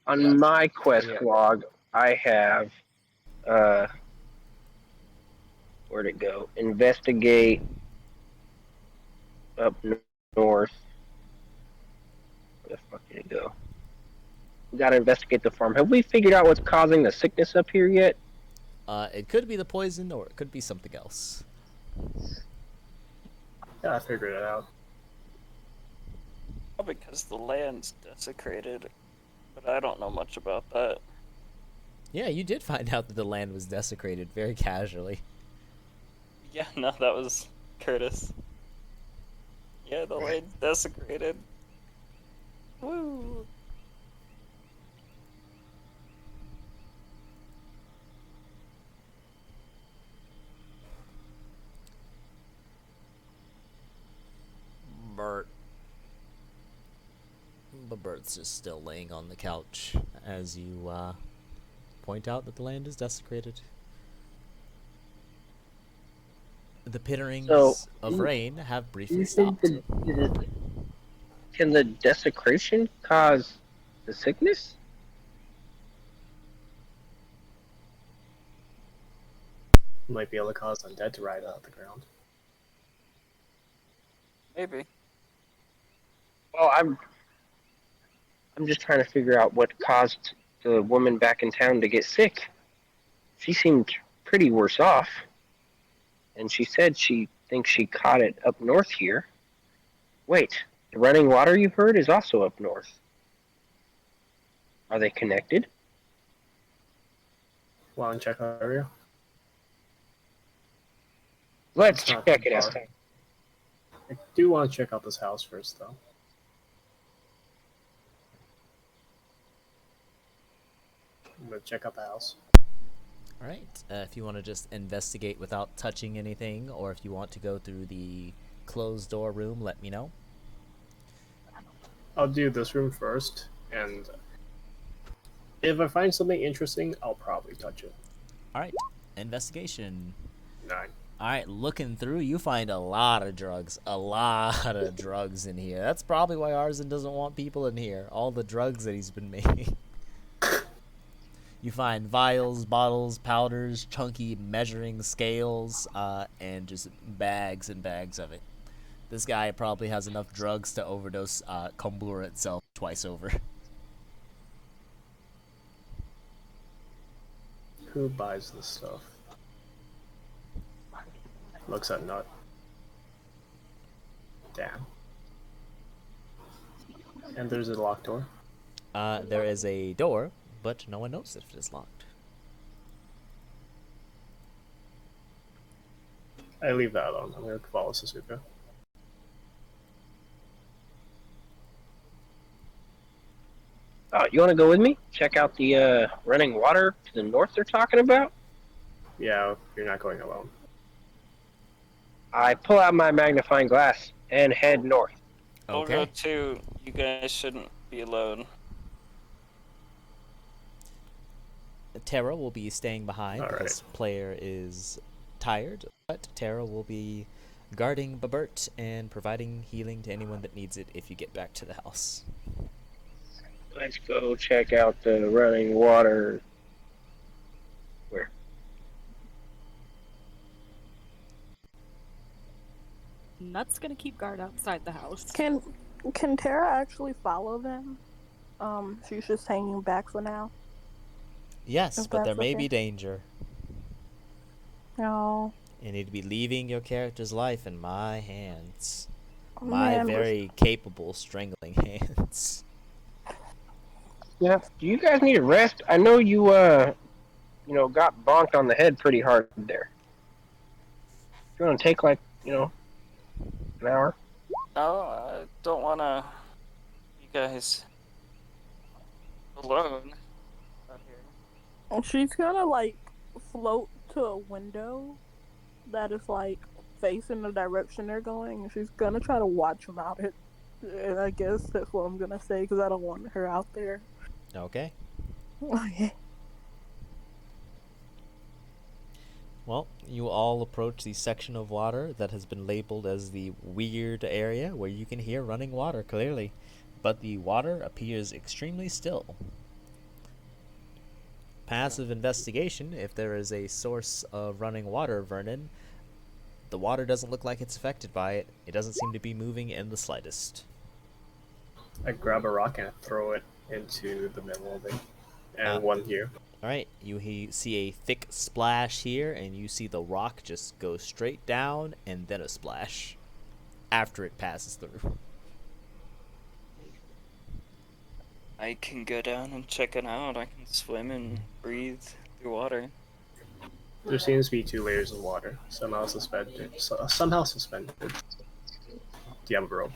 On my quest log, I have where'd it go? Investigate up north. Where the fuck did it go? We gotta investigate the farm. Have we figured out what's causing the sickness up here yet? It could be the poison, or it could be something else. Yeah, I figured it out. Probably because the land's desecrated, but I don't know much about that. Yeah, you did find out that the land was desecrated very casually. Yeah, no, that was Curtis. Yeah, the land's desecrated. Woo! Bert. But Bert's just still laying on the couch as you point out that the land is desecrated. The pitterings of rain have briefly stopped. Can the desecration cause the sickness? Might be able to cause undead to ride out the ground. Maybe. Well, I'm just trying to figure out what caused the woman back in town to get sick. She seemed pretty worse off, and she said she thinks she caught it up north here. Wait, the running water you heard is also up north. Are they connected? Want to check our area? Let's It's not check too it out. far. I do want to check out this house first, though. I'm gonna check out the house. Alright, if you want to just investigate without touching anything, or if you want to go through the closed door room, let me know. I'll do this room first, and if I find something interesting, I'll probably touch it. Alright, investigation. 9. Alright, looking through, you find a lot of drugs. A lot of drugs in here. That's probably why Arzen doesn't want people in here. All the drugs that he's been making. You find vials, bottles, powders, chunky measuring scales, and just bags and bags of it. This guy probably has enough drugs to overdose Kombura itself twice over. Who buys this stuff? Looks at Nut. Damn. And there's a locked door. There is a door, but no one knows if it is locked. I leave that alone. I'm gonna follow Sasuke. You want to go with me? Check out the running water to the north they're talking about? Yeah, you're not going alone. I pull out my magnifying glass and head north. I'll go Okay. too. You guys shouldn't be alone. Terra will be staying behind All because player is tired, but Terra will be guarding Babert and providing healing to anyone that needs it if you get back to the house. Let's go check out the running water. Where? Nut's gonna keep guard outside the house. Can Tara actually follow them? She's just hanging back for now. Yes, If but there that's may okay. be danger. No. You need to be leaving your character's life in my hands. Oh, My man, very capable strangling hands. Yeah. Do you guys need a rest? I know you got bonked on the head pretty hard there. You want to take an hour? No, I don't want to. You guys alone out here. And she's gonna float to a window that is facing the direction they're going, and she's gonna try to watch them out it. And I guess that's what I'm gonna say because I don't want her out there. Okay. Okay. Well, you all approach the section of water that has been labeled as the weird area where you can hear running water clearly, but the water appears extremely still. passive investigation, if there is a source of running water, Vernon, the water doesn't look like it's affected by it. It doesn't seem to be moving in the slightest. I grab a rock and throw it into the middle of it, and one here. All right, you see a thick splash here, and you see the rock just go straight down, and then a splash after it passes through. I can go down and check it out. I can swim and breathe through water. There seems to be 2 layers of water, somehow suspended. Do you have a rope?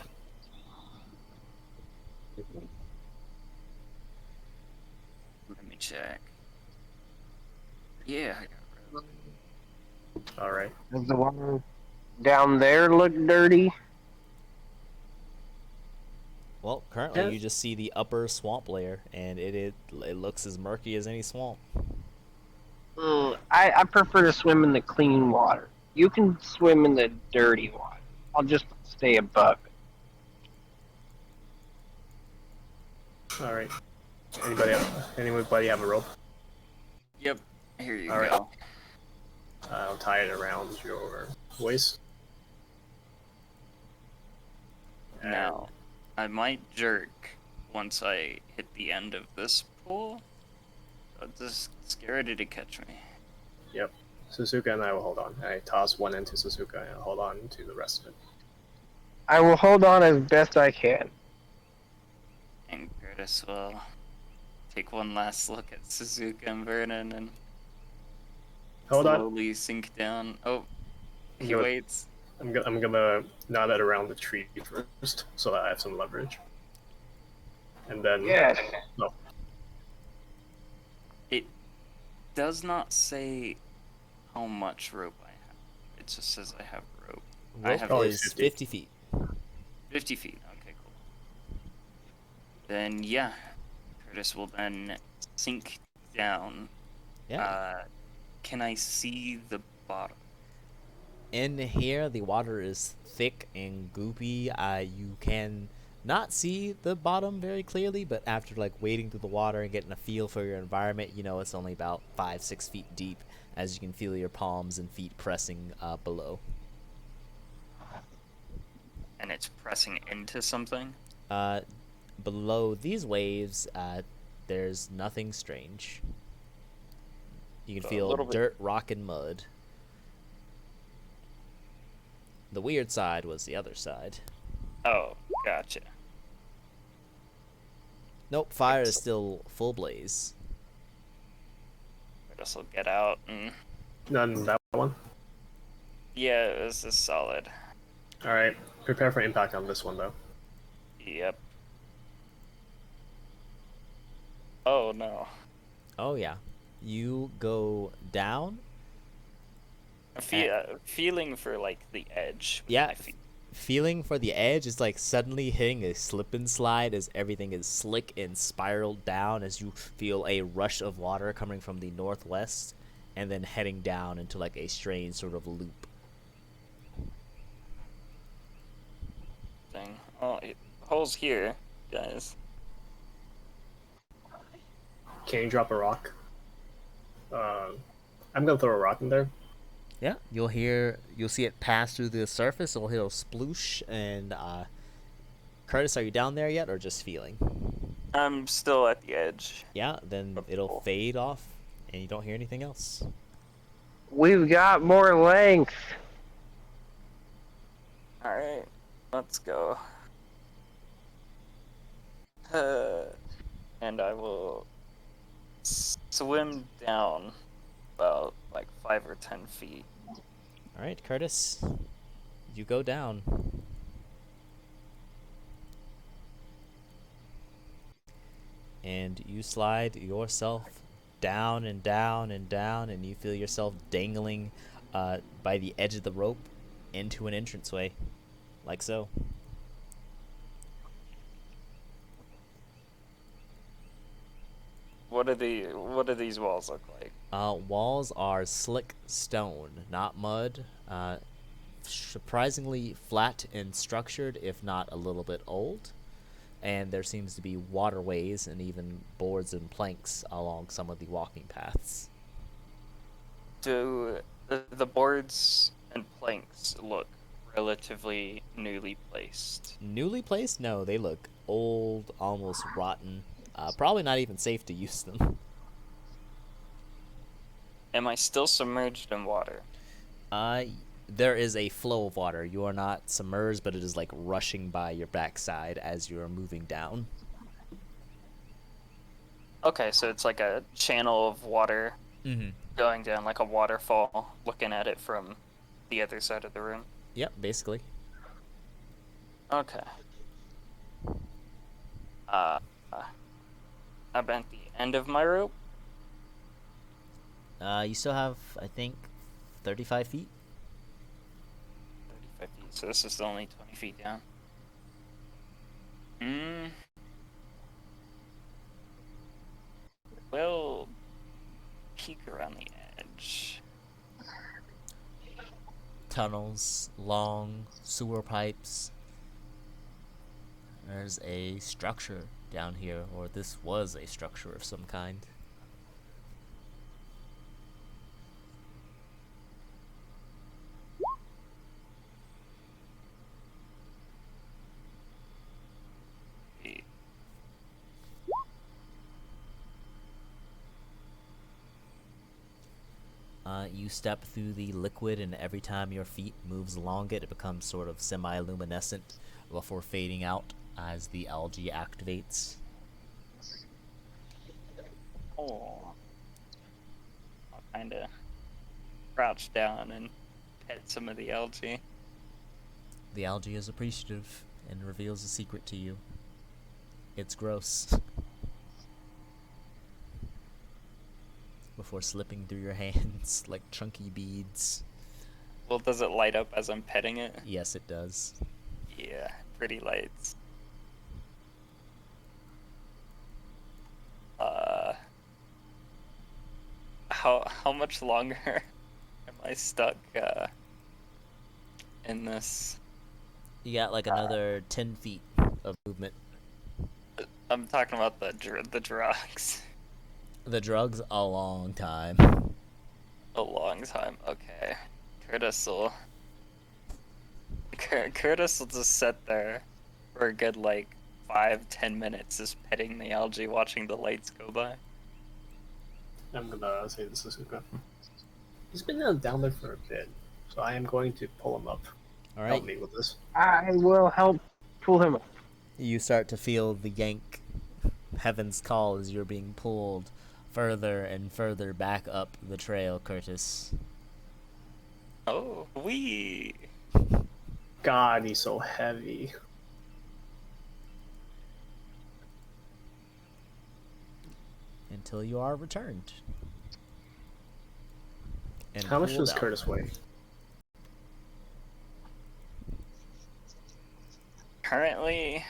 Let me check. Yeah, I got rope. All right. Does the water down there look dirty? Well, currently Yeah. you just see the upper swamp layer, and it looks as murky as any swamp. I prefer to swim in the clean water. You can swim in the dirty water. I'll just stay above it. All right. Anybody have a rope? Yep, here you All right. go. I'll tie it around your waist. And Now, I might jerk once I hit the end of this pool. So just get ready to catch me. Yep. Suzuka and I will hold on. I toss one end to Suzuka and hold on to the rest of it. I will hold on as best I can. And Curtis will take one last look at Suzuka and Vernon and Hold on. slowly sink down. Oh, he Good. waits. I'm gonna nod it around the tree first, so that I have some leverage. And then Yes. no, It does not say how much rope I have. It just says I have rope. I Rope have probably is 50. 50 feet. 50 feet. Okay, cool. Then, yeah. Curtis will then sink down. Yeah. Can I see the bottom? In here, the water is thick and goopy. You can not see the bottom very clearly, but after like wading through the water and getting a feel for your environment, you know it's only about 5-6 feet deep, as you can feel your palms and feet pressing below. And it's pressing into something? Below these waves, there's nothing strange. You can A feel little bit- dirt, rock, and mud. The weird side was the other side. Oh, gotcha. Nope, fire is still full blaze. Curtis will get out and... none that one. Yeah, this is solid. All right. Prepare for impact on this one though. Yep. Oh, no. Oh yeah. You go down. Feeling for, like, the edge. with Yeah. my feet. Feeling for the edge is like suddenly hitting a slip and slide as everything is slick and spiraled down as you feel a rush of water coming from the northwest and then heading down into like a strange sort of loop. Thing. Oh, hole's here, guys. Can you drop a rock? I'm gonna throw a rock in there. Yeah, you'll see it pass through the surface. It'll hit a sploosh. And Curtis, are you down there yet, or just feeling? I'm still at the edge. Yeah, then it'll fade off, and you don't hear anything else. We've got more length. Alright, let's go. And I will swim down about like 5 or 10 feet. All right, Curtis, you go down. And you slide yourself down and down and down, and you feel yourself dangling by the edge of the rope into an entranceway, like so. What do these walls look like? Walls are slick stone, not mud. Surprisingly flat and structured, if not a little bit old. and there seems to be waterways and even boards and planks along some of the walking paths. Do the boards and planks look relatively newly placed? Newly placed? No, they look old, almost rotten. Probably not even safe to use them. Am I still submerged in water? Uh, there is a flow of water. You are not submerged, but it is like rushing by your backside as you are moving down. Okay, so it's like a channel of water Mm-hmm. going down, like a waterfall, looking at it from the other side of the room. Yep, basically. Okay. Uh, I'm at the end of my rope. You still have, I think, 35 feet. 35 feet, so this is only 20 feet down. We'll peek around the edge. Tunnels, long sewer pipes. There's a structure down here, or this was a structure of some kind. You step through the liquid, and every time your feet moves along it, it becomes sort of semi-luminescent before fading out as the algae activates. Oh. I'll kind of crouch down and pet some of the algae. The algae is appreciative and reveals a secret to you. It's gross. Before slipping through your hands like chunky beads. Well, does it light up as I'm petting it? Yes, it does. Yeah, pretty lights. How much longer am I stuck in this? You got like another 10 feet of movement. I'm talking about the drugs. The drug's a long time. A long time. Okay. Curtis will just sit there for a good like 5-10 minutes just petting the algae, watching the lights go by. I'm gonna say this is good. He's been down there for a bit, so I am going to pull him up. All Help right. me with this. I will help pull him up. You start to feel the yank, heaven's call, as you're being pulled further and further back up the trail, Curtis. Oh, wee! God, he's so heavy. Until you are returned. And How much pulled does out. Curtis weigh? Currently,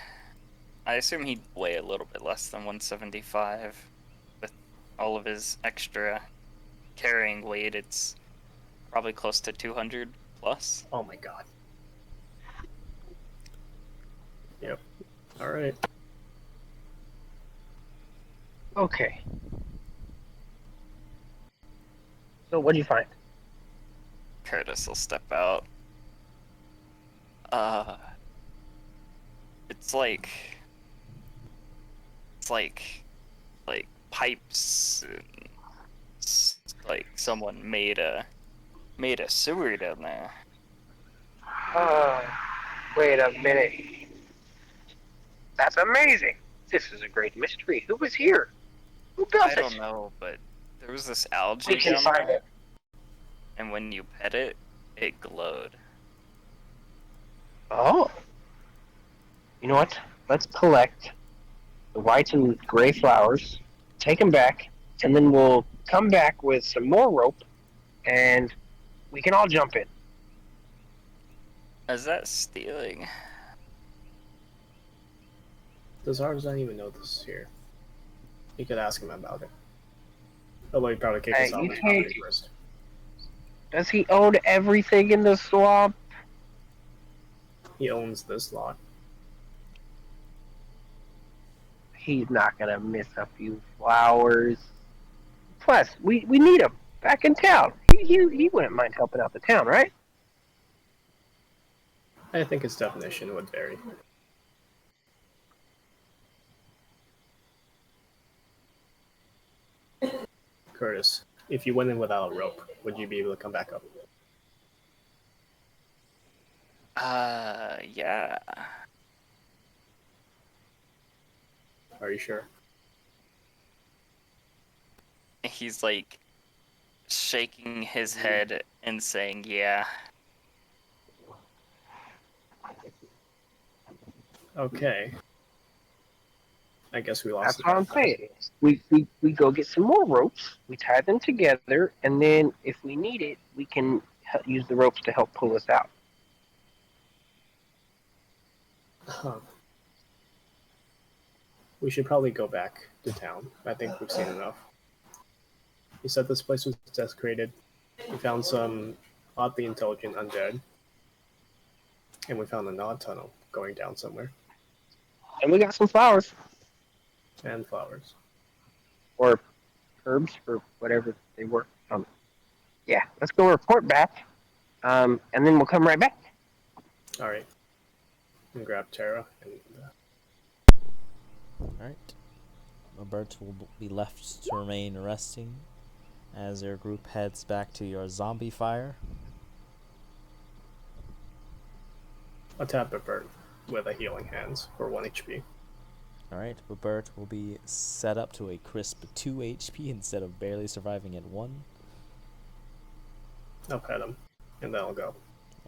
I assume he'd weigh a little bit less than 175. With all of his extra carrying weight, it's probably close to 200 plus. Oh my god. Yep. Alright. Okay. So what'd you find? Curtis will step out. It's like pipes and like someone made a sewer down there. Wait a minute. That's amazing. This is a great mystery. Who was here? Who built I it? don't know, but there was this algae We can down find there, it. and when you pet it, it glowed. Oh. You know what? Let's collect the white and gray flowers, take them back, and then we'll come back with some more rope, and we can all jump in. Is that stealing? Does Artisan even know this is here? You could ask him about it. Although he'd probably kick us Hey, out you his can't- property first. Does he own everything in the swamp? He owns this lot. He's not gonna miss a few flowers. Plus, we need him back in town. He wouldn't mind helping out the town, right? I think his definition would vary. Curtis, if you went in without a rope, would you be able to come back up? Yeah. Are you sure? He's like shaking his head and saying, yeah. Okay. I guess we lost That's what I'm the saying. We go get some more ropes. We tie them together, and then if we need it, we can use the ropes to help pull us out. Huh. We should probably go back to town. I think we've seen enough. You said this place was desecrated. We found some oddly intelligent undead. And we found a nod tunnel going down somewhere. And we got some flowers And flowers. or herbs or whatever they were. Yeah, let's go report back, and then we'll come right back. Alright. And grab Tara and Alright. Robert will be left to remain resting as your group heads back to your zombie fire. a tap of Bert with a healing hands for 1 HP. Alright, Robert will be set up to a crisp 2 HP instead of barely surviving at 1. I'll pet him, and then I'll go.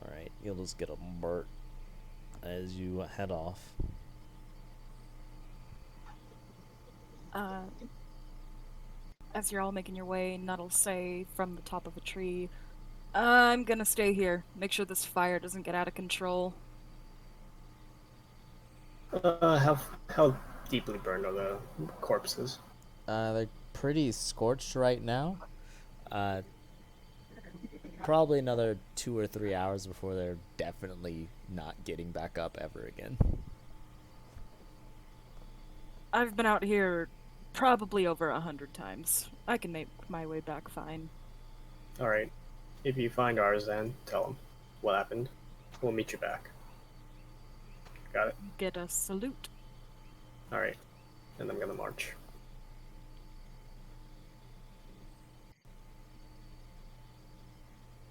Alright, you'll just get a Bert as you head off. As you're all making your way, Nutt'll say from the top of a tree, I'm gonna stay here. Make sure this fire doesn't get out of control. How deeply burned are the corpses? They're pretty scorched right now. Probably another 2 or 3 hours before they're definitely not getting back up ever again. I've been out here probably over 100 times. I can make my way back fine. Alright. If you find Arzan, tell him what happened. We'll meet you back. Got it? Get a salute. Alright. And I'm gonna march.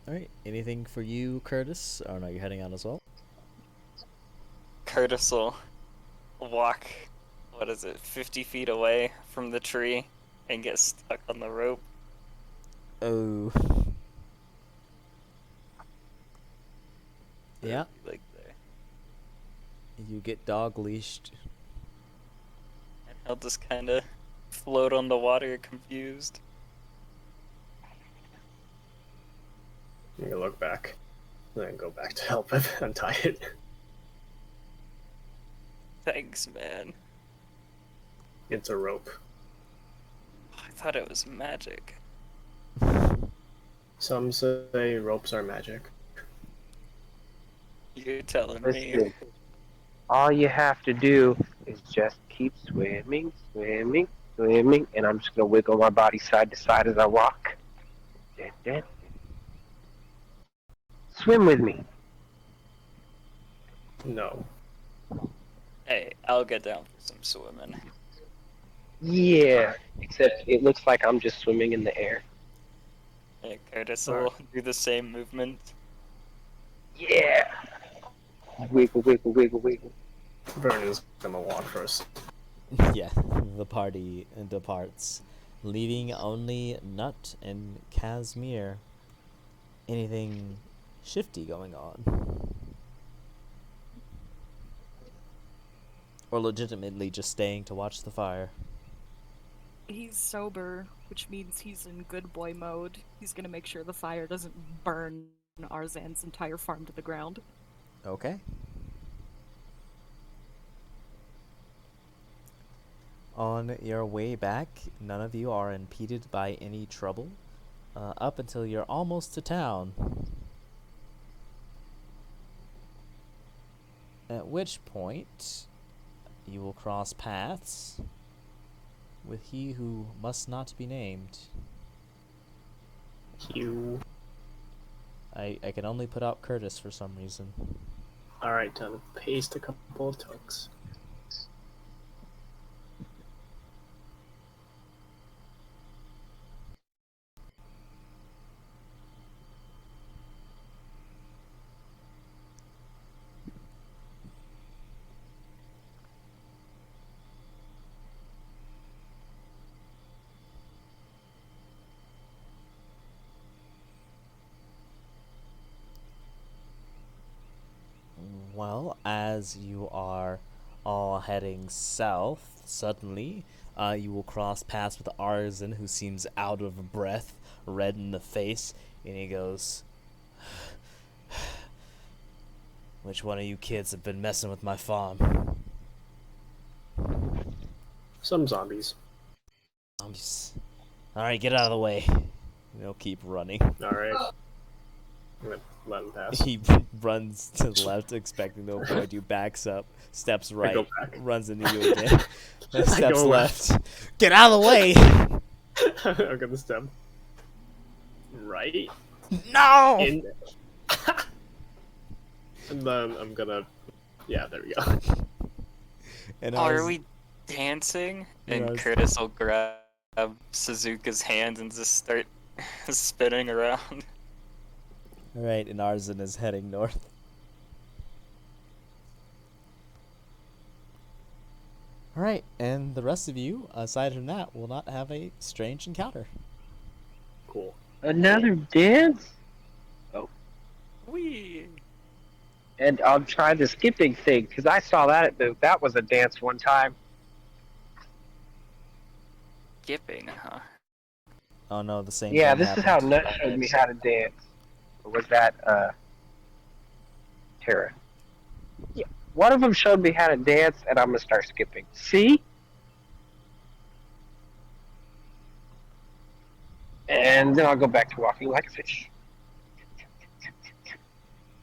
Alright, anything for you, Curtis? Oh no, you're heading out as well? Curtis will walk, 50 feet away from the tree and get stuck on the rope. Oh. Yeah. Like there. You get dog leashed. And he'll just kind of float on the water confused. I'm gonna look back. And then go back to help him untie it. Thanks, man. It's a rope. I thought it was magic. Some say ropes are magic. You're telling me. Listen, all you have to do is just keep swimming, swimming, swimming, and I'm just gonna wiggle my body side to side as I walk. Swim with me. No. Hey, I'll get down for some swimming. Yeah, except it looks like I'm just swimming in the air. Hey, Curtis will do the same movement. Yeah. Wiggle, wiggle, wiggle, wiggle. Vernon's gonna walk first. Yeah, the party departs, leaving only Nut and Casimir. Anything shifty going on? Or legitimately just staying to watch the fire? He's sober, which means he's in good boy mode. He's gonna make sure the fire doesn't burn Arzan's entire farm to the ground. Okay. On your way back, none of you are impeded by any trouble, up until you're almost to town. At which point, you will cross paths with he who must not be named. You. I can only put out Curtis for some reason. Alright, time to paste a couple of tokes. Well, as you are all heading south, suddenly, you will cross paths with Arzen, who seems out of breath, red in the face, and he goes, "Which one of you kids have been messing with my farm?" Some zombies. Alright, get out of the way. They'll keep running. Alright. I'm gonna let him pass. He runs to the left, expecting to avoid you, backs up, steps right, go back. runs into you again, then I steps go left. Get out of the way! I'm gonna step right No! in. And then I'm gonna. Yeah, there we go. And Are we dancing? And Yes. Curtis will grab Suzuka's hand and just start spinning around. Alright, and Arzen is heading north. Alright, and the rest of you, aside from that, will not have a strange encounter. Cool. Another dance? Wee. And I'll try the skipping thing, because I saw that was a dance one time. Skipping, huh? Oh no, the same Yeah, thing this happened. is how Nut showed me how to dance. Or was that, Tara? Yeah. One of them showed me how to dance, and I'm going to start skipping. See? And then I'll go back to walking like a fish.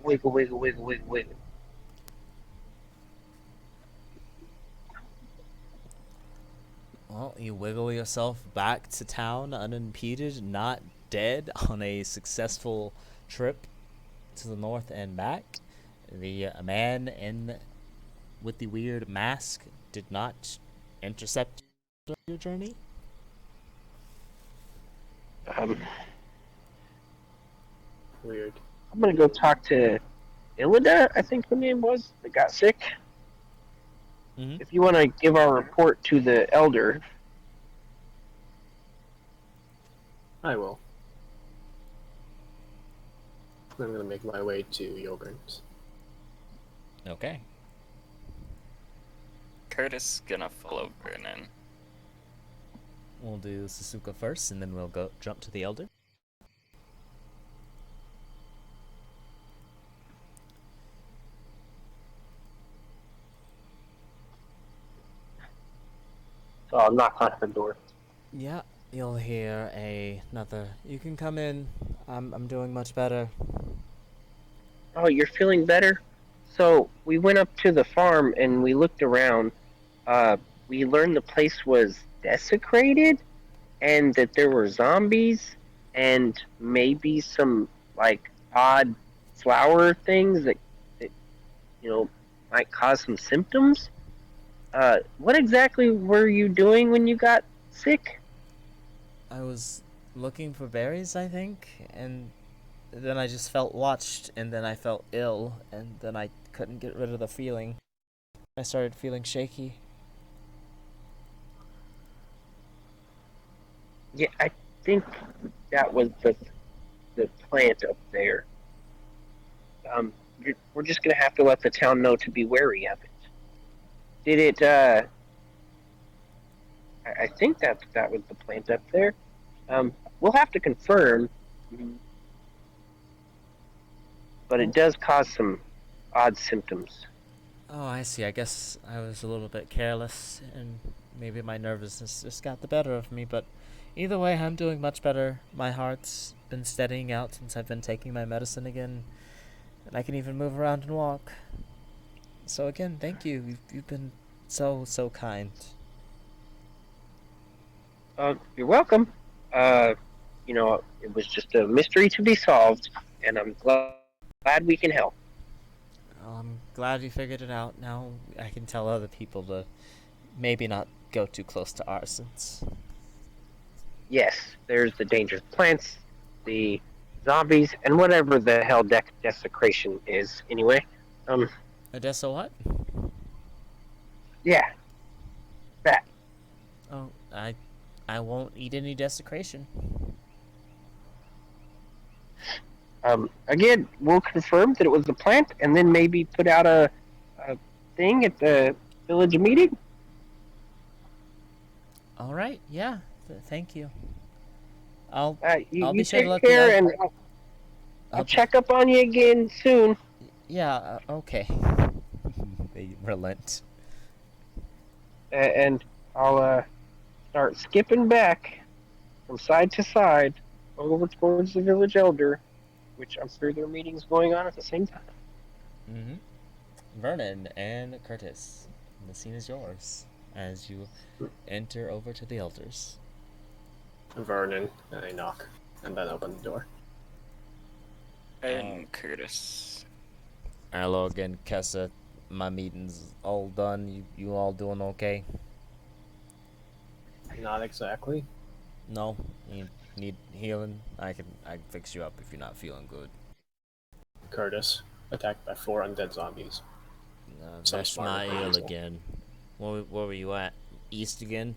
Wiggle, wiggle, wiggle, wiggle, wiggle. Well, you wiggle yourself back to town unimpeded, not dead, on a successful trip to the north and back. The man with the weird mask did not intercept your journey. Weird. I'm going to go talk to Illida, I think her name was, that got sick. Mhm. If you want to give our report to the elder. I will. I'm gonna make my way to Yogurt. Okay. Curtis gonna follow Vernon. We'll do Sasuka first, and then we'll go jump to the elder. So I'll knock on her door. Yeah, you'll hear another. You can come in. I'm doing much better. Oh, you're feeling better? So we went up to the farm and we looked around. We learned the place was desecrated and that there were zombies and maybe some like odd flower things that might cause some symptoms. What exactly were you doing when you got sick? I was looking for berries, I think, and then I just felt watched, and then I felt ill, and then I couldn't get rid of the feeling. I started feeling shaky. Yeah, I think that was the plant up there. We're just gonna have to let the town know to be wary of it. Did it? I think that was the plant up there. We'll have to confirm, but it does cause some odd symptoms. Oh, I see. I guess I was a little bit careless, and maybe my nervousness just got the better of me, but either way, I'm doing much better. My heart's been steadying out since I've been taking my medicine again, and I can even move around and walk. So again, thank you. You've been so kind. You're welcome. Uh, it was just a mystery to be solved, and I'm glad we can help. I'm glad you figured it out. Now I can tell other people to maybe not go too close to arsons. Yes, there's the dangerous plants, the zombies, and whatever the hell desecration is. Anyway, um, Odessa, what? yeah, that. Oh, I won't eat any desecration. Again, we'll confirm that it was the plant, and then maybe put out a thing at the village meeting. All right, yeah. Thank you. I'll You, I'll you be sure to take let the care, and I'll I'll, check up on you again soon. yeah, okay. They relent. And I'll start skipping back from side to side over towards the village elder, which I'm sure their meeting's going on at the same time. Mm-hmm. Vernon and Curtis, the scene is yours as you enter over to the elders. Vernon, and I knock, and then open the door. And Curtis. Hello again, Kessa. My meeting's all done. You all doing okay? Not exactly. No, you need healing. I can fix you up if you're not feeling good. Curtis, attacked by 4 undead zombies. Some smarter Veshmael people. again. Where were you at? East again?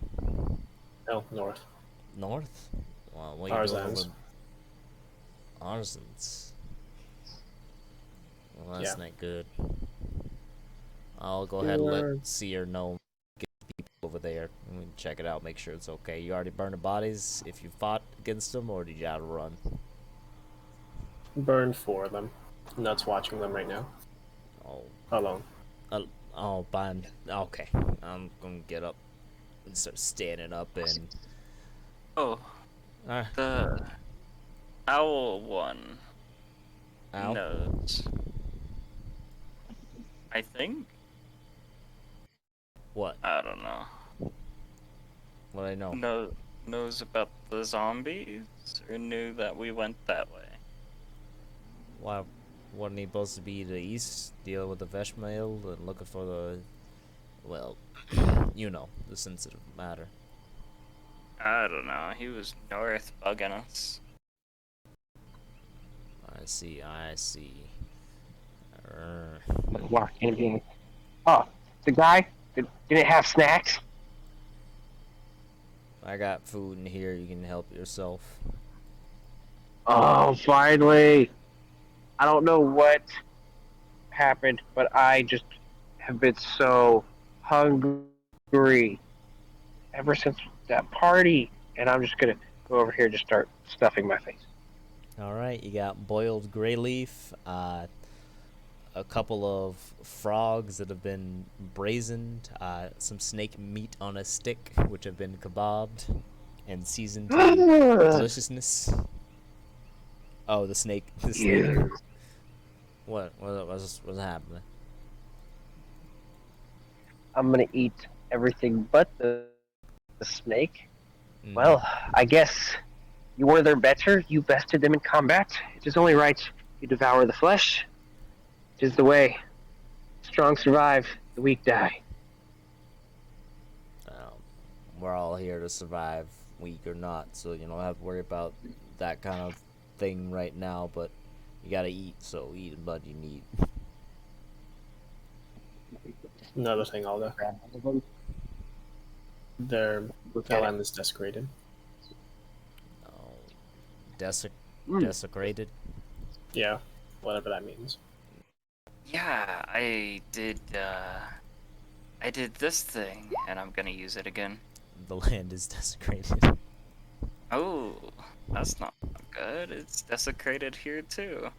No, north. North? Well, what are you doing Tarzans. over Arzans? Well, that's Yeah. not good. I'll go ahead and let You're Seer know. Get people over there and we can check it out, make sure it's okay. You already burned the bodies if you fought against them, or did you outrun? burned 4 of them. Nuts watching them right now. Oh, Alone. oh, fine. Okay, I'm gonna get up and start standing up and. Oh, Uh, the owl one ow. knows. I think? What? I don't know. What I know? Knows about the zombies, or knew that we went that way? Why? Wasn't he supposed to be the east, dealing with the Veshmael and looking for the. Well, the sensitive matter. I don't know. He was north bugging us. I see, I see. Walk in and be like, oh, the guy didn't have snacks. I got food in here, you can help yourself. Oh, finally. I don't know what happened, but I just have been so hungry ever since that party. And I'm just going to go over here and just start stuffing my face. Alright, you got boiled gray leaf, a couple of frogs that have been braised, some snake meat on a stick, which have been kebabbed and seasoned to deliciousness. Oh, the snake. The snake. Yeah. What's happening? I'm going to eat everything but the snake. Mm. Well, I guess you were their better. You bested them in combat. It is only right you devour the flesh. It is the way. Strong survive, the weak die. We're all here to survive, weak or not, so you don't have to worry about that kind of thing right now, but you gotta eat, so eat what you need. Another thing, Alda. Their land is desecrated. Oh, Mm. desecrated? Yeah, whatever that means. Yeah, I did this thing, and I'm gonna use it again. The land is desecrated. Oh, that's not good. It's desecrated here too.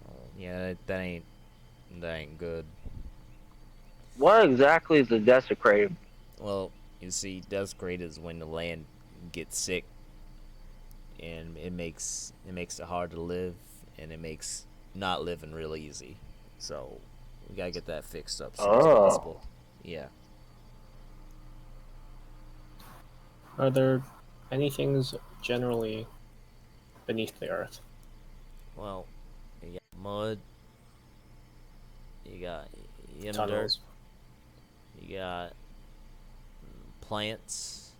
Oh, yeah, that ain't good. What exactly is the desecrated? Well, you see, desecrated is when the land gets sick, and it makes it hard to live, and it makes not living real easy. So we gotta get that fixed up as soon as possible. Yeah. Are there any things generally beneath the earth? Well, you got mud, you got dirt, Tunnels? you got plants.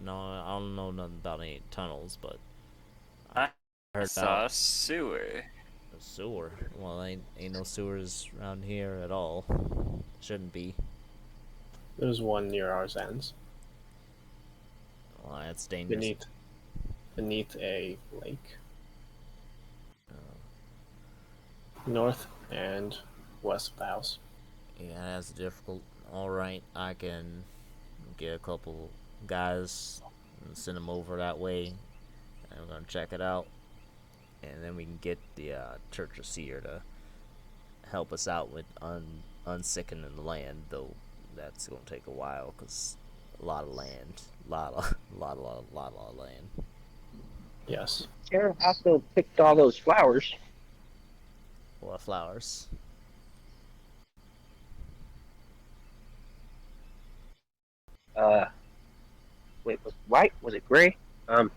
No, I don't know nothing about any tunnels, but I I heard saw about a sewer. a sewer. Well, ain't no sewers around here at all. Shouldn't be. There's one near ours ends. Well, that's dangerous. Beneath a lake. North and west of the house. Yeah, that's difficult. All right, I can get a couple guys and send them over that way, and we're gonna check it out, and then we can get the Church of Seer to help us out with unsickening the land. Though that's gonna take a while, cause a lot of land, lot of land. Yes. Sarah also picked all those flowers. What flowers? Wait, was it white? Was it gray? I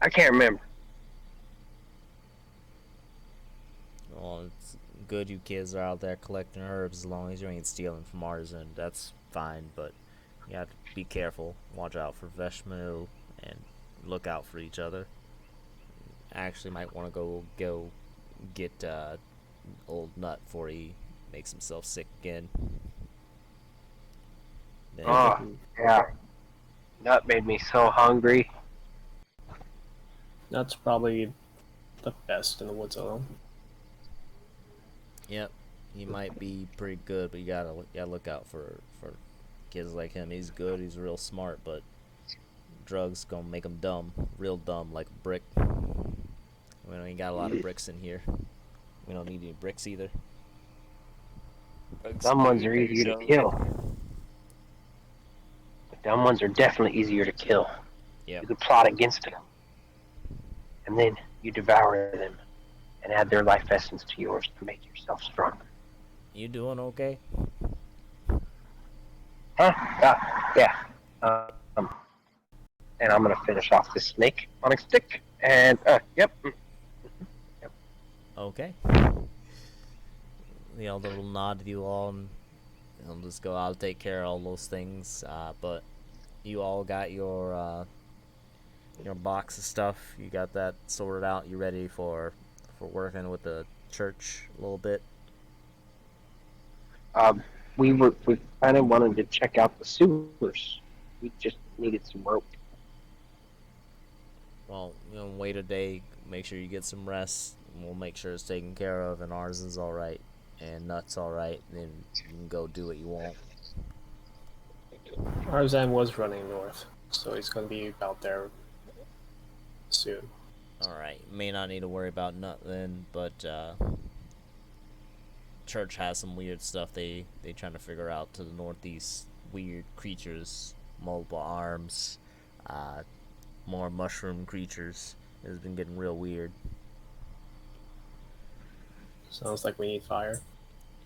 can't remember. Well, it's good you kids are out there collecting herbs as long as you ain't stealing from ours, and that's fine, but you have to be careful. Watch out for Veshmil and look out for each other. Actually, might want to go get old Nut before he makes himself sick again. Then, Oh, yeah. That made me so hungry. That's probably the best in the woods alone. yep, he might be pretty good, but you gotta look out for kids like him. He's good, he's real smart, but drugs gonna make him dumb, real dumb, like a brick. We don't ain't got a lot of bricks in here. We don't need any bricks either. Dumb ones are easier to kill. The dumb ones are definitely easier to kill. Yep. You could plot against them. And then you devour them and add their life essence to yours to make yourself stronger. You doing okay? Huh? Yeah. And I'm gonna finish off this snake on a stick. And yep. Okay. The elder will nod to you all, and he'll just go out and take care of all those things. But you all got your box of stuff. You got that sorted out. You ready for working with the church a little bit? We kind of wanted to check out the sewers. We just needed some rope. Well, wait a day. Make sure you get some rest. And we'll make sure it's taken care of, and ours is all right, and Nut's all right. Then you can go do what you want. Arzan was running north, so he's going to be out there soon. Alright, may not need to worry about Nut then, but Church has some weird stuff they trying to figure out to the northeast. Weird creatures, multiple arms, more mushroom creatures. It's been getting real weird. Sounds like we need fire.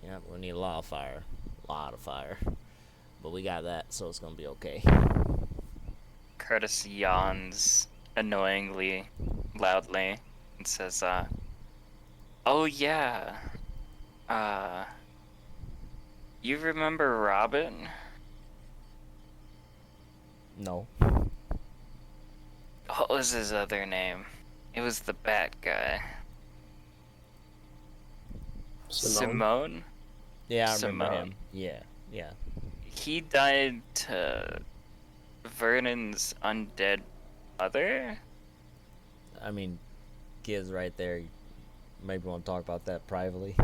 Yeah, we need a lot of fire. But we got that, so it's gonna be okay. Curtis yawns annoyingly, loudly, and says, "Oh yeah, you remember Robin?" No. What was his other name? It was the bat guy. Simone? Yeah, I remember Simone. him. Yeah. He died to Vernon's undead mother? I mean, kids right there. You maybe want to talk about that privately.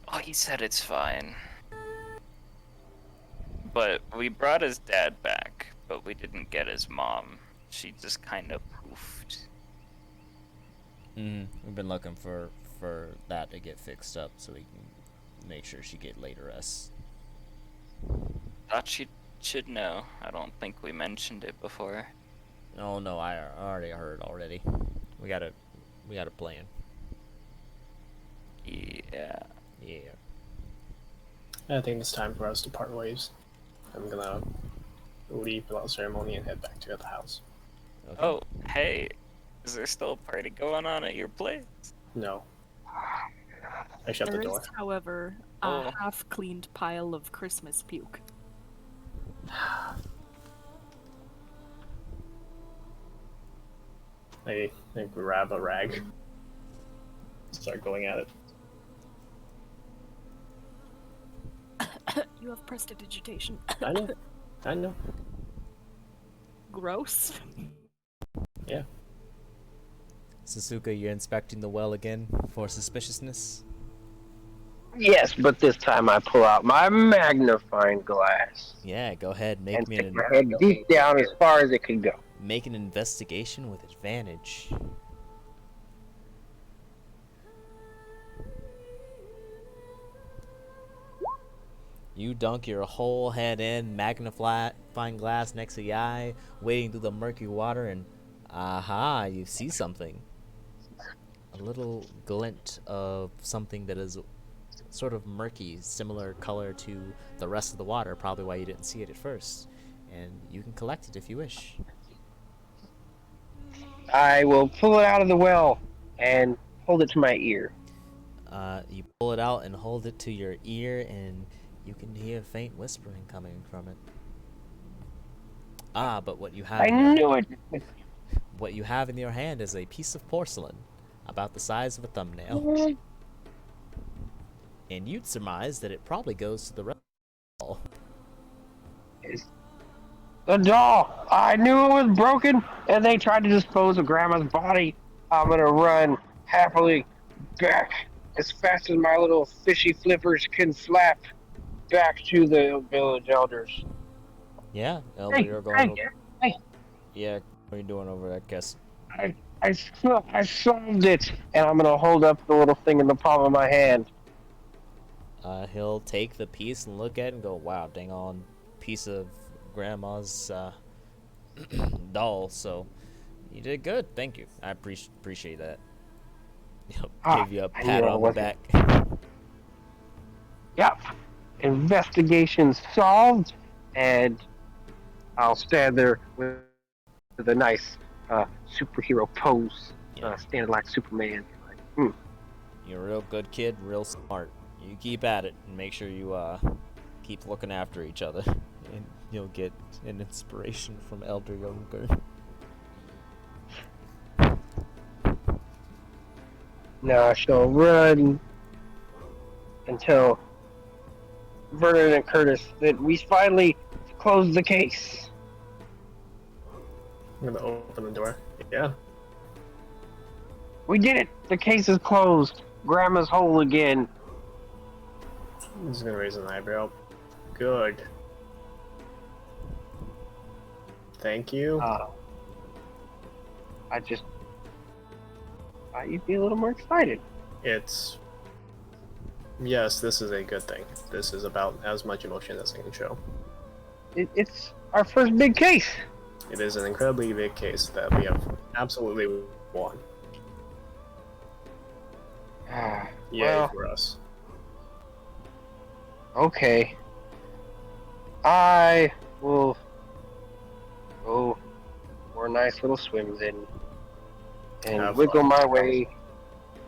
Oh, he said it's fine. But we brought his dad back, but we didn't get his mom. She just kind of poofed. We've been looking for that to get fixed up so we can make sure she get later rest. Thought she should know. I don't think we mentioned it before. Oh no, I already heard already. We got a plan. Yeah. Yeah. I think it's time for us to part ways. I'm gonna leave without ceremony and head back to the house. Okay. Oh, hey, is there still a party going on at your place? No. I shut the There is, door. however, a Oh. half-cleaned pile of Christmas puke. I grab a rag. Start going at it. You have prestidigitation. I know. I know. Gross. Yeah. Sasuke, you're inspecting the well again for suspiciousness? Yes, but this time I pull out my magnifying glass Yeah, go ahead. and stick my head deep down as far as it can go. Make an investigation with advantage. You dunk your whole head in, magnifying glass next to the eye, wading through the murky water, and aha, you see something. A little glint of something that is sort of murky, similar color to the rest of the water, probably why you didn't see it at first. And you can collect it if you wish. I will pull it out of the well and hold it to my ear. You pull it out and hold it to your ear, and you can hear faint whispering coming from it. Ah, but what you have I knew it. what you have in your hand is a piece of porcelain, about the size of a thumbnail. And you'd surmise that it probably goes to the rest of the doll. The doll. I knew it was broken, and they tried to dispose of Grandma's body. I'm gonna run happily back as fast as my little fishy flippers can flap back to the village elders. Yeah, Elder, Hey, you're going. hey. Yeah, what are you doing over there, Guess? I solved it, and I'm gonna hold up the little thing in the palm of my hand. He'll take the piece and look at it and go, "Wow, dang on, piece of Grandma's doll." So you did good. Thank you. I appreciate that. He'll give you a I pat knew I on the wasn't. back. Yep. Investigation solved, and I'll stand there with a nice superhero pose, Yeah. standing like Superman. Like, You're a real good kid, real smart. You keep at it and make sure you keep looking after each other, and you'll get an inspiration from Elder Younger. Now I shall run until Vernon and Curtis that we finally closed the case. I'm gonna open the door. Yeah. We did it. The case is closed. Grandma's whole again. I'm just gonna raise an eyebrow. Good. Thank you. I just thought you'd be a little more excited. Yes, this is a good thing. This is about as much emotion as I can show. It's our first big case. It is an incredibly big case that we have absolutely won. Yay Well, for us. okay. I will go for a nice little swim then and Have wiggle fun. my way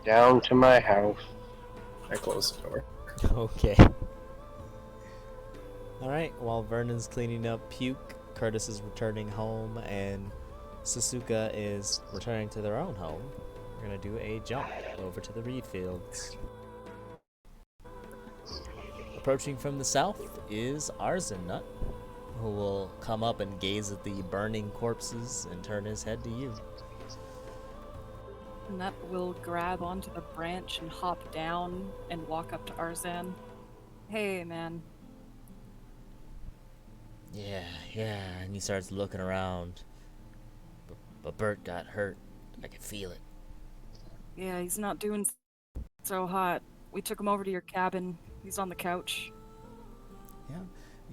down to my house. I close the door. Okay. Alright, while Vernon's cleaning up puke, Curtis is returning home, and Sasuka is returning to their own home. We're gonna do a jump over to the reed fields. Approaching from the south is Arzenut, who will come up and gaze at the burning corpses and turn his head to you. Nut will grab onto the branch and hop down and walk up to Arzan. Hey, man. Yeah, and he starts looking around. But Bert got hurt. I can feel it. Yeah, he's not doing so hot. We took him over to your cabin. He's on the couch. Yeah.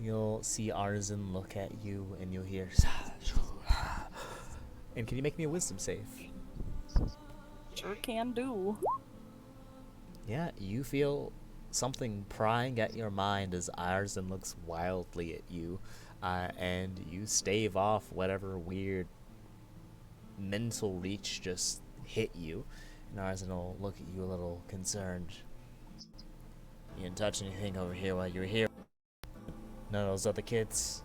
You'll see Arzen look at you, and you'll hear. And can you make me a wisdom save? Sure can do. Yeah, you feel something prying at your mind as Arzen looks wildly at you. and you stave off whatever weird mental reach just hit you. And Arzen will look at you a little concerned. You didn't touch anything over here while you were here. None of those other kids.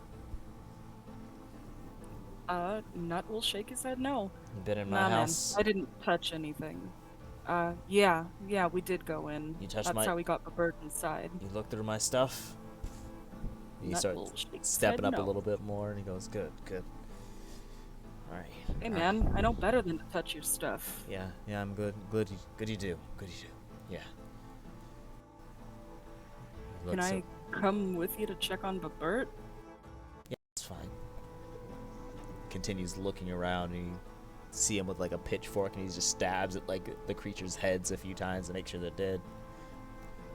Nut will shake his head no. You been in my Nah, man, house? I didn't touch anything. Yeah, we did go in. You touched That's how we got the bird inside. You looked through my stuff? He Nut starts will shake his stepping head up a no. little bit more, and he goes, "Good, good. All right." Hey all man, right. I know better than to touch your stuff. Yeah, I'm good. Good, good you do. Good you do. Yeah. He Can looks I up- come with you to check on Babert? Yeah, it's fine. Continues looking around, and you see him with like a pitchfork, and he just stabs at like the creature's heads a few times to make sure they're dead.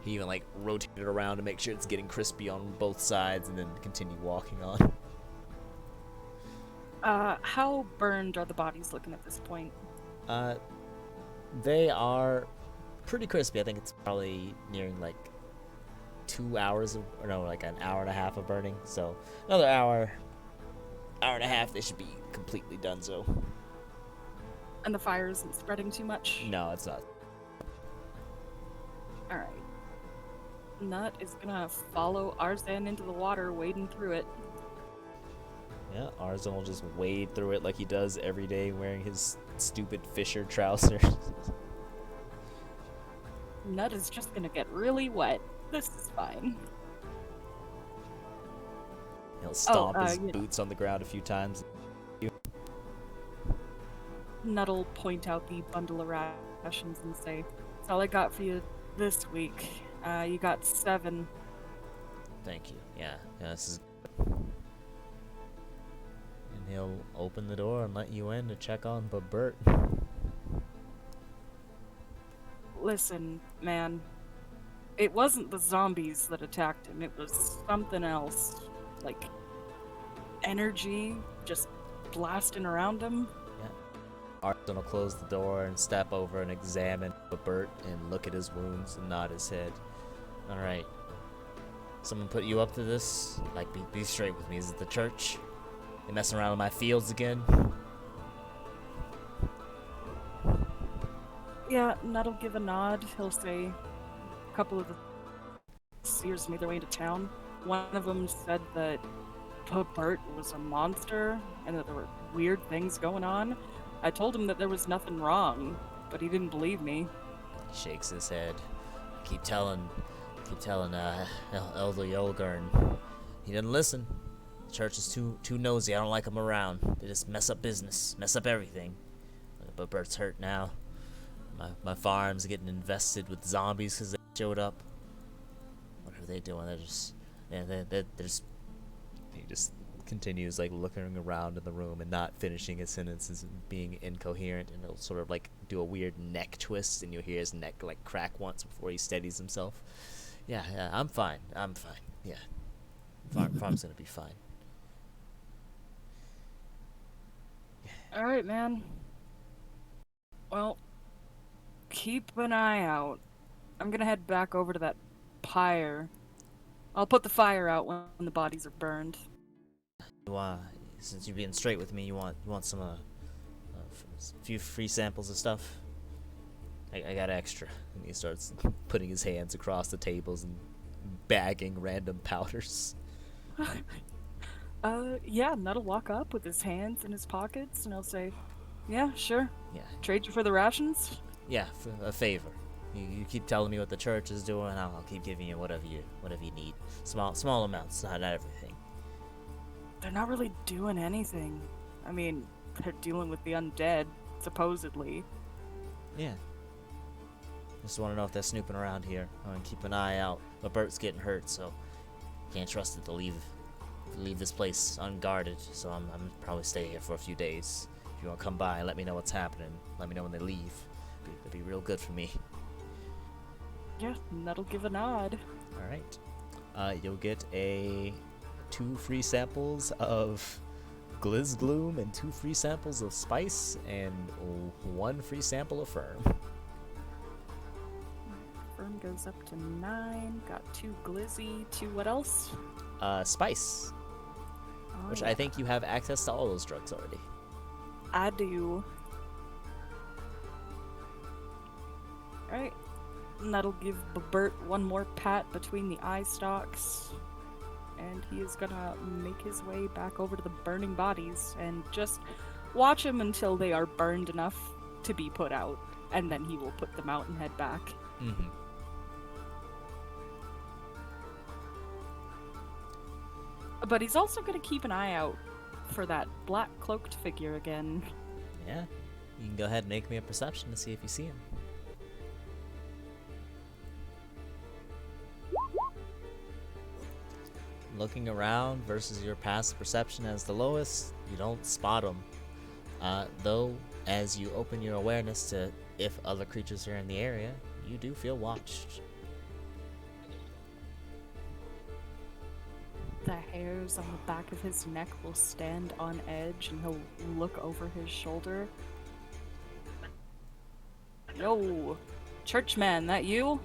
He even like rotated it around to make sure it's getting crispy on both sides, and then continue walking on. How burned are the bodies looking at this point? They are pretty crispy. I think it's probably nearing like 2 hours of, or no, like an hour and a half of burning. So another hour and a half, they should be completely done. So And the fire isn't spreading too much? no, it's not. Alright. Nut is gonna follow Arzan into the water, wading through it. Yeah, Arzon will just wade through it like he does every day, wearing his stupid Fisher trousers. Nut is just gonna get really wet. This is fine. He'll stomp his you know. boots on the ground a few times. Nut'll point out the bundle of rations and say, "That's all I got for you this week. You got 7. Thank you. Yeah, this is. And he'll open the door and let you in to check on Babert. Listen, man. It wasn't the zombies that attacked him. It was something else. Like, energy just blasting around him. Arzon will close the door and step over and examine Babert and look at his wounds and nod his head. Alright. Someone put you up to this? Like, be straight with me. Is it the church? They messing around in my fields again? Yeah, Nut'll give a nod. He'll say a couple of the seers made their way into town. One of them said that Babert was a monster and that there were weird things going on. I told him that there was nothing wrong, but he didn't believe me. He shakes his head. Keep telling Elder Yolgurn. He didn't listen. The church is too nosy. I don't like them around. They just mess up business, mess up everything. But Bert's hurt now. My farm's getting invested with zombies because they showed up. What are they doing? They're just. He just continues like looking around in the room and not finishing his sentences and being incoherent, and he'll sort of like do a weird neck twist, and you'll hear his neck like crack once before he steadies himself. Yeah, I'm fine. Yeah, farm's gonna be fine. All right, man. Well, keep an eye out. I'm gonna head back over to that pyre. I'll put the fire out when the bodies are burned. Since you're being straight with me, you want some a few free samples of stuff. I got extra, and he starts putting his hands across the tables and bagging random powders. Yeah, Nut'll walk up with his hands in his pockets, and he'll say, "Yeah, sure. Yeah, Trade you for the rations." yeah, a favor. You keep telling me what the church is doing, I'll keep giving you whatever you need. Small amounts, not everything. They're not really doing anything. I mean, they're dealing with the undead, supposedly. Yeah. Just want to know if they're snooping around here. I'm gonna keep an eye out. But Bert's getting hurt, so can't trust it to leave this place unguarded. So I'm probably stay here for a few days. If you want to come by and let me know what's happening, let me know when they leave. It'd be real good for me. Yeah, Nut'll give a nod. All right. You'll get 2 free samples of Gliz Gloom and 2 free samples of Spice and 1 free sample of Firm. Firm goes up to 9. Got 2 glizzy. 2 what else? Spice. which Oh, I think you have access to all those drugs already. I do. Alright. And that'll give Bert one more pat between the eye stalks. And he is gonna make his way back over to the burning bodies and just watch them until they are burned enough to be put out. And then he will put them out and head back. Mm-hmm. But he's also gonna keep an eye out for that black cloaked figure again. Yeah. You can go ahead and make me a perception to see if you see him. Looking around versus your passive perception as the lowest, you don't spot him. Though, as you open your awareness to if other creatures are in the area, you do feel watched. The hairs on the back of his neck will stand on edge and he'll look over his shoulder. Yo, churchman, that you?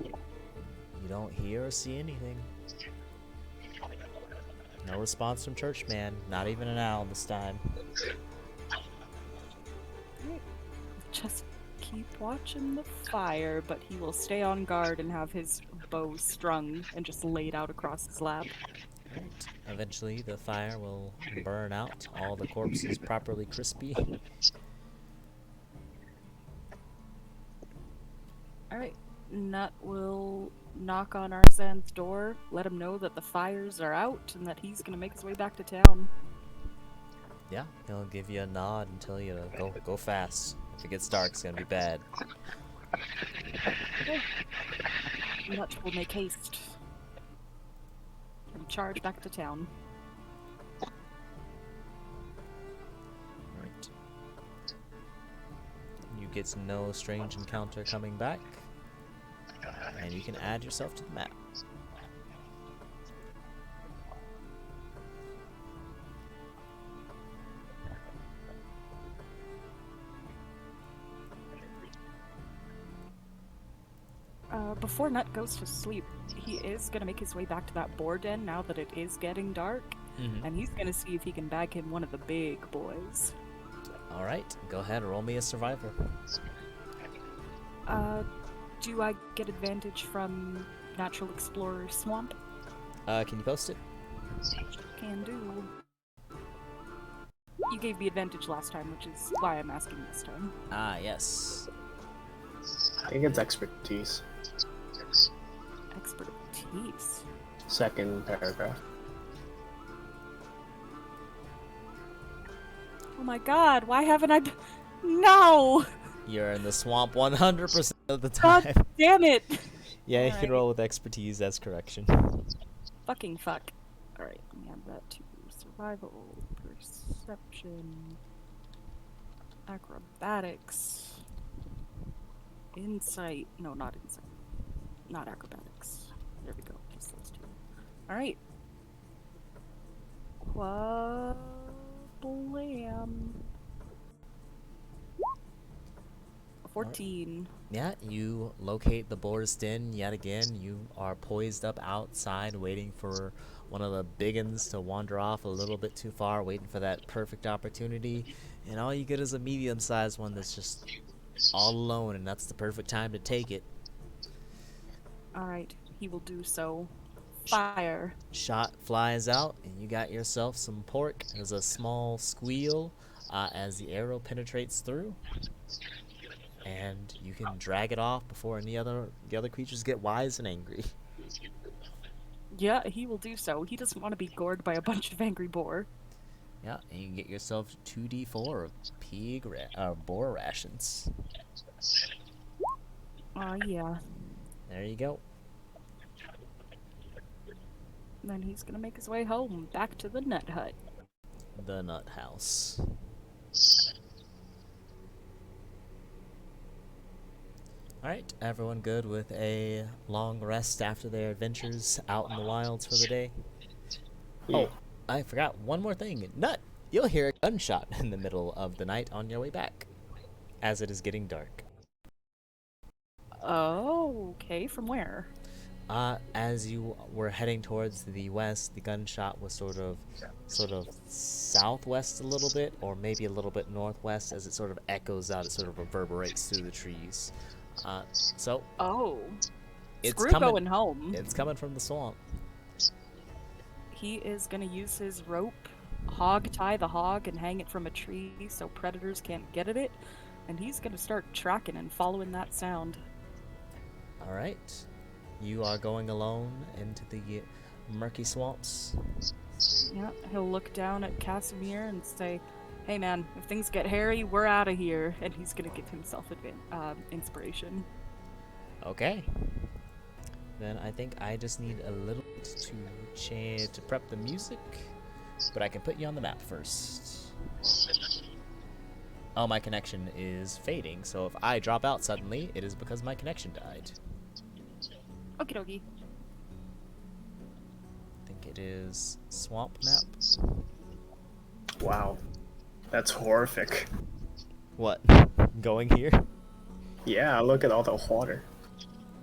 You don't hear or see anything. No response from Churchman, not even an owl this time. Just keep watching the fire, but he will stay on guard and have his bow strung and just laid out across his lap. Right. Eventually, the fire will burn out, all the corpses properly crispy. Alright, Nut will knock on Arzan's door, let him know that the fires are out and that he's gonna make his way back to town. Yeah, he'll give you a nod and tell you to go fast. If it gets dark, it's gonna be bad. Nut will make haste and charge back to town. Right. You get to know strange encounter coming back, and you can add yourself to the map. Before Nut goes to sleep, he is gonna make his way back to that boar den now that it is getting dark, and he's gonna see if he can bag him one of the big boys. Alright, go ahead, roll me a survivor. Do I get advantage from Natural Explorer Swamp? Can you post it? Can do. You gave me advantage last time, which is why I'm asking this time. Ah, yes. I think it's expertise. Expertise. Second paragraph. Oh my god, why haven't I... No! You're in the swamp 100% of the God time. damn it! Yeah, you can Alright. roll with expertise as correction. Fucking fuck. Alright, let me add that to survival, perception, acrobatics, insight. No, not insight. Not acrobatics. There we go. Just those two. Alright. Blam. 14. Yeah, you locate the boar's den yet again. You are poised up outside waiting for one of the biggins to wander off a little bit too far, waiting for that perfect opportunity. And all you get is a medium-sized one that's just all alone, and that's the perfect time to take it. Alright, he will do so. Fire. Shot flies out, and you got yourself some pork. There's a small squeal as the arrow penetrates through. And you can drag it off before the other creatures get wise and angry. Yeah, he will do so. He doesn't want to be gored by a bunch of angry boar. Yeah, and you can get yourself 2d4 of boar rations. Yeah. There you go. Then he's gonna make his way home, back to the nut hut. The nut house. Alright, everyone good with a long rest after their adventures out in the wilds for the day? Yeah. Oh, I forgot one more thing. Nut! You'll hear a gunshot in the middle of the night on your way back, as it is getting dark. Oh, okay. From where? As you were heading towards the west, the gunshot was sort of southwest a little bit, or maybe a little bit northwest. As it sort of echoes out, it sort of reverberates through the trees. So Oh, it's screw coming. going home. It's coming from the swamp. He is gonna use his rope, hog tie the hog, and hang it from a tree so predators can't get at it. And he's gonna start tracking and following that sound. All right, you are going alone into the murky swamps. Yeah, he'll look down at Casimir and say, "Hey man, if things get hairy, we're out of here." And he's gonna give himself inspiration. Okay. Then I think I just need a little bit to prep the music, but I can put you on the map first. Oh, my connection is fading, so if I drop out suddenly, it is because my connection died. Okie dokie. I think it is swamp map. Wow. That's horrific. What? Going here? Yeah, look at all the water.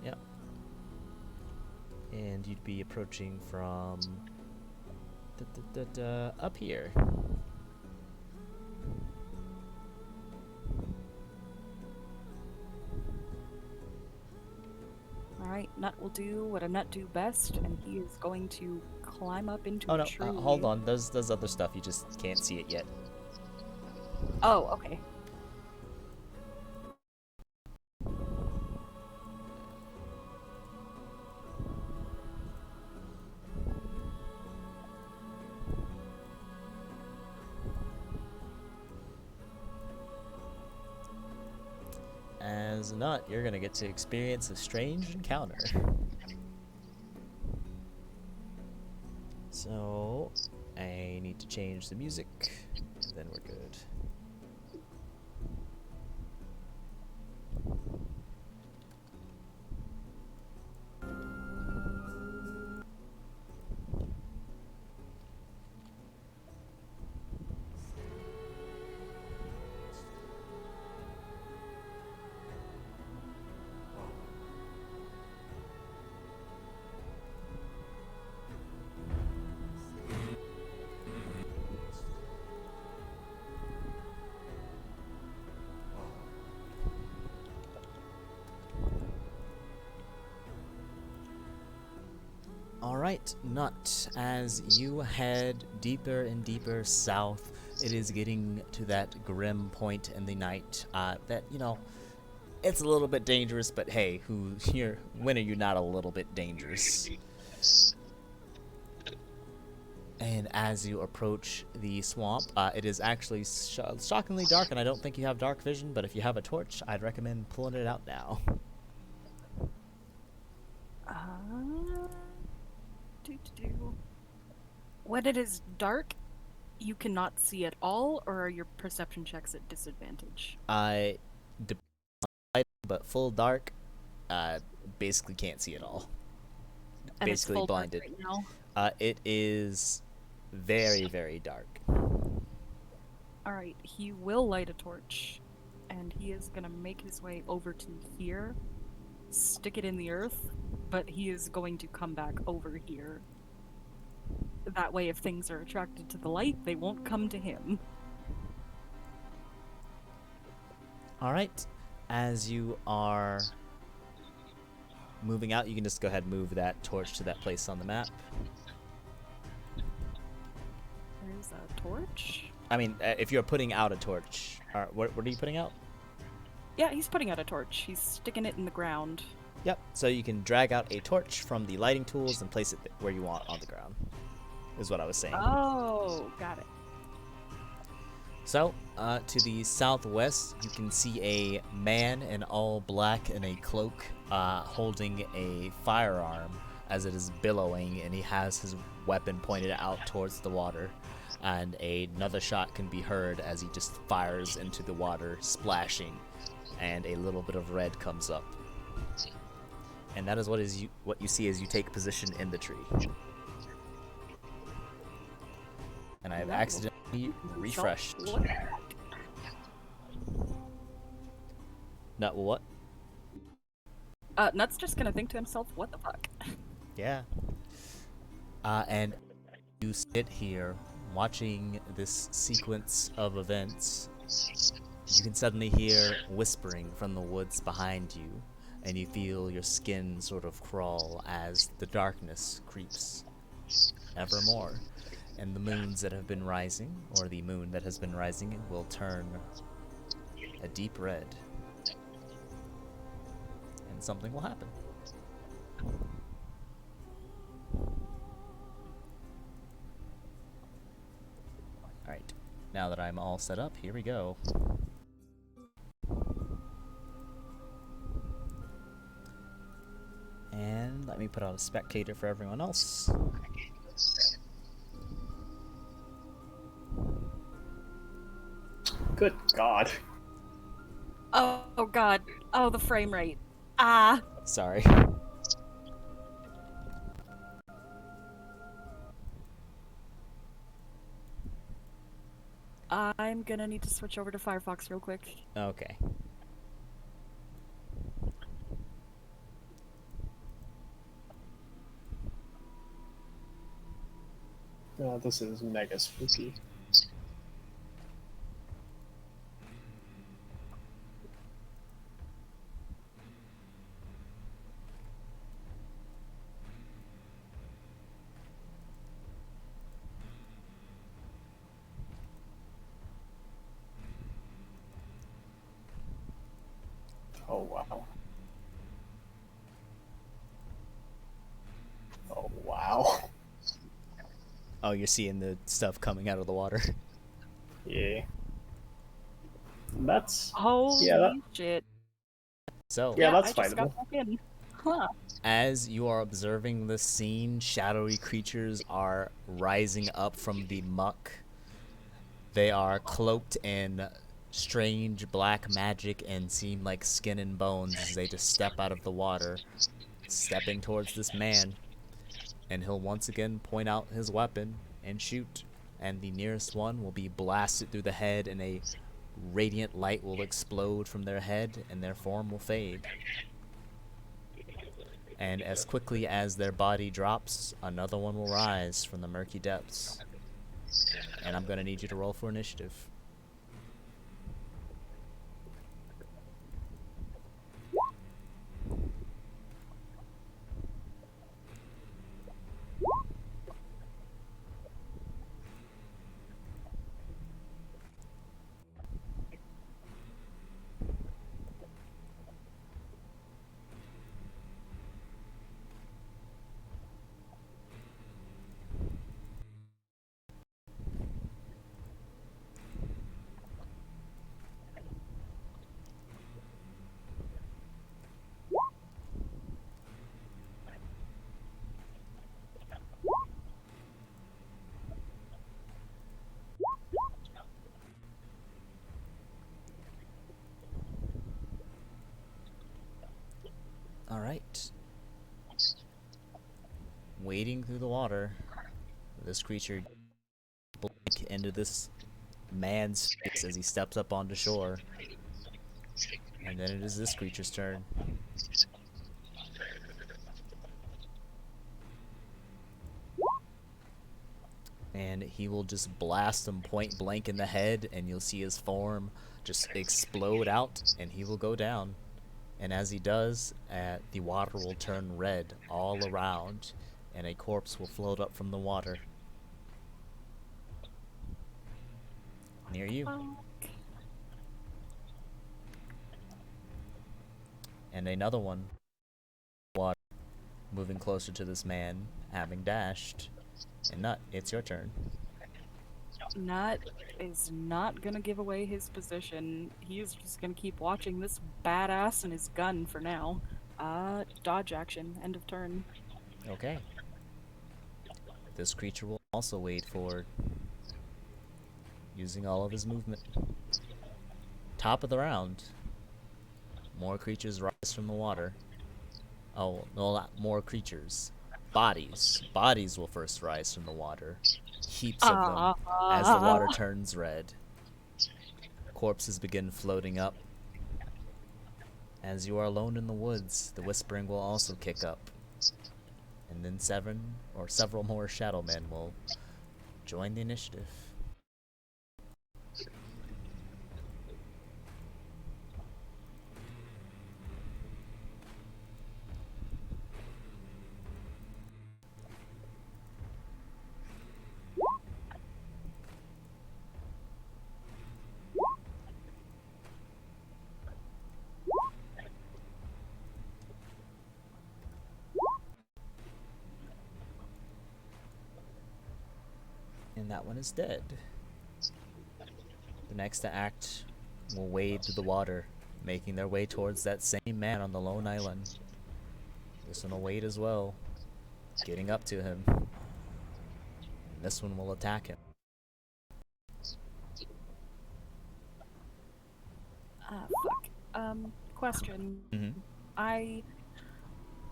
Yep. And you'd be approaching from up here. Alright, Nut will do what a nut do best, and he is going to climb up into Oh a no, tree. hold on. There's other stuff. You just can't see it yet. Oh, okay. As a nut, you're gonna get to experience a strange encounter. So, I need to change the music, then we're good. Alright, Nut, as you head deeper and deeper south, it is getting to that grim point in the night that, you know, it's a little bit dangerous, but hey, when are you not a little bit dangerous? And as you approach the swamp, it is actually shockingly dark, and I don't think you have dark vision, but if you have a torch, I'd recommend pulling it out now. When it is dark, you cannot see at all, or are your perception checks at disadvantage? But full dark, basically can't see at all. And Basically it's full blinded. dark right now. It is very, very dark. Alright, he will light a torch, and he is gonna make his way over to here, stick it in the earth, but he is going to come back over here. That way, if things are attracted to the light, they won't come to him. Alright, as you are moving out, you can just go ahead and move that torch to that place on the map. There's a torch? I mean, if you're putting out a torch, what are you putting out? Yeah, he's putting out a torch. He's sticking it in the ground. Yep, so you can drag out a torch from the lighting tools and place it where you want on the ground, is what I was saying. Oh, got it. So, to the southwest, you can see a man in all black in a cloak, holding a firearm as it is billowing, and he has his weapon pointed out towards the water. And another shot can be heard as he just fires into the water, splashing, and a little bit of red comes up. And that is what you see as you take position in the tree. And I have accidentally refreshed. Not what? Nut's just gonna think to himself, what the fuck? Yeah. And you sit here watching this sequence of events. You can suddenly hear whispering from the woods behind you, and you feel your skin sort of crawl as the darkness creeps ever more. And the moons that have been rising, or the moon that has been rising, will turn a deep red. And something will happen. Alright, now that I'm all set up, here we go. And let me put on a spectator for everyone else. Good God. Oh god. Oh, the frame rate. Ah. Sorry. I'm gonna need to switch over to Firefox real quick. Okay. This is mega spooky. Oh, wow. Oh, wow. Oh, you're seeing the stuff coming out of the water. Yeah. That's... Holy Yeah, that- shit. So, Yeah, that's I just got fightable. back in. Huh. as you are observing this scene, shadowy creatures are rising up from the muck. They are cloaked in strange black magic and seem like skin and bones as they just step out of the water, stepping towards this man. And he'll once again point out his weapon and shoot. And the nearest one will be blasted through the head, and a radiant light will explode from their head, and their form will fade. And as quickly as their body drops, another one will rise from the murky depths. And I'm going to need you to roll for initiative. Alright. Wading through the water, this creature blink into this man's face as he steps up onto shore. And then it is this creature's turn. And he will just blast him point blank in the head, and you'll see his form just explode out, and he will go down. And as he does, the water will turn red all around, and a corpse will float up from the water. Near you. And another one, water, moving closer to this man, having dashed. And Nut, it's your turn. Nut is not gonna give away his position. He is just gonna keep watching this badass and his gun for now. Dodge action, end of turn. Okay. This creature will also wade forward, using all of his movement. Top of the round. More creatures rise from the water. Oh, no, not more creatures. Bodies. Bodies will first rise from the water. Heaps of them as the water turns red. Corpses begin floating up. As you are alone in the woods, the whispering will also kick up. And then several more shadow men will join the initiative. And that one is dead. The next to act will wade through the water, making their way towards that same man on the lone island. This one will wait as well, getting up to him. And this one will attack him. Question. Mm-hmm. I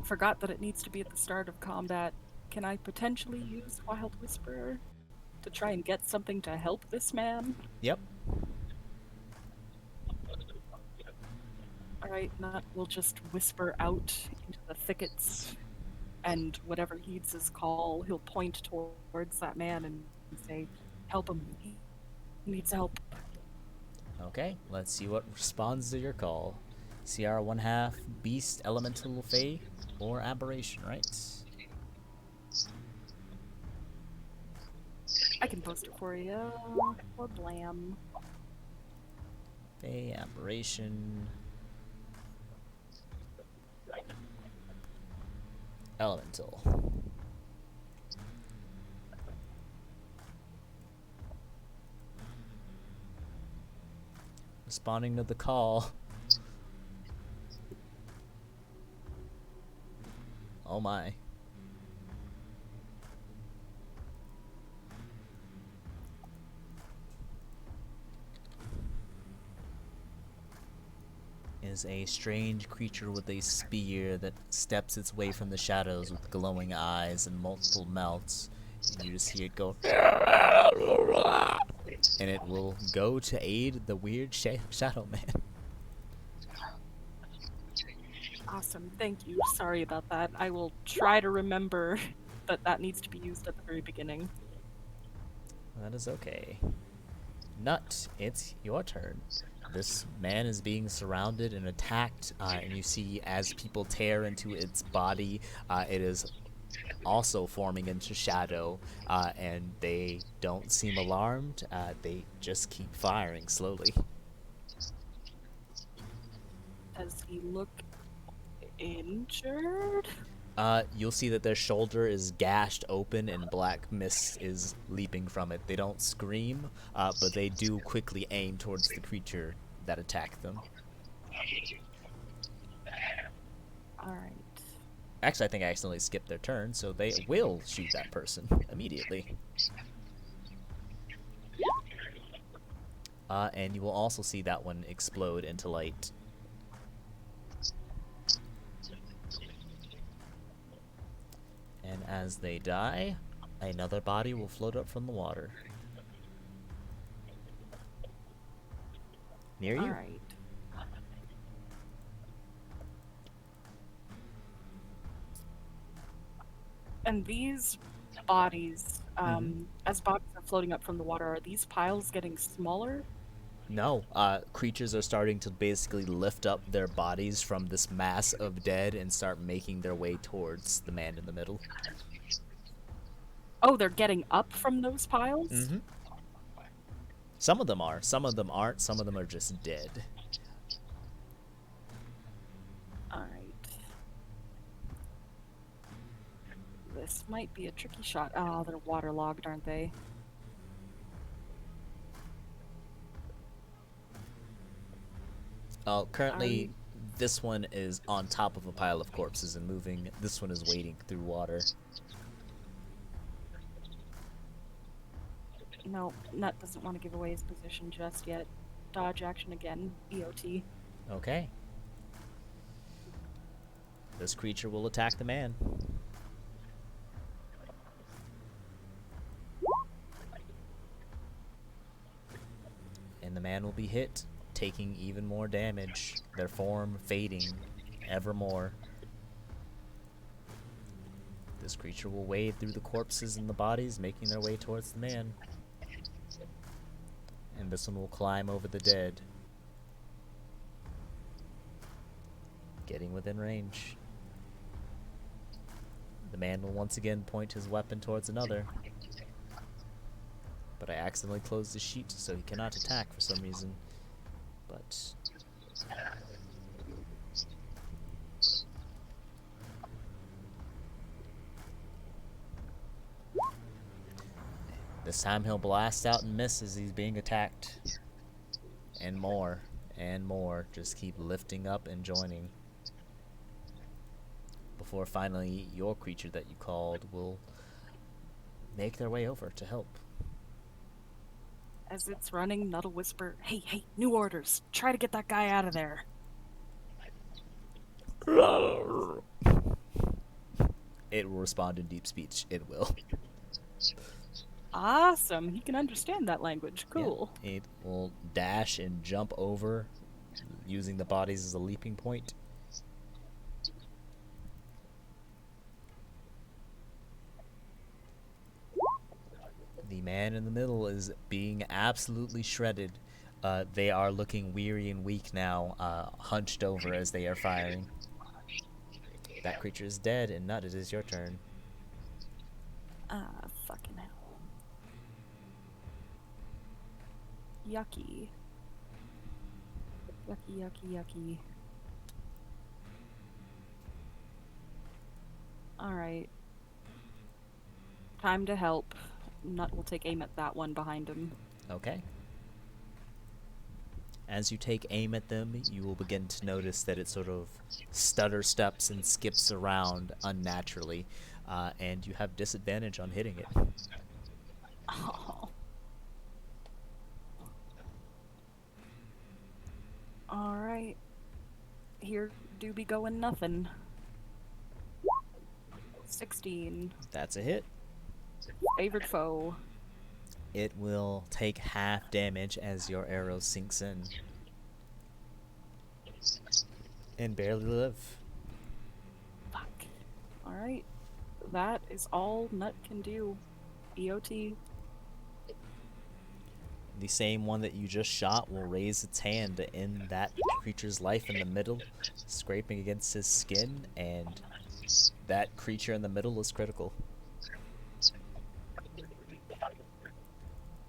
forgot that it needs to be at the start of combat. Can I potentially use Wild Whisperer to try and get something to help this man? Yep. Alright, Nut will just whisper out into the thickets, and whatever heeds his call, he'll point towards that man and say, help him. He needs help. Okay, let's see what responds to your call. CR 1/2, Beast, Elemental, Fae, or Aberration, right? I can post it for you. Or blam. Fae, Aberration. Elemental. Responding to the call. Oh my. Is a strange creature with a spear that steps its way from the shadows with glowing eyes and multiple mouths. And you just hear it go. And it will go to aid the weird shadow man. Awesome, thank you. Sorry about that. I will try to remember that that needs to be used at the very beginning. That is okay. Nut, it's your turn. This man is being surrounded and attacked, and you see as people tear into its body, it is also forming into shadow, and they don't seem alarmed. They just keep firing slowly. Does he look injured? You'll see that their shoulder is gashed open and black mist is leaping from it. They don't scream, but they do quickly aim towards the creature that attacked them. Alright. Actually, I think I accidentally skipped their turn, so they will shoot that person immediately. And you will also see that one explode into light. And as they die, another body will float up from the water. Near you. Alright. And these bodies, as bodies are floating up from the water, are these piles getting smaller? No, creatures are starting to basically lift up their bodies from this mass of dead and start making their way towards the man in the middle. Oh, they're getting up from those piles? Mm-hmm. Some of them are, some of them aren't, some of them are just dead. Alright. This might be a tricky shot. Oh, they're waterlogged, aren't they? Currently, this one is on top of a pile of corpses and moving. This one is wading through water. No, Nut doesn't want to give away his position just yet. Dodge action again. EOT. Okay. This creature will attack the man. And the man will be hit taking even more damage, their form fading ever more. This creature will wade through the corpses and the bodies, making their way towards the man. And this one will climb over the dead, getting within range. The man will once again point his weapon towards another, but I accidentally closed the sheet so he cannot attack for some reason. But this time he'll blast out and miss as he's being attacked. And more, just keep lifting up and joining. Before finally your creature that you called will make their way over to help. As it's running, Nut'll whisper, hey, new orders. Try to get that guy out of there. It will respond in deep speech. It will. Awesome. He can understand that language. Cool. Yeah, it will dash and jump over, using the bodies as a leaping point. The man in the middle is being absolutely shredded. They are looking weary and weak now, hunched over as they are firing. That creature is dead, and Nut, it is your turn. Fucking hell. Yucky. Yucky. Alright. Time to help. Nut will take aim at that one behind him. Okay. As you take aim at them, you will begin to notice that it sort of stutter steps and skips around unnaturally, and you have disadvantage on hitting it. Oh. Alright. Here do be going nothing. 16. That's a hit. Favored foe. It will take half damage as your arrow sinks in. And barely live. Fuck. Alright. That is all Nut can do. EOT. The same one that you just shot will raise its hand to end that creature's life in the middle, scraping against his skin, and that creature in the middle is critical.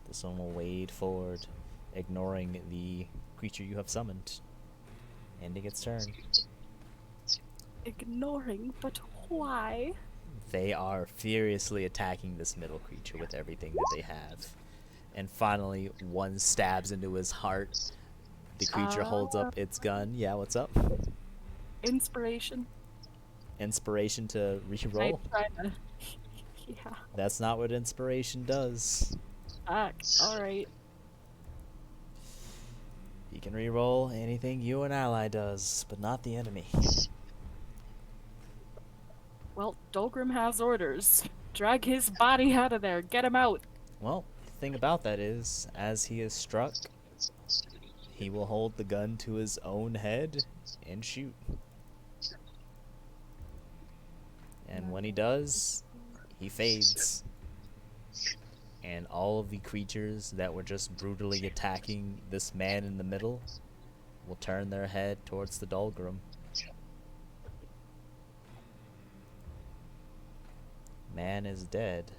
This one will wade forward, ignoring the creature you have summoned, ending its turn. Ignoring, but why? They are furiously attacking this middle creature with everything that they have. And finally, one stabs into his heart. The creature holds up its gun. Yeah, what's up? Inspiration. Inspiration to re-roll? Yeah. That's not what inspiration does. Fuck. Alright. You can re-roll anything you and ally does, but not the enemy. Well, Dolgrim has orders. Drag his body out of there. Get him out. Well, the thing about that is, as he is struck, he will hold the gun to his own head and shoot. And when he does, he fades. And all of the creatures that were just brutally attacking this man in the middle will turn their head towards the Dolgrim. Man is dead.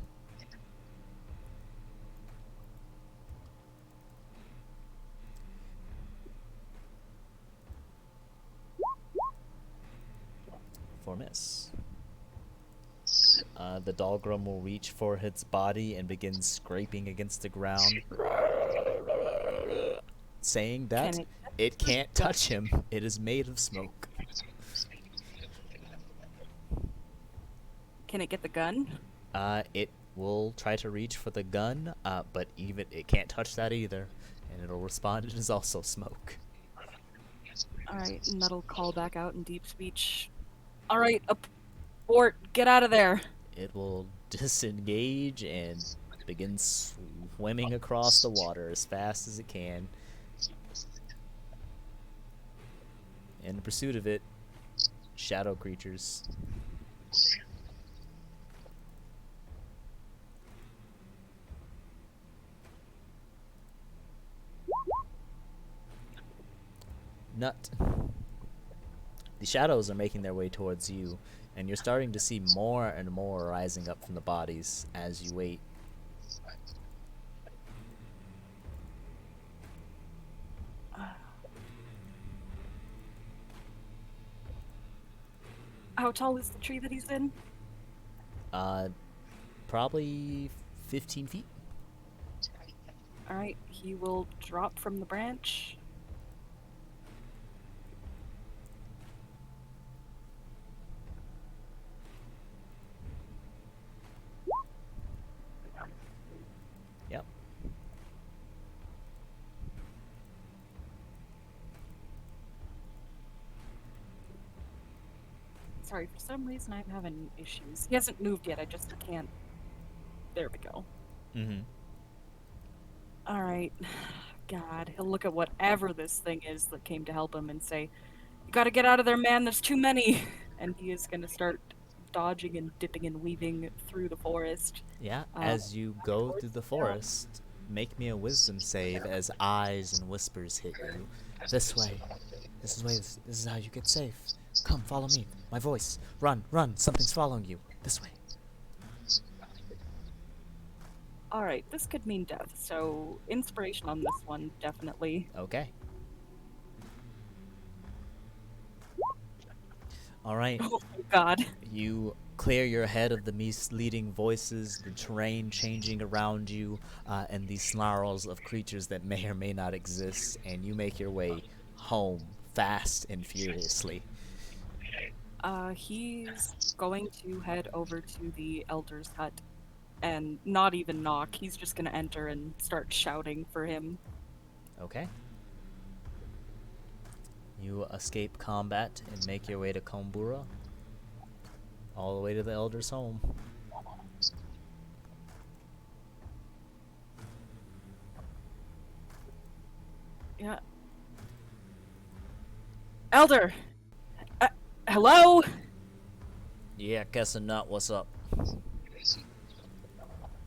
For miss. The Dolgrim will reach for its body and begin scraping against the ground, saying that it can't touch him. It is made of smoke. Can it get the gun? It will try to reach for the gun, but even it can't touch that either, and it'll respond. It is also smoke. Alright, Nut'll call back out in deep speech. Alright, abort, get out of there. It will disengage and begin swimming across the water as fast as it can. in pursuit of it, shadow creatures. Nut. The shadows are making their way towards you, and you're starting to see more and more rising up from the bodies as you wait. How tall is the tree that he's in? Probably 15 feet. Alright, he will drop from the branch. Yep. Sorry, for some reason I'm having issues. He hasn't moved yet, I just can't. There we go. Mm-hmm. Alright. God, he'll look at whatever this thing is that came to help him and say, "You gotta get out of there, man, there's too many!" And he is gonna start dodging and dipping and weaving through the forest. Yeah, as you go through the forest, make me a wisdom save as eyes and whispers hit you. This way. This is how you get safe. Come, follow me. My voice. Run, run. Something's following you. This way. Alright, this could mean death, so inspiration on this one, definitely. Okay. All right. Oh my god. You clear your head of the misleading voices, the terrain changing around you, and the snarls of creatures that may or may not exist, and you make your way home fast and furiously. He's going to head over to the elder's hut and not even knock. He's just gonna enter and start shouting for him. Okay. You escape combat and make your way to Kombura, all the way to the elder's home. Yeah. Elder! Hello? Yeah, Nut, what's up?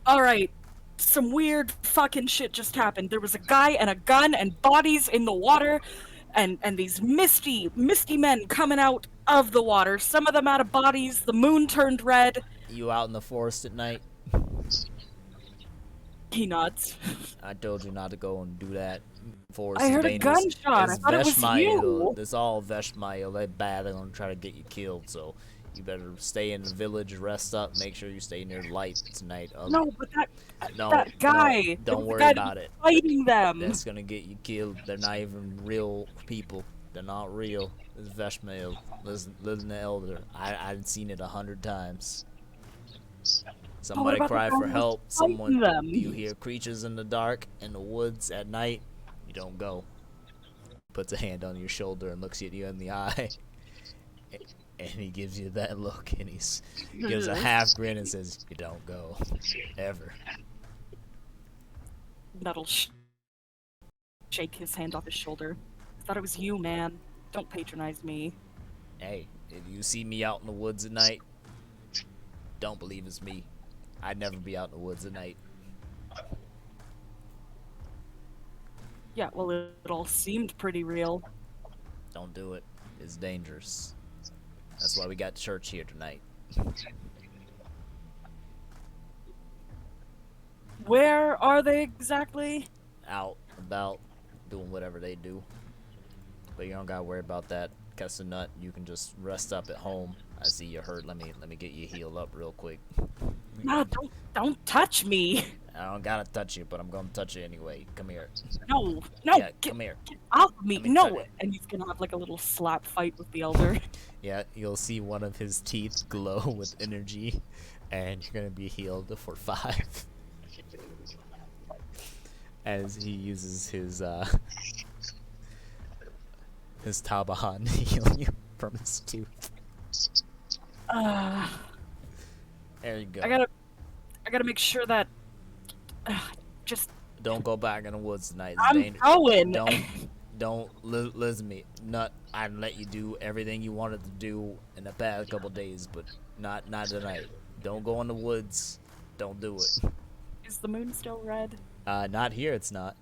Alright. Some weird fucking shit just happened. There was a guy and a gun and bodies in the water, and these misty men coming out of the water. Some of them out of bodies. The moon turned red. You out in the forest at night? He nods. I told you not to go and do that. Forest I is heard a dangerous. gunshot. I It's thought it was Veshmael. you. It's all Veshmael. They're bad. They're gonna try to get you killed. So you better stay in the village, rest up, make sure you stay near light tonight. No, but that No, guy. There don't was a worry guy about it. Fighting them. That's gonna get you killed. They're not even real people. They're not real. It's Veshmael. Listen to Elder. I've seen it 100 times. Somebody about the cry guy for who's help. fighting Someone. them? You hear creatures in the dark in the woods at night. You don't go. Puts a hand on your shoulder and looks at you in the eye. And he gives you that look, and gives a half grin and says, "You don't go. Ever." That'll shake his hand off his shoulder. I thought it was you, man. Don't patronize me. Hey, if you see me out in the woods at night, don't believe it's me. I'd never be out in the woods at night. Yeah, well, it all seemed pretty real. Don't do it. It's dangerous. That's why we got church here tonight. Where are they exactly? Out, about, doing whatever they do. But you don't gotta worry about that. Nut, you can just rest up at home. I see you're hurt. Let me get you healed up real quick. No, don't touch me. I don't gotta touch you, but I'm gonna touch you anyway. Come here. No, Yeah, get come here. out of me. Let me No. cut it. And he's gonna have like a little slap fight with the elder. Yeah, you'll see one of his teeth glow with energy, and you're gonna be healed for 5. As he uses his tabahan to heal you from his tooth. There you go. I gotta make sure that. Just Don't go back in the woods tonight. It's I'm dangerous. going. don't listen to me. Not, I'd let you do everything you wanted to do in the past couple days, but not tonight. Don't go in the woods. Don't do it. Is the moon still red? Not here. It's not.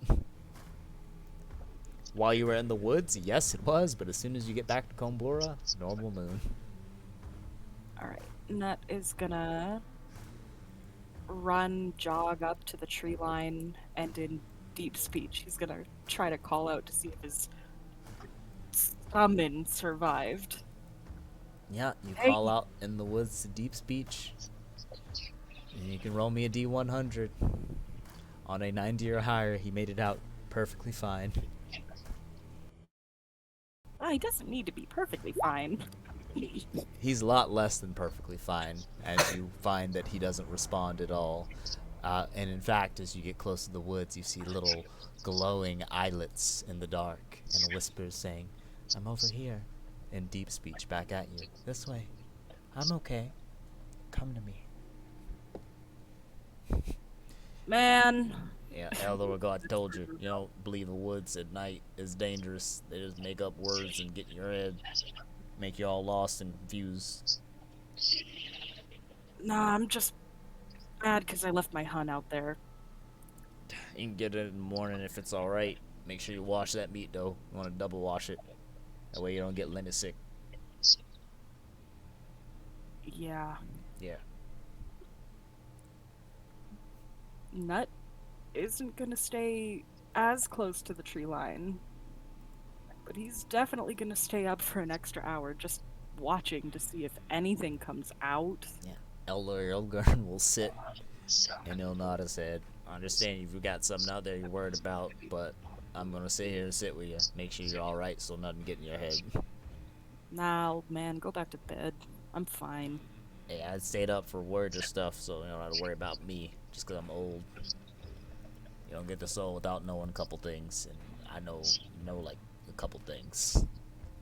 While you were in the woods, yes, it was. But as soon as you get back to Kombura, normal moon. Alright. Nut is gonna jog up to the tree line, and in deep speech, he's gonna try to call out to see if his summon survived. Yeah, you Hey. call out in the woods to deep speech. And you can roll me a D100. On a 90 or higher, he made it out perfectly fine. Oh, he doesn't need to be perfectly fine. He's a lot less than perfectly fine, as you find that he doesn't respond at all. And in fact, as you get close to the woods, you see little glowing eyelets in the dark, and whispers saying, "I'm over here," in deep speech back at you. "This way. I'm okay. Come to me." Man, Yeah, Elder God told you, you don't believe the woods at night is dangerous. They just make up words and get in your head, make you all lost and confused. nah, I'm just mad because I left my hun out there. You can get it in the morning if it's alright. Make sure you wash that meat though. You want to double wash it. That way you don't get Linda sick. Yeah. Yeah. Nut isn't gonna stay as close to the tree line, but he's definitely gonna stay up for an extra hour just watching to see if anything comes out. Yeah. Elder Ilgurn will sit and he'll nod his head. I understand if you got something out there you're worried about, but I'm gonna sit here and sit with you. Make sure you're alright so nothing get in your head. Nah, old man, go back to bed. I'm fine. Hey, I stayed up for words or stuff, so you don't have to worry about me just 'cause I'm old. You don't get the soul without knowing a couple things, and I know like a couple things.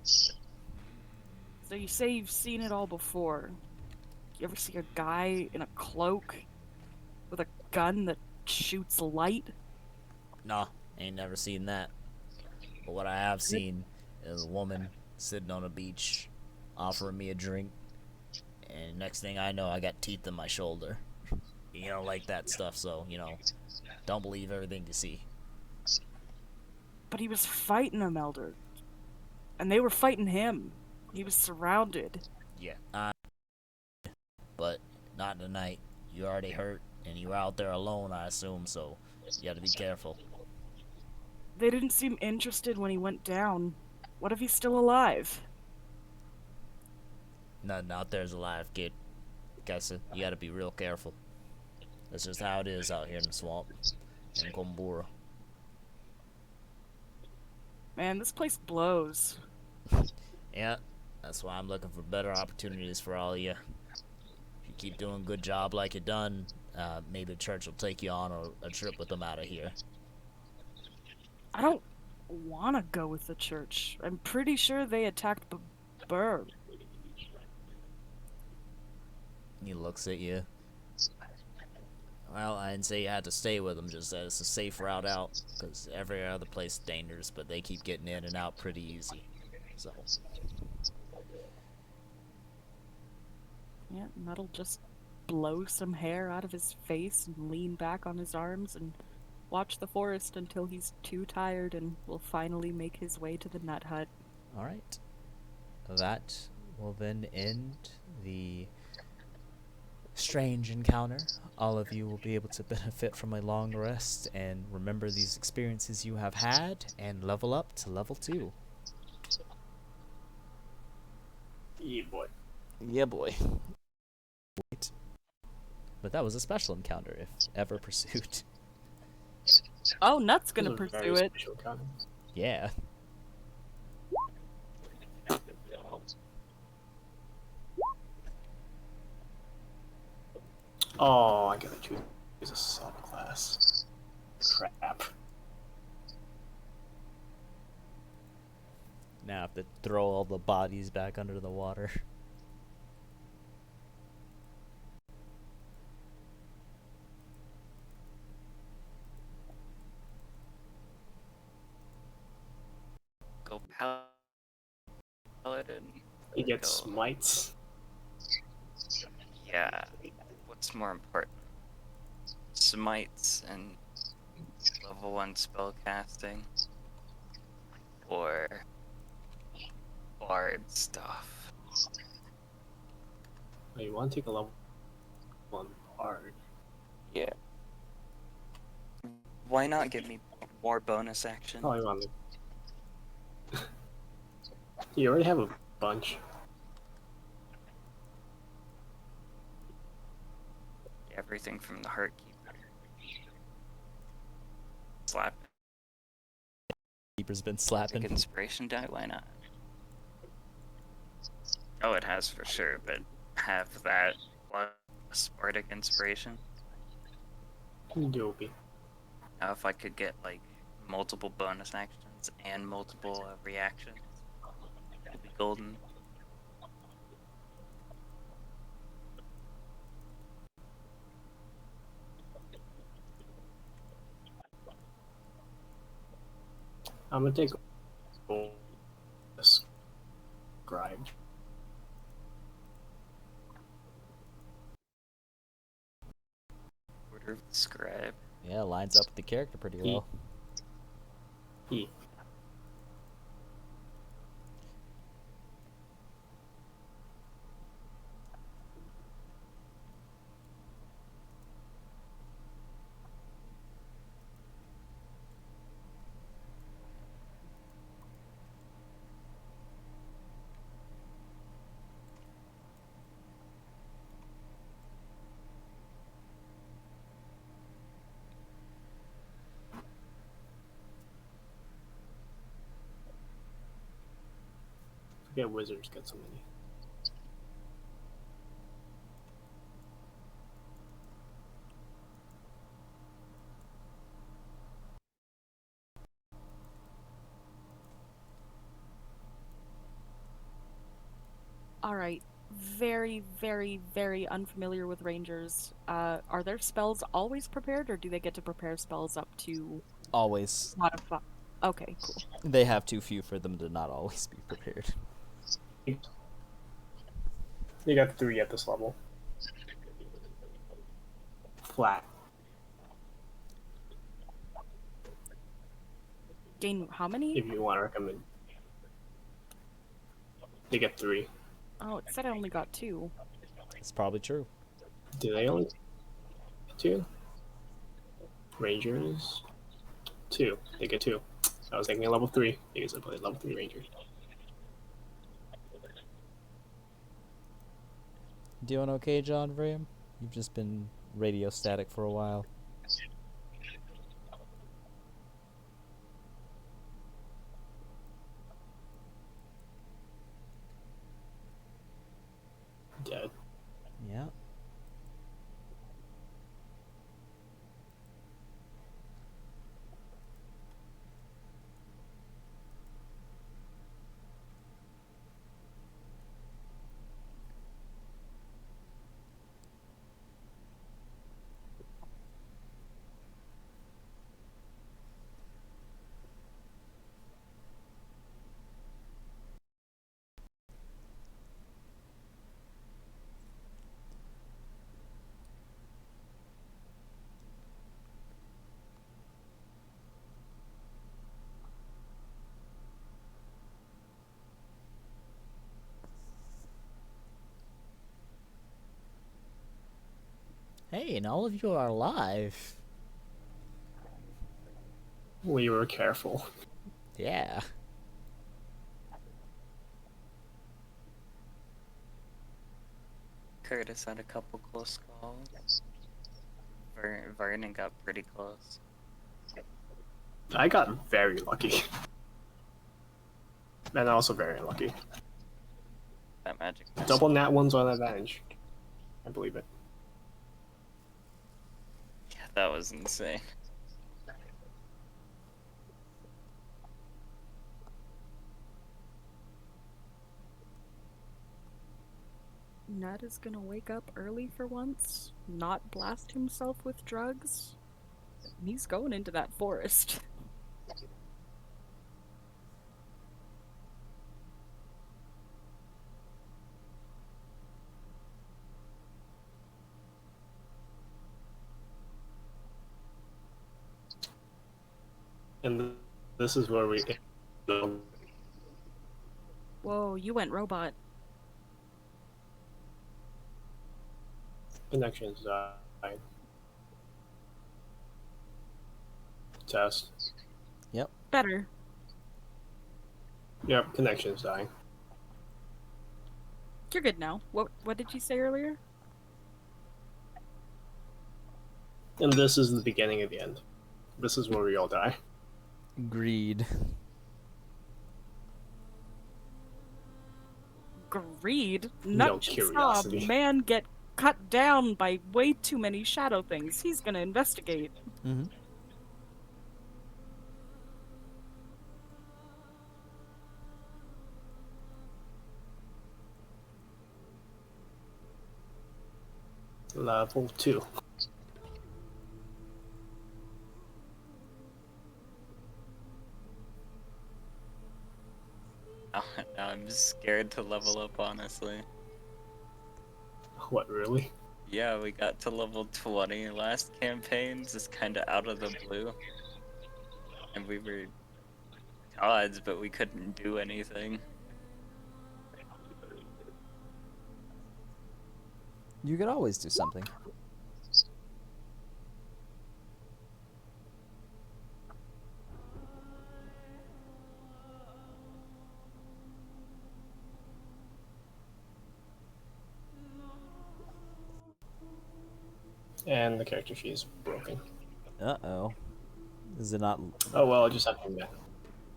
So you say you've seen it all before. You ever see a guy in a cloak with a gun that shoots light? Nah, ain't never seen that. But what I have seen is a woman sitting on a beach, offering me a drink, and next thing I know, I got teeth in my shoulder. You don't like that stuff, so don't believe everything you see. But he was fighting them, Elder. And they were fighting him. He was surrounded. Yeah, but not tonight. You already hurt, and you were out there alone, I assume, so you gotta be careful. They didn't seem interested when he went down. What if he's still alive? Nothing out there's alive, kid. Guess you gotta be real careful. That's just how it is out here in the swamp, in Kombura. Man, this place blows. Yeah, that's why I'm looking for better opportunities for all of you. If you keep doing a good job like you done, maybe the church will take you on a trip with them out of here. I don't want to go with the church. I'm pretty sure they attacked Burr. He looks at you. Well, I didn't say you had to stay with them, just that it's a safe route out, because every other place is dangerous, but they keep getting in and out pretty easy. So, Yeah, Nut'll just blow some hair out of his face and lean back on his arms and watch the forest until he's too tired and will finally make his way to the nut hut. alright. That will then end the strange encounter. All of you will be able to benefit from a long rest and remember these experiences you have had and level up to level 2. Yeah, boy. Yeah, boy. Wait. But that was a special encounter, if ever pursued. Oh, Nut's gonna Those are very pursue it. special encounters. Yeah. Oh, I gotta choose a subclass. Crap. Now I have to throw all the bodies back under the water. paladin. He gets Go. smites. Yeah. What's more important? Smites and level 1 spell casting, or bard stuff? Oh, you want to take a level 1 bard? Yeah. Why not give me more bonus action? Oh, you want to. You already have a bunch. Everything from the heart keeper. Slap. Keeper's been Take slapping. inspiration die, why not? Oh, it has for sure, but have that plus bardic inspiration. Dopey. Now, if I could get like multiple bonus actions and multiple reactions, it'd be golden. I'm gonna take a scribe. Order of the scribe. Yeah, lines up with the character pretty well. He. Forget wizards get so many. All right. Very, very, very unfamiliar with rangers. Are their spells always prepared, or do they get to prepare spells up to Always. modify? Okay, cool. They have too few for them to not always be prepared. They got 3 at this level. Flat. Gain how many? If you want to recommend. They get 3. Oh, it said I only got 2. It's probably true. Do they only 2? Rangers 2. They get 2. I was thinking level 3 because I played level 3 rangers. Doing okay, John Vraham? You've just been radio static for a while. Dead. Yeah. Hey, and all of you are alive. We were careful. Yeah. Curtis had a couple close calls. Vernon got pretty close. I got very lucky. And also very unlucky. That magic. Double nat ones on advantage. I believe it. Yeah, that was insane. Ned is gonna wake up early for once, not blast himself with drugs. He's going into that forest. And this is where we Whoa, you went robot. connections died. Test. Better. Yep, connections dying. You're good now. What did you say earlier? And this is the beginning of the end. This is where we all die. Greed. Greed? No, Nut just saw curiosity. a man get cut down by way too many shadow things. He's gonna investigate. Mm-hmm. Level 2. Now I'm scared to level up, honestly. What, really? Yeah, we got to level 20 last campaign, just kind of out of the blue. And we were gods, but we couldn't do anything. You could always do something. And the character sheet is broken. Uh-oh. Is it not Oh well, I just have to.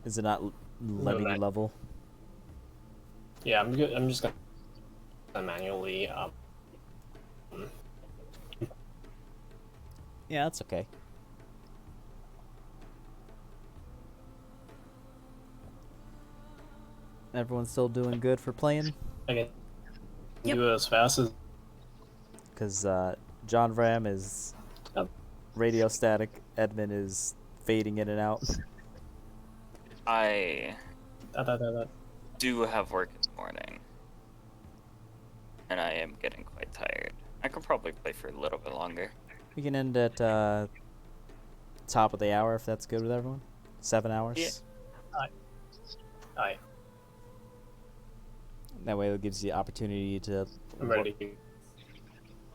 is it not letting you that- level? Yeah, I'm good. I'm just gonna manually. Yeah, that's okay. Everyone's still doing good for playing? I can Yep. do it as fast as. Because John Vram is Yep. radio static, Edmund is fading in and out. I Da, da, da, da. do have work in the morning. And I am getting quite tired. I could probably play for a little bit longer. We can end at top of the hour if that's good with everyone. 7 hours. Yeah. Alright, That way it gives you the opportunity to. I'm ready.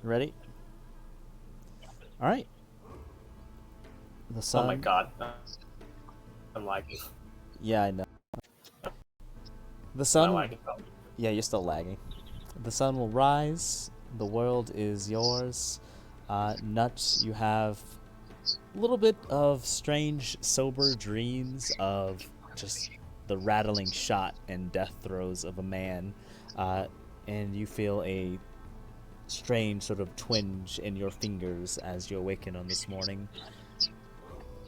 Ready? All right. The sun. Oh my god. I'm lagging. Yeah, I know. The I'm sun. lagging. Yeah, you're still lagging. The sun will rise. The world is yours. Nuts, you have a little bit of strange, sober dreams of just the rattling shot and death throes of a man. And you feel a strange sort of twinge in your fingers as you awaken on this morning.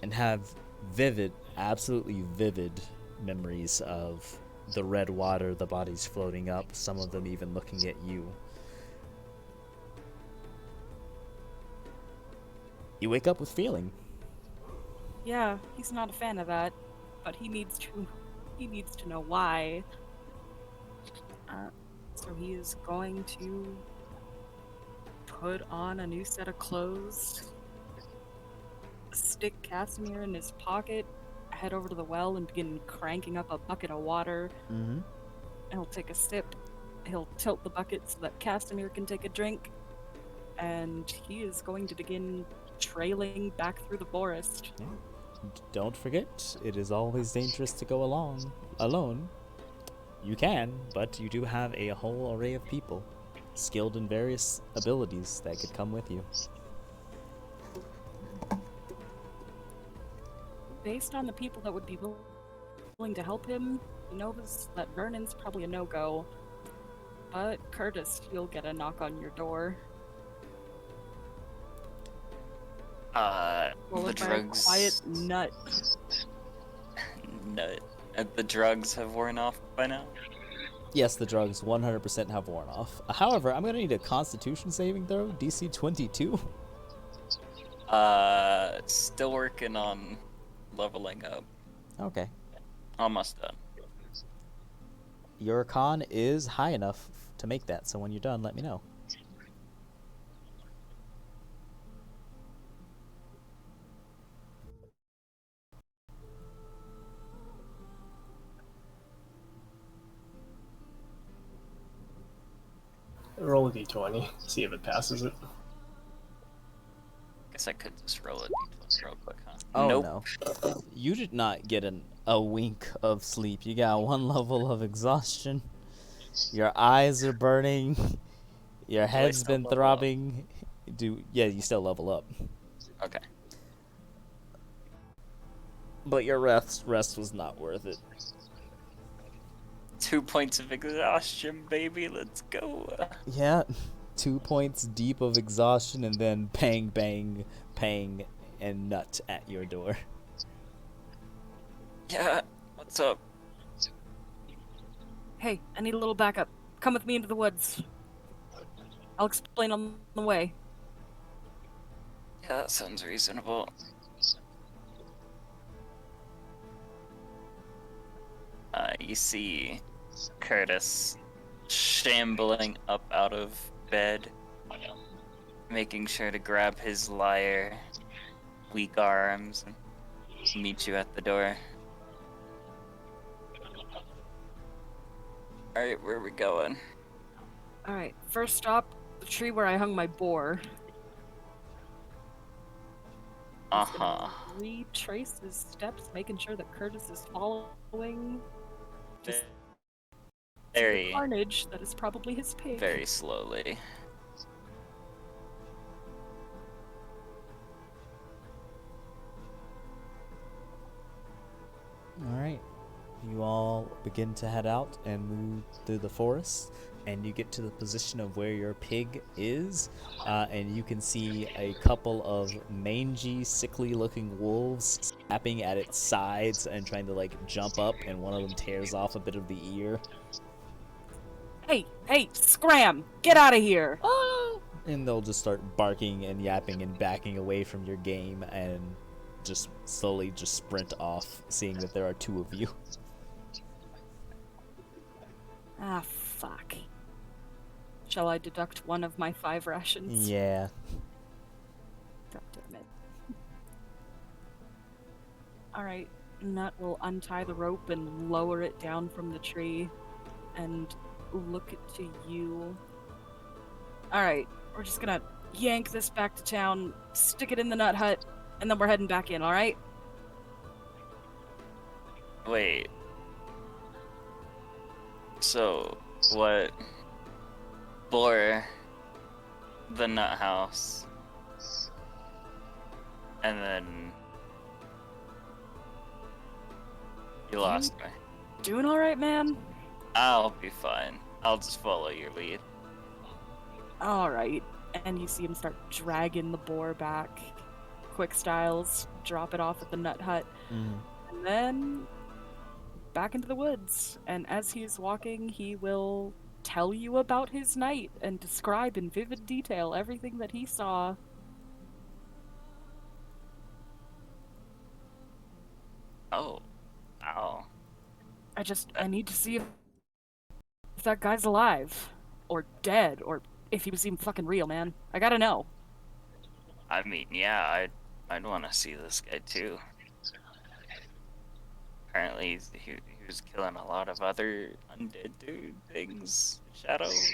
And have vivid, absolutely vivid memories of the red water, the bodies floating up, some of them even looking at you. You wake up with feeling. Yeah, he's not a fan of that, but he needs to know why. So he is going to put on a new set of clothes, stick Casimir in his pocket, head over to the well and begin cranking up a bucket of water. Mm-hmm. He'll take a sip, he'll tilt the bucket so that Casimir can take a drink, and he is going to begin trailing back through the forest. Don't forget, it is always dangerous to go alone. You can, but you do have a whole array of people, skilled in various abilities that could come with you. Based on the people that would be willing to help him, he knows that Vernon's probably a no-go. But Curtis, you'll get a knock on your door. The Followed by a drugs. quiet nut. Nut. The drugs have worn off by now. Yes, the drugs 100% have worn off. However, I'm going to need a Constitution saving throw, DC 22. Still working on leveling up. Okay. Almost done. Your con is high enough to make that, so when you're done, let me know. Roll a d20. See if it passes it. Guess I could just roll a d20 real quick, huh? Oh Nope. no. You did not get a wink of sleep. You got 1 level of exhaustion. Your eyes are burning. Your head's still been level up? throbbing. Yeah, you still level up. Okay. But your rest was not worth it. 2 points of exhaustion, baby. Let's go. Yeah, 2 points deep of exhaustion and then bang, bang, pang, and nut at your door. Yeah. What's up? Hey, I need a little backup. Come with me into the woods. I'll explain on the way. Yeah, that sounds reasonable. You see Curtis shambling up out of bed, making sure to grab his lyre, weak arms, and meet you at the door. Alright, where are we going? Alright, first stop, the tree where I hung my boar. Uh-huh. Retrace his steps, making sure that Curtis is following. Just Very, carnage that is probably his pig. very slowly. Alright. You all begin to head out and move through the forest, and you get to the position of where your pig is, and you can see a couple of mangy, sickly-looking wolves snapping at its sides and trying to, like, jump up, and one of them tears off a bit of the ear. Hey, scram! Get out of here! And they'll just start barking and yapping and backing away from your game and just slowly just sprint off, seeing that there are 2 of you. Ah, fuck. Shall I deduct 1 of my 5 rations? Yeah. God damn it. Alright, Nut will untie the rope and lower it down from the tree and look to you. Alright, we're just gonna yank this back to town, stick it in the nut hut, and then we're heading back in, alright? Wait. So, what bore the nut house, and then you lost me. Doing alright, man? I'll be fine. I'll just follow your lead. Alright. And you see him start dragging the boar back. Quick styles, drop it off at the nut hut. Mm. And then back into the woods. And as he's walking, he will tell you about his night and describe in vivid detail everything that he saw. Oh. Ow. I need to see if that guy's alive. Or dead. Or if he was even fucking real, man. I gotta know. I mean, yeah, I'd want to see this guy too. Apparently, he was killing a lot of other undead things. Shadows.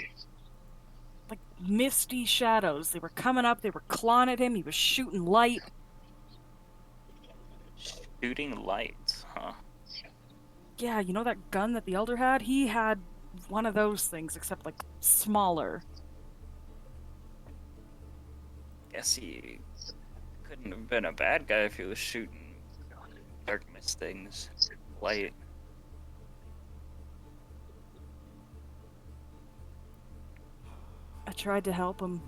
Like misty shadows. They were coming up, they were clawing at him, he was shooting light. Shooting lights, huh? Yeah, you know that gun that the Elder had? He had one of those things, except like smaller. Guess he couldn't have been a bad guy if he was shooting darkness things. Light. I tried to help him.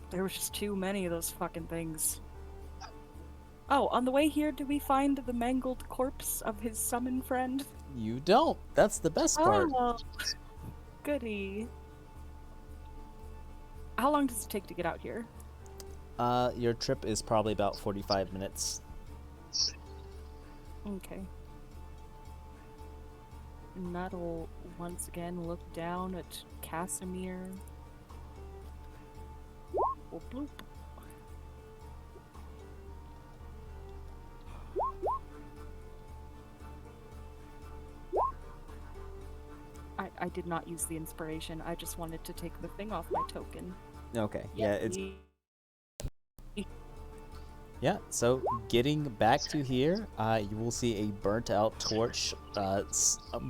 There was just too many of those fucking things. Oh, on the way here, do we find the mangled corpse of his summon friend? You don't. That's the best part. Oh, goody. How long does it take to get out here? Your trip is probably about 45 minutes. Okay. Nutt'll once again look down at Casimir. Bloop, bloop. I I did not use the inspiration. I just wanted to take the thing off my token. Okay. Yeah, it's Ye- yeah. So getting back to here, you will see a burnt out torch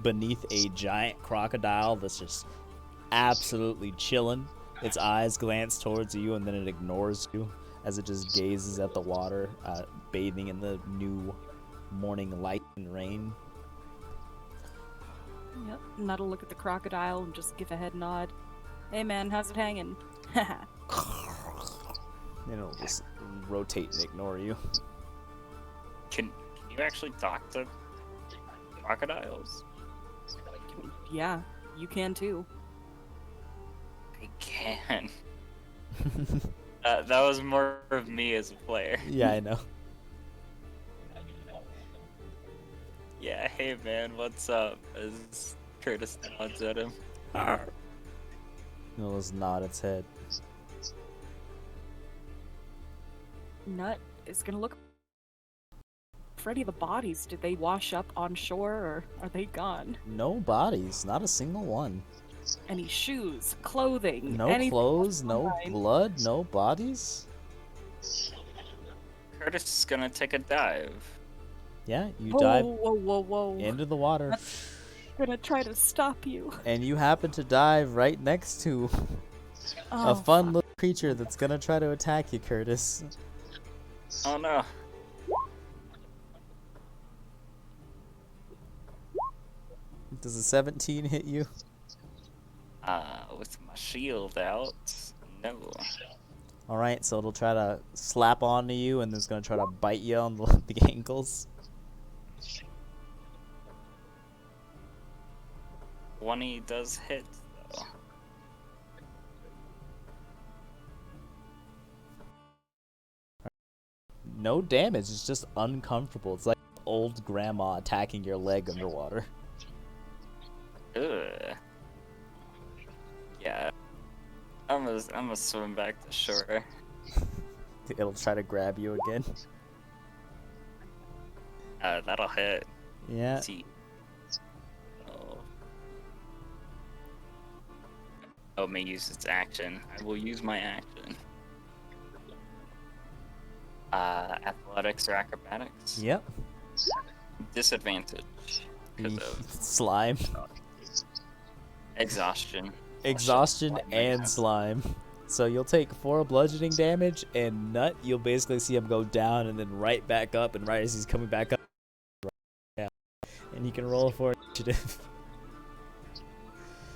beneath a giant crocodile that's just absolutely chilling. Its eyes glance towards you and then it ignores you as it just gazes at the water, bathing in the new morning light and rain. Yep. Nut'll look at the crocodile and just give a head nod. Hey man, how's it hanging? And it'll just rotate and ignore you. Can you actually talk to crocodiles? Yeah, you can too. I can. That was more of me as a player. Yeah, I know. Yeah, hey man, what's up? As Curtis nods at him. It'll just nod its head. Nut is gonna look. Freddy, the bodies, did they wash up on shore or are they gone? No bodies, not a single one. Any shoes, clothing, No anything clothes, else no behind? blood, no bodies. Curtis is gonna take a dive. Yeah, you Whoa, dive whoa. into the water, I'm gonna try to stop you. and you happen to dive right next to Oh, a fun little creature that's gonna try to attack you, Curtis. Oh no. Does a 17 hit you? With my shield out, no. Alright, so it'll try to slap onto you, and then it's gonna try to bite you on the ankles. 20 does hit, though. No damage, it's just uncomfortable. It's like old grandma attacking your leg underwater. Ugh. Yeah. I'm gonna swim back to shore. It'll try to grab you again. That'll hit. Yeah. See. Oh. Oh, may use its action. I will use my action. Athletics or acrobatics? Yep. Disadvantage. Because of Slime. exhaustion. Exhaustion and slime. So you'll take 4 bludgeoning damage, and Nut, you'll basically see him go down and then right back up, and right as he's coming back up, yeah. And you can roll for initiative.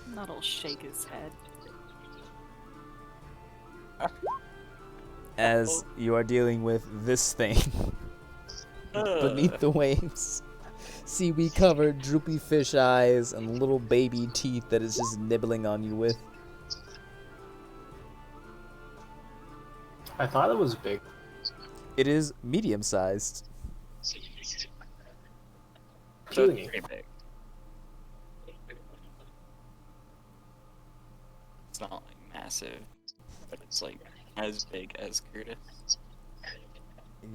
Nut'll shake his head. As you are dealing with this thing beneath the waves. Seaweed covered, droopy fish eyes, and little baby teeth that it's just nibbling on you with. I thought it was big. It is medium sized. So Puny. pretty big. It's not like massive, but it's like as big as Curtis.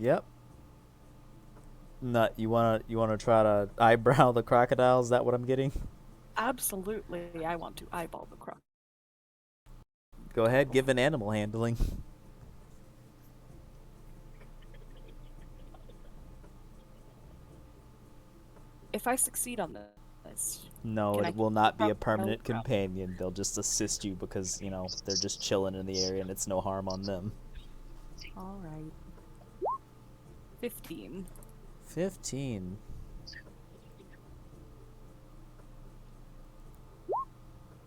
Yep. Nut, you wanna try to eyebrow the crocodile? Is that what I'm getting? Absolutely, I want to eyeball the croc. Go ahead, give an animal handling. If I succeed on this, No, Can I it will not be a keep permanent crocodile? companion. They'll just assist you because, they're just chilling in the area and it's no harm on them. alright. 15. 15.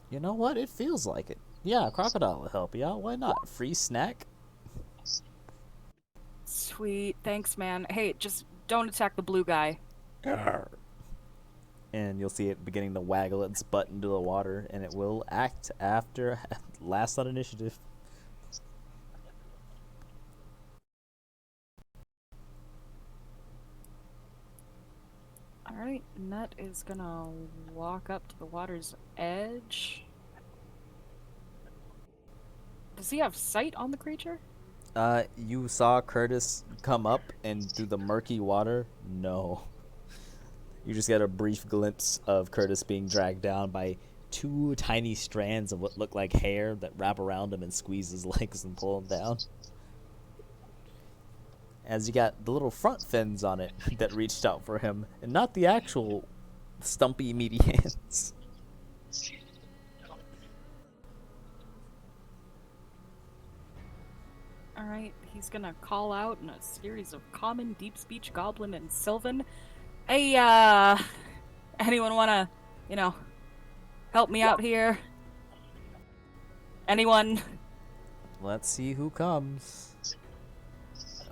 You know what? It feels like it. Yeah, crocodile will help you out. Why not? Free snack? Sweet, thanks man. Hey, just don't attack the blue guy. And you'll see it beginning to waggle its butt into the water, and it will act after last on initiative. Alright, Nut is gonna walk up to the water's edge. Does he have sight on the creature? You saw Curtis come up, and through the murky water, no. You just get a brief glimpse of Curtis being dragged down by two tiny strands of what look like hair that wrap around him and squeeze his legs and pull him down. As you got the little front fins on it that reached out for him, and not the actual stumpy, meaty hands. Alright, he's gonna call out in a series of common, deep speech, goblin, and sylvan. Hey, anyone wanna, help me out here? Anyone? Let's see who comes.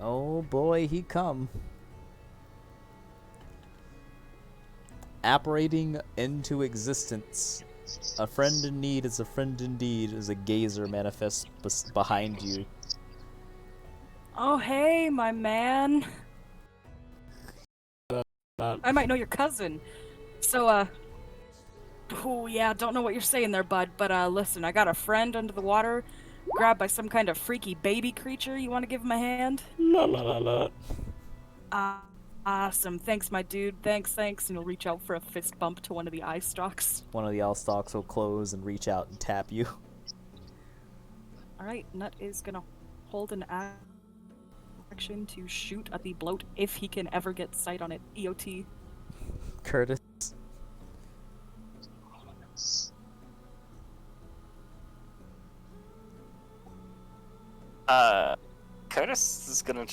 Oh boy, he come. Apparating into existence. A friend in need is a friend indeed, as a gazer manifests behind you. Oh, hey, my man. I might know your cousin. So, oh yeah, don't know what you're saying there, bud, but listen, I got a friend under the water, grabbed by some kind of freaky baby creature. You want to give him a hand? La la la la. Awesome. Thanks, my dude. Thanks. And he'll reach out for a fist bump to one of the eye stalks. One of the eye stalks will close and reach out and tap you. Alright, Nut is gonna hold an action to shoot at the bloat if he can ever get sight on it. EOT. Curtis. Curtis is gonna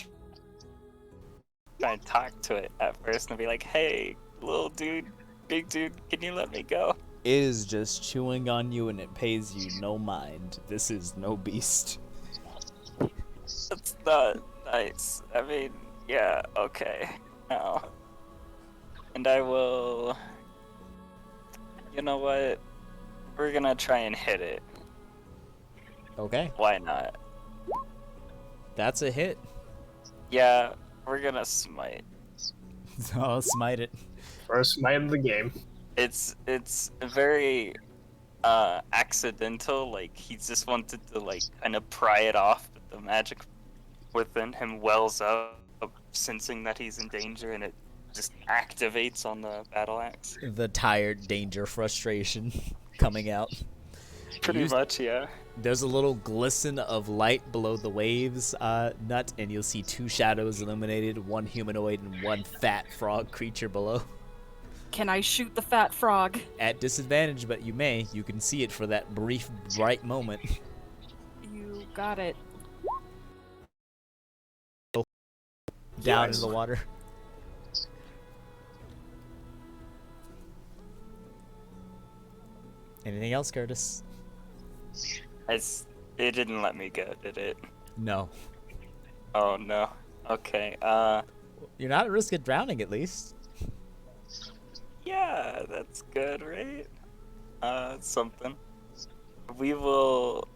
try and talk to it at first and be like, "Hey, little dude, big dude, can you let me go?" It is just chewing on you and it pays you no mind. This is no beast. That's not nice. I mean, yeah, okay. No. And I will... You know what? We're gonna try and hit it. Okay. Why not? That's a hit. Yeah, we're gonna smite. Oh, smite it. First smite of the game. It's very accidental. Like, he just wanted to like kind of pry it off, but the magic within him wells up, sensing that he's in danger, and it just activates on the battle axe. The tired danger frustration coming out. Pretty much, yeah. There's a little glisten of light below the waves, Nut, and you'll see two shadows illuminated, one humanoid and one fat frog creature below. Can I shoot the fat frog? At disadvantage, but you may. You can see it for that brief, bright moment. You got it. Down in the water. Anything else, Curtis? It didn't let me go, did it? No. Oh no. Okay. You're not at risk of drowning, at least. Yeah, that's good, right? Something. We will...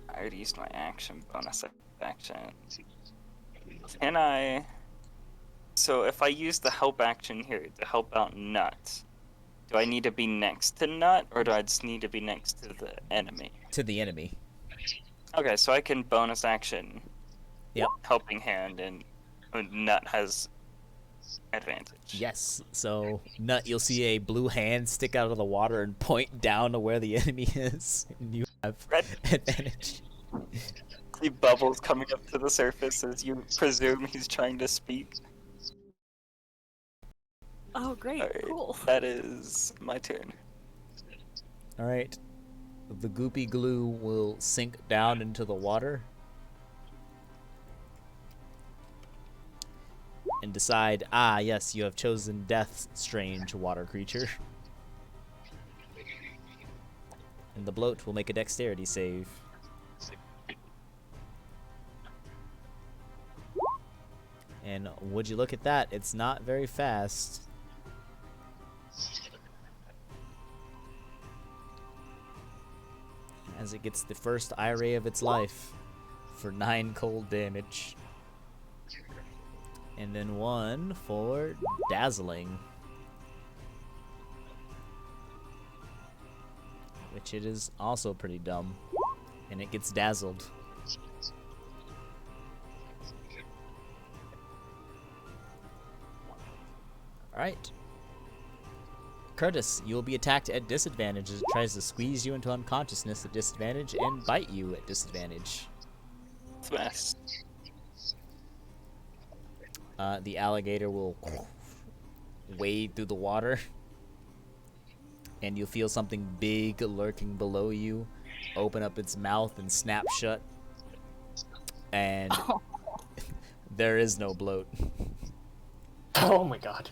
I already used my action, bonus action. Can I... So if I use the help action here to help out Nut, do I need to be next to Nut, or do I just need to be next to the enemy? To the enemy. Okay, so I can bonus action. Yep. Helping hand, and Nut has advantage. Yes. So, Nut, you'll see a blue hand stick out of the water and point down to where the enemy is, and you have advantage. See bubbles coming up to the surface as you presume he's trying to speak. Oh, great. Alright, Cool. that is my turn. All right. The goopy glue will sink down into the water and decide, yes, you have chosen death, strange water creature. And the bloat will make a dexterity save. And would you look at that, it's not very fast. As it gets the first eye ray of its life for 9 cold damage. And then 1 for dazzling. Which it is also pretty dumb. And it gets dazzled. Alright. Curtis, you will be attacked at disadvantage as it tries to squeeze you into unconsciousness at disadvantage and bite you at disadvantage. Smash. The alligator will wade through the water, and you'll feel something big lurking below you open up its mouth and snap shut, and there is no bloat. Oh my god.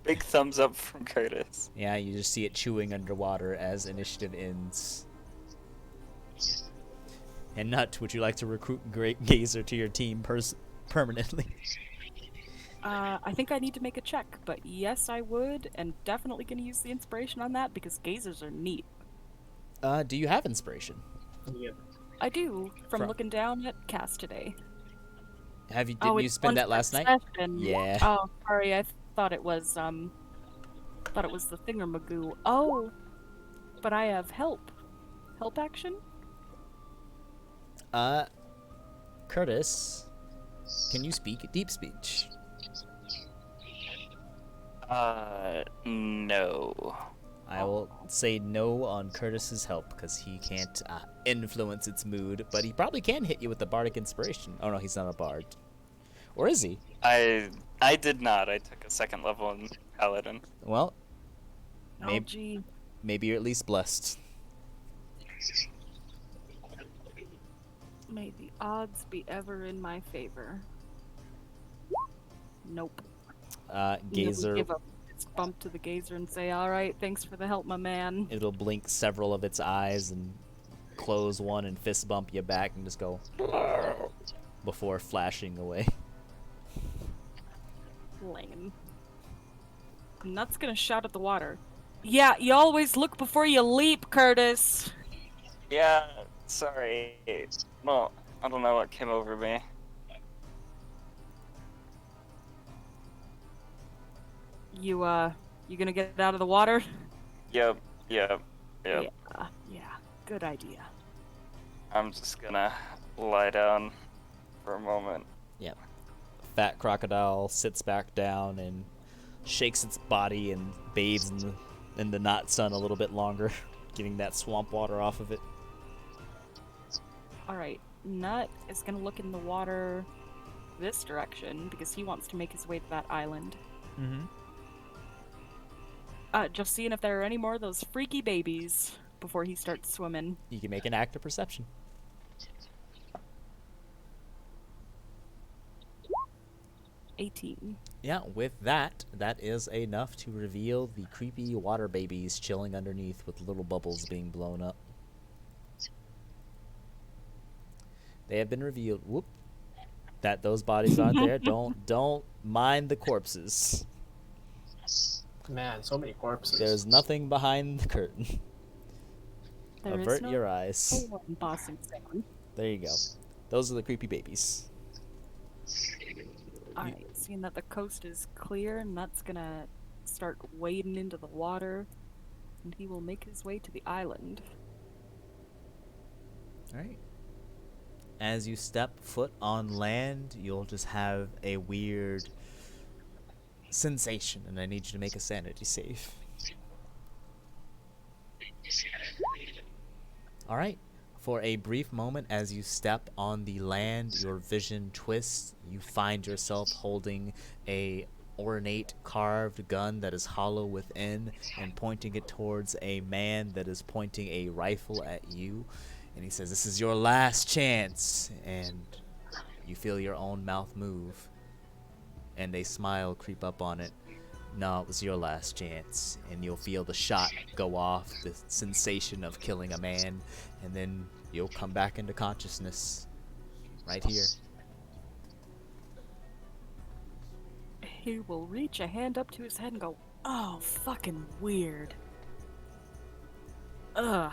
Big thumbs up from Curtis. Yeah, you just see it chewing underwater as initiative ends. And Nut, would you like to recruit Great Gazer to your team permanently? I think I need to make a check, but yes, I would, and definitely gonna use the inspiration on that because gazers are neat. Do you have inspiration? Yeah. I do, from From- looking down at Cass today. Didn't Oh, you it's spend one that last per night? session. Yeah. Oh, sorry, I thought it was the thingamagoo. Oh, but I have help. Help action? Curtis, can you speak deep speech? No. I will say no on Curtis's help because he can't influence its mood, but he probably can hit you with the bardic inspiration. Oh no, he's not a bard. Or is he? I did not. I took a second level in Paladin. Well, Oh, gee. maybe you're at least blessed. May the odds be ever in my favor. Nope. Gazer, Give a fist bump to the gazer and say, "All right, thanks for the help, my man." it'll blink several of its eyes and close one and fist bump you back and just go before flashing away. Lame. Nut's gonna shout at the water. Yeah, you always look before you leap, Curtis. Yeah, sorry. Well, I don't know what came over me. You gonna get out of the water? Yep. Yeah, good idea. I'm just gonna lie down for a moment. Yep. Fat crocodile sits back down and shakes its body and bathes in the not sun a little bit longer, getting that swamp water off of it. Alright, Nut is gonna look in the water this direction because he wants to make his way to that island. Mm-hmm. Just seeing if there are any more of those freaky babies before he starts swimming. You can make an act of perception. 18. Yeah, with that is enough to reveal the creepy water babies chilling underneath with little bubbles being blown up. They have been revealed. Whoop. That those bodies aren't there. Don't mind the corpses. Man, so many corpses. There's nothing behind the curtain. There is Avert no your eyes. bossing someone. There you go. Those are the creepy babies. Alright, seeing that the coast is clear, Nut's gonna start wading into the water, and he will make his way to the island. Alright. As you step foot on land, you'll just have a weird sensation, and I need you to make a sanity save. Alright. For a brief moment, as you step on the land, your vision twists. You find yourself holding a ornate carved gun that is hollow within and pointing it towards a man that is pointing a rifle at you. And he says, "This is your last chance." And you feel your own mouth move. And a smile creep up on it. No, it was your last chance. And you'll feel the shot go off, the sensation of killing a man. And then you'll come back into consciousness. Right here. He will reach a hand up to his head and go, "Oh, fucking weird. Ugh.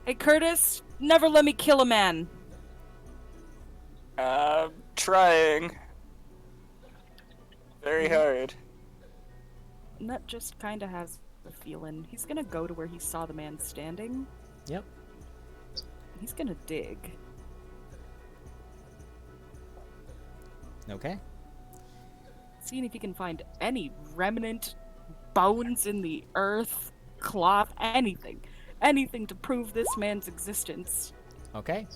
Hey, Curtis, never let me kill a man." Trying. Very hard. Nut just kinda has the feeling. He's gonna go to where he saw the man standing. Yep. He's gonna dig. Okay. seeing if he can find any remnant bones in the earth, cloth, anything. Anything to prove this man's existence. Okay.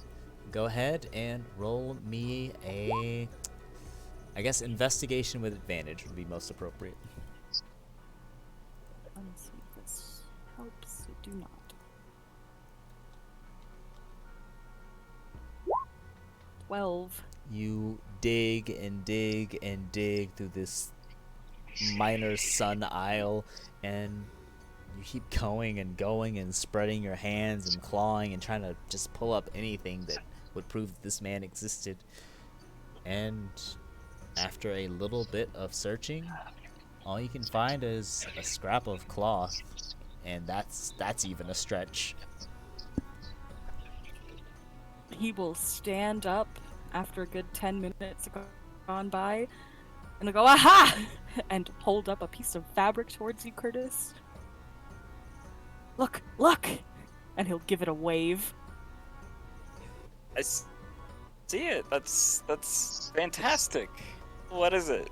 Go ahead and roll me a, I guess, investigation with advantage would be most appropriate. Let me see if this helps. I do not. Twelve. You dig and dig and dig through this minor sun aisle, and you keep going and going and spreading your hands and clawing and trying to just pull up anything that would prove that this man existed. And after a little bit of searching, all you can find is a scrap of cloth, and that's even a stretch. He will stand up after a good 10 minutes have gone by, and he'll go, aha! And hold up a piece of fabric towards you, Curtis. Look, look! And he'll give it a wave. I see it. That's fantastic. What is it?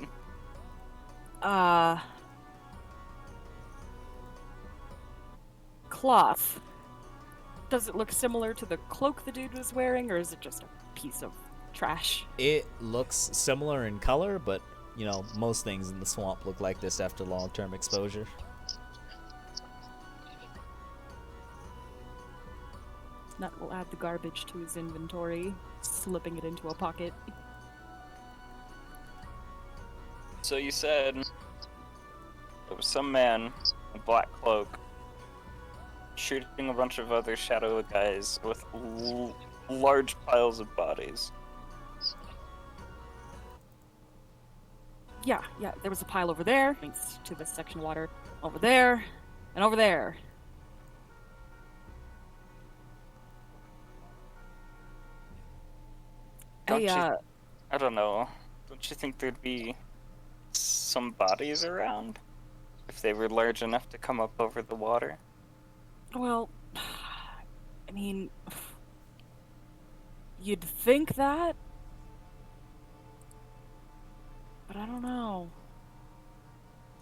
Cloth. Does it look similar to the cloak the dude was wearing, or is it just a piece of trash? It looks similar in color, but, you know, most things in the swamp look like this after long-term exposure. Nut will add the garbage to his inventory, slipping it into a pocket. So you said there was some man in a black cloak shooting a bunch of other shadow guys with large piles of bodies. Yeah, there was a pile over there, thanks to this section of water. Over there, and over there. Hey, I don't know. Don't you think there'd be some bodies around if they were large enough to come up over the water? well, I mean, you'd think that, but I don't know.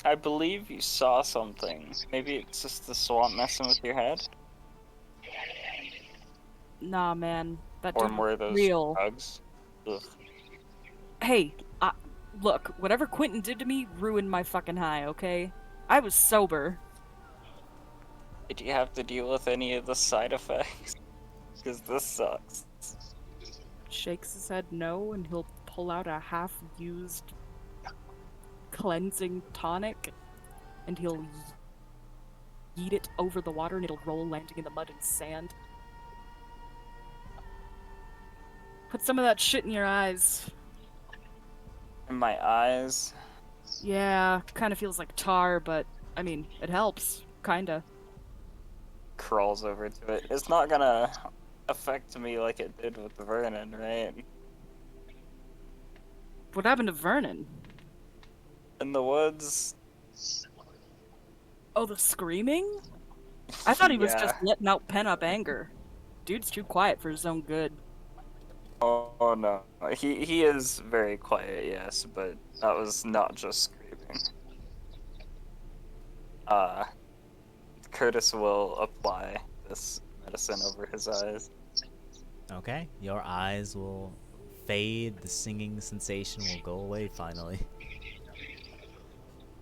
I believe you saw something. Maybe it's just the swamp messing with your head? Nah, man, that Or dude more was of those real. drugs? Ugh. Hey, look, whatever Quentin did to me ruined my fucking high, okay? I was sober. Did you have to deal with any of the side effects? Because this sucks. Shakes his head no, and he'll pull out a half-used cleansing tonic, and he'll yeet it over the water, and it'll roll, landing in the mud and sand. Put some of that shit in your eyes. In my eyes. Yeah, kind of feels like tar, but, I mean, it helps. Kinda. Crawls over to it. It's not gonna affect me like it did with Vernon, right? What happened to Vernon? In the woods. Oh, the screaming? I thought he was Yeah. just letting out pent-up anger. Dude's too quiet for his own good. Oh no. He is very quiet, yes, but that was not just screaming. Curtis will apply this medicine over his eyes. Okay, your eyes will fade, the singing sensation will go away finally.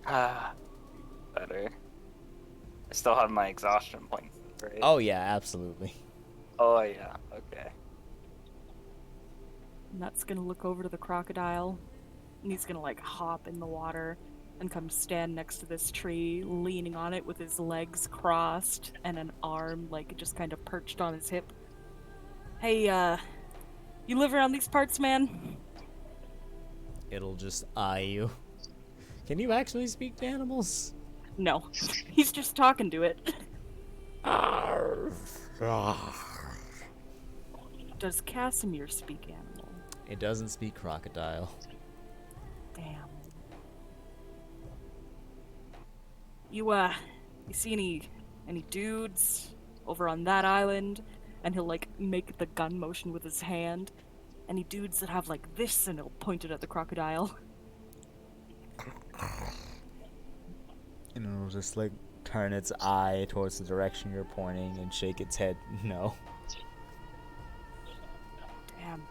Better. I still have my exhaustion points, right? Oh yeah, absolutely. Oh yeah, okay. Nut's gonna look over to the crocodile, and he's gonna, like, hop in the water and come stand next to this tree, leaning on it with his legs crossed and an arm, like, just kind of perched on his hip. Hey, you live around these parts, man? It'll just eye you. Can you actually speak to animals? No. He's just talking to it. Does Casimir speak animal? It doesn't speak crocodile. Damn. You see any dudes over on that island? And he'll, like, make the gun motion with his hand. Any dudes that have, like, this, and he'll point it at the crocodile. And it'll just like turn its eye towards the direction you're pointing and shake its head no. Damn.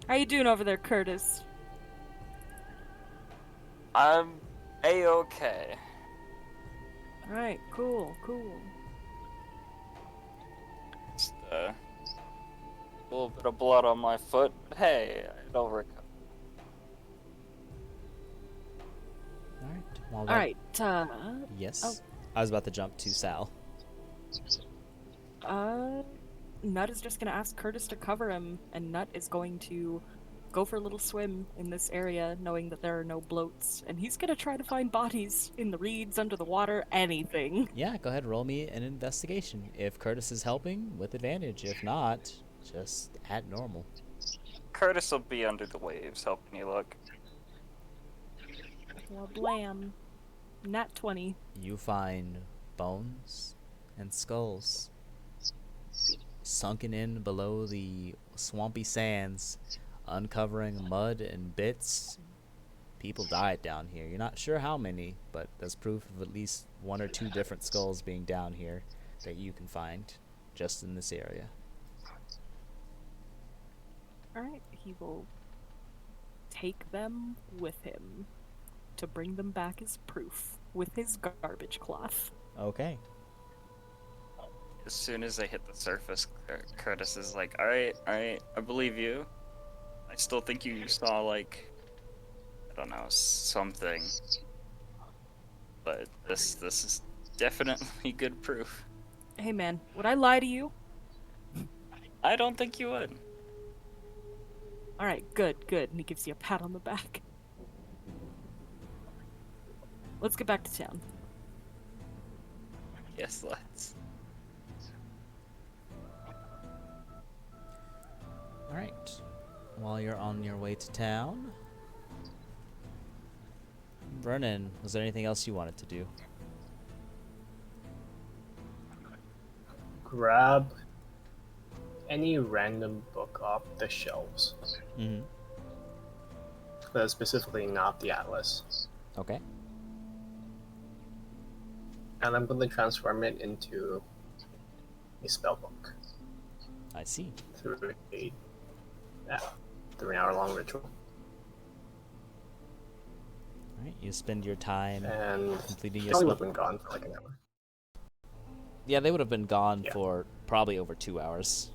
How you doing over there, Curtis? I'm A-okay. Alright, cool. Just a little bit of blood on my foot, but hey, it'll recover. Alright. Well, that- Alright, Yes. oh. I was about to jump to Sal. Nut is just gonna ask Curtis to cover him, and Nut is going to go for a little swim in this area, knowing that there are no bloats, and he's gonna try to find bodies in the reeds, under the water, anything. Yeah, go ahead, roll me an investigation. If Curtis is helping, with advantage. If not, just at normal. Curtis will be under the waves helping you look. Well, blam. Nat 20. You find bones and skulls sunken in below the swampy sands, uncovering mud and bits. People died down here. You're not sure how many, but there's proof of at least 1 or 2 different skulls being down here that you can find just in this area. Alright, he will take them with him to bring them back as proof with his garbage cloth. Okay. As soon as they hit the surface, Curtis is like, alright, I believe you. I still think you saw, like, I don't know, something. But this is definitely good proof. Hey man, would I lie to you? I don't think you would. Alright, good. And he gives you a pat on the back. Let's get back to town. Yes, let's. Alright. While you're on your way to town, Vernon, was there anything else you wanted to do? Grab any random book off the shelves. Mm-hmm. But specifically not the Atlas. Okay. And I'm going to transform it into a spellbook I see. through a 3-hour-long ritual. Alright, you spend your time And completing your probably would spell. have been gone for like an hour. Yeah, they would have been gone Yeah. for probably over 2 hours.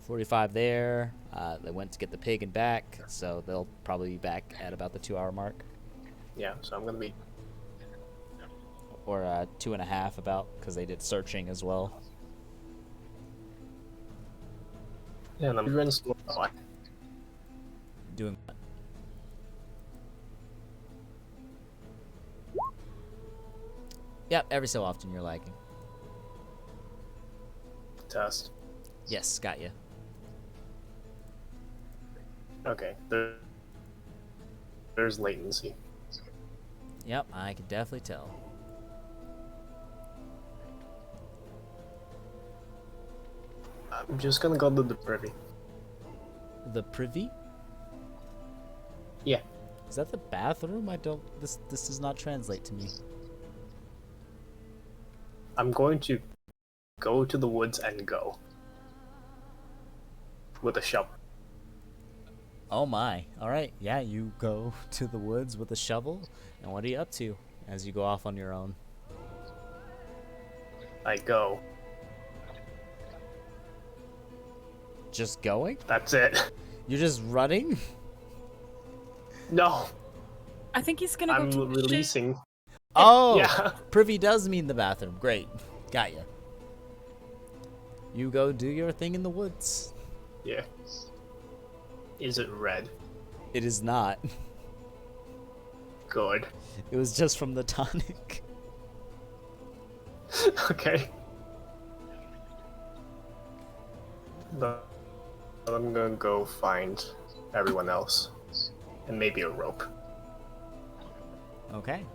45 there. They went to get the pig and back, so they'll probably be back at about the 2-hour mark. Yeah, so I'm going to be... Or 2.5 about, because they did searching as well. Yeah, and I'm running slow. Doing what? Yep, every so often you're lagging. Test. Yes, got you. Okay, there's latency. Yep, I can definitely tell. I'm just gonna go to the privy. The privy? Yeah. Is that the bathroom? I don't. This does not translate to me. I'm going to go to the woods and go. With a shovel. Oh my. Alright, yeah, you go to the woods with a shovel. And what are you up to as you go off on your own? I go. Just going? That's it. You're just running? No, I think he's gonna I'm go to releasing. Oh! Yeah. Privy does mean the bathroom. Great. Got ya. You go do your thing in the woods. Yeah. Is it red? It is not. Good. It was just from the tonic. Okay. But I'm gonna go find everyone else. And maybe a rope. Okay.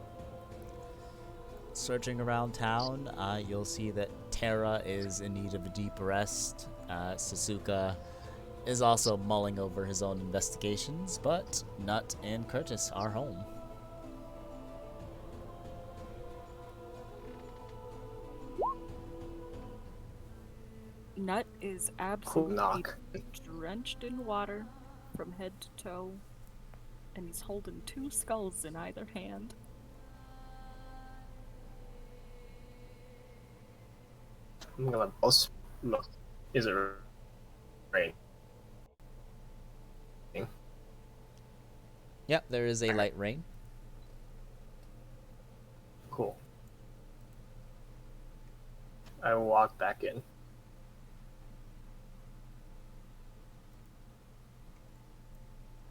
Searching around town, you'll see that Terra is in need of a deep rest. Sasuka is also mulling over his own investigations, but Nut and Curtis are home. Nut is Cool absolutely knock. drenched in water from head to toe, and he's holding 2 skulls in either hand. I'm gonna both look. Is it raining? Yep, there is a light rain. Cool. I walk back in.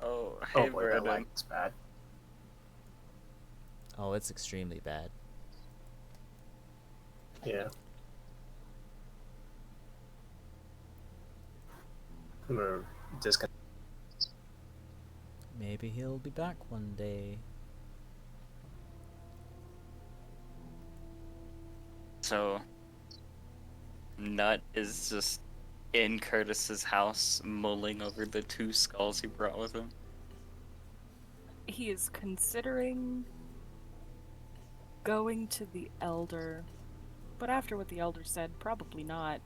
Oh, Oh hey, boy, that Brennan. light's bad. Oh, it's extremely bad. Yeah. I'm gonna disconnect. Maybe he'll be back one day. So, Nut is just in Curtis's house, mulling over the 2 skulls he brought with him. He is considering going to the Elder, but after what the Elder said, probably not.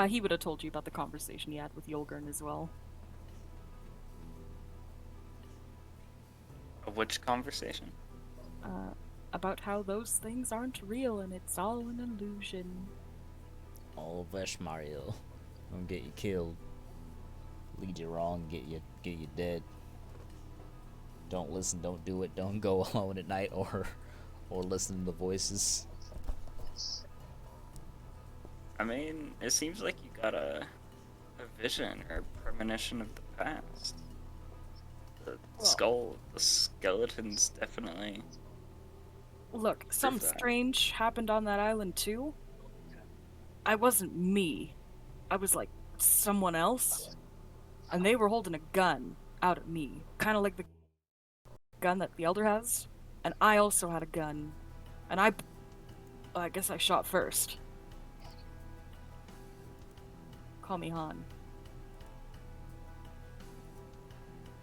He would have told you about the conversation he had with Yolgern as well. Which conversation? About how those things aren't real and it's all an illusion. Oh, Vesh Mario. Gonna get you killed. Lead you wrong, get you dead. Don't listen, don't do it, don't go alone at night or listen to the voices. I mean, it seems like you got a vision or a premonition of the past. The skeletons definitely. Look, something that. strange happened on that island too. I wasn't me. I was like someone else. And they were holding a gun out at me. Kind of like the gun that the Elder has. And I also had a gun. And I guess I shot first. Call me Han.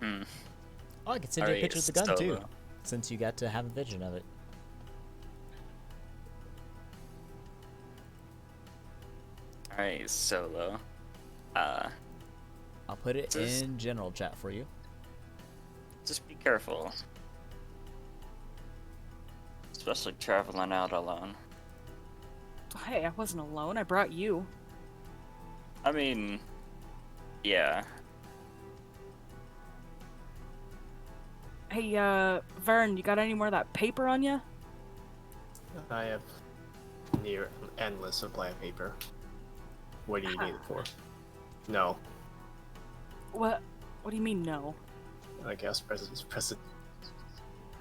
Oh, I can send you a Alright, picture of the gun too, so- since you got to have a vision of it. Alright, Solo. I'll put it Just- in general chat for you. Just be careful. Especially traveling out alone. Hey, I wasn't alone. I brought you. I mean, yeah. Hey, Vern, you got any more of that paper on you? I have near endless supply of paper. What do you need it for? No. What do you mean, no? I guess press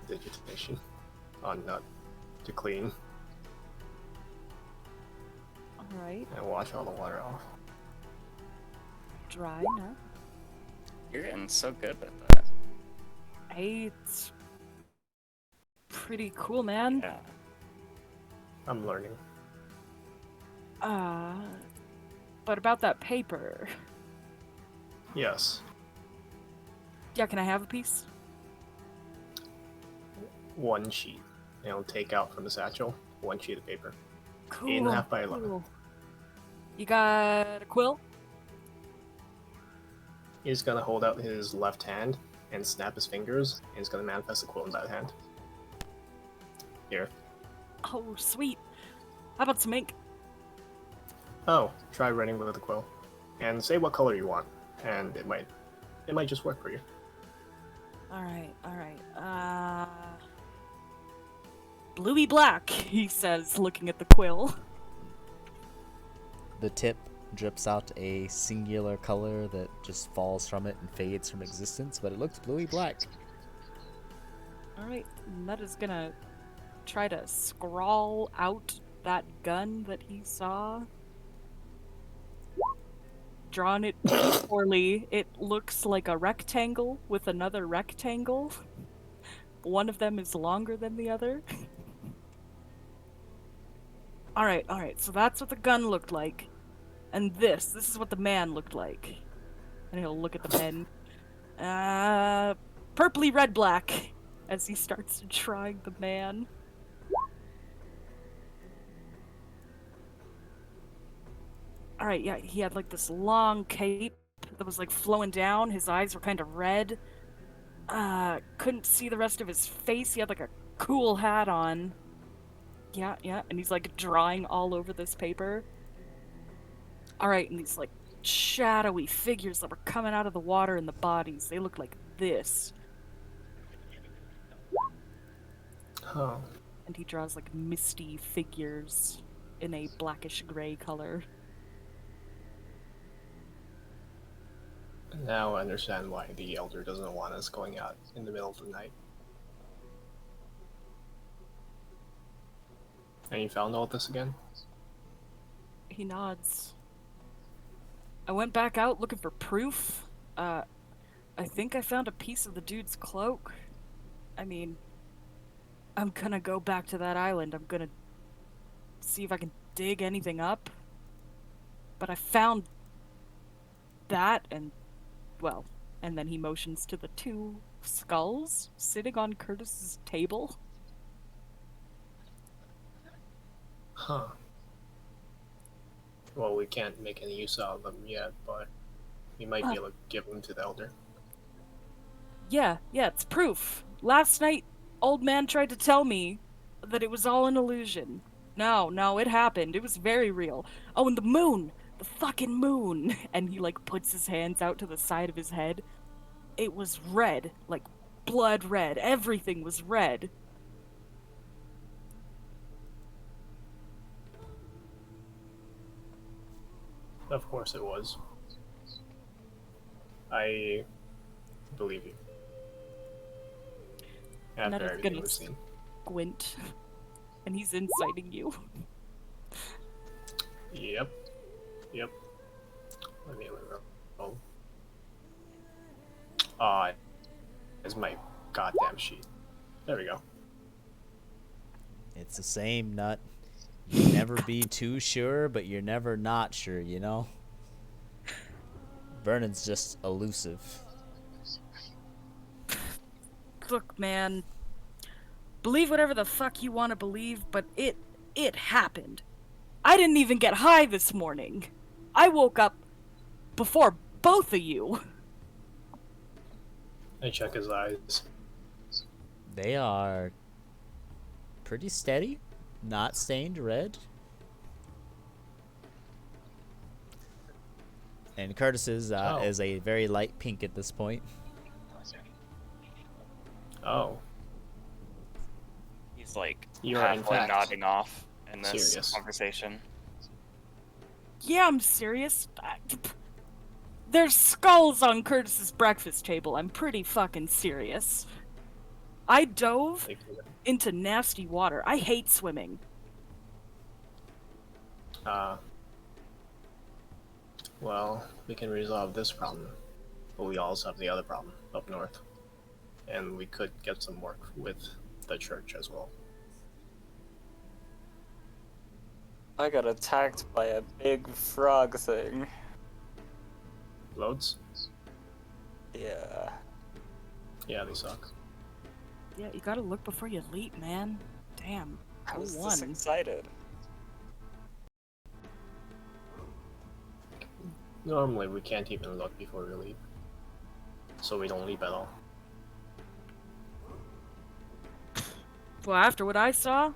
digitation on Nut to clean Alright. and wash all the water off. Dry, no? You're getting so good at that. Hey, it's pretty cool, man. Yeah. I'm learning. But about that paper. Yes. Yeah, can I have a piece? One sheet. And I'll take out from the satchel 1 sheet of paper. Cool. 8.5 by 11. Cool. You got a quill? He's gonna hold out his left hand and snap his fingers, and he's gonna manifest a quill in that hand. Here. Oh, sweet. How about some ink? Oh, try writing with the quill. And say what color you want, and it might just work for you. Alright. Bluey black, he says, looking at the quill. The tip drips out a singular color that just falls from it and fades from existence, but it looks bluey black. Alright, Nut is gonna try to scrawl out that gun that he saw. Drawn it poorly. It looks like a rectangle with another rectangle. One of them is longer than the other. Alright, so that's what the gun looked like. And this is what the man looked like. And he'll look at the men. Purpley red black, as he starts trying the man. Alright, yeah, he had like this long cape that was like flowing down. His eyes were kind of red. Couldn't see the rest of his face. He had like a cool hat on. Yeah, and he's like drawing all over this paper. Alright, and these like shadowy figures that were coming out of the water and the bodies, they look like this. Huh. And he draws like misty figures in a blackish gray color. Now I understand why the Elder doesn't want us going out in the middle of the night. And you found all this again? He nods. I went back out looking for proof. I think I found a piece of the dude's cloak. I mean, I'm gonna go back to that island. I'm gonna see if I can dig anything up. But I found that, and, well, and then he motions to the two skulls sitting on Curtis's table. Huh. Well, we can't make any use out of them yet, but we might be able to give them to the Elder. Yeah, it's proof. Last night, old man tried to tell me that it was all an illusion. No, it happened. It was very real. Oh, and the moon! The fucking moon! And he, like, puts his hands out to the side of his head. It was red. Like, blood red. Everything was red. Of course it was. I believe you. After Netta's everything gonna we've seen. squint. And he's inciting you. Yep. Let me roll. Is my goddamn sheet. There we go. It's the same, Nut. You never be too sure, but you're never not sure, you know? Vernon's just elusive. Look, man. Believe whatever the fuck you want to believe, but it happened. I didn't even get high this morning. I woke up before both of you. I check his eyes. They are pretty steady, not stained red. And Curtis's is a very light pink at this point. Oh. He's like You are in halfway fact nodding off in this serious. conversation. Yeah, I'm serious. There's skulls on Curtis's breakfast table. I'm pretty fucking serious. I dove into nasty water. I hate swimming. Well, we can resolve this problem. But we also have the other problem up north. And we could get some work with the church as well. I got attacked by a big frog thing. Loads? Yeah. Yeah, they suck. Yeah, you gotta look before you leap, man. Damn. I was One. this excited. Normally, we can't even look before we leave. So we don't leave at all. Well, after what I saw,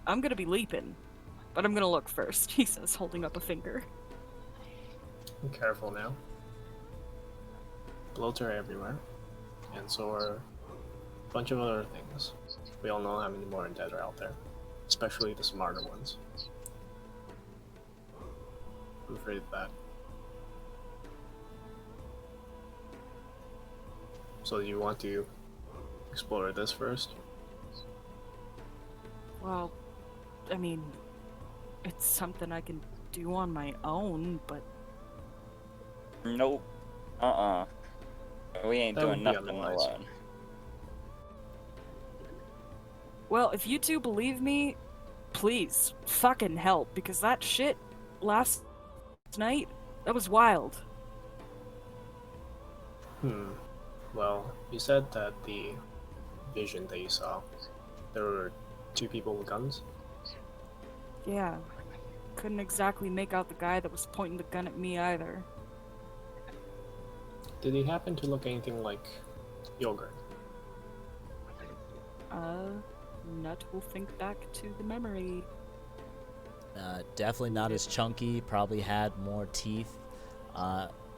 I'm gonna be leaping. But I'm gonna look first, he says, holding up a finger. Be careful now. Bloats are everywhere. And so are a bunch of other things. We all know how many more dead are out there. Especially the smarter ones. I'm afraid of that. So do you want to explore this first? Well, I mean, it's something I can do on my own, but Nope. We ain't That doing would be nothing otherwise. alone. well, if you two believe me, please, fucking help, because that shit last night? That was wild. Well, you said that the vision that you saw, there were two people with guns? Yeah. Couldn't exactly make out the guy that was pointing the gun at me either. Did he happen to look anything like yogurt? Nut will think back to the memory. Definitely not as chunky, probably had more teeth,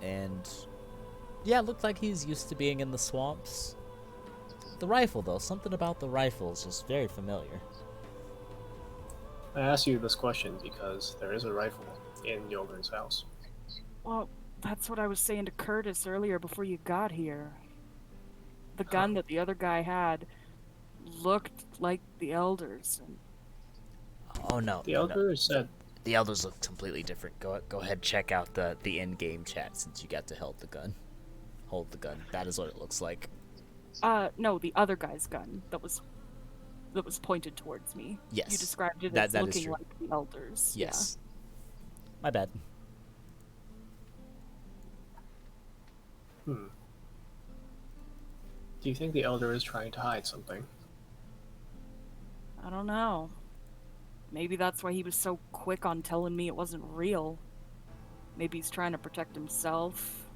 and yeah, looked like he's used to being in the swamps. The rifle, though, something about the rifle is just very familiar. I asked you this question because there is a rifle in Yogurt's house. Well, that's what I was saying to Curtis earlier before you got here. The gun that the other guy had looked like the Elder's. Oh no, The no. Elder said The elders look completely different. Go ahead, check out the in-game chat since you got to hold the gun. Hold the gun. That is what it looks like. No, the other guy's gun that was pointed towards me. Yes. You described it That as is looking true. like the Elder's. Yes. My bad. Do you think the Elder is trying to hide something? Yeah. I don't know. Maybe that's why he was so quick on telling me it wasn't real. Maybe he's trying to protect himself.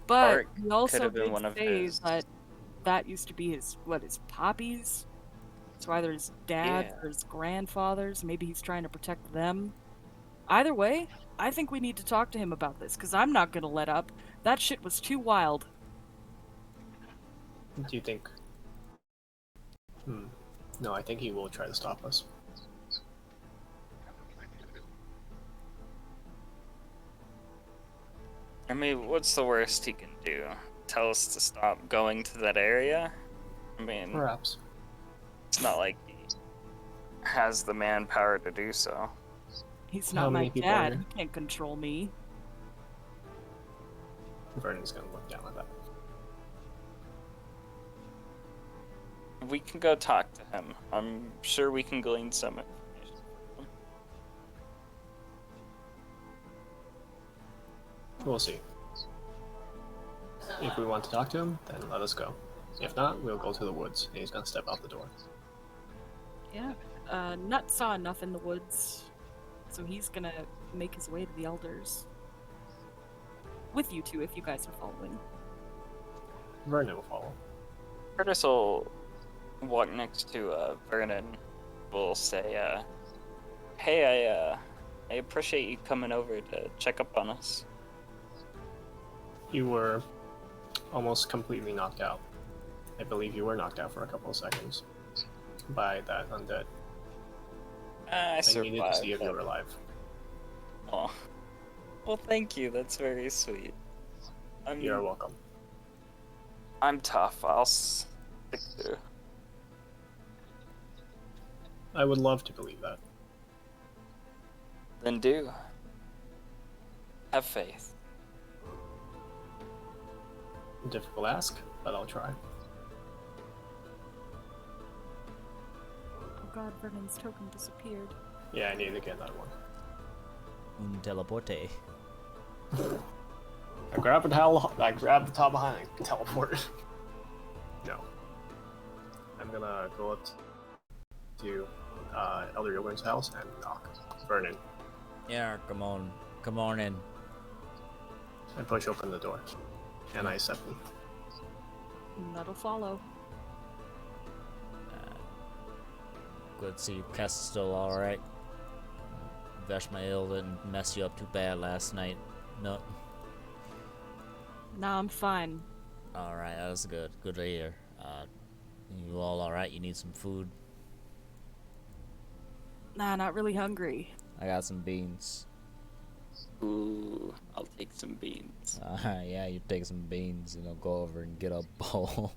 But Or he also could've been did one of say his- that used to be his poppies? So either his dad's Yeah. or his grandfather's. Maybe he's trying to protect them. Either way, I think we need to talk to him about this, because I'm not going to let up. That shit was too wild. Do you think... No, I think he will try to stop us. I mean, what's the worst he can do? Tell us to stop going to that area? I mean, Perhaps. it's not like he has the manpower to do so. He's How not my many people are dad. here? He can't control me. Vernon's gonna look down at that. We can go talk to him. I'm sure we can glean some information. We'll see. If we want to talk to him, then let us go. If not, we'll go to the woods, and he's gonna step out the door. Yeah. Nut saw enough in the woods, so he's gonna make his way to the Elders. With you two, if you guys are following. Vernon will follow. Curtis will walk next to Vernon. Will say, "Hey, I appreciate you coming over to check up on us." You were almost completely knocked out. I believe you were knocked out for a couple of seconds by that undead. I I needed to see if survived. you were alive. Oh, well, thank you. That's very sweet. You're welcome. I'm tough. I'll stick through. I would love to believe that. Then do. Have faith. Difficult ask, but I'll try. Oh god, Vernon's token disappeared. Yeah, I need to get that one. Un teleporte. I grab the top behind and teleport. No. I'm gonna go up to Elder Yogurt's house and knock. Vernon. Yeah, come on in. I push open the door. And I step in. That'll follow. Good to see you. Cass is still alright. Veshmael didn't mess you up too bad last night. No. Nah, I'm fine. Alright, that's good. Good to hear. You all alright? You need some food? Nah, not really hungry. I got some beans. Ooh, I'll take some beans. Yeah, you take some beans and I'll go over and get a bowl.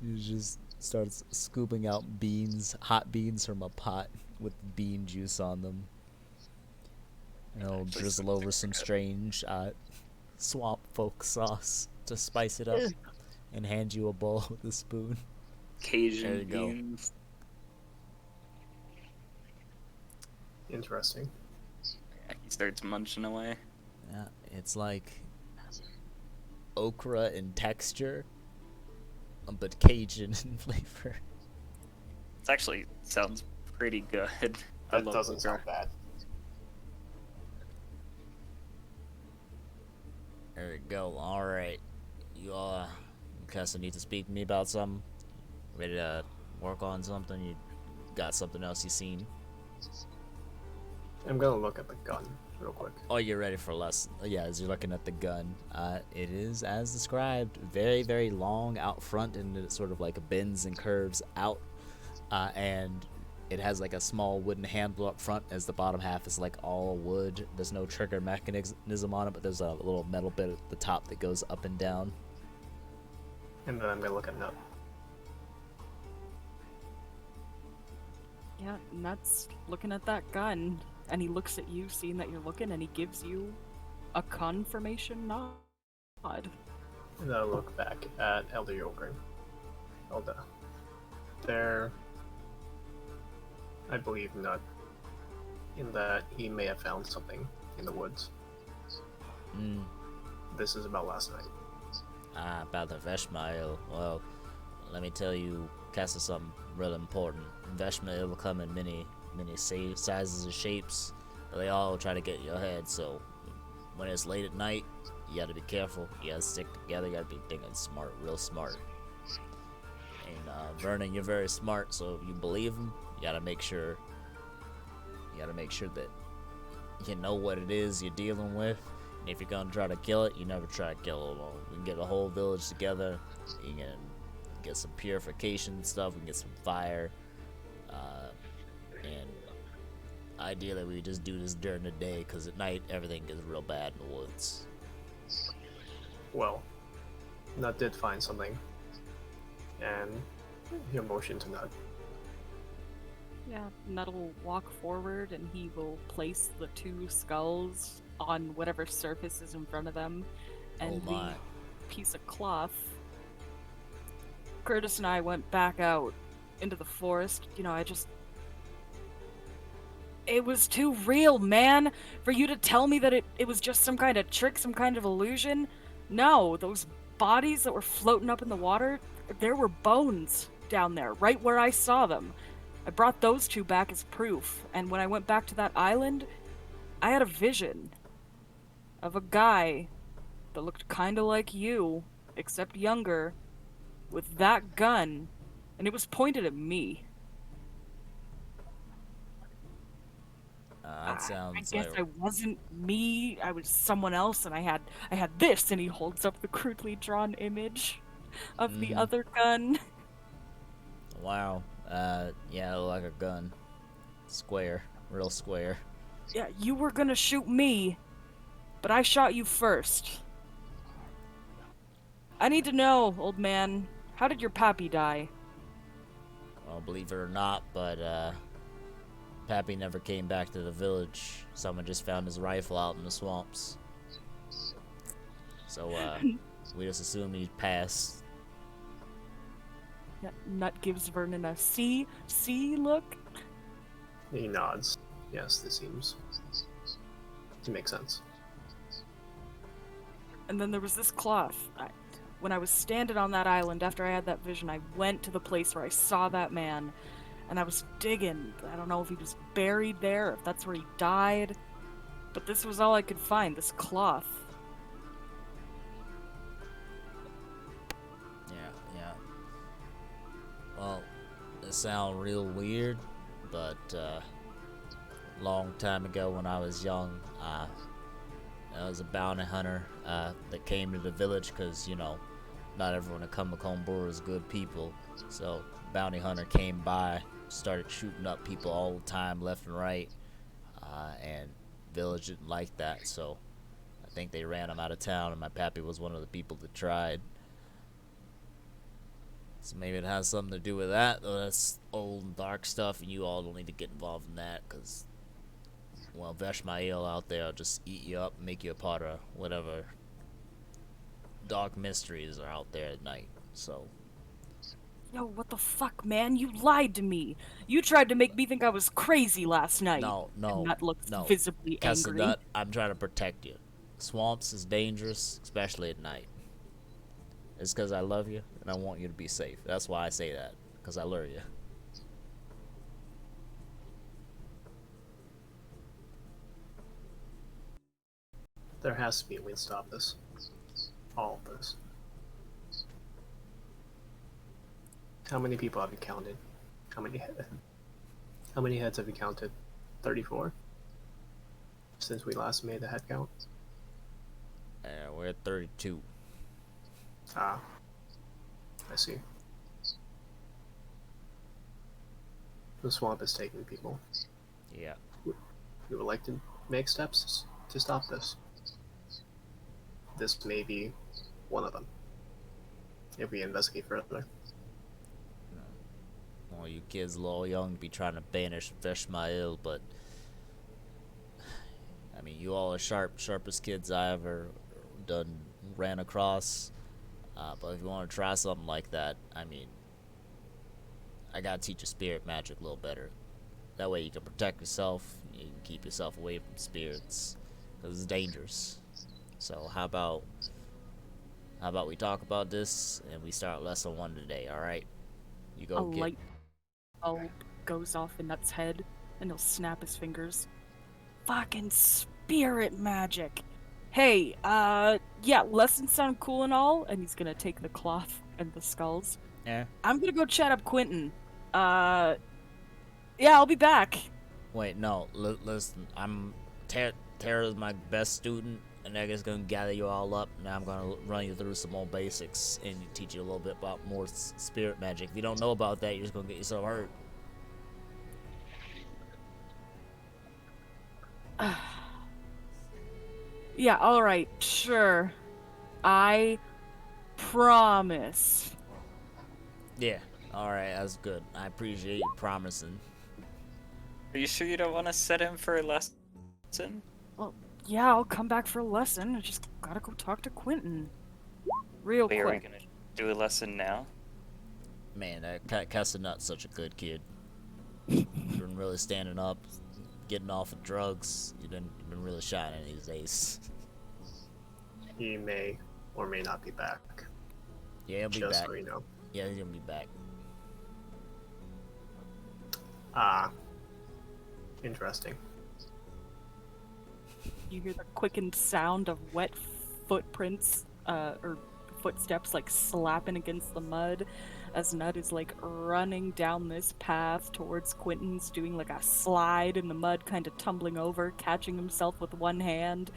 You just start scooping out beans, hot beans from a pot with bean juice on them. And I'll Actually drizzle sounds over some good. strange swamp folk sauce to spice it up and hand you a bowl with a spoon. Cajun There you go. beans. Interesting. He starts munching away. Yeah, it's like okra in texture, but Cajun in flavor. It actually sounds pretty good. I That love doesn't okra. sound bad. There we go. All right, you all, Kessa, need to speak to me about something. Ready to work on something? You got something else you seen? I'm gonna look at the gun real quick. Oh, you're ready for less. Yeah, as you're looking at the gun, it is as described, very, very long out front, and it sort of like bends and curves out, and it has like a small wooden handle up front, as the bottom half is like all wood. There's no trigger mechanism on it, but there's a little metal bit at the top that goes up and down. And then I'm gonna look at Nut. Yeah, Nut's looking at that gun, and he looks at you, seeing that you're looking, and he gives you a confirmation nod. And then I look back at Elder Yogren. Elda. There, I believe Nut, in that he may have found something in the woods. Mm. This is about last night. About the Veshmael. Well, let me tell you, Kessa, something real important. Veshmael will come in many sizes and shapes, but they all try to get your head, so when it's late at night, you gotta be careful. You gotta stick together, you gotta be thinking smart, real smart. And Vernon, you're very smart, so if you believe him, you gotta make sure that you know what it is you're dealing with. And if you're gonna try to kill it, you never try to kill it alone. We can get the whole village together. You can get some purification stuff. We can get some fire. And ideally, we just do this during the day, because at night everything gets real bad in the woods. Well, Nut did find something. And he motioned to Nut. Yeah, Nut will walk forward, and he will place the two skulls on whatever surface is in front of them, and Oh my. the piece of cloth. Curtis and I went back out into the forest. It was too real, man, for you to tell me that it was just some kind of trick, some kind of illusion. No, those bodies that were floating up in the water, there were bones down there, right where I saw them. I brought those two back as proof, and when I went back to that island, I had a vision of a guy that looked kinda like you, except younger, with that gun, and it was pointed at me. That sounds I guess like I wasn't me. I was someone else, and I had this, and he holds up the crudely drawn image of the other gun. wow. Yeah, it looked like a gun. Square, real square. Yeah, you were gonna shoot me, but I shot you first. I need to know, old man, how did your pappy die? Well, believe it or not, but Pappy never came back to the village. Someone just found his rifle out in the swamps. So we just assumed he passed. Yeah, Nut gives Vernon a see look. He nods. Yes, this seems to make sense. And then there was this cloth. When I was standing on that island after I had that vision, I went to the place where I saw that man, and I was digging. I don't know if he was buried there, if that's where he died, but this was all I could find, this cloth. Yeah. Well, it sounds real weird, but long time ago when I was young, I was a bounty hunter that came to the village, because, not everyone at Kumakombura is good people. So, bounty hunter came by, started shooting up people all the time, left and right, and village didn't like that, so I think they ran him out of town, and my pappy was one of the people that tried. So maybe it has something to do with that, though that's old and dark stuff, and you all don't need to get involved in that, because, well, Veshmael out there will just eat you up and make you a part of whatever dark mysteries are out there at night. So Yo, what the fuck, man? You lied to me. You tried to make me think I was crazy last night. No, no, And Nut looks no. visibly angry. Nut, I'm trying to protect you. Swamps is dangerous, especially at night. It's because I love you and I want you to be safe. That's why I say that, because I lure you. There has to be a way to stop this. All of this. How many people have you counted? How many heads have you counted? 34? Since we last made the head count? We're at 32. Ah. I see. The swamp is taking people. Yeah. You would like to make steps to stop this. This may be one of them. If we investigate further. Well, you kids a little young to be trying to banish Veshmael, but I mean, you all are sharpest kids I ever ran across. But if you want to try something like that, I mean, I gotta teach you spirit magic a little better. That way you can protect yourself, you can keep yourself away from spirits, because it's dangerous. So how about we talk about this and we start lesson 1 today, alright? You go get... light bulb goes off in Nut's head, and he'll snap his fingers. Fucking spirit magic! Hey, yeah, lessons sound cool and all, and he's gonna take the cloth and the skulls. Yeah? I'm gonna go chat up Quentin. Yeah, I'll be back. Wait, no, listen, Tara's my best student, and they're just gonna gather you all up. Now I'm gonna run you through some more basics and teach you a little bit about more spirit magic. If you don't know about that, you're just gonna get yourself hurt. Yeah, alright, sure. I promise. Yeah, alright, that's good. I appreciate you promising. Are you sure you don't want to set him for a lesson? Well, yeah, I'll come back for a lesson. I just gotta go talk to Quentin. Real Wait, are we quick. gonna do a lesson now? Man, that Nut's such a good kid. You've been really standing up, getting off of drugs. You've been really shining these days. He may or may not be back. Yeah, he'll be Just back. so you know. Yeah, he'll be back. Ah. Interesting. You hear the quickened sound of wet footprints, or footsteps like slapping against the mud as Nut is like running down this path towards Quentin's, doing like a slide in the mud, kind of tumbling over, catching himself with one hand.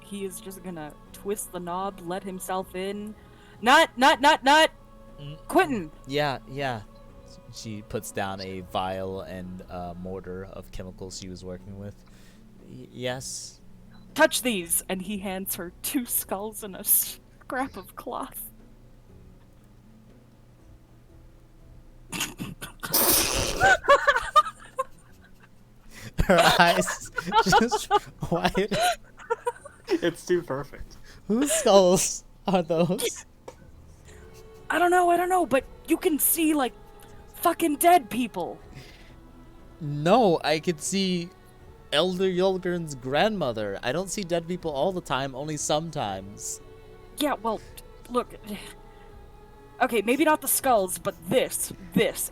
He is just gonna twist the knob, let himself in. Nut! Quentin! Yeah. She puts down a vial and mortar of chemicals she was working with. Yes. Touch these! And he hands her 2 skulls and a scrap of cloth. Her eyes just wide. It's too perfect. Whose skulls are those? I don't know, but you can see, like, fucking dead people. No, I could see Elder Yulgren's grandmother. I don't see dead people all the time, only sometimes. Yeah, well, look. Okay, maybe not the skulls, but this,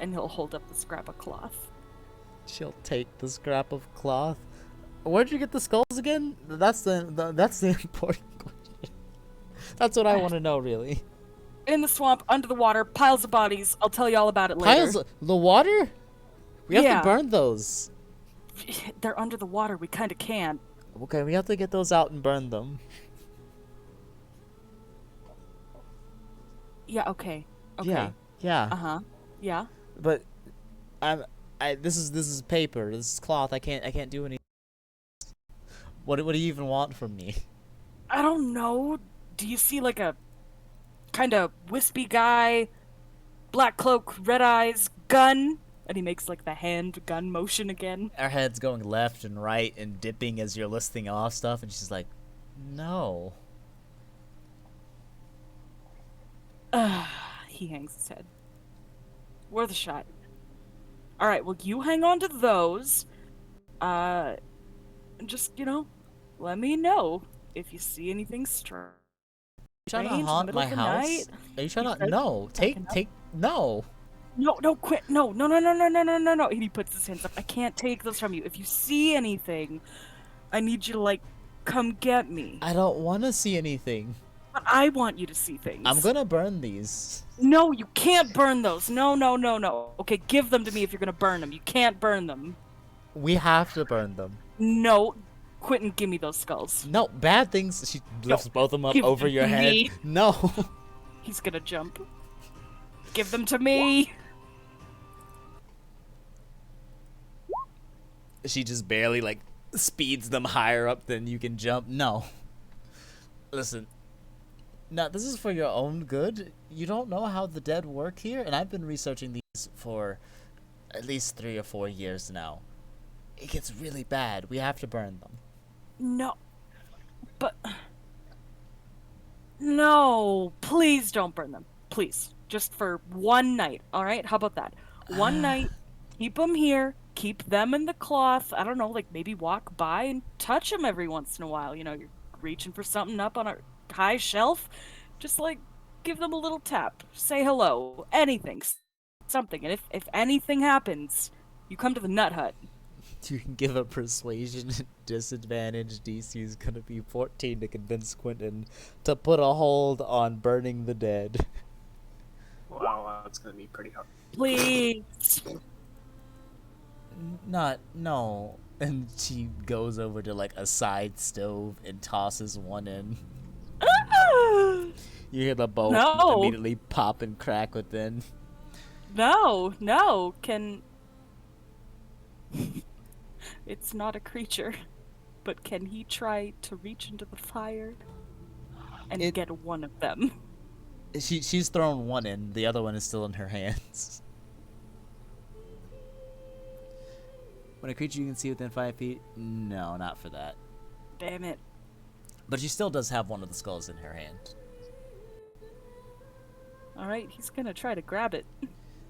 and he'll hold up the scrap of cloth. She'll take the scrap of cloth. Where'd you get the skulls again? That's the important question. That's what I want to know, really. In the swamp, under the water, piles of bodies. I'll tell you all about it later. Piles of the water? We have Yeah. to burn those. They're under the water. We kind of can't. Okay, we have to get those out and burn them. Yeah. Okay. Yeah. Uh-huh. Yeah. But this is paper. This is cloth. I can't do anything. What do you even want from me? I don't know. Do you see like a kind of wispy guy, black cloak, red eyes, gun? And he makes like the hand gun motion again. Our head's going left and right and dipping as you're listing off stuff, and she's like, "No." He He hangs his head. Worth a shot. All right, well, you hang on to those. And just, let me know if you see anything strange. Trying to in the haunt middle my of the house? night. Are you trying He to? says No. Take. No. No, quit. No. And he puts his hands up. I can't take those from you. If you see anything, I need you to, come get me. I don't want to see anything. But I want you to see things. I'm gonna burn these. No, you can't burn those. No. Okay, give them to me if you're gonna burn them. You can't burn them. We have to burn them. No. Quentin, give me those skulls. No, bad things. She lifts both of them up give over them your to head. me. No. He's gonna jump. Give them to me. She just barely speeds them higher up than you can jump. No. Listen. Now, this is for your own good. You don't know how the dead work here, and I've been researching these for at least 3 or 4 years now. It gets really bad. We have to burn them. No. But... No. Please don't burn them. Please. Just for one night, alright? How about that? One night, keep them here, keep them in the cloth. I don't know, maybe walk by and touch them every once in a while. You're reaching for something up on a high shelf. Just, give them a little tap. Say hello. Anything. Something. And if anything happens, you come to the Nut Hut. You can give a persuasion disadvantage. DC is gonna be 14 to convince Quentin to put a hold on burning the dead. Wow, that's gonna be pretty hard. Please. No. And she goes over to a side stove and tosses one in. You hear the bolt immediately pop and crack within. No. It's not a creature, but can he try to reach into the fire and get one of them? She's thrown one in. The other one is still in her hands. When a creature you can see within 5 feet? No, not for that. Damn it. But she still does have one of the skulls in her hand. Alright, he's gonna try to grab it.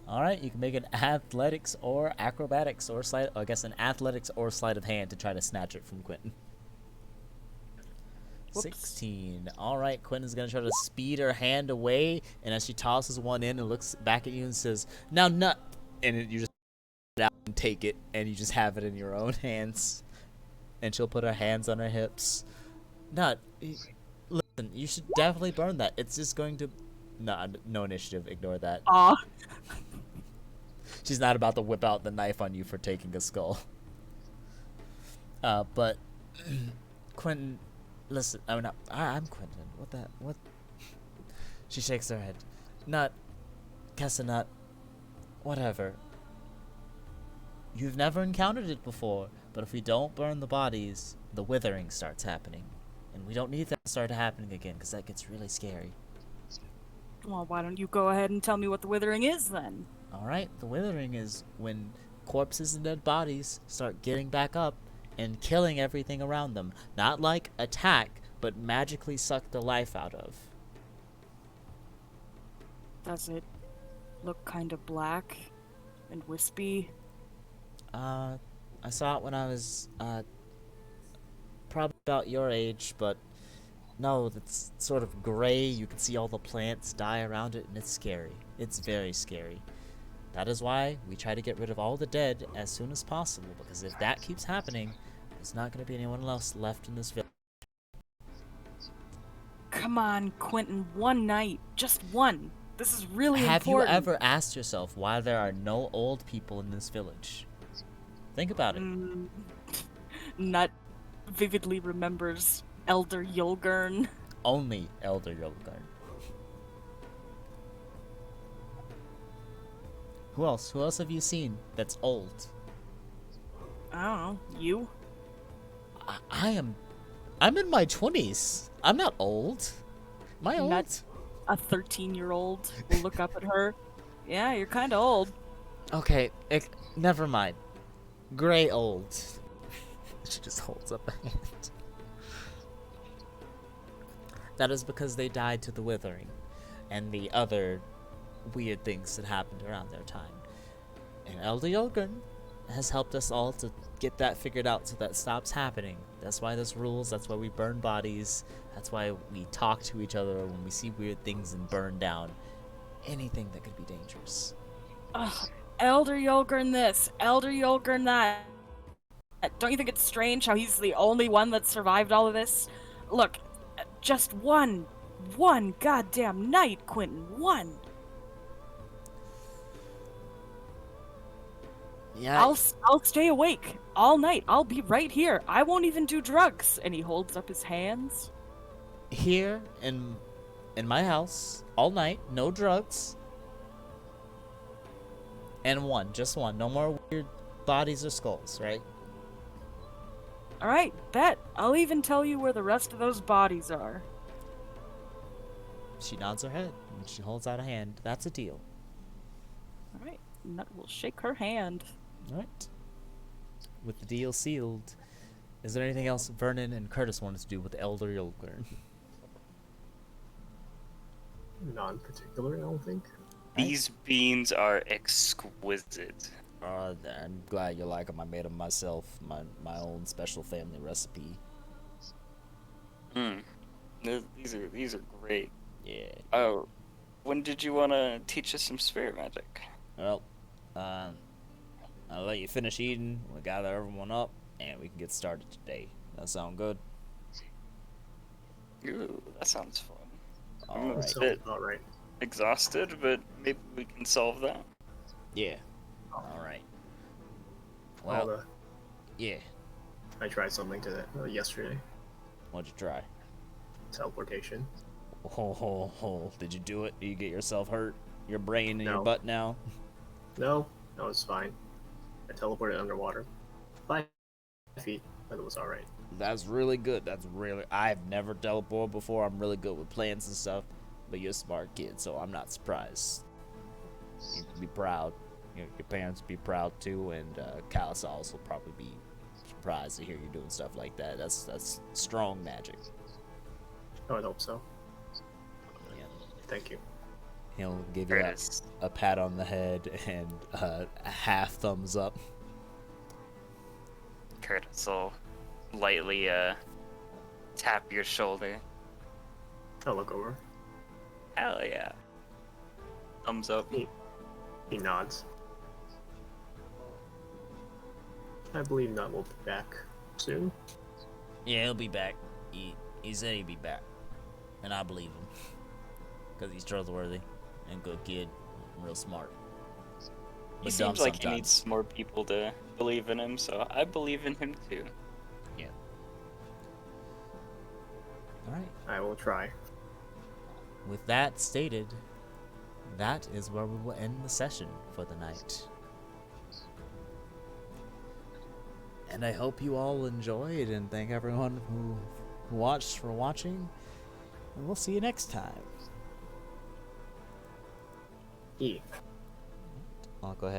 Alright, you can make an athletics or acrobatics or an athletics or sleight of hand to try to snatch it from Quentin. Whoops. 16. Alright, Quentin's gonna try to speed her hand away, and as she tosses one in and looks back at you and says, "Now nut!" And you just it out and take it, and you just have it in your own hands. And she'll put her hands on her hips. Nut, listen, you should definitely burn that. It's just going to... No initiative, ignore that. Aw. She's not about to whip out the knife on you for taking a skull. But... Quentin... Listen, I'm Quentin. What? She shakes her head. Nut. Nut. Whatever. You've never encountered it before, but if we don't burn the bodies, the withering starts happening. And we don't need that to start happening again, because that gets really scary. Well, why don't you go ahead and tell me what the withering is, then? Alright, the withering is when corpses and dead bodies start getting back up and killing everything around them. Not like attack, but magically suck the life out of. Does it look kind of black and wispy? I saw it when I was, probably about your age, but no, it's sort of gray. You can see all the plants die around it, and it's scary. It's very scary. That is why we try to get rid of all the dead as soon as possible, because if that keeps happening, there's not going to be anyone else left in this village. Come on, Quentin, one night. Just one. This is really Have important. you ever asked yourself why there are no old people in this village? Think about it. Nut vividly remembers Elder Yulgurn. Only Elder Yulgurn. Who else? Who else have you seen that's old? I don't know. You? I'm in my 20s. I'm not old. Am I old? Nut, a 13-year-old will look up at her. Yeah, you're kind of old. Okay, never mind. Gray old. She just holds up a hand. That is because they died to the withering. And the other weird things that happened around their time. And Elder Yogurn has helped us all to get that figured out so that stops happening. That's why there's rules, that's why we burn bodies, that's why we talk to each other when we see weird things and burn down anything that could be dangerous. Ugh, Elder Yogurn this, Elder Yogurn that. Don't you think it's strange how he's the only one that survived all of this? Look, just one goddamn night, Quentin, one. Yeah, I'll stay awake all night. I'll be right here. I won't even do drugs. And he holds up his hands. here in my house all night, no drugs. And just one. No more weird bodies or skulls, right? All right, bet. I'll even tell you where the rest of those bodies are. She nods her head and she holds out a hand. That's a deal. All right, Nut will shake her hand. All right. With the deal sealed, is there anything else Vernon and Curtis wanted to do with Elder Yogurn? Non-particular, I don't think. These beans are exquisite. I'm glad you like them. I made them myself. My own special family recipe. These are great. Yeah. Oh, when did you want to teach us some spirit magic? Well, I'll let you finish eating. We'll gather everyone up, and we can get started today. That sound good? Ooh, that sounds fun. All I'm a right. bit All right. exhausted, but maybe we can solve that. Yeah. All right. Well, Well, yeah. I tried something yesterday. What'd you try? Teleportation. Did you do it? Did you get yourself hurt? Your brain in your No. butt now? No, it's fine. I teleported underwater. 5 feet, but it was alright. That's really good. I've never teleported before. I'm really good with plants and stuff. But you're a smart kid, so I'm not surprised. You can be proud. Your parents will be proud too, and Calisals will probably be surprised to hear you doing stuff like that. That's strong magic. I would hope so. Yeah. Thank you. He'll give you Curtis. a pat on the head and a half thumbs up. Curtis will lightly tap your shoulder. I'll look over. Hell yeah. Thumbs up. He nods. I believe Nut will be back soon. Yeah, he'll be back. He said he'd be back, and I believe him because he's trustworthy and good kid, and real smart. He But dumb seems like he sometimes. needs more people to believe in him, so I believe in him too. Yeah. All right. I will try. With that stated, that is where we will end the session for the night. And I hope you all enjoyed, and thank everyone who watched for watching. And we'll see you next time. E. I'll go ahead.